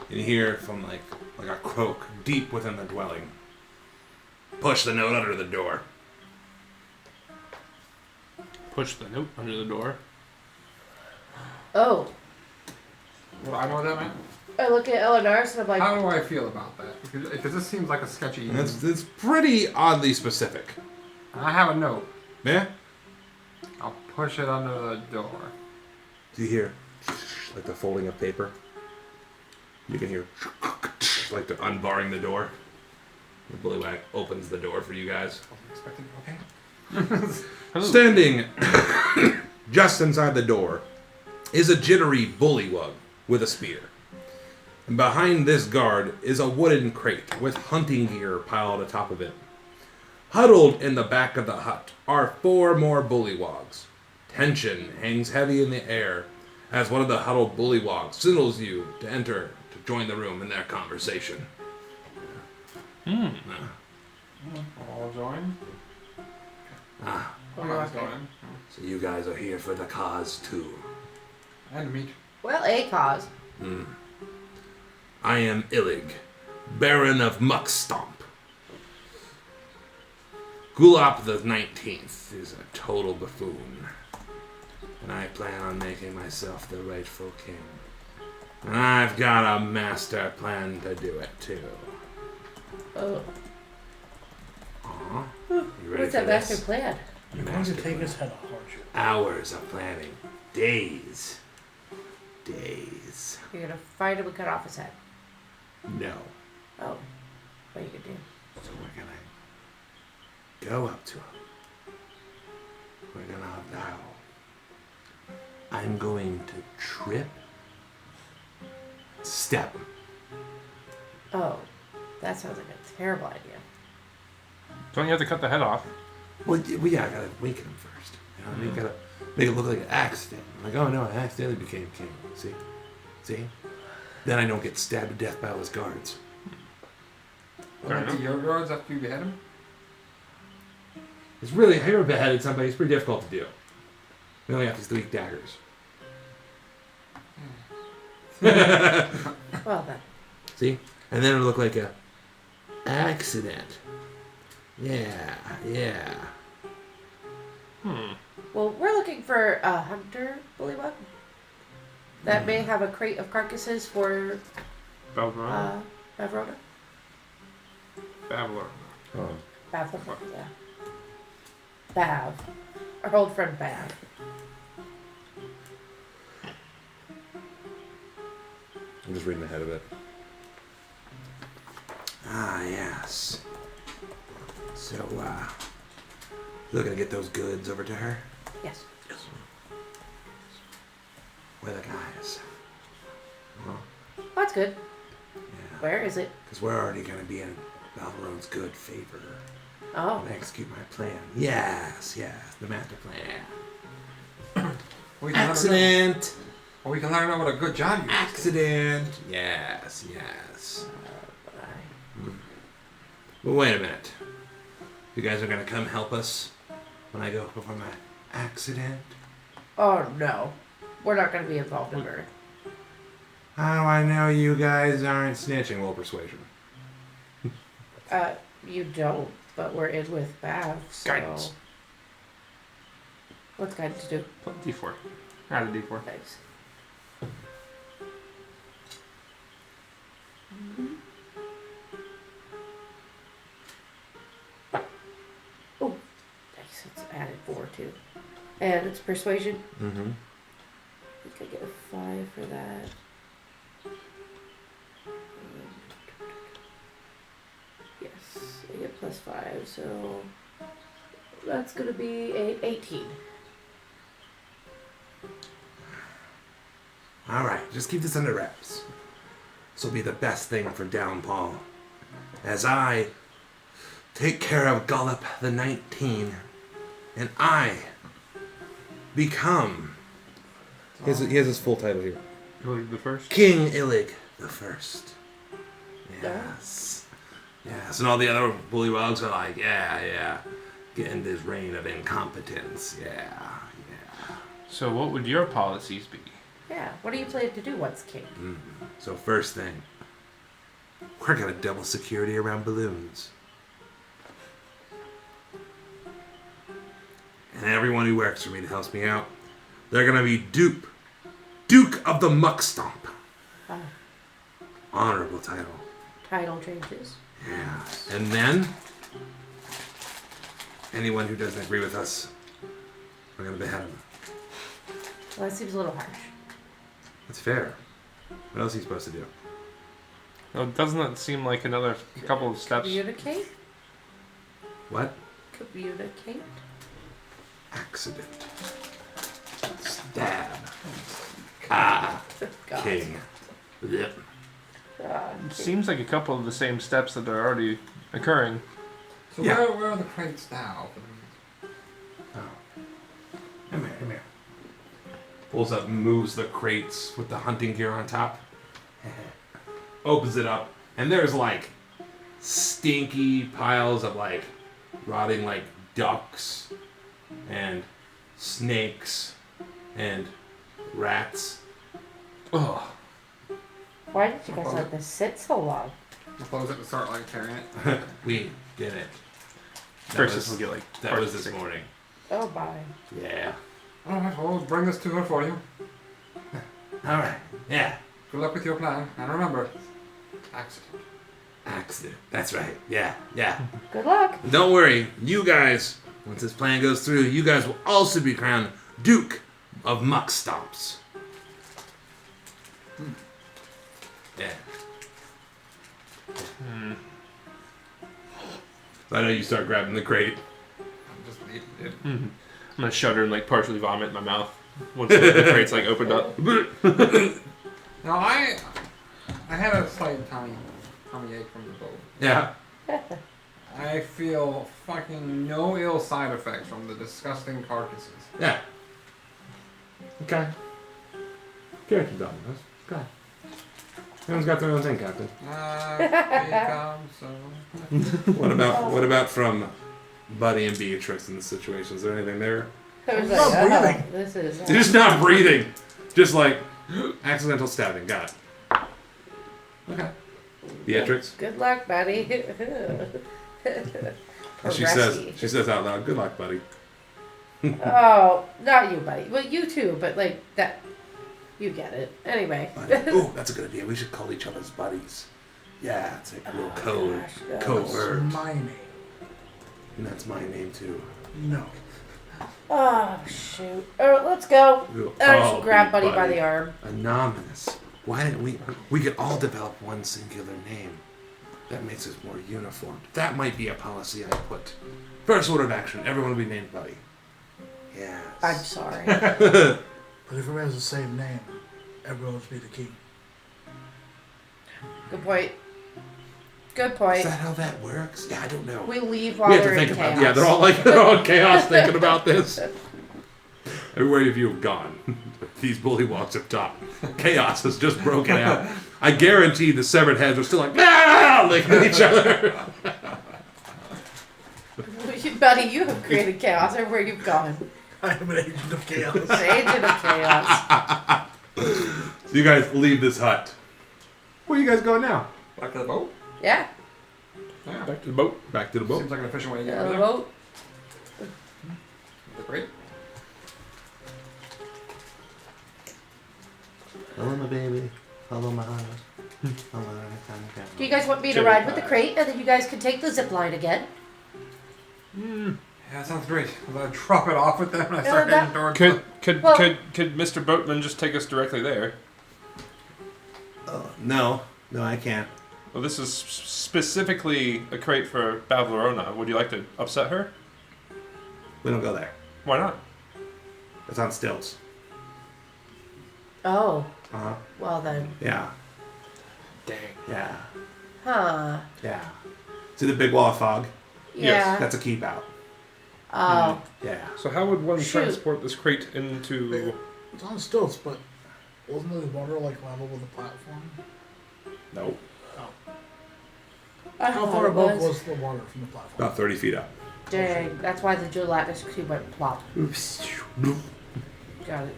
[SPEAKER 1] and you hear from like a croak deep within the dwelling. Push the note under the door.
[SPEAKER 5] Push the note under the door.
[SPEAKER 4] Oh.
[SPEAKER 3] Well, I know what that meant.
[SPEAKER 4] I look at Eleanor and I'm like,
[SPEAKER 3] How do I feel about that? Because this seems like a sketchy.
[SPEAKER 1] And it's pretty oddly specific.
[SPEAKER 3] I have a note.
[SPEAKER 1] Yeah?
[SPEAKER 3] I'll push it under the door.
[SPEAKER 1] Do you hear like the folding of paper? You can hear like the unbarring the door. The bullywag opens the door for you guys.
[SPEAKER 3] Expecting okay.
[SPEAKER 5] Hello.
[SPEAKER 1] Standing just inside the door is a jittery bullywug with a spear. And behind this guard is a wooden crate with hunting gear piled atop of it. Huddled in the back of the hut are 4 more bullywogs. Tension hangs heavy in the air as one of the huddled bullywogs signals you to enter to join the room in their conversation.
[SPEAKER 3] All join.
[SPEAKER 1] Ah,
[SPEAKER 3] All guys join.
[SPEAKER 1] so you guys are here for the cause too.
[SPEAKER 3] And meat.
[SPEAKER 4] Well, a cause.
[SPEAKER 1] I am Illig, Baron of Muckstomp. Gulop the 19th is a total buffoon, and I plan on making myself the rightful king. And I've got a master plan to do it, too.
[SPEAKER 4] Oh.
[SPEAKER 1] Aw. You ready
[SPEAKER 4] What's
[SPEAKER 1] for
[SPEAKER 4] that
[SPEAKER 1] this?
[SPEAKER 4] master plan?
[SPEAKER 2] You're going to take his head off, aren't you?
[SPEAKER 1] Hours of planning. Days. Days.
[SPEAKER 4] You're gonna fight him and cut off his head.
[SPEAKER 1] No.
[SPEAKER 4] Oh. What are you gonna do?
[SPEAKER 1] So we're gonna go up to him. We're gonna vow. I'm going to trip, step.
[SPEAKER 4] Oh. That sounds like a terrible idea.
[SPEAKER 5] Don't you have to cut the head off?
[SPEAKER 1] Well, yeah, I gotta weaken him first. You know what I mean? Gotta make it look like an accident. Like, oh no, I accidentally became king. See? See? Then I don't get stabbed to death by all his guards.
[SPEAKER 3] Will it be your guards after you behead him?
[SPEAKER 1] It's really, if you ever beheaded somebody, it's pretty difficult to do. We only have these 3 daggers.
[SPEAKER 4] Well then.
[SPEAKER 1] See? And then it'll look like a accident. Yeah, yeah.
[SPEAKER 4] Well, we're looking for a hunter, bullywug. That may have a crate of carcasses for
[SPEAKER 5] Balrog?
[SPEAKER 4] Bavrona.
[SPEAKER 5] Babylon.
[SPEAKER 1] Oh.
[SPEAKER 4] Bav, yeah. Bav. Our old friend Bav.
[SPEAKER 1] I'm just reading ahead of it. Ah, yes. So, we're gonna get those goods over to her?
[SPEAKER 4] Yes.
[SPEAKER 1] We're the guys. Well,
[SPEAKER 4] Oh, that's good.
[SPEAKER 1] yeah.
[SPEAKER 4] Where is it?
[SPEAKER 1] Because we're already gonna be in Balrone's good favor.
[SPEAKER 4] Oh.
[SPEAKER 1] And execute my plan. Yes, yes, the master plan.
[SPEAKER 3] We can
[SPEAKER 1] Accident!
[SPEAKER 3] Or we can let her know what a good job you did.
[SPEAKER 1] Accident! Yes, yes. But wait a minute. You guys are gonna come help us when I go before my accident?
[SPEAKER 4] Oh no. We're not going to be involved in murder.
[SPEAKER 1] How do I know you guys aren't snitching? Roll persuasion.
[SPEAKER 4] You don't, but we're in with Bav, so...
[SPEAKER 5] Guidance.
[SPEAKER 4] What's guidance do?
[SPEAKER 5] D4. Add a D4.
[SPEAKER 4] Thanks. Oh, nice. It's added 4 too. And it's persuasion.
[SPEAKER 1] Mm-hmm.
[SPEAKER 4] I think I get a 5 for that. Yes, I get +5, so that's gonna be a 18.
[SPEAKER 1] Alright, just keep this under wraps. This will be the best thing for Downpaw. As I take care of Gullop the 19, and I become... He has his full title here.
[SPEAKER 5] Illig the First?
[SPEAKER 1] King Illig the First. Yes. Yes, and all the other bullywogs are like, yeah. Getting this reign of incompetence. Yeah.
[SPEAKER 5] So what would your policies be?
[SPEAKER 4] Yeah, what do you plan to do once king?
[SPEAKER 1] So first thing, we're gonna double security around balloons. And everyone who works for me that helps me out, they're gonna be Duke of the Muckstomp.
[SPEAKER 4] Ah,
[SPEAKER 1] Honorable title.
[SPEAKER 4] title changes.
[SPEAKER 1] Yeah. And then, anyone who doesn't agree with us, we're gonna behead them.
[SPEAKER 4] Well, that seems a little harsh.
[SPEAKER 1] That's fair. What else are you supposed to do?
[SPEAKER 5] Oh, doesn't that seem like another couple of steps?
[SPEAKER 4] Communicate?
[SPEAKER 1] What?
[SPEAKER 4] Communicate?
[SPEAKER 1] Accident. Stab. Ah.
[SPEAKER 4] God.
[SPEAKER 1] King. Yep.
[SPEAKER 4] God.
[SPEAKER 5] Seems like a couple of the same steps that are already occurring.
[SPEAKER 3] So
[SPEAKER 1] Yeah.
[SPEAKER 3] where are the crates now?
[SPEAKER 1] Come here. Pulls up, moves the crates with the hunting gear on top. Opens it up, and there's like stinky piles of like rotting like ducks and snakes and rats
[SPEAKER 6] Oh.
[SPEAKER 4] Why did you guys let this sit so long?
[SPEAKER 3] I'll close it and start like carrying it.
[SPEAKER 1] We did it.
[SPEAKER 5] First, this will get like.
[SPEAKER 1] That was this morning.
[SPEAKER 4] Oh, bye.
[SPEAKER 1] Yeah.
[SPEAKER 3] Alright, we'll bring this to her for you.
[SPEAKER 1] All right. Yeah.
[SPEAKER 3] Good luck with your plan. And remember, accident.
[SPEAKER 1] Accident. That's right. Yeah. Yeah.
[SPEAKER 4] Good luck.
[SPEAKER 1] Don't worry. You guys, once this plan goes through, you guys will also be crowned Duke of Muck Stomps. Yeah. So I know you start grabbing the crate.
[SPEAKER 3] I'm just eating it.
[SPEAKER 5] I'm gonna shudder and like partially vomit in my mouth once the crate's like opened up.
[SPEAKER 3] Now I had a slight tummy ache from the boat.
[SPEAKER 1] Yeah.
[SPEAKER 3] I feel fucking no ill side effects from the disgusting carcasses.
[SPEAKER 1] Yeah. Okay. Character development. Okay. Everyone's got their own thing, Captain. What about from Buddy and Beatrix in this situation? Is there anything there?
[SPEAKER 4] I was
[SPEAKER 2] Not
[SPEAKER 4] like,
[SPEAKER 2] breathing.
[SPEAKER 4] this is.
[SPEAKER 1] They're just not breathing. Just like accidental stabbing. Got it. Okay. Beatrix.
[SPEAKER 4] Good luck, buddy. Poor
[SPEAKER 1] She
[SPEAKER 4] Rusty.
[SPEAKER 1] says out loud, "Good luck, buddy."
[SPEAKER 4] Oh, not you, buddy. Well, you too, but like that. You get it. Anyway.
[SPEAKER 1] Oh, that's a good idea. We should call each other's buddies. Yeah, it's like a little code
[SPEAKER 4] gosh,
[SPEAKER 1] code
[SPEAKER 2] That's
[SPEAKER 1] word.
[SPEAKER 2] my name.
[SPEAKER 1] And that's my name too.
[SPEAKER 2] No.
[SPEAKER 4] Oh, shoot. Oh, let's go.
[SPEAKER 1] We'll
[SPEAKER 4] I
[SPEAKER 1] all
[SPEAKER 4] should grab
[SPEAKER 1] be
[SPEAKER 4] Buddy by the arm.
[SPEAKER 1] Anonymous. Why didn't we could all develop one singular name. That makes us more uniform. That might be a policy I put. First order of action, everyone will be named Buddy. Yes.
[SPEAKER 4] I'm sorry.
[SPEAKER 2] But if everyone has the same name, everyone will be the king.
[SPEAKER 4] Good point. Good
[SPEAKER 1] Is
[SPEAKER 4] point.
[SPEAKER 1] that how that works? Yeah, I don't know.
[SPEAKER 4] We leave while
[SPEAKER 1] We have
[SPEAKER 4] they're
[SPEAKER 1] to
[SPEAKER 4] in
[SPEAKER 1] think
[SPEAKER 4] chaos.
[SPEAKER 1] about. Yeah, they're all in chaos thinking about this. Everywhere of you have gone. These bullywugs up top. Chaos has just broken out. I guarantee the severed heads are still like, ah, licking at each other.
[SPEAKER 4] Buddy, you have created chaos everywhere you've gone.
[SPEAKER 2] I am an agent of chaos.
[SPEAKER 4] Agent of chaos.
[SPEAKER 1] So you guys leave this hut. Where are you guys going now?
[SPEAKER 3] Back to the boat?
[SPEAKER 4] Yeah.
[SPEAKER 3] Yeah.
[SPEAKER 5] Back to the boat.
[SPEAKER 1] Back to the boat.
[SPEAKER 3] Seems like an efficient way to get
[SPEAKER 4] The
[SPEAKER 3] over there.
[SPEAKER 4] boat.
[SPEAKER 3] Great.
[SPEAKER 1] Follow my baby. Follow my heart.
[SPEAKER 4] Do you guys want me to ride with the crate and then you guys can take the zip line again?
[SPEAKER 3] Yeah, that sounds great. I'm gonna drop it off with them and I
[SPEAKER 4] Yeah,
[SPEAKER 3] start
[SPEAKER 4] that-
[SPEAKER 3] heading towards
[SPEAKER 5] Could
[SPEAKER 4] Well-
[SPEAKER 5] could Mr. Boatman just take us directly there?
[SPEAKER 1] No, I can't.
[SPEAKER 5] Well, this is specifically a crate for Bavlarona. Would you like to upset her?
[SPEAKER 1] We don't go there.
[SPEAKER 5] Why not?
[SPEAKER 1] It's on stilts.
[SPEAKER 4] Oh.
[SPEAKER 1] Uh-huh.
[SPEAKER 4] Well then.
[SPEAKER 1] Yeah.
[SPEAKER 5] Dang.
[SPEAKER 1] Yeah.
[SPEAKER 4] Huh.
[SPEAKER 1] Yeah. See the big wall of fog?
[SPEAKER 4] Yeah.
[SPEAKER 1] That's a keep out.
[SPEAKER 4] Oh.
[SPEAKER 1] Yeah.
[SPEAKER 5] So how would one
[SPEAKER 4] Shoot.
[SPEAKER 5] transport this crate into?
[SPEAKER 2] It's on stilts, but wasn't the water like level with the platform?
[SPEAKER 1] Nope.
[SPEAKER 4] I
[SPEAKER 2] How
[SPEAKER 4] thought
[SPEAKER 2] far
[SPEAKER 4] it
[SPEAKER 2] above
[SPEAKER 4] was.
[SPEAKER 2] was the water from the platform?
[SPEAKER 1] About 30 feet up.
[SPEAKER 4] Dang. That's why the gelatinous cube went plop. Got it.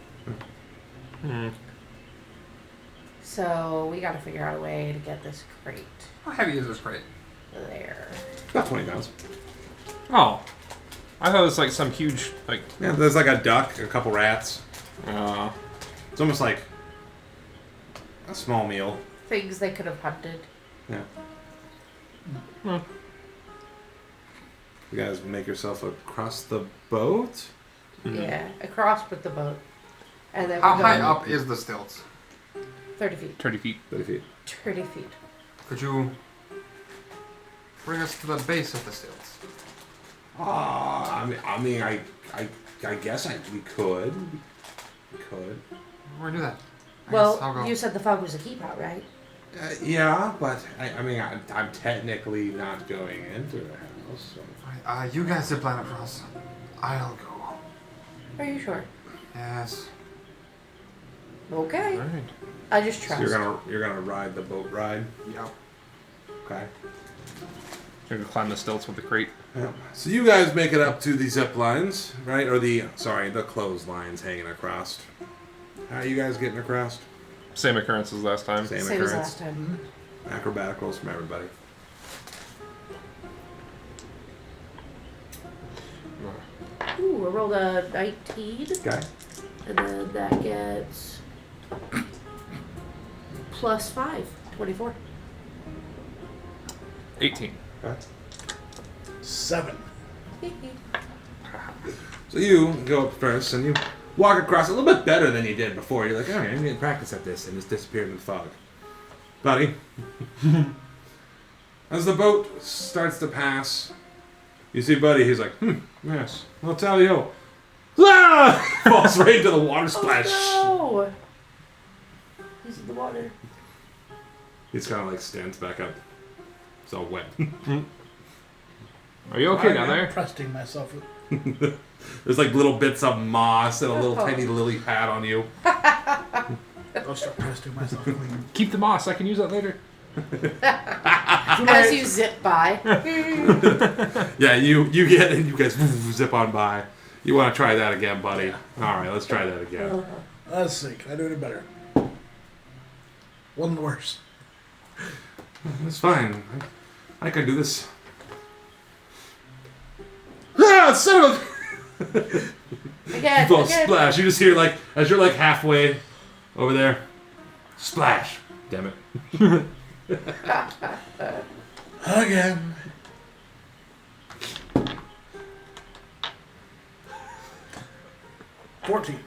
[SPEAKER 5] Hmm.
[SPEAKER 4] So we gotta figure out a way to get this crate
[SPEAKER 3] How heavy is this crate?
[SPEAKER 4] there.
[SPEAKER 1] About 20 pounds.
[SPEAKER 5] Oh, I thought it was like some huge like.
[SPEAKER 1] Yeah, there's like a duck, a couple rats.
[SPEAKER 5] Uh,
[SPEAKER 1] It's almost like a small meal.
[SPEAKER 4] Things they could have hunted.
[SPEAKER 1] Yeah.
[SPEAKER 5] Hmm.
[SPEAKER 1] You guys make yourself across the boat?
[SPEAKER 4] Yeah. Across with the boat. And then
[SPEAKER 3] How
[SPEAKER 4] we
[SPEAKER 3] high
[SPEAKER 4] go
[SPEAKER 3] up is the stilts?
[SPEAKER 4] 30 feet.
[SPEAKER 5] 30 feet.
[SPEAKER 1] 30 feet.
[SPEAKER 4] 30 feet.
[SPEAKER 3] Could you bring us to the base of the stilts?
[SPEAKER 1] I guess we could. We could.
[SPEAKER 3] Where do that? I guess I'll
[SPEAKER 4] Well,
[SPEAKER 3] go.
[SPEAKER 4] you said the fog was a keep out, right?
[SPEAKER 1] Yeah, but I'm technically not going into the house. So.
[SPEAKER 3] You guys zip line across. I'll go.
[SPEAKER 4] Are you sure?
[SPEAKER 3] Yes.
[SPEAKER 4] Okay.
[SPEAKER 5] All right.
[SPEAKER 4] I just
[SPEAKER 1] So
[SPEAKER 4] trust.
[SPEAKER 1] you're gonna ride the boat ride.
[SPEAKER 3] Yep.
[SPEAKER 1] Okay.
[SPEAKER 5] You're gonna climb the stilts with the crate.
[SPEAKER 1] Yeah. So you guys make it up to the zip lines, right? Or the clotheslines hanging across. How are you guys getting across?
[SPEAKER 6] Same occurrence as last time.
[SPEAKER 1] Same
[SPEAKER 4] Same as
[SPEAKER 1] occurrence.
[SPEAKER 4] last time.
[SPEAKER 1] Acrobatic rolls from everybody.
[SPEAKER 4] Ooh, I rolled a 19.
[SPEAKER 1] Okay.
[SPEAKER 4] And then that gets plus 5, 24.
[SPEAKER 6] 18.
[SPEAKER 1] Okay.
[SPEAKER 2] 7.
[SPEAKER 1] So you go up first and you walk across a little bit better than you did before. You're like, all right, I'm getting practice at this, and just disappeared in the fog. Buddy, as the boat starts to pass, you see Buddy. He's like, yes, I'll tell you. Ah! Falls right into the water splash.
[SPEAKER 4] Oh no! He's in the water.
[SPEAKER 1] He's kind of like stands back up. It's all wet.
[SPEAKER 6] Are you okay down there?
[SPEAKER 2] Trusting myself.
[SPEAKER 1] There's like little bits of moss and a little tiny lily pad on you.
[SPEAKER 2] I'll start trusting myself clean.
[SPEAKER 6] Keep the moss. I can use that later.
[SPEAKER 4] As you zip by.
[SPEAKER 1] Yeah, you get and you guys zip on by. You want to try that again, buddy? All right, let's try that again.
[SPEAKER 2] Let's see. Can I do any better? One worse.
[SPEAKER 1] It's fine. I can do this. Ah, son of a...
[SPEAKER 4] Again,
[SPEAKER 1] You fall
[SPEAKER 4] again.
[SPEAKER 1] splash. You just hear like as you're like halfway over there, splash. Damn it.
[SPEAKER 2] Again. $14.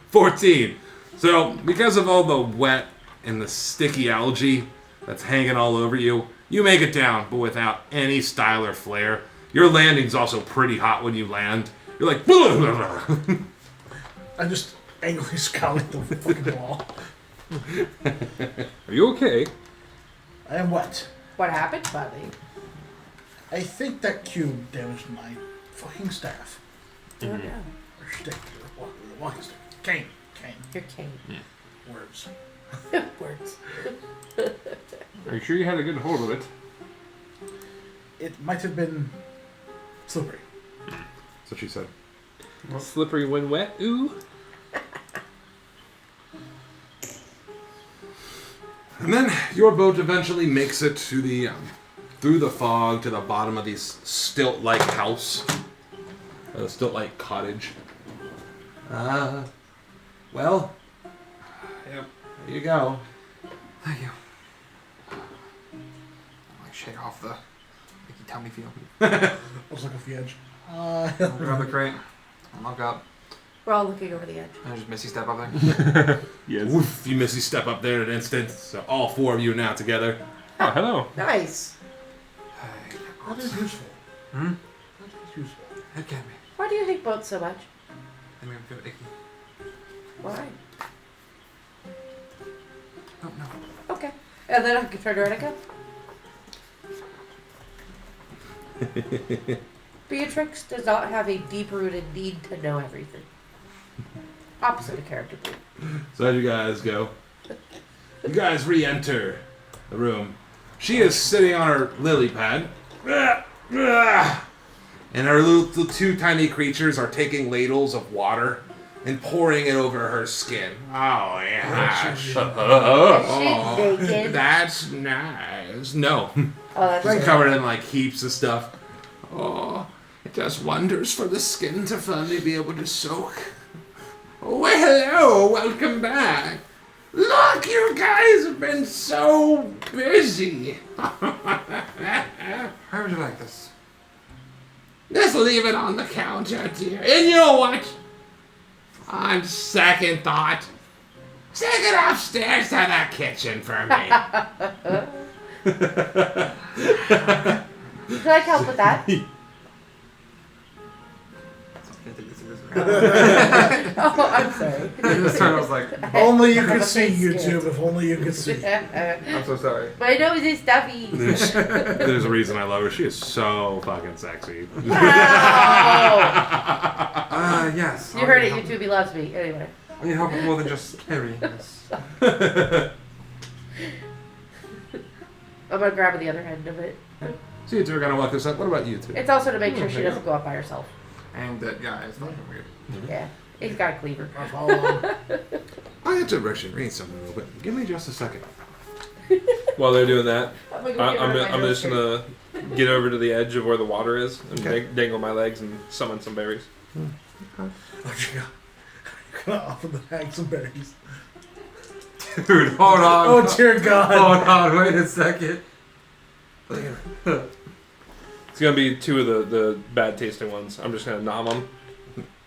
[SPEAKER 1] 14. So because of all the wet and the sticky algae that's hanging all over you, you make it down, but without any style or flair. Your landing's also pretty hot when you land. You're like,
[SPEAKER 2] I'm just angrily scowling at the fucking wall.
[SPEAKER 6] Are you okay?
[SPEAKER 2] I am wet.
[SPEAKER 4] What happened, buddy?
[SPEAKER 2] I think that cube damaged my fucking staff.
[SPEAKER 4] Oh no.
[SPEAKER 2] Or stick. Or walking stick. Cane.
[SPEAKER 4] Your cane.
[SPEAKER 2] Words.
[SPEAKER 4] Words.
[SPEAKER 6] Are you sure you had a good hold of it?
[SPEAKER 2] It might have been slippery.
[SPEAKER 1] That's what she said.
[SPEAKER 6] Slippery when wet. Ooh.
[SPEAKER 1] And then your boat eventually makes it to the through the fog to the bottom of this stilt-like house, a stilt-like cottage. Well, yep. Here you go.
[SPEAKER 3] Thank you. I shake off the icky tummy feel.
[SPEAKER 2] I was looking for the edge.
[SPEAKER 3] I'll grab the crate. I'll look up.
[SPEAKER 4] We're all looking over the edge.
[SPEAKER 3] And just Missy step up there.
[SPEAKER 6] Yes.
[SPEAKER 1] Woof, you missy step up there in an instant. So all four of you now together.
[SPEAKER 6] Oh, hello.
[SPEAKER 4] Nice.
[SPEAKER 3] Hey,
[SPEAKER 2] That is useful.
[SPEAKER 3] Hmm?
[SPEAKER 2] That is useful.
[SPEAKER 3] It can be.
[SPEAKER 4] Why do you hate boats so much?
[SPEAKER 3] They make me feel icky.
[SPEAKER 4] Why?
[SPEAKER 3] Oh, no.
[SPEAKER 4] Okay. And then I can turn around and go. Beatrix does not have a deep-rooted need to know everything. Opposite of character too.
[SPEAKER 1] So as you guys go, you guys re-enter the room. She is sitting on her lily pad, and her little two tiny creatures are taking ladles of water and pouring it over her skin. Oh yeah,
[SPEAKER 4] Is she
[SPEAKER 1] oh,
[SPEAKER 4] naked?
[SPEAKER 1] that's nice. No,
[SPEAKER 4] Oh, that's
[SPEAKER 1] she's
[SPEAKER 4] good.
[SPEAKER 1] covered in like heaps of stuff. Oh, it does wonders for the skin to finally be able to soak. Oh, well, hello, welcome back. Look, you guys have been so busy.
[SPEAKER 3] How would you like this?
[SPEAKER 1] Just leave it on the counter, dear. And you know what? On second thought, take it upstairs to the kitchen for me.
[SPEAKER 4] Can I help with that? Oh, I'm sorry.
[SPEAKER 3] This time I was like,
[SPEAKER 2] Only you could
[SPEAKER 4] I'm
[SPEAKER 2] see
[SPEAKER 4] scared.
[SPEAKER 2] YouTube if only you could see.
[SPEAKER 3] I'm so sorry.
[SPEAKER 4] My nose is stuffy.
[SPEAKER 1] There's a reason I love her. She is so fucking sexy.
[SPEAKER 4] Wow.
[SPEAKER 3] Yes.
[SPEAKER 4] You heard it, YouTube. He loves me. Anyway.
[SPEAKER 3] I need help with more than just carrying this.
[SPEAKER 4] I'm gonna grab the other end of it.
[SPEAKER 1] So you two are gonna walk this up. What about you two?
[SPEAKER 4] It's also to make sure she doesn't go up by herself.
[SPEAKER 3] And yeah, it's not weird.
[SPEAKER 4] Yeah. He's got a cleaver.
[SPEAKER 2] I follow him.
[SPEAKER 1] I have to actually read something a little bit. Give me just a second.
[SPEAKER 5] While they're doing that,
[SPEAKER 4] I'm gonna go get rid of my
[SPEAKER 5] I'm just
[SPEAKER 4] nose
[SPEAKER 5] gonna get over to the edge of where the water is and
[SPEAKER 1] Okay.
[SPEAKER 5] dangle my legs and summon some berries.
[SPEAKER 2] Oh, you're gonna offer the hag some berries.
[SPEAKER 3] Dude, hold on.
[SPEAKER 2] Oh, dear God.
[SPEAKER 3] Hold on, wait a second.
[SPEAKER 5] It's gonna be two of the bad tasting ones. I'm just gonna nom them.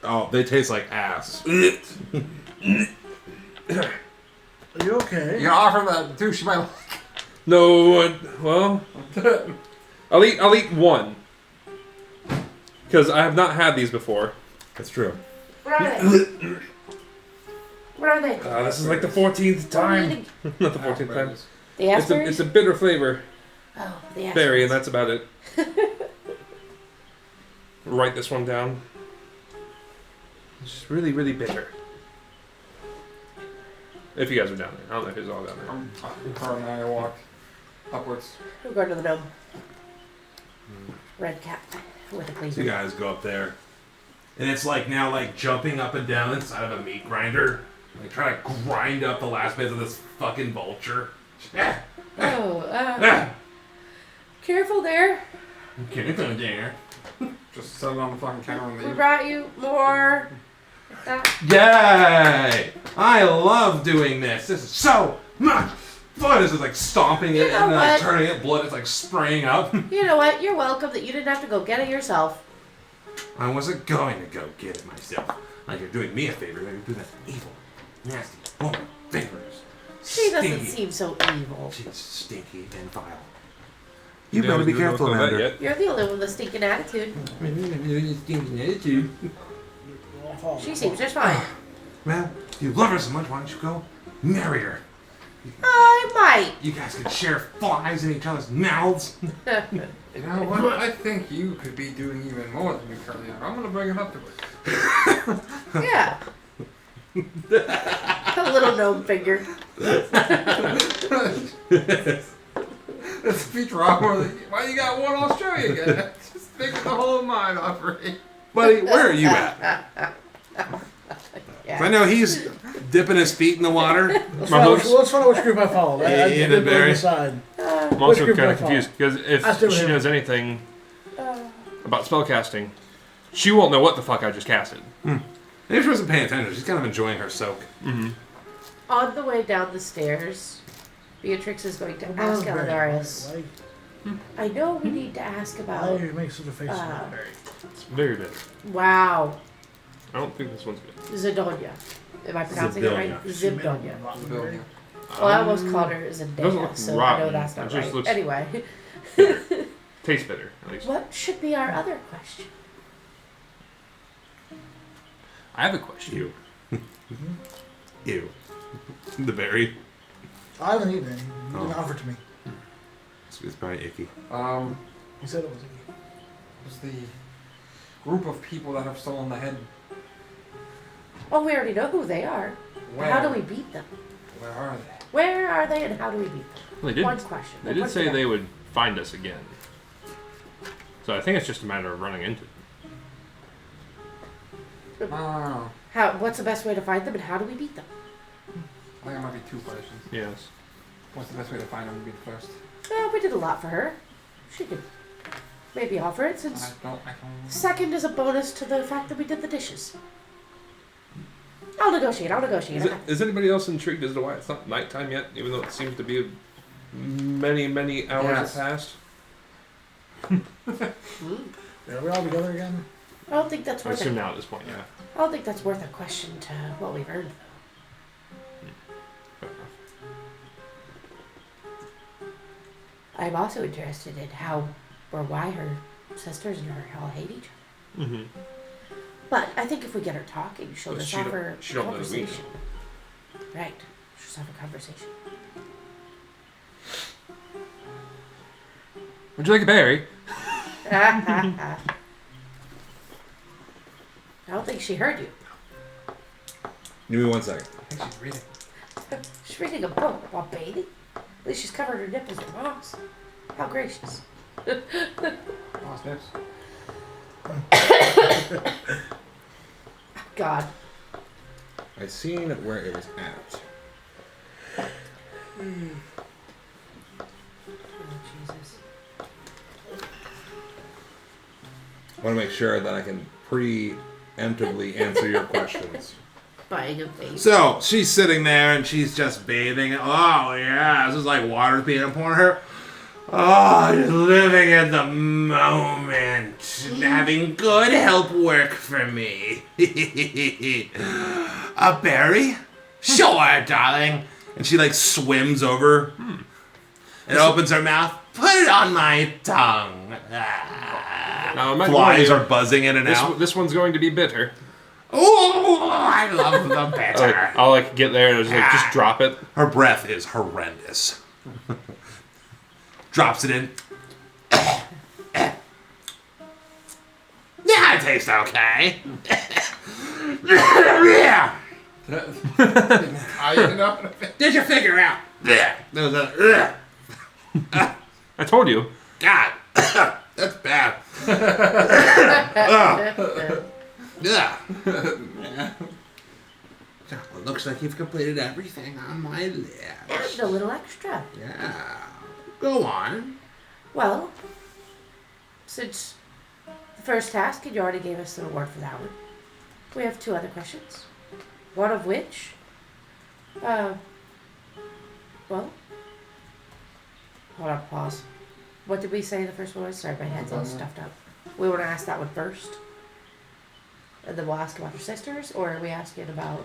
[SPEAKER 1] Oh, they taste like ass.
[SPEAKER 2] Are you okay?
[SPEAKER 3] You offer him that too, she might.
[SPEAKER 5] No, well, I'll eat one because I have not had these before.
[SPEAKER 1] That's true.
[SPEAKER 4] What are they? What are they?
[SPEAKER 5] This is like the 14th time.
[SPEAKER 4] What are you
[SPEAKER 5] Not the 14th time.
[SPEAKER 4] The aspberries?
[SPEAKER 5] It's a bitter flavor
[SPEAKER 4] Oh, the aspberries.
[SPEAKER 5] berry, and that's about it. Write this one down. It's just really, really bitter. If you guys are down there, I don't know if it's all down there.
[SPEAKER 3] Carl and I walk upwards.
[SPEAKER 4] We'll go to the gnome. Red cap with a
[SPEAKER 1] So
[SPEAKER 4] cleaver.
[SPEAKER 1] you guys go up there, and it's like now like jumping up and down inside of a meat grinder, like trying to grind up the last bits of this fucking vulture.
[SPEAKER 4] Oh, careful there.
[SPEAKER 1] Get there.
[SPEAKER 3] Just set it on the fucking counter and
[SPEAKER 4] We
[SPEAKER 3] leave.
[SPEAKER 4] brought you more.
[SPEAKER 1] Yay! I love doing this. This is so much fun. This is like stomping
[SPEAKER 4] You
[SPEAKER 1] it
[SPEAKER 4] know
[SPEAKER 1] and like
[SPEAKER 4] what?
[SPEAKER 1] turning it. Blood is like spraying up.
[SPEAKER 4] You know what? You're welcome that you didn't have to go get it yourself.
[SPEAKER 1] I wasn't going to go get it myself. Like you're doing me a favor. You're doing that evil, nasty woman favors.
[SPEAKER 4] She doesn't
[SPEAKER 1] Stinky.
[SPEAKER 4] seem so evil.
[SPEAKER 1] She's stinky and vile. You
[SPEAKER 5] Yeah,
[SPEAKER 1] better be
[SPEAKER 5] we don't
[SPEAKER 1] careful,
[SPEAKER 5] know that
[SPEAKER 1] Amanda.
[SPEAKER 5] yet.
[SPEAKER 4] You're the only one with a stinking attitude.
[SPEAKER 2] I'll follow
[SPEAKER 4] She
[SPEAKER 2] him.
[SPEAKER 4] seems just fine.
[SPEAKER 1] Well, if you love her so much, why don't you go marry her?
[SPEAKER 4] I
[SPEAKER 1] You guys can share flies in each other's mouths.
[SPEAKER 4] might.
[SPEAKER 3] You know what? I think you could be doing even more than you currently are. I'm gonna bring it up to her.
[SPEAKER 4] Yeah. A little gnome finger.
[SPEAKER 3] It's Futurama. Why you got one? I'll show you again. Just think of the whole mind operate.
[SPEAKER 1] Buddy, where are you at?
[SPEAKER 4] Yeah.
[SPEAKER 1] I know he's dipping his feet in the water.
[SPEAKER 2] Let's
[SPEAKER 5] My
[SPEAKER 2] find,
[SPEAKER 5] hooks.
[SPEAKER 2] let's find out which group I follow.
[SPEAKER 1] Yeah,
[SPEAKER 2] I
[SPEAKER 1] yeah,
[SPEAKER 2] did
[SPEAKER 1] Barry.
[SPEAKER 2] decide.
[SPEAKER 5] I'm also
[SPEAKER 2] group
[SPEAKER 5] kind
[SPEAKER 2] do I
[SPEAKER 5] of confused because if
[SPEAKER 2] I still
[SPEAKER 5] she
[SPEAKER 2] have-
[SPEAKER 5] knows anything about spellcasting, she won't know what the fuck I just casted.
[SPEAKER 1] Maybe she wasn't paying attention. She's kind of enjoying her soak.
[SPEAKER 4] On the way down the stairs, Beatrix is going to ask Elidarius. I know we need to ask
[SPEAKER 2] Why
[SPEAKER 4] about.
[SPEAKER 2] do you make such a face?
[SPEAKER 5] It's very bitter.
[SPEAKER 4] Wow.
[SPEAKER 5] I don't think this one's good.
[SPEAKER 4] Zidonia. Am I pronouncing it right? Zibdonia.
[SPEAKER 3] Building.
[SPEAKER 4] Well, I almost called her
[SPEAKER 5] doesn't
[SPEAKER 4] Zendaya,
[SPEAKER 5] look
[SPEAKER 4] so I know
[SPEAKER 5] rotten.
[SPEAKER 4] that's
[SPEAKER 5] It
[SPEAKER 4] not
[SPEAKER 5] just
[SPEAKER 4] right.
[SPEAKER 5] looks-
[SPEAKER 4] Anyway,
[SPEAKER 5] Tastes bitter, at least.
[SPEAKER 4] what should be our other question?
[SPEAKER 5] I have a question.
[SPEAKER 1] Ew. Ew. The berry.
[SPEAKER 2] I haven't eaten any. You didn't
[SPEAKER 1] Oh.
[SPEAKER 2] offer to me.
[SPEAKER 1] It's probably icky.
[SPEAKER 2] You said it was
[SPEAKER 3] Was the group of people that have stolen the head?
[SPEAKER 4] Oh, we already know who they are.
[SPEAKER 3] Where?
[SPEAKER 4] How do we beat them?
[SPEAKER 3] Where are they?
[SPEAKER 4] Where are they and how do we beat them?
[SPEAKER 5] Well, they
[SPEAKER 4] One
[SPEAKER 5] did.
[SPEAKER 4] question.
[SPEAKER 5] They did say they would find us again. So I think it's just a matter of running into them.
[SPEAKER 3] Oh,
[SPEAKER 4] What's the best way to find them and how do we beat them?
[SPEAKER 3] I think it might be two questions.
[SPEAKER 5] Yes.
[SPEAKER 3] What's the best way to find them? Would be the first.
[SPEAKER 4] Well, we did a lot for her. She could maybe offer it
[SPEAKER 3] I
[SPEAKER 4] since
[SPEAKER 3] don't.
[SPEAKER 4] second is a bonus to the fact that we did the dishes. I'll negotiate.
[SPEAKER 5] Is anybody else intrigued as to why it's not nighttime yet, even though it seems to be many, many hours
[SPEAKER 3] Yes.
[SPEAKER 5] have passed?
[SPEAKER 2] Are we all together again?
[SPEAKER 4] I don't think that's
[SPEAKER 5] I
[SPEAKER 4] worth
[SPEAKER 5] assume
[SPEAKER 4] it.
[SPEAKER 5] now at this point, yeah.
[SPEAKER 4] I don't think that's worth a question to what we've earned.
[SPEAKER 5] Fair enough.
[SPEAKER 4] I'm also interested in how or why her sisters and her all hate each other.
[SPEAKER 5] Mm-hmm.
[SPEAKER 4] But I think if we get her talking, she'll
[SPEAKER 5] But
[SPEAKER 4] just
[SPEAKER 5] she don't-
[SPEAKER 4] offer
[SPEAKER 5] she
[SPEAKER 4] a
[SPEAKER 5] don't know that we know.
[SPEAKER 4] conversation. Right. She'll just have a conversation.
[SPEAKER 3] Would you like a berry?
[SPEAKER 4] I don't think she heard you.
[SPEAKER 1] Give me 1 second.
[SPEAKER 3] I think she's reading.
[SPEAKER 4] She's reading a book while bathing. At least she's covered her nipples with moss. How gracious.
[SPEAKER 3] Oh, snips.
[SPEAKER 4] God.
[SPEAKER 1] I seen where it was at.
[SPEAKER 4] Oh, Jesus.
[SPEAKER 1] I want to make sure that I can preemptively answer your questions.
[SPEAKER 4] Buying a baby.
[SPEAKER 1] So she's sitting there and she's just bathing. Oh yeah, this is like water's being poured on her. Oh, just living in the moment, having good help work for me. A berry? Sure, darling. And she like swims over and opens her mouth. Put it on my tongue.
[SPEAKER 6] Now, am I
[SPEAKER 1] Flies
[SPEAKER 6] going
[SPEAKER 1] are buzzing in and out.
[SPEAKER 6] This one's going to be bitter.
[SPEAKER 1] Oh, I love the bitter.
[SPEAKER 6] I'll like get there and just drop it.
[SPEAKER 1] Her breath is horrendous. Drops it in. Yeah, it tastes okay. Yeah. Did you figure out? Yeah. There was a.
[SPEAKER 6] I told you.
[SPEAKER 1] God, that's bad. Yeah. It looks like you've completed everything on my list.
[SPEAKER 4] And a little extra.
[SPEAKER 1] Yeah. Go on.
[SPEAKER 4] Well, since the first task, and you already gave us the reward for that one, we have 2 other questions. One of which, well, hold on, pause. What did we say the first one was? Sorry, my head's all stuffed up. We want to ask that one first, and then we'll ask about your sisters, or are we asking about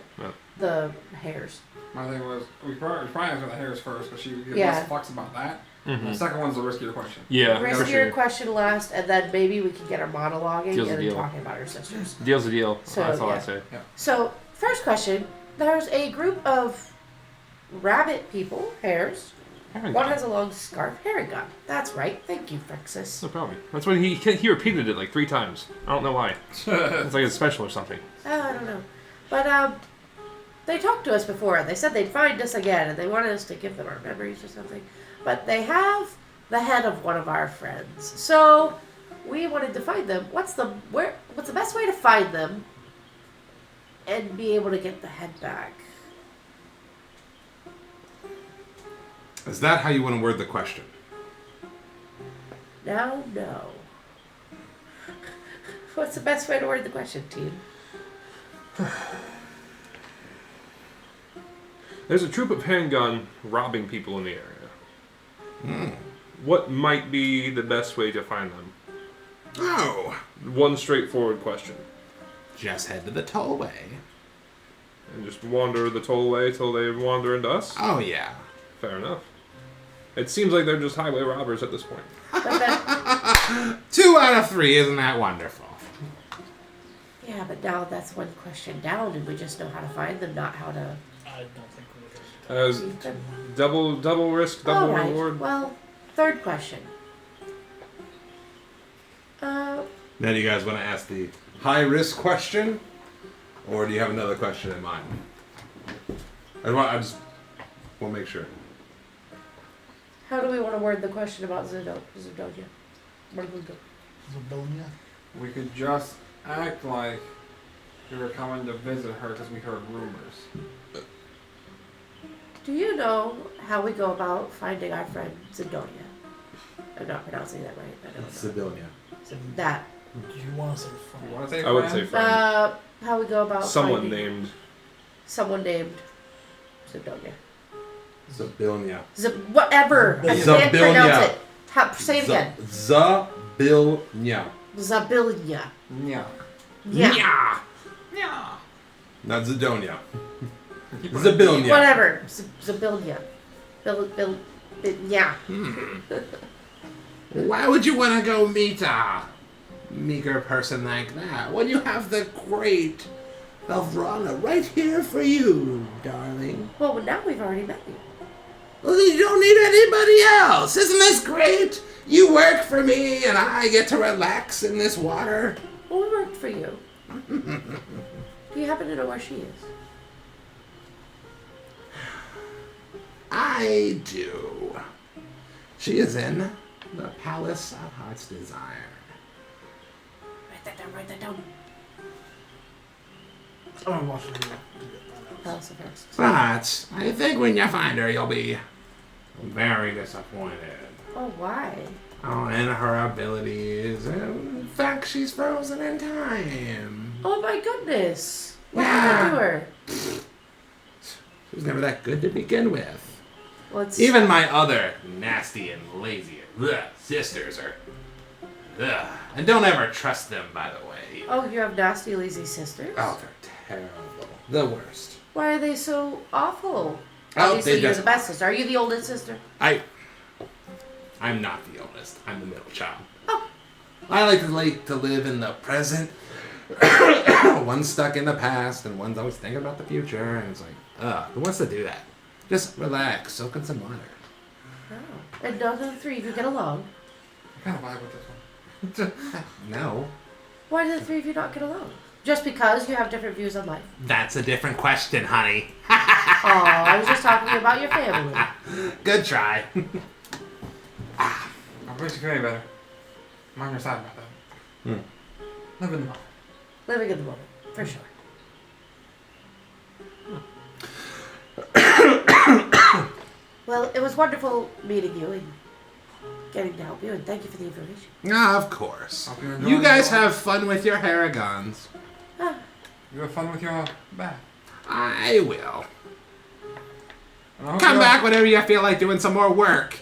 [SPEAKER 4] the hairs?
[SPEAKER 3] My thing was, we probably answer the hairs first, because she gives
[SPEAKER 4] Yeah.
[SPEAKER 3] us fucks about that.
[SPEAKER 6] Mm-hmm.
[SPEAKER 3] The second one's the riskier question.
[SPEAKER 6] Yeah, for
[SPEAKER 4] Riskier
[SPEAKER 6] sure.
[SPEAKER 4] question last, and then maybe we can get our monologuing
[SPEAKER 6] Deal's a
[SPEAKER 4] and then
[SPEAKER 6] deal.
[SPEAKER 4] talking about our sisters.
[SPEAKER 6] Deal's a deal.
[SPEAKER 4] So,
[SPEAKER 6] That's all
[SPEAKER 4] yeah.
[SPEAKER 6] I say.
[SPEAKER 4] So, first question. There's a group of rabbit people, hares. One has a long scarf, herring gun. That's right. Thank you, Frixus.
[SPEAKER 6] No problem. That's when he repeated it like 3 times. I don't know why. It's like it's special or something.
[SPEAKER 4] Oh, I don't know. But, they talked to us before. They said they'd find us again, and they wanted us to give them our memories or something. But they have the head of one of our friends. So, we wanted to find them. What's the best way to find them and be able to get the head back?
[SPEAKER 1] Is that how you want to word the question?
[SPEAKER 4] Now, no. What's the best way to word the question, team?
[SPEAKER 6] There's a troop of handgun robbing people in the area. What might be the best way to find them?
[SPEAKER 1] Oh.
[SPEAKER 6] One straightforward question.
[SPEAKER 1] Just head to the tollway.
[SPEAKER 6] And just wander the tollway till they wander into us?
[SPEAKER 1] Oh, yeah.
[SPEAKER 6] Fair enough. It seems like they're just highway robbers at this point.
[SPEAKER 4] But then,
[SPEAKER 1] 2 out of 3, isn't that wonderful?
[SPEAKER 4] yeah, but now that's one question down, and we just know how to find them, not how to
[SPEAKER 2] I don't think we would.
[SPEAKER 4] beat them.
[SPEAKER 6] Double risk, double
[SPEAKER 4] All right.
[SPEAKER 6] reward.
[SPEAKER 4] Well, third question.
[SPEAKER 1] Now, do you guys want to ask the high-risk question? Or do you have another question in mind? I just want to make sure.
[SPEAKER 4] How do we want to word the question about Zidonia?
[SPEAKER 2] Zabilia?
[SPEAKER 3] We could just act like we were coming to visit her because we heard rumors.
[SPEAKER 4] Do you know how we go about finding our friend Zidonia? I'm not pronouncing that right. I don't know.
[SPEAKER 1] Sidonia.
[SPEAKER 4] That.
[SPEAKER 2] Do you want to say
[SPEAKER 3] You
[SPEAKER 2] friend?
[SPEAKER 3] want to say
[SPEAKER 6] I would say
[SPEAKER 3] friend?
[SPEAKER 6] friend.
[SPEAKER 4] How we go about
[SPEAKER 6] Someone
[SPEAKER 4] finding
[SPEAKER 6] named.
[SPEAKER 4] someone named Zidonia.
[SPEAKER 1] Zabilnia.
[SPEAKER 4] Whatever. I can't
[SPEAKER 1] Zabilnia.
[SPEAKER 4] pronounce it. Say it again.
[SPEAKER 1] Zabilnia.
[SPEAKER 4] Zabilnia.
[SPEAKER 3] Yeah.
[SPEAKER 4] Yeah.
[SPEAKER 1] Not Zidonia. Zabilnia.
[SPEAKER 4] Whatever. Zabilnia. Yeah.
[SPEAKER 1] Why would you want to go meet a meager person like that when you have the great Velvrana right here for you, darling?
[SPEAKER 4] Well, now we've already met you.
[SPEAKER 1] Well, then you don't need anybody else. Isn't this great? You work for me and I get to relax in this water.
[SPEAKER 4] Well, we worked for you. Do you happen to know where she is?
[SPEAKER 1] I do. She is in the Palace of Heart's Desire.
[SPEAKER 4] Write that down, write that down.
[SPEAKER 2] I'm gonna watch the video.
[SPEAKER 4] House of X.
[SPEAKER 1] But I think when you find her, you'll be very disappointed.
[SPEAKER 4] Oh, why?
[SPEAKER 1] Oh, and her abilities. In fact, she's frozen in time.
[SPEAKER 4] Oh my goodness. What did I do to her?
[SPEAKER 1] She was never that good to begin with.
[SPEAKER 4] What's
[SPEAKER 1] Even my other nasty and lazy sisters are. Ugh. And don't ever trust them, by the way.
[SPEAKER 4] Oh, you have nasty, lazy sisters?
[SPEAKER 1] Oh, they're terrible. The worst.
[SPEAKER 4] Why are they so awful?
[SPEAKER 1] Oh,
[SPEAKER 4] Obviously,
[SPEAKER 1] they
[SPEAKER 4] you're
[SPEAKER 1] just-
[SPEAKER 4] the best sister. Are you the oldest sister?
[SPEAKER 1] I'm not the oldest. I'm the middle child.
[SPEAKER 4] Oh.
[SPEAKER 1] I like to live in the present. One's stuck in the past, and one's always thinking about the future. And it's like, who wants to do that? Just relax, soak in some water.
[SPEAKER 4] Oh. And none of the three of you get along.
[SPEAKER 3] I kind of vibe with this one.
[SPEAKER 1] No,
[SPEAKER 4] Why do the three of you not get along? Just because you have different views on life?
[SPEAKER 1] that's a different question, honey.
[SPEAKER 4] Oh, I was just talking about your family.
[SPEAKER 1] Good try.
[SPEAKER 3] I'm basically way better. I'm on your side about that. Live in the moment.
[SPEAKER 4] Living in the moment, for sure. Well, it was wonderful meeting you and getting to help you, and thank you for the information.
[SPEAKER 1] Of course.
[SPEAKER 3] Hope you enjoy
[SPEAKER 1] You guys
[SPEAKER 3] your-
[SPEAKER 1] have fun with your Haragons.
[SPEAKER 3] You have fun with your bath.
[SPEAKER 1] I will.
[SPEAKER 3] And I hope
[SPEAKER 1] Come
[SPEAKER 3] you
[SPEAKER 1] back whenever you feel like doing some more work.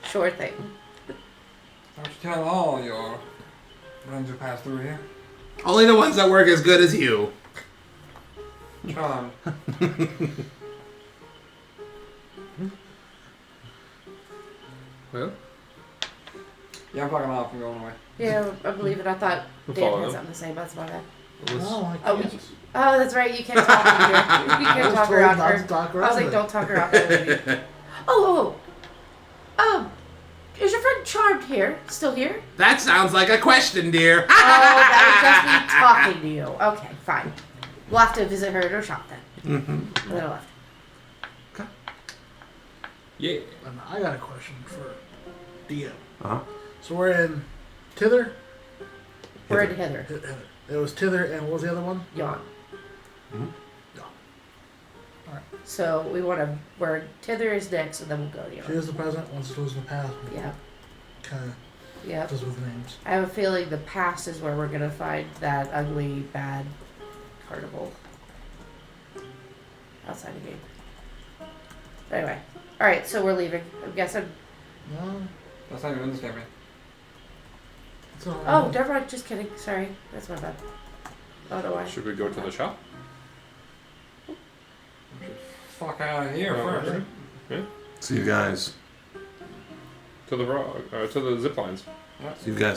[SPEAKER 4] Sure thing.
[SPEAKER 3] Don't you tell all your friends who pass through here.
[SPEAKER 1] Only the ones that work as good as you.
[SPEAKER 3] Charmed.
[SPEAKER 1] Well,
[SPEAKER 3] Yeah, I'm fucking off and going away.
[SPEAKER 4] Yeah, I believe it. I thought
[SPEAKER 5] We'll
[SPEAKER 4] Dan
[SPEAKER 5] follow
[SPEAKER 4] had
[SPEAKER 5] them.
[SPEAKER 4] something to say, but that's my bad.
[SPEAKER 2] No, I
[SPEAKER 4] Oh,
[SPEAKER 2] can't.
[SPEAKER 4] Oh, that's right. You can't talk in here. You
[SPEAKER 2] I
[SPEAKER 4] can't
[SPEAKER 2] was
[SPEAKER 4] talk
[SPEAKER 2] told
[SPEAKER 4] around
[SPEAKER 2] not
[SPEAKER 4] her.
[SPEAKER 2] to talk
[SPEAKER 4] I was
[SPEAKER 2] around
[SPEAKER 4] like,
[SPEAKER 2] her.
[SPEAKER 4] don't talk around that lady. Is your friend Charmed here? Still here?
[SPEAKER 1] that sounds like a question, dear.
[SPEAKER 4] Oh, that was just me talking to you. Okay, fine. We'll have to visit her at her shop then.
[SPEAKER 1] Mm-hmm.
[SPEAKER 4] And then I'll have
[SPEAKER 5] Yeah.
[SPEAKER 2] And I got a question for DM.
[SPEAKER 1] Uh-huh.
[SPEAKER 2] So we're in Tither?
[SPEAKER 4] We're in Heather.
[SPEAKER 2] Heather. It was Tither, and what was the other one?
[SPEAKER 4] Yawn.
[SPEAKER 1] Mhm.
[SPEAKER 4] So we want to. We're Tither is next, and then we'll go to
[SPEAKER 2] She
[SPEAKER 4] Yawn.
[SPEAKER 2] is the present, once it was in the past.
[SPEAKER 4] Yeah.
[SPEAKER 2] Kind of
[SPEAKER 4] Yep.
[SPEAKER 2] does with names.
[SPEAKER 4] I have a feeling the past is where we're gonna find that ugly, bad carnival outside the game. Anyway, all right. So we're leaving. I'm guessing.
[SPEAKER 2] No,
[SPEAKER 3] That's not even in this game, man.
[SPEAKER 2] it's all
[SPEAKER 4] Oh, never mind. Just kidding. Sorry, that's my bad. Oh no, why?
[SPEAKER 5] Should we go to the shop?
[SPEAKER 3] Fuck out of here
[SPEAKER 5] Oh,
[SPEAKER 3] first.
[SPEAKER 1] So you guys
[SPEAKER 5] To the zip lines.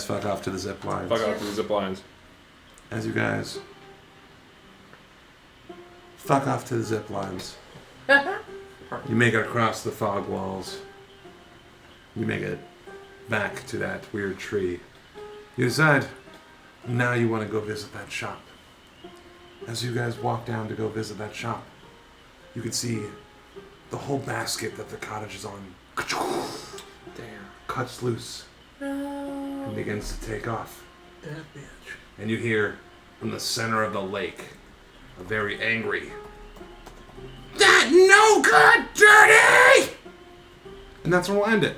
[SPEAKER 1] fuck off to the zip lines.
[SPEAKER 5] Fuck out to the zip lines.
[SPEAKER 1] As you guys fuck off to the zip lines. You make it across the fog walls. You make it back to that weird tree. You decide now you want to go visit that shop. As you guys walk down to go visit that shop, you can see the whole basket that the cottage is on
[SPEAKER 5] Damn.
[SPEAKER 1] cuts loose and
[SPEAKER 4] No.
[SPEAKER 1] begins to take off.
[SPEAKER 2] that bitch.
[SPEAKER 1] And you hear from the center of the lake a very angry, "That no good, dirty!" And that's where we'll end it.